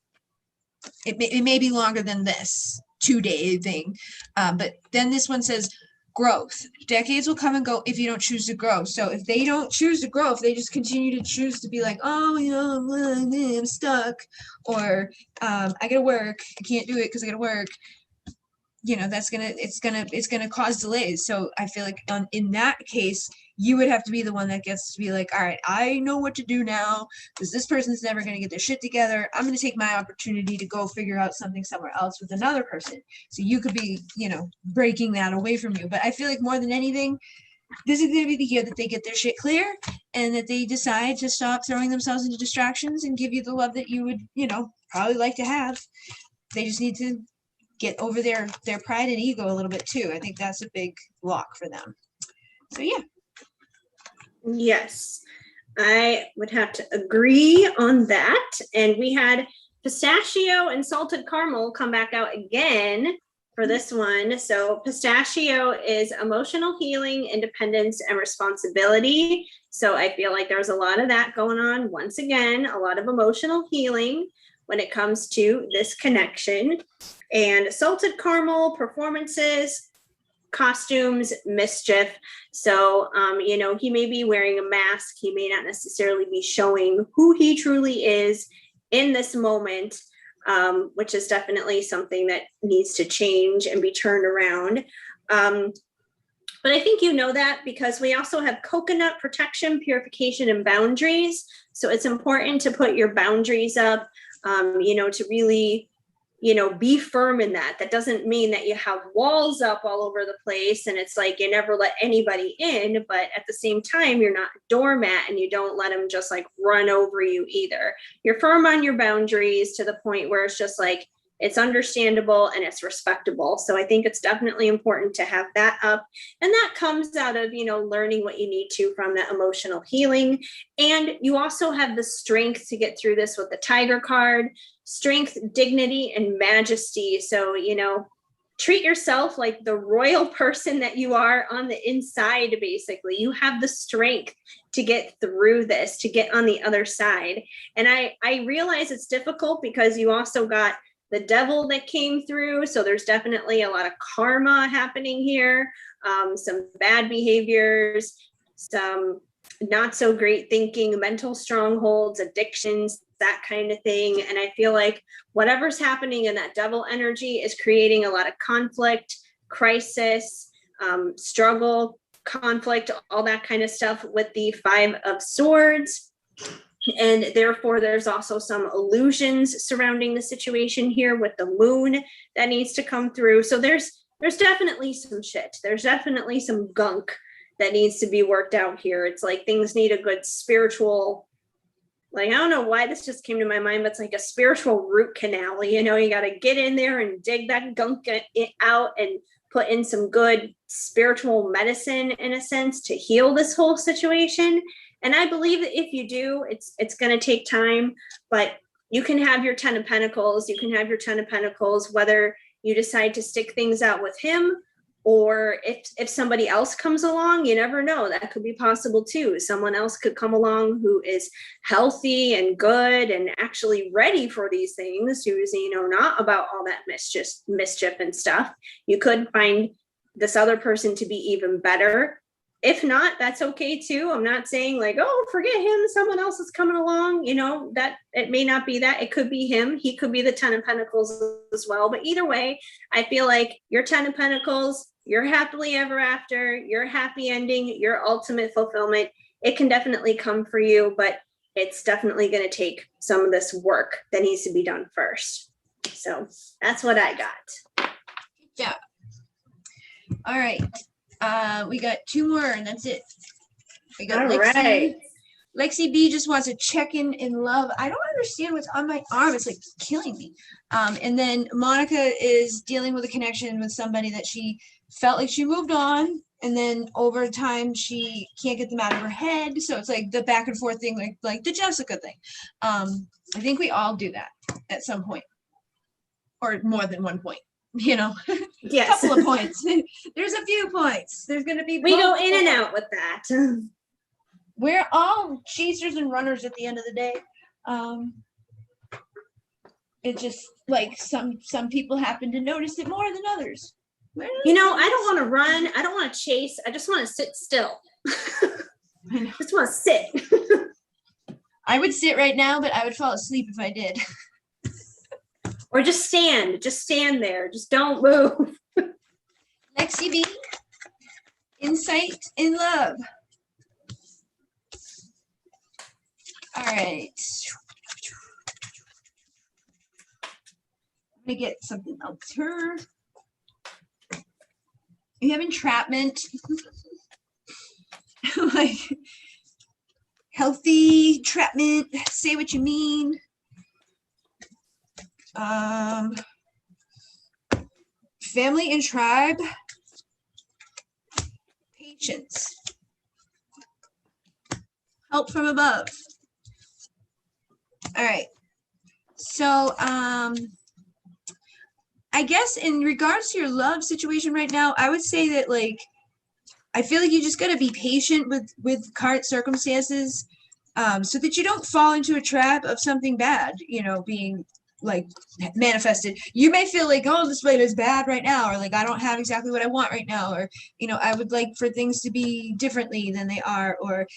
it may be longer than this 2-day thing. But then this one says, growth. Decades will come and go if you don't choose to grow. So if they don't choose to grow, if they just continue to choose to be like, oh, you know, I'm stuck, or I gotta work, I can't do it because I gotta work, you know, that's it's gonna cause delays. So I feel like in that case, you would have to be the one that gets to be like, all right, I know what to do now because this person's never gonna get their shit together. I'm gonna take my opportunity to go figure out something somewhere else with another person. So you could be, you know, breaking that away from you. But I feel like more than anything, this is gonna be the year that they get their shit clear and that they decide to stop throwing themselves into distractions and give you the love that you would, you know, probably like to have. They just need to get over their pride and ego a little bit too. I think that's a big block for them. So yeah. Yes, I would have to agree on that. And we had pistachio and salted caramel come back out again for this one. So pistachio is emotional healing, independence, and responsibility. So I feel like there's a lot of that going on. Once again, a lot of emotional healing when it comes to this connection. And salted caramel, performances, costumes, mischief. So, you know, he may be wearing a mask. He may not necessarily be showing who he truly is in this moment, which is definitely something that needs to change and be turned around. But I think you know that because we also have coconut, protection, purification, and boundaries. So it's important to put your boundaries up, you know, to really, you know, be firm in that. That doesn't mean that you have walls up all over the place and it's like you never let anybody in, but at the same time, you're not a doormat and you don't let them just like run over you either. You're firm on your boundaries to the point where it's just like, it's understandable and it's respectable. So I think it's definitely important to have that up. And that comes out of, you know, learning what you need to from that emotional healing. And you also have the strength to get through this with the Tiger card, strength, dignity, and majesty. So, you know, treat yourself like the royal person that you are on the inside, basically. You have the strength to get through this, to get on the other side. And I realize it's difficult because you also got the devil that came through. So there's definitely a lot of karma happening here, some bad behaviors, some not so great thinking, mental strongholds, addictions, that kind of thing. And I feel like whatever's happening in that devil energy is creating a lot of conflict, crisis, struggle, conflict, all that kind of stuff with the 5 of Swords. And therefore, there's also some illusions surrounding the situation here with the moon that needs to come through. So there's definitely some shit. There's definitely some gunk that needs to be worked out here. It's like things need a good spiritual, like, I don't know why this just came to my mind, but it's like a spiritual root canal. You know, you got to get in there and dig that gunk out and put in some good spiritual medicine, in a sense, to heal this whole situation. And I believe that if you do, it's going to take time, but you can have your 10 of Pentacles. You can have your 10 of Pentacles, whether you decide to stick things out with him or if somebody else comes along, you never know. That could be possible too. Someone else could come along who is healthy and good and actually ready for these things, who's, you know, not about all that mischief and stuff. You could find this other person to be even better. If not, that's okay too. I'm not saying like, oh, forget him, someone else is coming along, you know, that it may not be that. It could be him. He could be the 10 of Pentacles as well. But either way, I feel like your 10 of Pentacles, your happily ever after, your happy ending, your ultimate fulfillment, it can definitely come for you, but it's definitely going to take some of this work that needs to be done first. So that's what I got. Yeah. All right. We got 2 more and that's it. We got All right. Lexi B just wants to check in love. I don't understand what's on my arm. It's like killing me. And then Monica is dealing with a connection with somebody that she felt like she moved on. And then over time, she can't get them out of her head. So it's like the back and forth thing, like the Jessica thing. I think we all do that at some point, or more than one point, you know, Yes. couple of points. There's a few points. There's going to be. We go in and out with that. We're all chasers and runners at the end of the day. It's just like some people happen to notice it more than others. You know, I don't want to run. I don't want to chase. I just want to sit still. I just want to sit. I would sit right now, but I would fall asleep if I did. Or just stand. Just stand there. Just don't move. Lexi B, insight in love. All right. I'm gonna get something else here. You have entrapment. Like healthy entrapment. Say what you mean. Family and tribe. Patience. Help from above. All right. So, I guess in regards to your love situation right now, I would say that like, I feel like you just gotta be patient with current circumstances, so that you don't fall into a trap of something bad, you know, being like manifested. You may feel like, oh, this is bad right now, or like I don't have exactly what I want right now, or you know, I would like for things to be differently than they are, or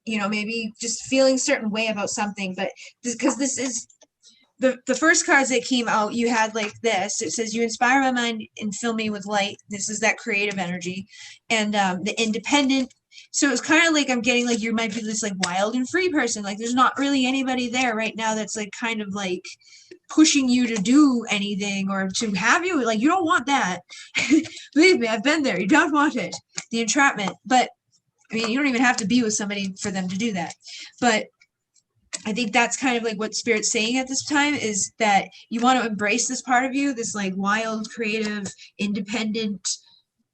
you know, maybe just feeling a certain way about something. But because this is the first cards that came out, you had like this. It says, you inspire my mind and fill me with light. This is that creative energy. And the independent. So it's kind of like I'm getting like you might be this like wild and free person. Like there's not really anybody there right now that's like kind of like pushing you to do anything or to have you. Like you don't want that. Believe me, I've been there. You don't want it. The entrapment. But I mean, you don't even have to be with somebody for them to do that. But I think that's kind of like what Spirit's saying at this time, is that you want to embrace this part of you, this like wild, creative, independent,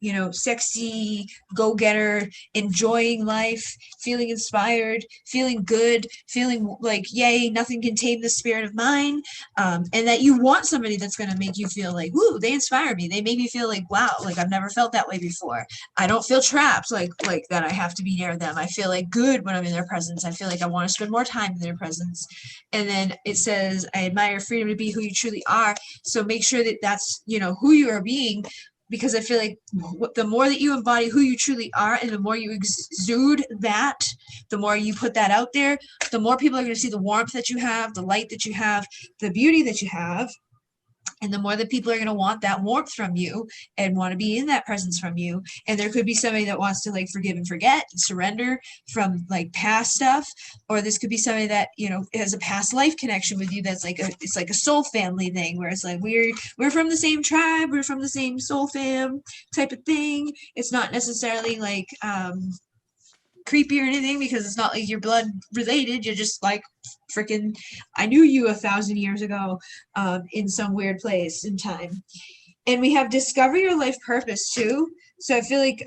you know, sexy, go-getter, enjoying life, feeling inspired, feeling good, feeling like, yay, nothing can tame the spirit of mine. And that you want somebody that's going to make you feel like, woo, they inspire me. They make me feel like, wow, like I've never felt that way before. I don't feel trapped like that I have to be near them. I feel like good when I'm in their presence. I feel like I want to spend more time in their presence. And then it says, I admire your freedom to be who you truly are. So make sure that that's, you know, who you are being, because I feel like the more that you embody who you truly are and the more you exude that, the more you put that out there, the more people are going to see the warmth that you have, the light that you have, the beauty that you have. And the more that people are going to want that warmth from you and want to be in that presence from you. And there could be somebody that wants to like forgive and forget and surrender from like past stuff. Or this could be somebody that, you know, has a past life connection with you. That's like it's like a soul family thing where it's like, we're from the same tribe. We're from the same soul fam type of thing. It's not necessarily like, creepy or anything, because it's not like you're blood related. You're just like freaking, I knew you 1,000 years ago, in some weird place in time. And we have discover your life purpose too. So I feel like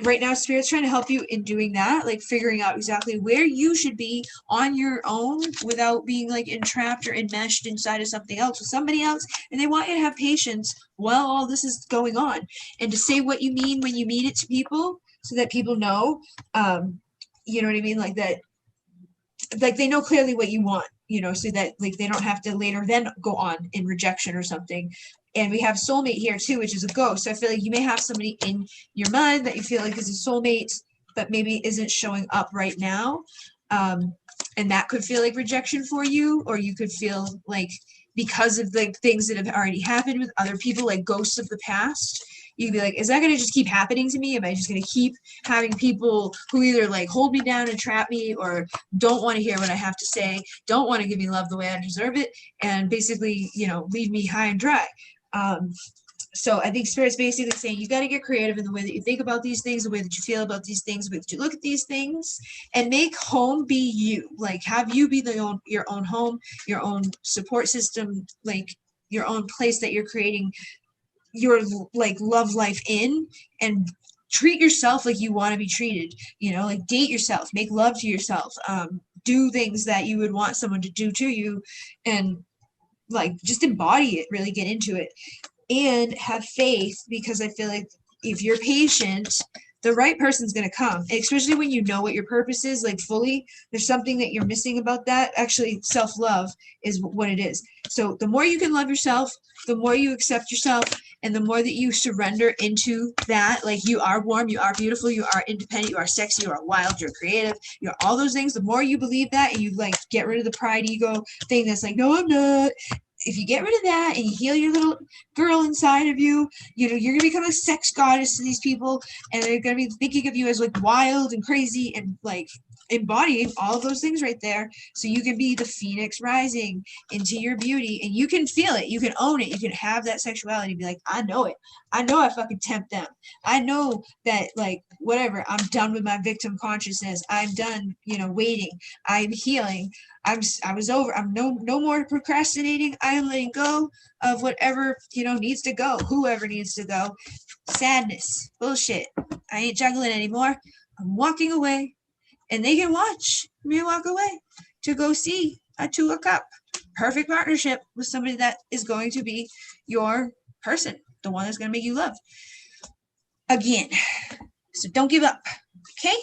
right now Spirit's trying to help you in doing that, like figuring out exactly where you should be on your own without being like entrapped or enmeshed inside of something else with somebody else. And they want you to have patience while all this is going on, and to say what you mean when you mean it to people, so that people know, you know what I mean? Like that, like they know clearly what you want, you know, so that like they don't have to later then go on in rejection or something. And we have soulmate here too, which is a ghost. So I feel like you may have somebody in your mind that you feel like is a soulmate, but maybe isn't showing up right now. And that could feel like rejection for you, or you could feel like because of the things that have already happened with other people, like ghosts of the past, you'd be like, is that going to just keep happening to me? Am I just going to keep having people who either like hold me down and trap me, or don't want to hear what I have to say, don't want to give me love the way I deserve it, and basically, you know, leave me high and dry? So I think Spirit's basically saying you got to get creative in the way that you think about these things, the way that you feel about these things, the way that you look at these things, and make home be you. Like have you be your own home, your own support system, like your own place that you're creating your like love life in, and treat yourself like you want to be treated. You know, like date yourself, make love to yourself, do things that you would want someone to do to you, and like just embody it, really get into it. And have faith, because I feel like if you're patient, the right person's going to come, especially when you know what your purpose is, like fully. There's something that you're missing about that. Actually, self-love is what it is. So the more you can love yourself, the more you accept yourself, and the more that you surrender into that, like you are warm, you are beautiful, you are independent, you are sexy, you are wild, you're creative, you're all those things. The more you believe that, and you like get rid of the pride ego thing that's like, no, I'm not. If you get rid of that and you heal your little girl inside of you, you know, you're going to become a sex goddess to these people, and they're going to be thinking of you as like wild and crazy and like embodying all of those things right there. So you can be the phoenix rising into your beauty, and you can feel it. You can own it. You can have that sexuality. Be like, I know it. I know I fucking tempt them. I know that like, whatever, I'm done with my victim consciousness. I'm done, you know, waiting. I'm healing. I was over. I'm no more procrastinating. I am letting go of whatever, you know, needs to go, whoever needs to go. Sadness, bullshit. I ain't juggling anymore. I'm walking away, and they can watch me walk away to go see a Two of Cup. Perfect partnership with somebody that is going to be your person, the one that's going to make you love again. So don't give up. Okay?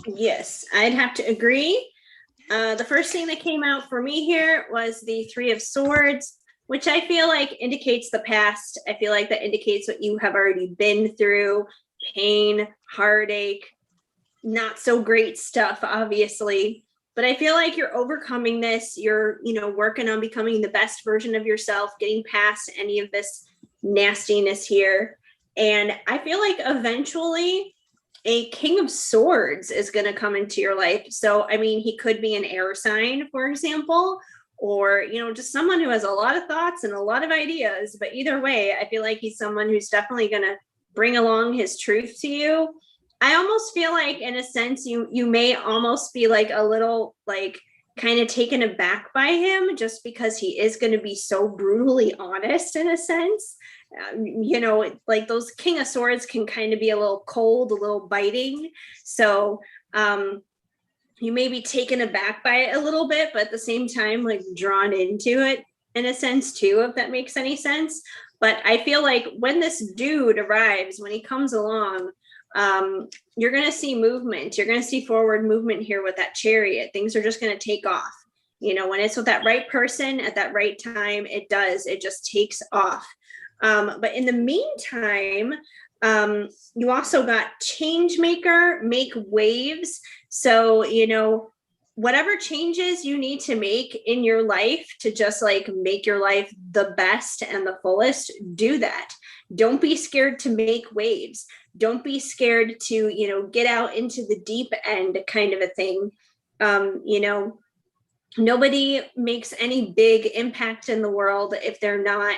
Yes, I'd have to agree. The first thing that came out for me here was the Three of Swords, which I feel like indicates the past. I feel like that indicates what you have already been through: pain, heartache, not so great stuff, obviously. But I feel like you're overcoming this. You're, you know, working on becoming the best version of yourself, getting past any of this nastiness here. And I feel like eventually a King of Swords is going to come into your life. So, I mean, he could be an air sign, for example, or, you know, just someone who has a lot of thoughts and a lot of ideas. But either way, I feel like he's someone who's definitely going to bring along his truth to you. I almost feel like, in a sense, you may almost be like a little like kind of taken aback by him, just because he is going to be so brutally honest in a sense. You know, like those King of Swords can kind of be a little cold, a little biting. So you may be taken aback by it a little bit, but at the same time, like drawn into it in a sense too, if that makes any sense. But I feel like when this dude arrives, when he comes along, you're going to see movement. You're going to see forward movement here with that Chariot. Things are just going to take off. You know, when it's with that right person at that right time, it just takes off. But in the meantime, you also got change maker, make waves. So, you know, whatever changes you need to make in your life to just like make your life the best and the fullest, do that. Don't be scared to make waves. Don't be scared to, you know, get out into the deep end kind of a thing. You know, nobody makes any big impact in the world if they're not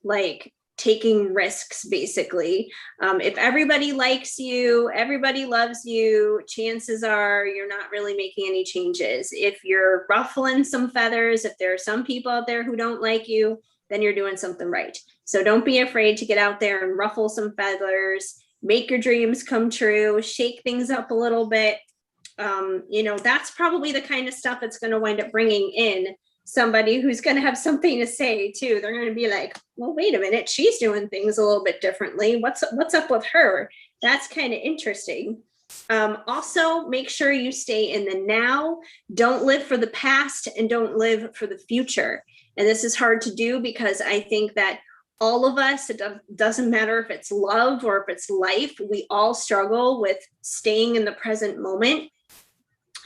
like taking risks, basically. If everybody likes you, everybody loves you, chances are you're not really making any changes. If you're ruffling some feathers, if there are some people out there who don't like you, then you're doing something right. So don't be afraid to get out there and ruffle some feathers, make your dreams come true, shake things up a little bit. You know, that's probably the kind of stuff that's going to wind up bringing in somebody who's going to have something to say too. They're going to be like, well, wait a minute, she's doing things a little bit differently. What's up with her? That's kind of interesting. Also, make sure you stay in the now. Don't live for the past and don't live for the future. And this is hard to do because I think that all of us, it doesn't matter if it's love or if it's life, we all struggle with staying in the present moment.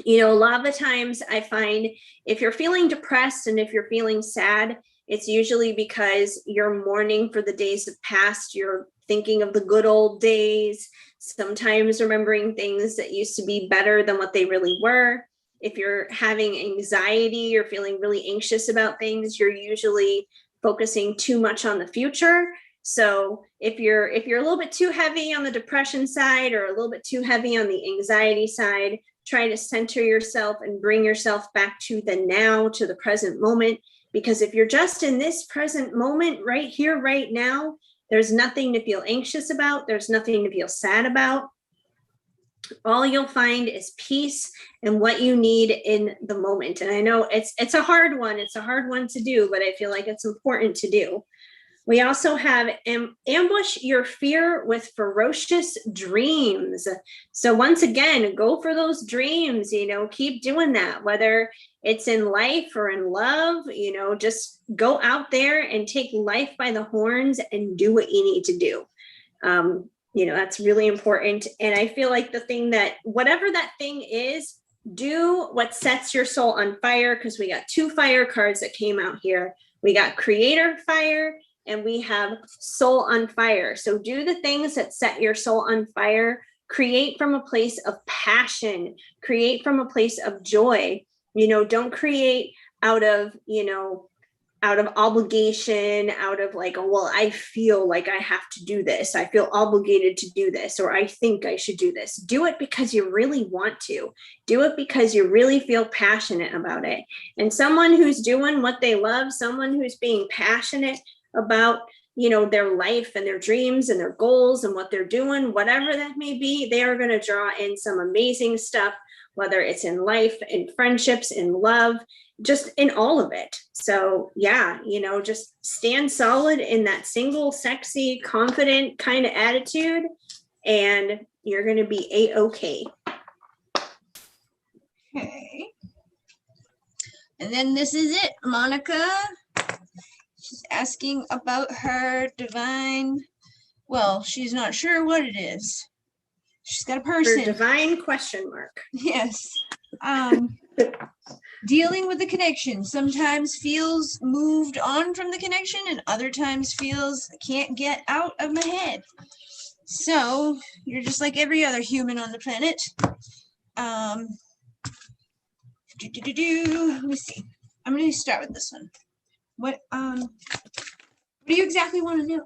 You know, a lot of the times I find if you're feeling depressed and if you're feeling sad, it's usually because you're mourning for the days of past. You're thinking of the good old days, sometimes remembering things that used to be better than what they really were. If you're having anxiety or feeling really anxious about things, you're usually focusing too much on the future. So if you're a little bit too heavy on the depression side or a little bit too heavy on the anxiety side, try to center yourself and bring yourself back to the now, to the present moment. Because if you're just in this present moment right here, right now, there's nothing to feel anxious about. There's nothing to feel sad about. All you'll find is peace and what you need in the moment. And I know it's a hard one. It's a hard one to do, but I feel like it's important to do. We also have ambush your fear with ferocious dreams. So once again, go for those dreams, keep doing that, whether it's in life or in love, just go out there and take life by the horns and do what you need to do. That's really important. And I feel like the thing that, whatever that thing is, do what sets your soul on fire, because we got 2 fire cards that came out here. We got creator fire and we have soul on fire. So do the things that set your soul on fire. Create from a place of passion. Create from a place of joy. Don't create out of obligation, out of like, oh, well, I feel like I have to do this. I feel obligated to do this, or I think I should do this. Do it because you really want to. Do it because you really feel passionate about it. And someone who's doing what they love, someone who's being passionate about, their life and their dreams and their goals and what they're doing, whatever that may be, they are going to draw in some amazing stuff, whether it's in life, in friendships, in love, just in all of it. So yeah, just stand solid in that single, sexy, confident kind of attitude, and you're going to be a-okay. Okay. And then this is it, Monica. She's asking about her divine, well, she's not sure what it is. She's got a person. Her divine question mark. Yes. Dealing with the connection. Sometimes feels moved on from the connection and other times feels can't get out of my head. So you're just like every other human on the planet. Let me see. I'm going to start with this one. What do you exactly want to know?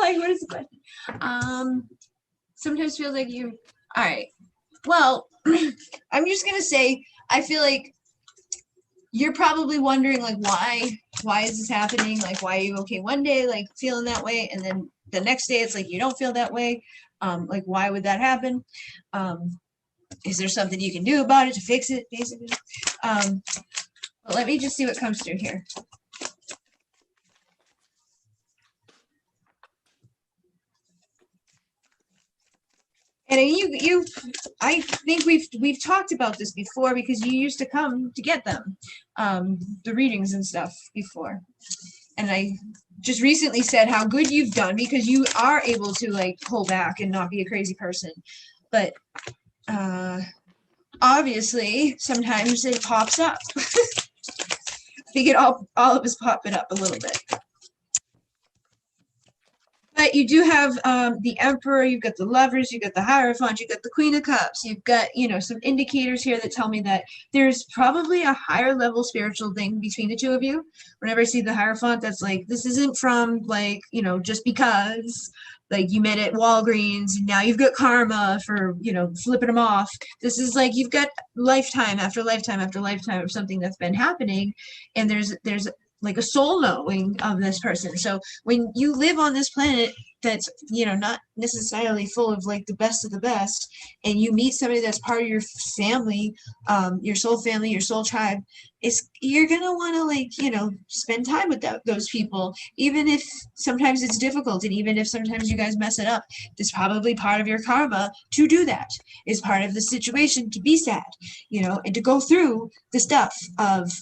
Like, what is the question? Sometimes feels like you, all right. Well, I'm just going to say, I feel like you're probably wondering, like, why is this happening? Like, why are you okay one day, like, feeling that way? And then the next day, it's like, you don't feel that way. Like, why would that happen? Is there something you can do about it to fix it, basically? But let me just see what comes through here. And I think we've talked about this before because you used to come to get them, the readings and stuff before. And I just recently said how good you've done because you are able to like pull back and not be a crazy person. But obviously sometimes it pops up. I think all of us pop it up a little bit. But you do have the Emperor, you've got the Lovers, you've got the Hierophant, you've got the Queen of Cups, you've got, some indicators here that tell me that there's probably a higher level spiritual thing between the two of you. Whenever I see the Hierophant, that's like, this isn't from like, just because like you met at Walgreens and now you've got karma for, flipping them off. This is like, you've got lifetime after lifetime after lifetime of something that's been happening. And there's like a soul knowing of this person. So when you live on this planet that's, not necessarily full of like the best of the best, and you meet somebody that's part of your family, your soul tribe, you're going to want to like, spend time with those people, even if sometimes it's difficult. And even if sometimes you guys mess it up, it's probably part of your karma to do that. Is part of the situation to be sad, and to go through the stuff of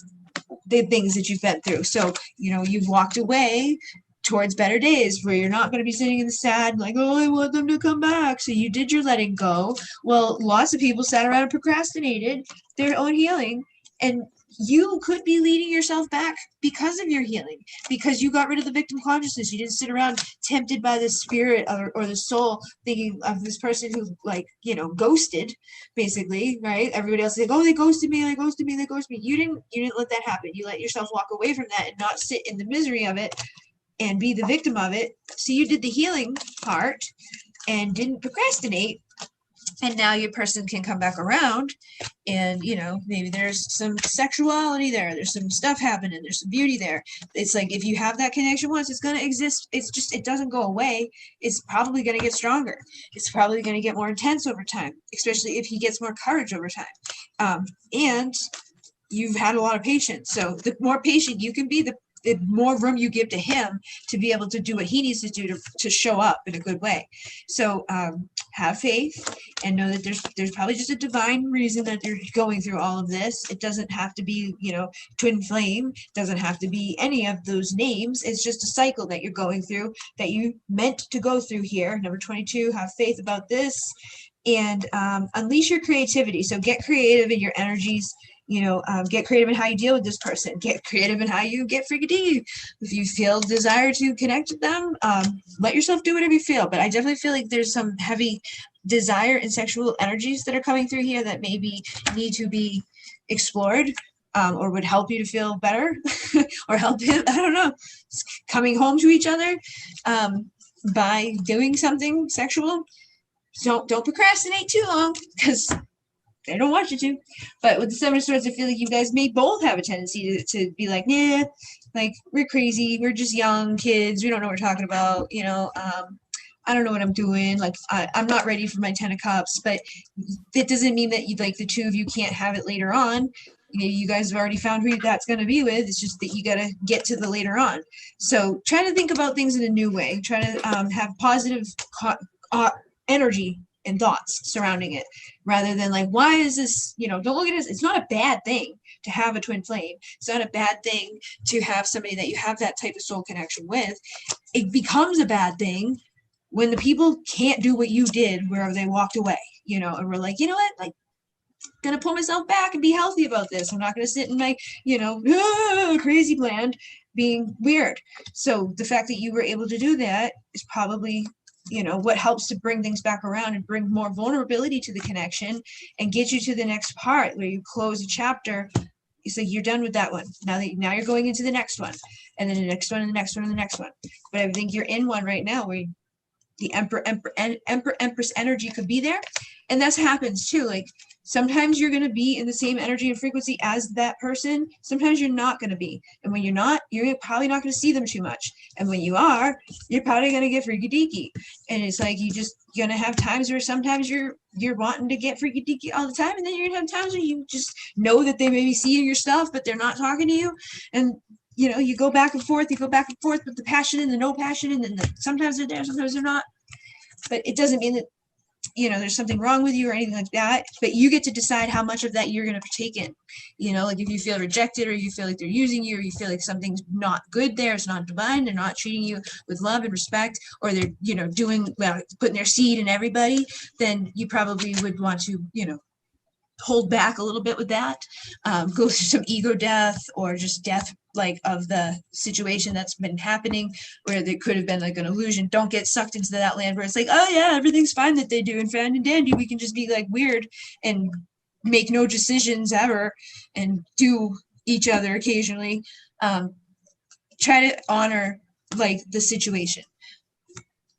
the things that you've been through. So, you've walked away towards better days where you're not going to be sitting in the sad, like, oh, I want them to come back. So you did your letting go. Well, lots of people sat around and procrastinated their own healing. And you could be leading yourself back because of your healing, because you got rid of the victim consciousness. You didn't sit around tempted by the spirit or the soul thinking of this person who ghosted, basically, right? Everybody else is like, oh, they ghosted me. You didn't let that happen. You let yourself walk away from that and not sit in the misery of it. and be the victim of it. So you did the healing part and didn't procrastinate. And now your person can come back around and, you know, maybe there's some sexuality there. There's some stuff happening. There's some beauty there. It's like, if you have that connection once, it's going to exist. It's just, it doesn't go away. It's probably going to get stronger. It's probably going to get more intense over time, especially if he gets more courage over time. And you've had a lot of patience. So the more patient you can be, the more room you give to him to be able to do what he needs to do to show up in a good way. So have faith and know that there's probably just a divine reason that you're going through all of this. It doesn't have to be, you know, twin flame, doesn't have to be any of those names. It's just a cycle that you're going through that you meant to go through here. Number 22, have faith about this and unleash your creativity. So get creative in your energies. You know, get creative in how you deal with this person. Get creative in how you get freaky. If you feel desire to connect with them, let yourself do whatever you feel. But I definitely feel like there's some heavy desire and sexual energies that are coming through here that maybe need to be explored, or would help you to feel better or help him. I don't know. Coming home to each other by doing something sexual. So don't procrastinate too long, because they don't want you to. But with the Seven of Swords, I feel like you guys may both have a tendency to be like, nah, like, we're crazy, we're just young kids, we don't know what we're talking about, you know, I don't know what I'm doing, like, I'm not ready for my 10 of Cups. But that doesn't mean that you, like, the two of you can't have it later on. Maybe you guys have already found who that's going to be with. It's just that you got to get to the later on. So try to think about things in a new way. Try to have positive energy and thoughts surrounding it, rather than like, why is this, you know, don't look at it as, it's not a bad thing to have a twin flame. It's not a bad thing to have somebody that you have that type of soul connection with. It becomes a bad thing when the people can't do what you did, where they walked away, you know, and we're like, you know what, like, gonna pull myself back and be healthy about this. I'm not gonna sit in my, you know, crazy land being weird. So the fact that you were able to do that is probably, you know, what helps to bring things back around and bring more vulnerability to the connection and get you to the next part where you close a chapter. It's like, you're done with that one. Now you're going into the next one, and then the next one, and the next one, and the next one. But I think you're in one right now where the Empress energy could be there. And that happens too. Like, sometimes you're going to be in the same energy and frequency as that person. Sometimes you're not going to be. And when you're not, you're probably not going to see them too much. And when you are, you're probably going to get freaky deaky. And it's like, you just going to have times where sometimes you're wanting to get freaky deaky all the time. And then you're going to have times where you just know that they may be seeing your stuff, but they're not talking to you. And you know, you go back and forth with the passion and the no passion, and then sometimes they're there, sometimes they're not. But it doesn't mean that, you know, there's something wrong with you or anything like that. But you get to decide how much of that you're going to partake in. You know, like, if you feel rejected, or you feel like they're using you, or you feel like something's not good there, it's not divine, they're not treating you with love and respect, or they're, you know, putting their seed in everybody, then you probably would want to, you know, hold back a little bit with that, go through some ego death, or just death, like, of the situation that's been happening, where there could have been like an illusion. Don't get sucked into that land where it's like, oh yeah, everything's fine that they do and fine and dandy, we can just be like weird and make no decisions ever and do each other occasionally. Try to honor, like, the situation.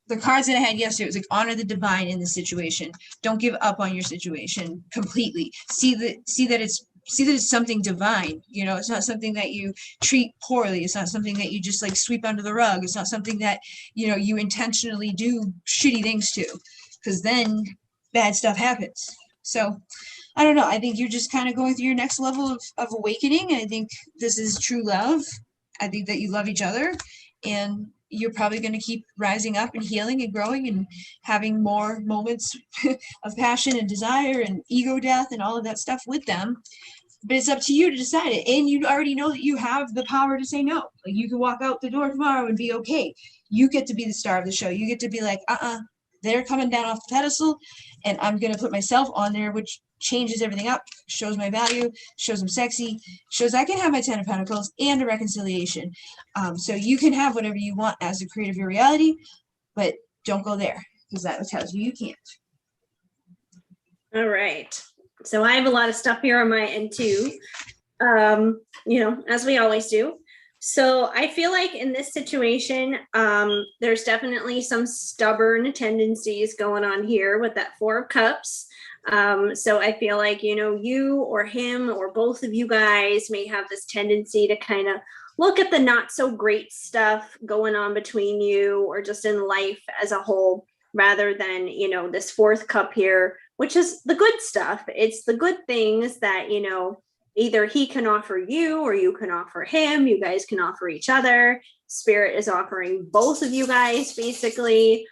The cards that I had yesterday, it was like, honor the divine in the situation. Don't give up on your situation completely. See that it's something divine. You know, it's not something that you treat poorly. It's not something that you just like sweep under the rug. It's not something that, you know, you intentionally do shitty things to, because then bad stuff happens. So I don't know. I think you're just kind of going through your next level of awakening. I think this is true love. I think that you love each other, and you're probably going to keep rising up and healing and growing and having more moments of passion and desire and ego death and all of that stuff with them. But it's up to you to decide it. And you already know that you have the power to say no. Like, you can walk out the door tomorrow and be okay. You get to be the star of the show. You get to be like, they're coming down off the pedestal, and I'm going to put myself on there, which changes everything up, shows my value, shows I'm sexy, shows I can have my 10 of Pentacles and a reconciliation. So you can have whatever you want as the creator of your reality, but don't go there, because that tells you can't. All right. So I have a lot of stuff here on my end too. You know, as we always do. So I feel like in this situation, there's definitely some stubborn tendencies going on here with that Four of Cups. So I feel like, you or him or both of you guys may have this tendency to kind of look at the not so great stuff going on between you or just in life as a whole, rather than, this fourth cup here, which is the good stuff. It's the good things that, either he can offer you or you can offer him. You guys can offer each other. Spirit is offering both of you guys, basically.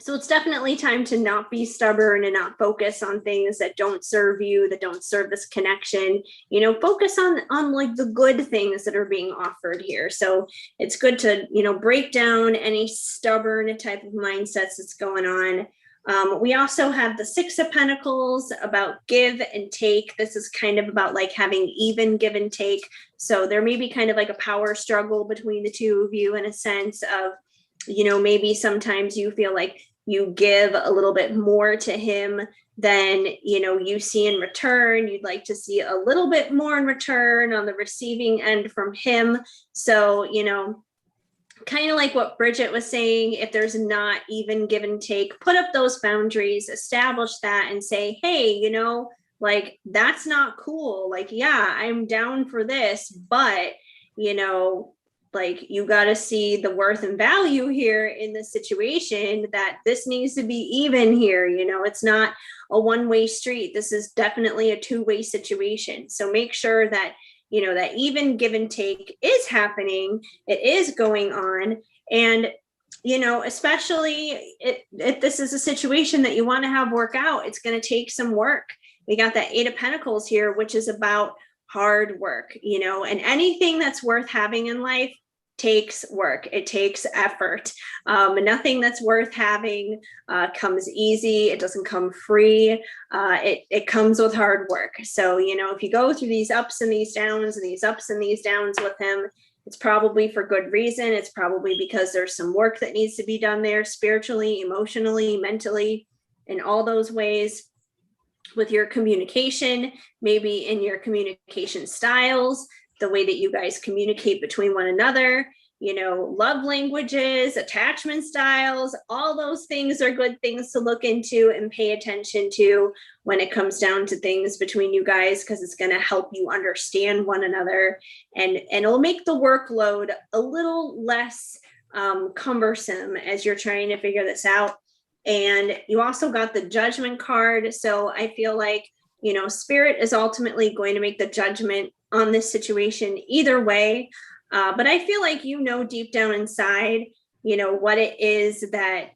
So it's definitely time to not be stubborn and not focus on things that don't serve you, that don't serve this connection. Focus on like the good things that are being offered here. So it's good to, break down any stubborn type of mindsets that's going on. We also have the Six of Pentacles about give and take. This is kind of about like having even give and take. So there may be kind of like a power struggle between the two of you in a sense of, maybe sometimes you feel like you give a little bit more to him than, you see in return. You'd like to see a little bit more in return on the receiving end from him. So, kind of like what Bridget was saying, if there's not even give and take, put up those boundaries, establish that and say, hey, like that's not cool. Like, yeah, I'm down for this, but, like you got to see the worth and value here in the situation, that this needs to be even here. It's not a one-way street. This is definitely a two-way situation. So make sure that that even give and take is happening. It is going on. And, especially if this is a situation that you want to have work out, it's going to take some work. We got that Eight of Pentacles here, which is about hard work, and anything that's worth having in life takes work. It takes effort. Nothing that's worth having comes easy. It doesn't come free. It comes with hard work. So, if you go through these ups and these downs and these ups and these downs with him, it's probably for good reason. It's probably because there's some work that needs to be done there spiritually, emotionally, mentally, in all those ways. With your communication, maybe in your communication styles, the way that you guys communicate between one another, love languages, attachment styles, all those things are good things to look into and pay attention to when it comes down to things between you guys, because it's going to help you understand one another, and it'll make the workload a little less cumbersome as you're trying to figure this out. And you also got the Judgment card. So I feel like, Spirit is ultimately going to make the judgment on this situation either way. But I feel like, deep down inside, what it is that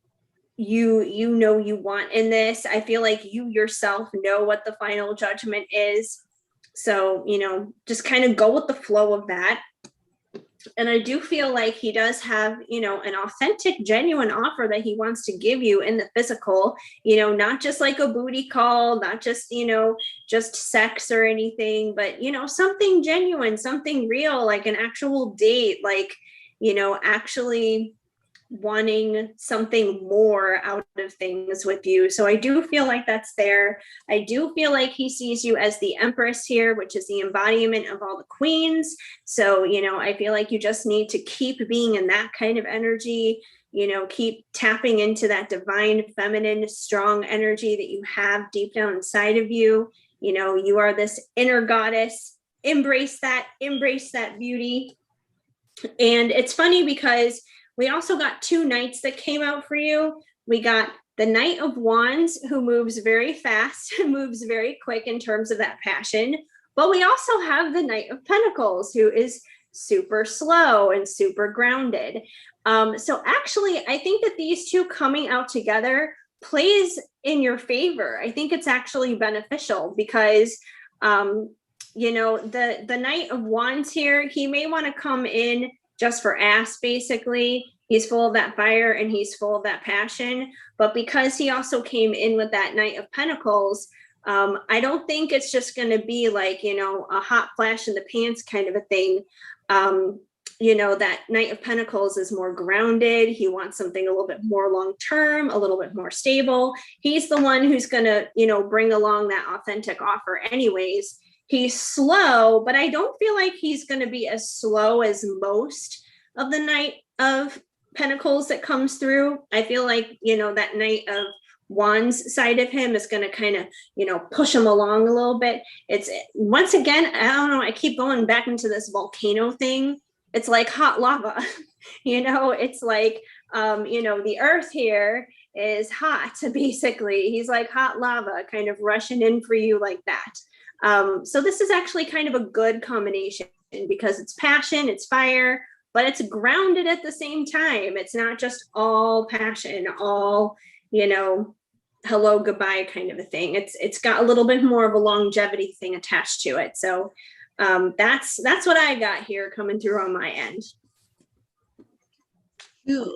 you want in this. I feel like you yourself know what the final judgment is. So, just kind of go with the flow of that. And I do feel like he does have, an authentic, genuine offer that he wants to give you in the physical, not just like a booty call, not just, just sex or anything, but, something genuine, something real, like an actual date, like, actually wanting something more out of things with you. So I do feel like that's there. I do feel like he sees you as the Empress here, which is the embodiment of all the queens. So, I feel like you just need to keep being in that kind of energy, keep tapping into that divine, feminine, strong energy that you have deep down inside of you. You are this inner goddess. Embrace that beauty. And it's funny because we also got two knights that came out for you. We got the Knight of Wands, who moves very fast, moves very quick in terms of that passion. But we also have the Knight of Pentacles, who is super slow and super grounded. So actually, I think that these two coming out together plays in your favor. I think it's actually beneficial because, the Knight of Wands here, he may want to come in just for ass, basically. He's full of that fire and he's full of that passion. But because he also came in with that Knight of Pentacles, I don't think it's just going to be like, a hot flash in the pants kind of a thing. That Knight of Pentacles is more grounded. He wants something a little bit more long-term, a little bit more stable. He's the one who's going to, bring along that authentic offer anyways. he's slow, but I don't feel like he's going to be as slow as most of the Knight of Pentacles that comes through. I feel like, that Knight of Wands side of him is going to kind of, push him along a little bit. It's, once again, I don't know, I keep going back into this volcano thing. It's like hot lava. It's like, the earth here is hot, basically. He's like hot lava kind of rushing in for you like that. So this is actually kind of a good combination because it's passion, it's fire, but it's grounded at the same time. It's not just all passion, all, hello, goodbye kind of a thing. It's got a little bit more of a longevity thing attached to it. So that's what I got here coming through on my end. Ooh.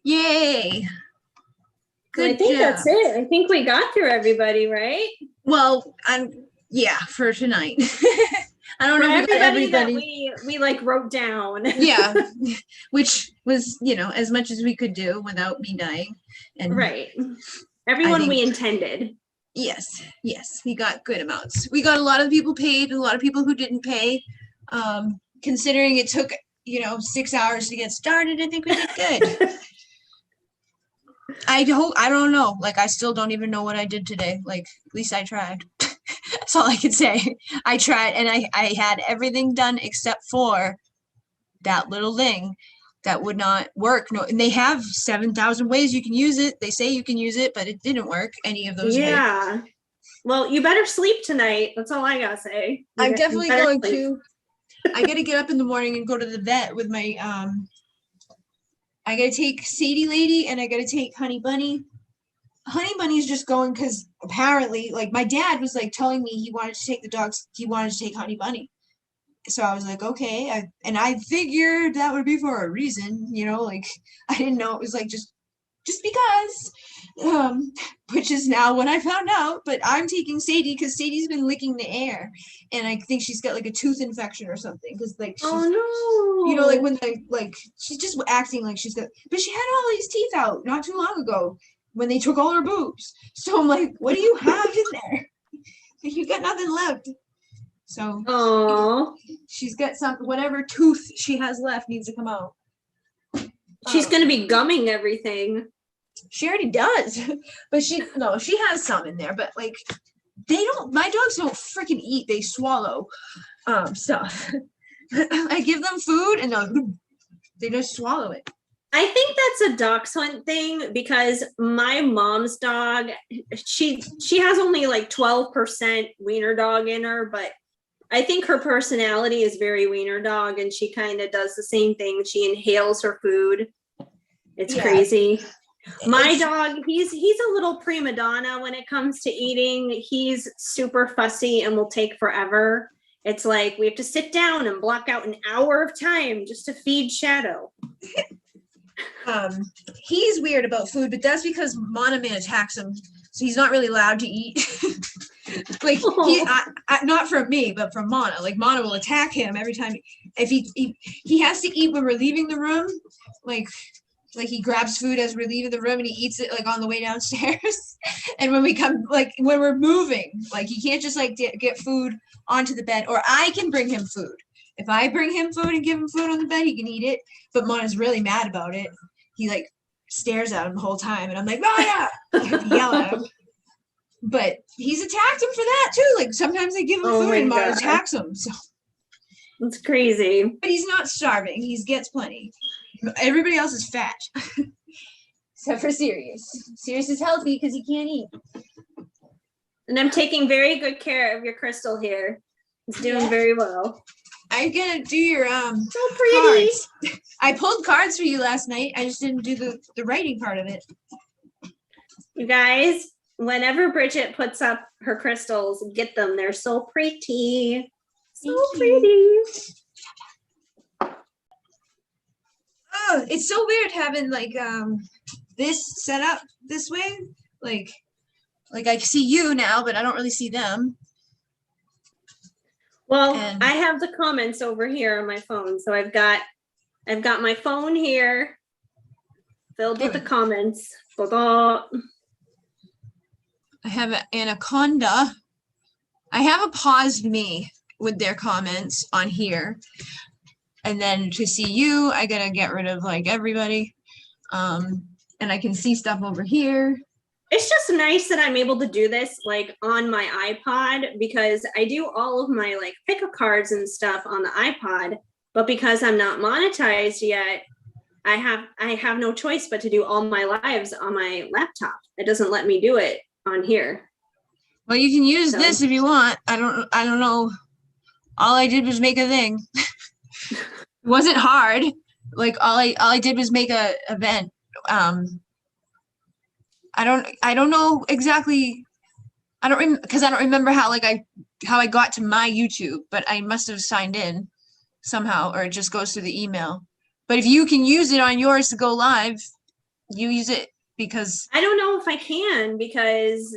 Yay. Good. I think that's it. I think we got through everybody, right? Well, for tonight. I don't know if everybody that we like wrote down. Yeah, which was as much as we could do without me dying. And right, everyone we intended. Yes, we got good amounts. We got a lot of people paid, a lot of people who didn't pay. Considering it took 6 hours to get started, I think we did good. I don't know. Like, I still don't even know what I did today. Like, at least I tried. That's all I can say. I tried, and I had everything done except for that little thing that would not work. No, and they have 7,000 ways you can use it. They say you can use it, but it didn't work any of those ways. Yeah. Well, you better sleep tonight. That's all I gotta say. I'm definitely going to. I gotta get up in the morning and go to the vet with my I gotta take Sadie Lady and I gotta take Honey Bunny. Honey Bunny's just going because apparently, like, my dad was like telling me he wanted to take the dogs, he wanted to take Honey Bunny. So I was like, okay. I figured that would be for a reason, like, I didn't know it was like just because, which is now when I found out. But I'm taking Sadie because Sadie's been licking the air, and I think she's got like a tooth infection or something. Because like, she's, like when she's just acting like she's got, but she had all these teeth out not too long ago when they took all her boobs. So I'm like, what do you have in there? You got nothing left. So she's got whatever tooth she has left needs to come out. She's gonna be gumming everything. She already does, but she has some in there, but like my dogs don't freaking eat, they swallow stuff. I give them food and they just swallow it. I think that's a dachshund thing because my mom's dog, she has only like 12% wiener dog in her, but I think her personality is very wiener dog, and she kind of does the same thing. She inhales her food. It's crazy. My dog, he's a little prima donna when it comes to eating. He's super fussy and will take forever. It's like we have to sit down and block out an hour of time just to feed Shadow. He's weird about food, but that's because Mana Man attacks him, so he's not really allowed to eat. Like, not from me, but from Mana. Like, Mana will attack him every time. If he has to eat when we're leaving the room, like he grabs food as we're leaving the room and he eats it like on the way downstairs. And when we come, like when we're moving, like he can't just like get food onto the bed, or I can bring him food. If I bring him food and give him food on the bed, he can eat it. But Mana's really mad about it. He like stares at him the whole time, and I'm like, Mana! I have to yell at him. But he's attacked him for that too. Like sometimes I give him food and Mana attacks him. So it's crazy. But he's not starving. He gets plenty. Everybody else is fat. Except for Sirius. Sirius is healthy because he can't eat. And I'm taking very good care of your crystal here. It's doing very well. I'm gonna do your so pretty cards. I pulled cards for you last night. I just didn't do the writing part of it. You guys, whenever Bridget puts up her crystals, get them. They're so pretty. So pretty. Oh, it's so weird having like this set up this way. Like I see you now, but I don't really see them. Well, I have the comments over here on my phone. So I've got my phone here filled with the comments. I have an anaconda. I have a paused me with their comments on here. And then to see you, I gotta get rid of like everybody. And I can see stuff over here. It's just nice that I'm able to do this like on my iPod, because I do all of my like pickup cards and stuff on the iPod, but because I'm not monetized yet, I have no choice but to do all my lives on my laptop. It doesn't let me do it on here. Well, you can use this if you want. I don't know. All I did was make a thing. It wasn't hard. Like all I did was make a event. I don't know exactly. Because I don't remember how I got to my YouTube, but I must have signed in somehow, or it just goes through the email. But if you can use it on yours to go live, you use it, because I don't know if I can, because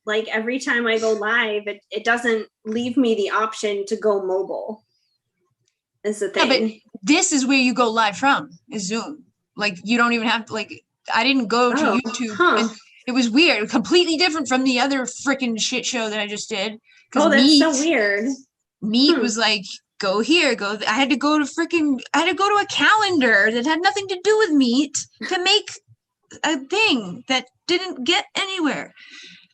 like every time I go live, it doesn't leave me the option to go mobile. Is the thing. Yeah, but this is where you go live from, is Zoom. Like you don't even have to, like, I didn't go to YouTube. And it was weird, completely different from the other freaking shit show that I just did. Oh, that's so weird. Meet was like, go here, go. I had to go to a calendar that had nothing to do with Meet to make a thing that didn't get anywhere.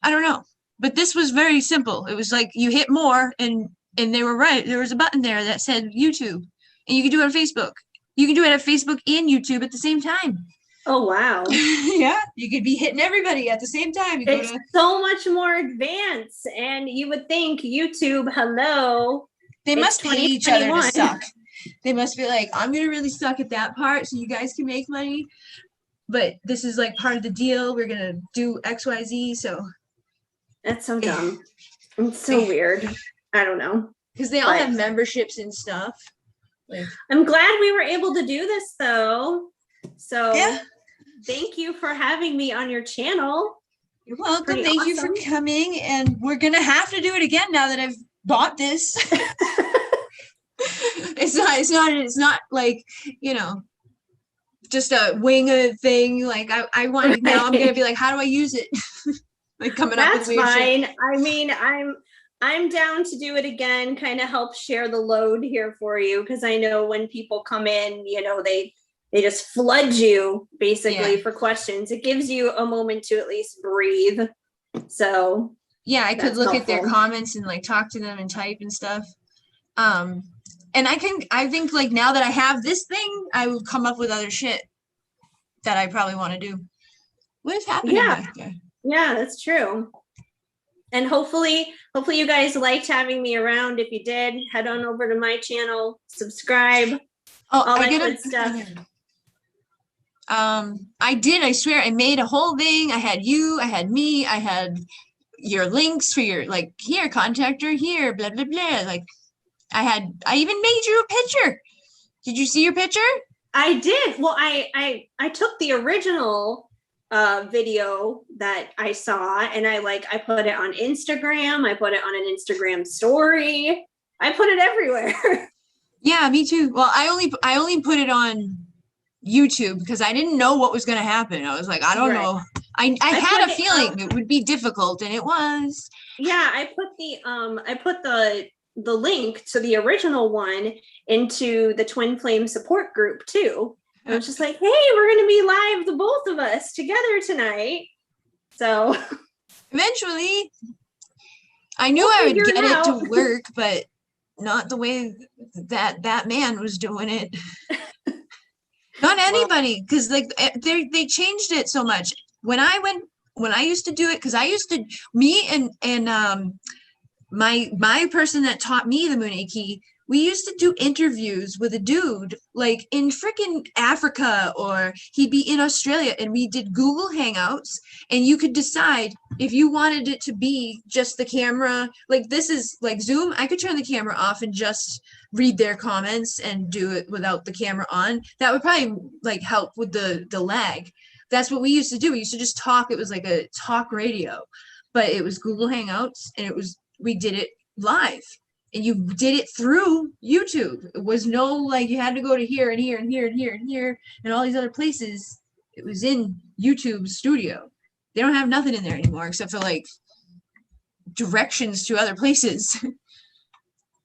I don't know. But this was very simple. It was like you hit more, and they were right. There was a button there that said YouTube, and you could do it on Facebook. You can do it at Facebook and YouTube at the same time. Oh, wow. Yeah, you could be hitting everybody at the same time. It's so much more advanced, and you would think YouTube, hello. They must pay each other to suck. They must be like, I'm going to really suck at that part so you guys can make money. But this is like part of the deal. We're going to do X, Y, Z. So that's so dumb. It's so weird. I don't know. Because they all have memberships and stuff. Like, I'm glad we were able to do this, though. So thank you for having me on your channel. You're welcome. Thank you for coming. And we're going to have to do it again now that I've bought this. It's not like, you know, just a wing of thing. Like I want now I'm gonna be like, how do I use it? Like coming up with weird shit. I mean, I'm down to do it again, kind of help share the load here for you, because I know when people come in, you know, they just flood you basically for questions. It gives you a moment to at least breathe. So yeah, I could look at their comments and like talk to them and type and stuff. And I think like now that I have this thing, I will come up with other shit that I probably want to do. What is happening back there? Yeah, that's true. And hopefully you guys liked having me around. If you did, head on over to my channel, subscribe, all that good stuff. I did, I swear, I made a whole thing. I had you, I had me, I had your links for your, like, here, contact her here, blah, blah, blah. Like, I even made you a picture. Did you see your picture? I did. Well, I took the original video that I saw, and I put it on Instagram. I put it on an Instagram story. I put it everywhere. Yeah, me too. Well, I only put it on YouTube because I didn't know what was going to happen. I was like, I don't know. I had a feeling it would be difficult, and it was. Yeah, I put the link to the original one into the Twin Flame support group too. I was just like, hey, we're going to be live, the both of us together tonight. So eventually I knew I would get it to work, but not the way that man was doing it. Not anybody, because like they changed it so much. When I used to do it, because me and my person that taught me the Moonaki, we used to do interviews with a dude like in freaking Africa, or he'd be in Australia, and we did Google Hangouts, and you could decide if you wanted it to be just the camera. Like this is like Zoom. I could turn the camera off and just read their comments and do it without the camera on. That would probably like help with the lag. That's what we used to do. We used to just talk. It was like a talk radio, but it was Google Hangouts, and we did it live. And you did it through YouTube. It was no like you had to go to here and here and here and here and here and all these other places. It was in YouTube studio. They don't have nothing in there anymore except for like directions to other places.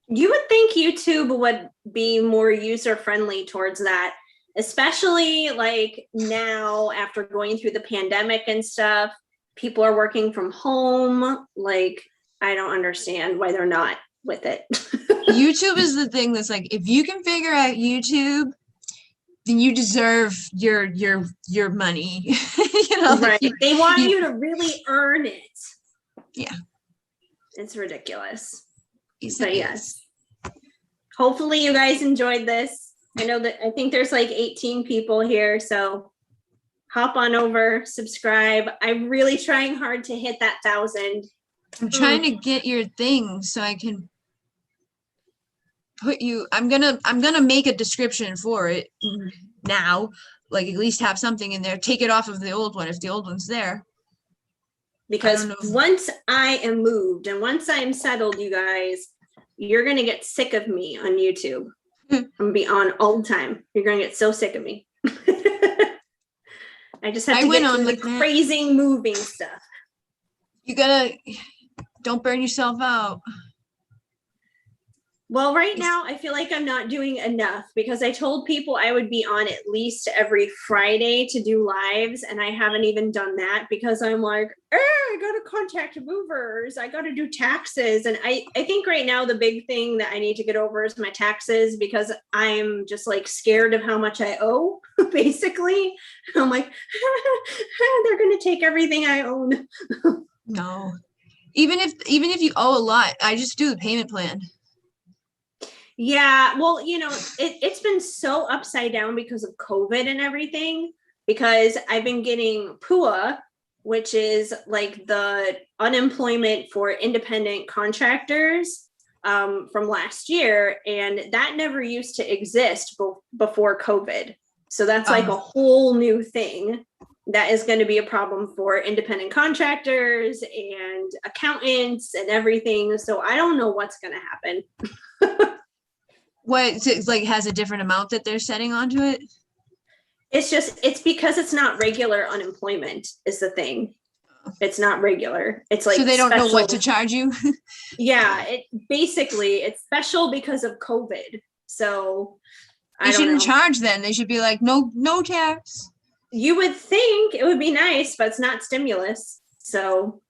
You would think YouTube would be more user friendly towards that, especially like now after going through the pandemic and stuff. People are working from home. Like, I don't understand why they're not with it. YouTube is the thing that's like, if you can figure out YouTube, then you deserve your money. You know, Right. like They want you to really earn it. Yeah. It's ridiculous. Yes, But it yes. Hopefully you guys enjoyed this. I think there's like 18 people here, so hop on over, subscribe. I'm really trying hard to hit that 1,000. I'm trying to get your thing so I can put you. I'm gonna make a description for it now, like at least have something in there. Take it off of the old one if the old one's there. Because once I am moved and once I am settled, you guys, you're gonna get sick of me on YouTube. I'm gonna be on all the time. You're gonna get so sick of me. I just have to get through the crazy moving stuff. You gotta, don't burn yourself out. Well, right now, I feel like I'm not doing enough because I told people I would be on at least every Friday to do lives, and I haven't even done that because I'm like, I got to contact movers. I got to do taxes. And I think right now the big thing that I need to get over is my taxes because I'm just like scared of how much I owe, basically. I'm like, they're going to take everything I own. No. Even if you owe a lot, I just do the payment plan. Yeah, well, it's been so upside down because of COVID and everything, because I've been getting PUA, which is like the unemployment for independent contractors from last year. And that never used to exist before COVID. So that's like a whole new thing that is going to be a problem for independent contractors and accountants and everything. So I don't know what's going to happen. What, it like has a different amount that they're setting onto it? It's because it's not regular unemployment is the thing. It's not regular. It's like, so they don't special. know what to charge you. Yeah, it's special because of COVID. So They shouldn't charge then. They should be like, no tax. You would think it would be nice, but it's not stimulus. So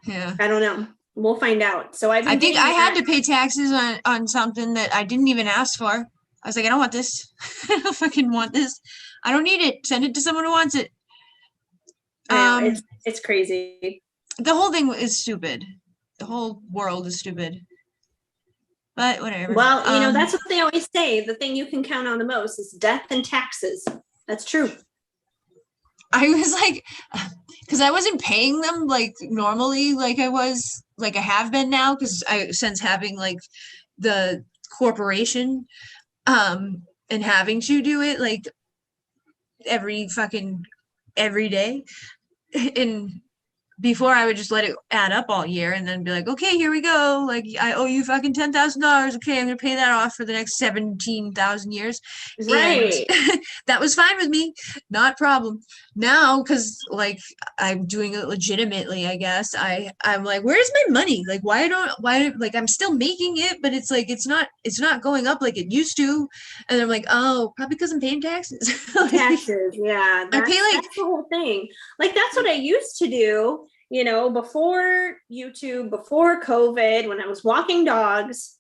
yeah, I don't know. We'll find out. So I think I had to pay taxes on something that I didn't even ask for. I was like, I don't want this. I don't fucking want this. I don't need it. Send it to someone who wants it. It's crazy. The whole thing is stupid. The whole world is stupid. But whatever. Well, that's what they always say. The thing you can count on the most is death and taxes. That's true. I was like, because I wasn't paying them like normally, like I have been now, because since having like the corporation and having to do it like every day. And before I would just let it add up all year and then be like, okay, here we go. Like I owe you fucking $10,000. Okay, I'm gonna pay that off for the next 17,000 years. Right. And that was fine with me, not a problem. Now, because like I'm doing it legitimately, I guess I'm like, where's my money? Like why like I'm still making it, but it's like it's not going up like it used to. And I'm like, oh, probably because I'm paying taxes. Taxes, yeah. That's the whole thing. Like that's what I used to do. Before YouTube, before COVID, when I was walking dogs,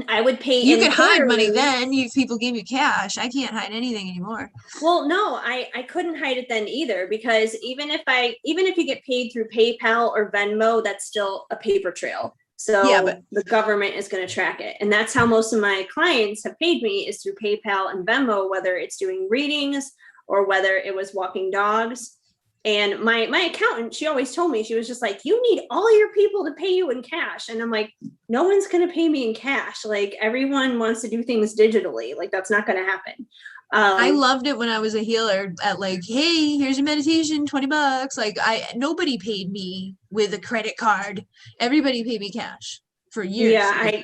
I would pay. You could hide money then. People gave you cash. I can't hide anything anymore. Well, no, I couldn't hide it then either, because even if you get paid through PayPal or Venmo, that's still a paper trail. So yeah, but the government is going to track it. And that's how most of my clients have paid me, is through PayPal and Venmo, whether it's doing readings or whether it was walking dogs. And my accountant, she always told me, she was just like, you need all your people to pay you in cash. And I'm like, no one's going to pay me in cash. Like everyone wants to do things digitally. Like that's not going to happen. I loved it when I was a healer at like, hey, here's your meditation, $20. Like nobody paid me with a credit card. Everybody paid me cash for years. Yeah,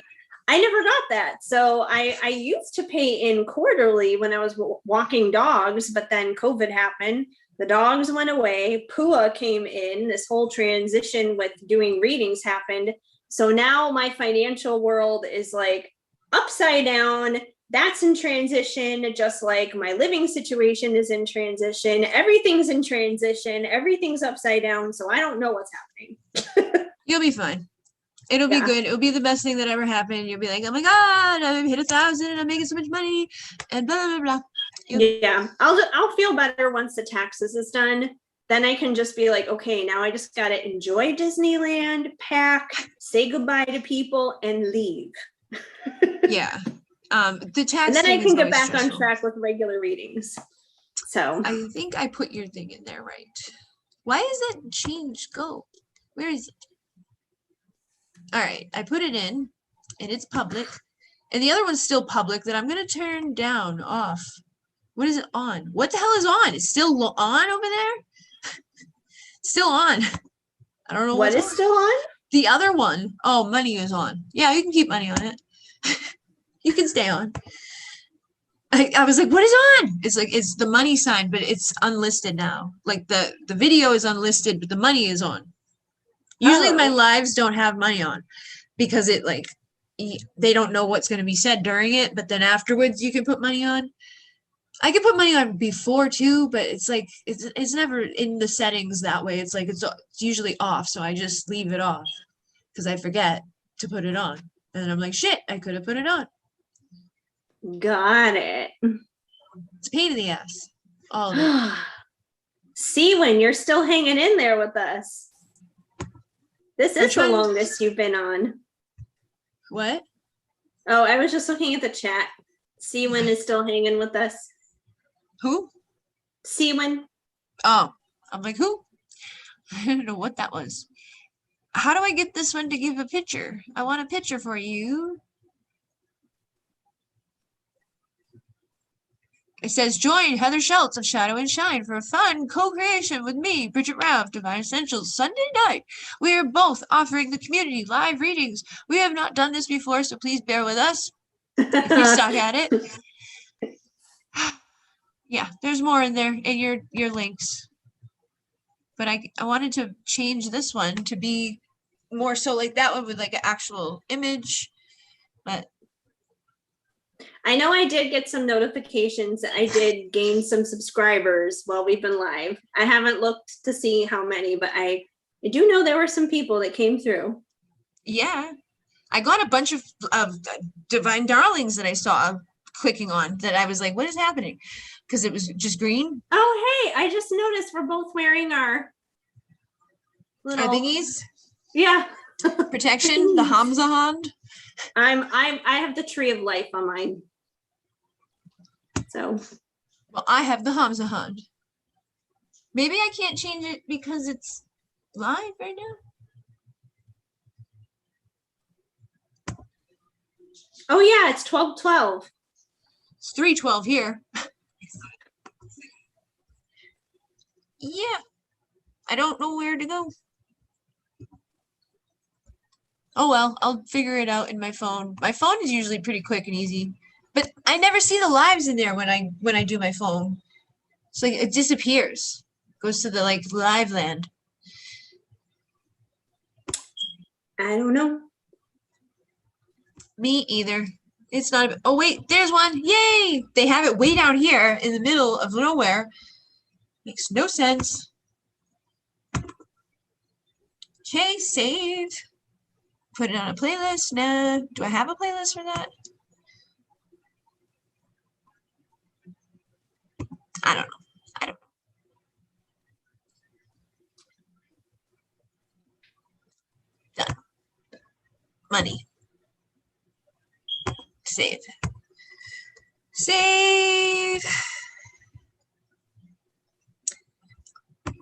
I never got that. So I used to pay in quarterly when I was walking dogs, but then COVID happened. The dogs went away. Pua came in. This whole transition with doing readings happened. So now my financial world is like upside down. That's in transition, just like my living situation is in transition. Everything's in transition. Everything's upside down. So I don't know what's happening. You'll be fine. It'll be good. It'll be the best thing that ever happened. You'll be like, oh my God, I hit 1,000 and I'm making so much money and blah, blah, blah. Yeah, I'll feel better once the taxes is done. Then I can just be like, okay, now I just got to enjoy Disneyland, pack, say goodbye to people, and leave. Yeah. The tax and then thing I can is get back stressful. on track with regular readings. So I think I put your thing in there right. Why is that change go? Where is it? All right, I put it in, and it's public. And the other one's still public that I'm going to turn down, off. What is it on? What the hell is on? It's still on over there? Still on. I don't know what is still on. The other one. Oh, money is on. Yeah, you can keep money on it. You can stay on. I was like, what is on? It's like, it's the money sign, but it's unlisted now. Like the video is unlisted, but the money is on. Usually my lives don't have money on because it like, they don't know what's going to be said during it, but then afterwards you can put money on. I can put money on before too, but it's like, it's never in the settings that way. It's like, it's usually off. So I just leave it off because I forget to put it on. And then I'm like, shit, I could have put it on. Got it. It's a pain in the ass. All of it. See, when you're still hanging in there with us. This is the one? longest you've been on. What? Oh, I was just looking at the chat. Seawan is still hanging with us. Who? Seawan. Oh, I'm like, who? I don't know what that was. How do I get this one to give a picture? I want a picture for you. It says, join Heather Schultz of Shadow and Shine for a fun co-creation with me, Bridget Rao of Divine Essentials, Sunday night. We are both offering the community live readings. We have not done this before, so please bear with us if we suck at it. Yeah, there's more in there in your links. But I wanted to change this one to be more so like that one with like an actual image. But I know I did get some notifications. I did gain some subscribers while we've been live. I haven't looked to see how many, but I do know there were some people that came through. Yeah, I got a bunch of Divine Darlings that I saw clicking on that I was like, what is happening? Because it was just green. Oh, hey, I just noticed we're both wearing our little thingies. Yeah. Protection, the Hamza hand. I have the tree of life on mine. So well, I have the Hamza hand. Maybe I can't change it because it's live right now. Oh yeah, it's 12:12. It's 3:12 here. Yeah. I don't know where to go. Oh well, I'll figure it out in my phone. My phone is usually pretty quick and easy, but I never see the lives in there when I do my phone. It's like it disappears, goes to the like live land. I don't know. Me either. It's not. Oh wait, there's one. Yay! They have it way down here in the middle of nowhere. Makes no sense. Okay, save. Put it on a playlist. Nah. Do I have a playlist for that? I don't know. Done. Money. Save. Save. I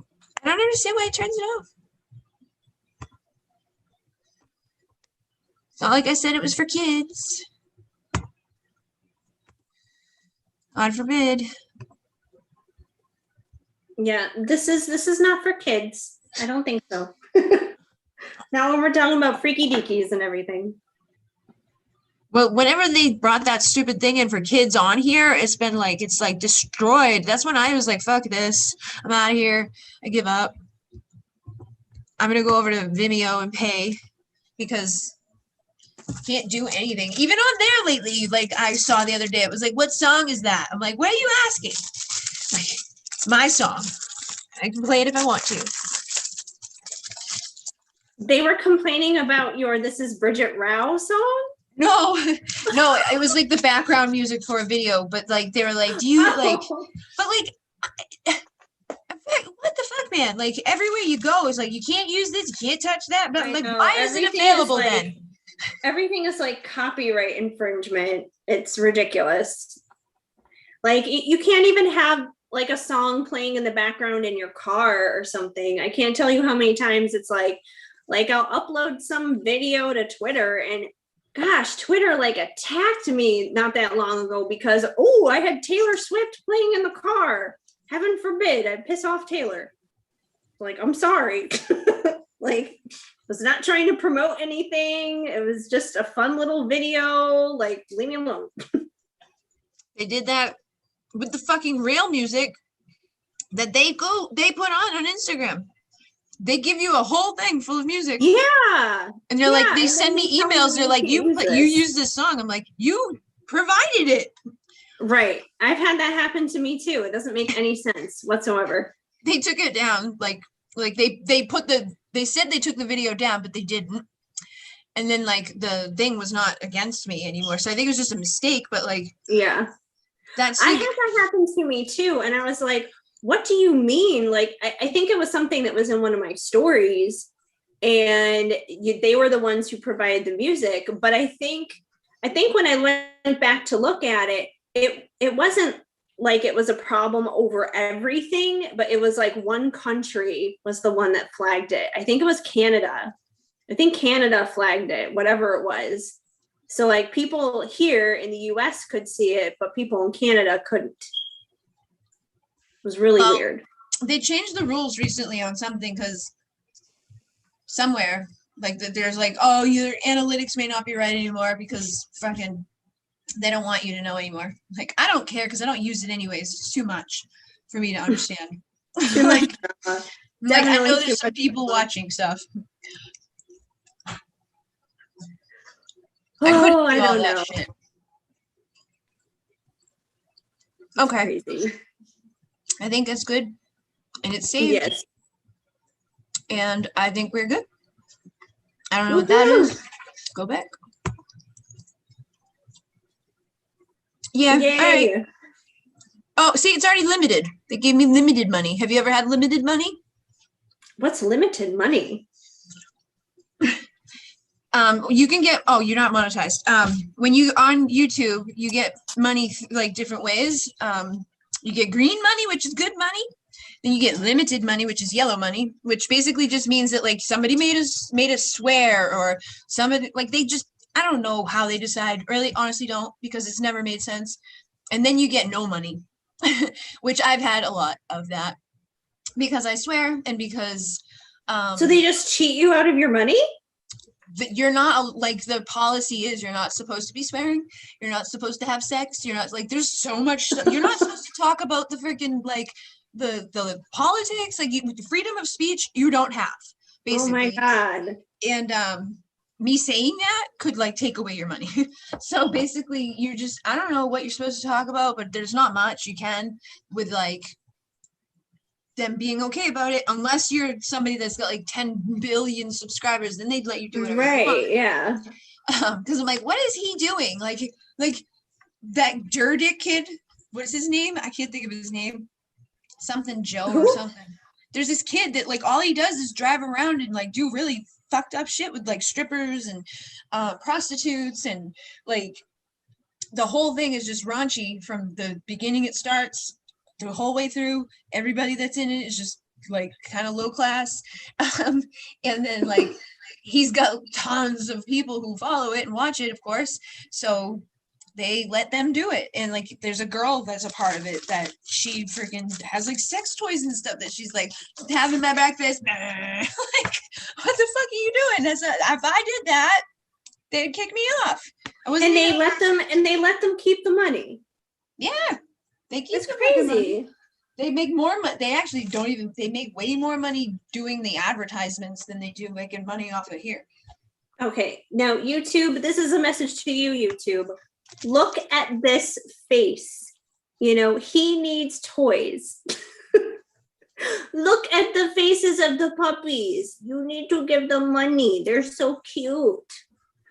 don't understand why it turns it off. It's not like I said it was for kids. God forbid. Yeah, this is not for kids. I don't think so. Now when we're talking about freaky deakies and everything. Well, whenever they brought that stupid thing in for kids on here, it's like destroyed. That's when I was like, fuck this. I'm out of here. I give up. I'm gonna go over to Vimeo and pay because I can't do anything. Even on there lately, like I saw the other day, it was like, what song is that? I'm like, what are you asking? Like, my song. I can play it if I want to. They were complaining about your "This Is Bridget Rao" song. No, no, it was like the background music for a video, but like they were like, do you like, but like, what the fuck, man? Like everywhere you go is like, you can't use this, you can't touch that, but like, why is it available then? Everything is like copyright infringement. It's ridiculous. Like you can't even have like a song playing in the background in your car or something. I can't tell you how many times it's like I'll upload some video to Twitter and gosh, Twitter like attacked me not that long ago because, oh, I had Taylor Swift playing in the car. Heaven forbid I piss off Taylor. Like, I'm sorry. Like, was not trying to promote anything. It was just a fun little video. Like, leave me alone. They did that with the fucking real music that they put on Instagram. They give you a whole thing full of music. Yeah. And they're like, they send me emails. They're like, you use this song. I'm like, you provided it. Right. I've had that happen to me too. It doesn't make any sense whatsoever. They took it down. Like they said they took the video down, but they didn't. And then like the thing was not against me anymore. So I think it was just a mistake, but like, yeah, I had that happen to me too. And I was like, what do you mean? Like, I think it was something that was in one of my stories and they were the ones who provided the music. But I think when I went back to look at it, it wasn't like it was a problem over everything, but it was like one country was the one that flagged it. I think it was Canada. I think Canada flagged it, whatever it was. So like people here in the US could see it, but people in Canada couldn't. It was really weird. They changed the rules recently on something because somewhere like there's like, oh, your analytics may not be right anymore because fucking they don't want you to know anymore. Like, I don't care because I don't use it anyways. It's too much for me to understand. like I know there's some people watching stuff. I couldn't do all that shit. Okay. Crazy. I think that's good. And it's saved. Yes. And I think we're good. I don't know what that is. Go back. Yeah. Yay. All right. Oh, see, it's already limited. They gave me limited money. Have you ever had limited money? What's limited money? You can get, oh, you're not monetized. When you on YouTube, you get money like different ways. You get green money, which is good money. Then you get limited money, which is yellow money, which basically just means that like somebody made us swear, or somebody like they just, I don't know how they decide. Really, honestly don't, because it's never made sense. And then you get no money, which I've had a lot of that because I swear and because so they just cheat you out of your money? You're not, like, the policy is you're not supposed to be swearing, you're not supposed to have sex, you're not, like, there's so much stuff. You're not supposed to talk about the freaking like the politics, like the freedom of speech you don't have, basically. Oh my god. And me saying that could like take away your money. So basically you're just, I don't know what you're supposed to talk about, but there's not much you can with like them being okay about it, unless you're somebody that's got like 10 billion subscribers, then they'd let you do it. Right, yeah. Because I'm like, what is he doing? Like that Durdick kid, what is his name? I can't think of his name. Something Joe or something. There's this kid that like all he does is drive around and like do really fucked up shit with like strippers and prostitutes, and like the whole thing is just raunchy from the beginning. It starts the whole way through. Everybody that's in it is just like kind of low class, and then like he's got tons of people who follow it and watch it, of course, so they let them do it. And like there's a girl that's a part of it that she freaking has like sex toys and stuff that she's like having my breakfast. Like, what the fuck are you doing? That's if I did that, they'd kick me off. And they let them keep the money. Yeah, they keep It's the fucking crazy. money. They make more money. They actually don't even. They make way more money doing the advertisements than they do making money off of here. Okay, now YouTube, this is a message to you, YouTube. Look at this face. You know, he needs toys. Look at the faces of the puppies. You need to give them money. They're so cute.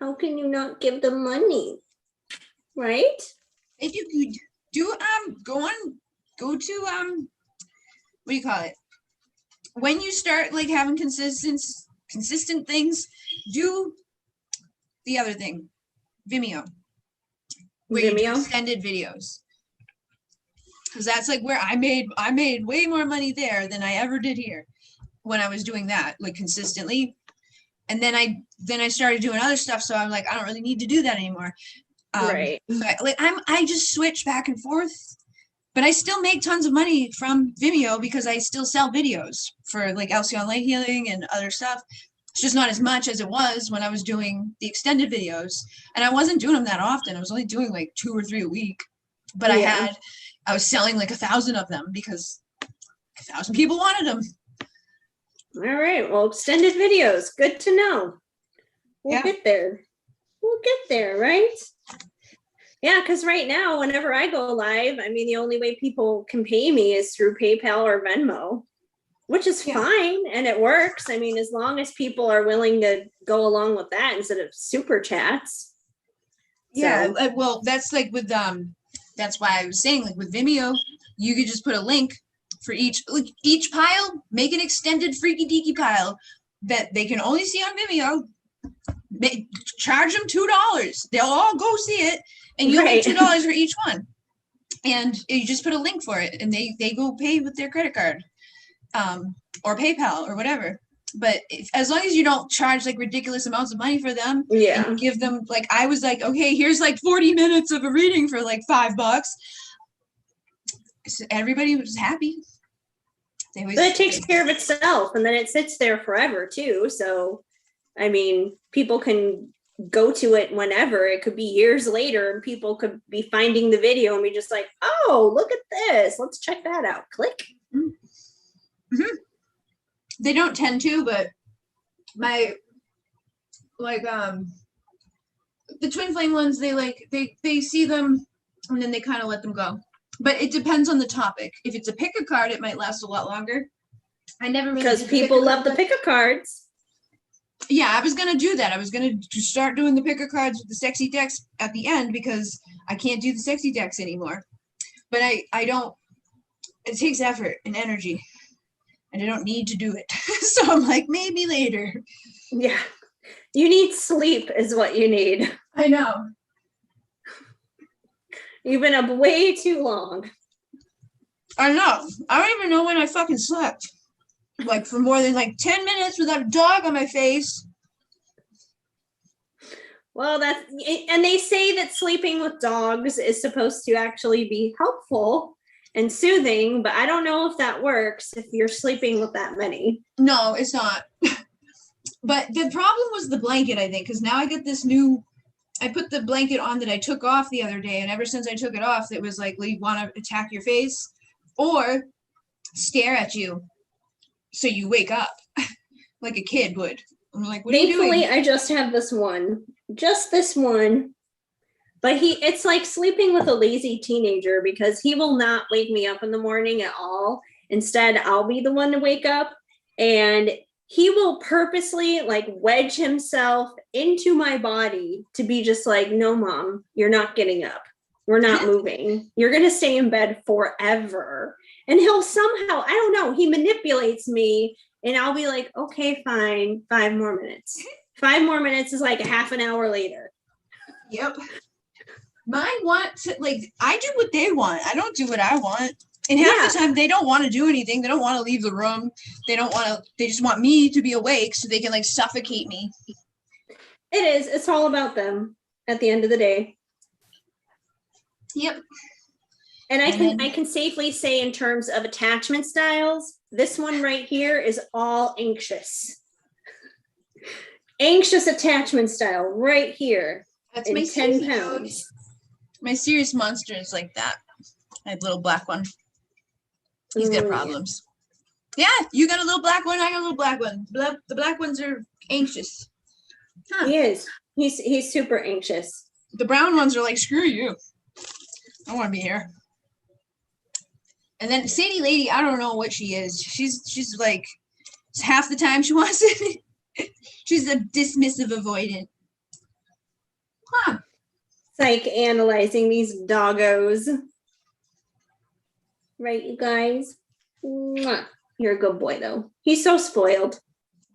How can you not give them money? Right? If you could do go to what do you call it? When you start like having consistent things, do the other thing, Vimeo, where you do extended videos. Because that's like where I made way more money there than I ever did here when I was doing that like consistently. And then I started doing other stuff, so I'm like, I don't really need to do that anymore. Right. Like I just switch back and forth, but I still make tons of money from Vimeo because I still sell videos for like LC Light Healing and other stuff. It's just not as much as it was when I was doing the extended videos, and I wasn't doing them that often. I was only doing like 2 or 3 a week, but I was selling like 1,000 of them because 1,000 people wanted them. All right. Well, extended videos. Good to know. We'll get there. We'll get there, right? Yeah, because right now, whenever I go live, I mean, the only way people can pay me is through PayPal or Venmo, which is fine, and it works. I mean, as long as people are willing to go along with that instead of super chats. Yeah, well, that's like with that's why I was saying like with Vimeo, you could just put a link for each pile, make an extended freaky deaky pile that they can only see on Vimeo. Charge them $2. They'll all go see it, and you'll make $2 for each one. And you just put a link for it, and they go pay with their credit card, or PayPal or whatever. But as long as you don't charge like ridiculous amounts of money for them, and give them like, I was like, okay, here's like 40 minutes of a reading for like $5. So everybody was happy. But it takes care of itself, and then it sits there forever too. So, I mean, people can go to it whenever. It could be years later, and people could be finding the video and be just like, "Oh, look at this! Let's check that out." Click. Mm-hmm. They don't tend to, but my the twin flame ones, they see them and then they kind of let them go. But it depends on the topic. If it's a pick a card, it might last a lot longer. I never really because people love the pick a cards. Yeah, I was gonna do that. I was gonna start doing the picker cards with the sexy decks at the end because I can't do the sexy decks anymore. But I don't. It takes effort and energy, and I don't need to do it. So I'm like, maybe later. Yeah, you need sleep, is what you need. I know. You've been up way too long. I know. I don't even know when I fucking slept. Like for more than like 10 minutes without a dog on my face. Well, and they say that sleeping with dogs is supposed to actually be helpful and soothing, but I don't know if that works if you're sleeping with that many. No, it's not. But the problem was the blanket, I think, because now I get this new, I put the blanket on that I took off the other day, and ever since I took it off, it was like, you want to attack your face or stare at you so you wake up like a kid would. I'm like, what are you doing? Thankfully, I just have this one. Just this one. But it's like sleeping with a lazy teenager because he will not wake me up in the morning at all. Instead, I'll be the one to wake up, and he will purposely like wedge himself into my body to be just like, no, Mom, you're not getting up. We're not moving. You're going to stay in bed forever. And he'll somehow, I don't know, he manipulates me, and I'll be like, okay, fine, 5 more minutes. 5 more minutes is like a half an hour later. Yep. Mine want to, like, I do what they want. I don't do what I want. And half the time they don't want to do anything. They don't want to leave the room. They just want me to be awake so they can like suffocate me. It is. It's all about them at the end of the day. Yep. And I can safely say in terms of attachment styles, this one right here is all anxious. Anxious attachment style right here. That's in my 10 serious pounds. My serious monster is like that. I have a little black one. He's got Ooh, problems. Yeah, you got a little black one. I got a little black one. The black ones are anxious. Huh. He is. He's super anxious. The brown ones are like, screw you. I want to be here. And then Sadie Lady, I don't know what she is. She's like, half the time she wants it. She's a dismissive avoidant. Huh. Psych analyzing these doggos. Right, you guys? Mwah. You're a good boy, though. He's so spoiled.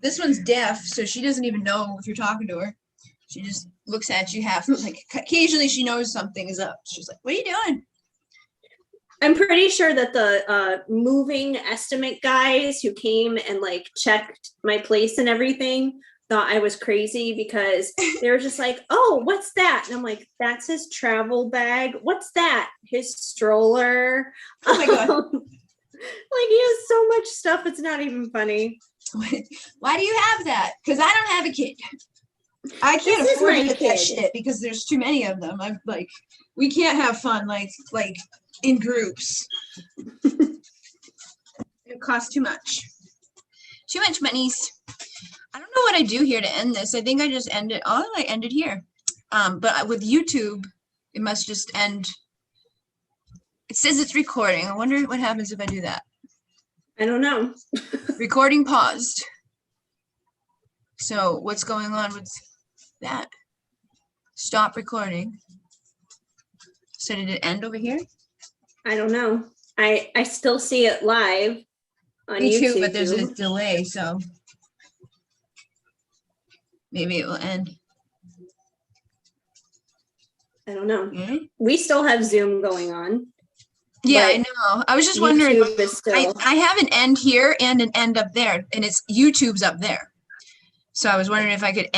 This one's deaf, so she doesn't even know if you're talking to her. She just looks at you half, like occasionally she knows something is up. She's like, what are you doing? I'm pretty sure that the moving estimate guys who came and like checked my place and everything thought I was crazy because they were just like, oh, what's that? And I'm like, that's his travel bag. What's that? His stroller. Oh my God. Like he has so much stuff. It's not even funny. Why do you have that? Because I don't have a kid. I can't This is afford my to get kid. that shit because there's too many of them. I'm like, we can't have fun like in groups. It costs too much. Too much monies. I don't know what I do here to end this. I think I just end it. Oh, I ended here. But with YouTube, it must just end. It says it's recording. I wonder what happens if I do that. I don't know. Recording paused. So what's going on with that? Stop recording. So did it end over here? I don't know. I still see it live on Me YouTube. too, but there's a delay, so maybe it will end. I don't know. Okay. We still have Zoom going on. Yeah, but I know. I was just wondering. YouTube is still. I have an end here and an end up there, and it's YouTube's up there. So I was wondering if I could end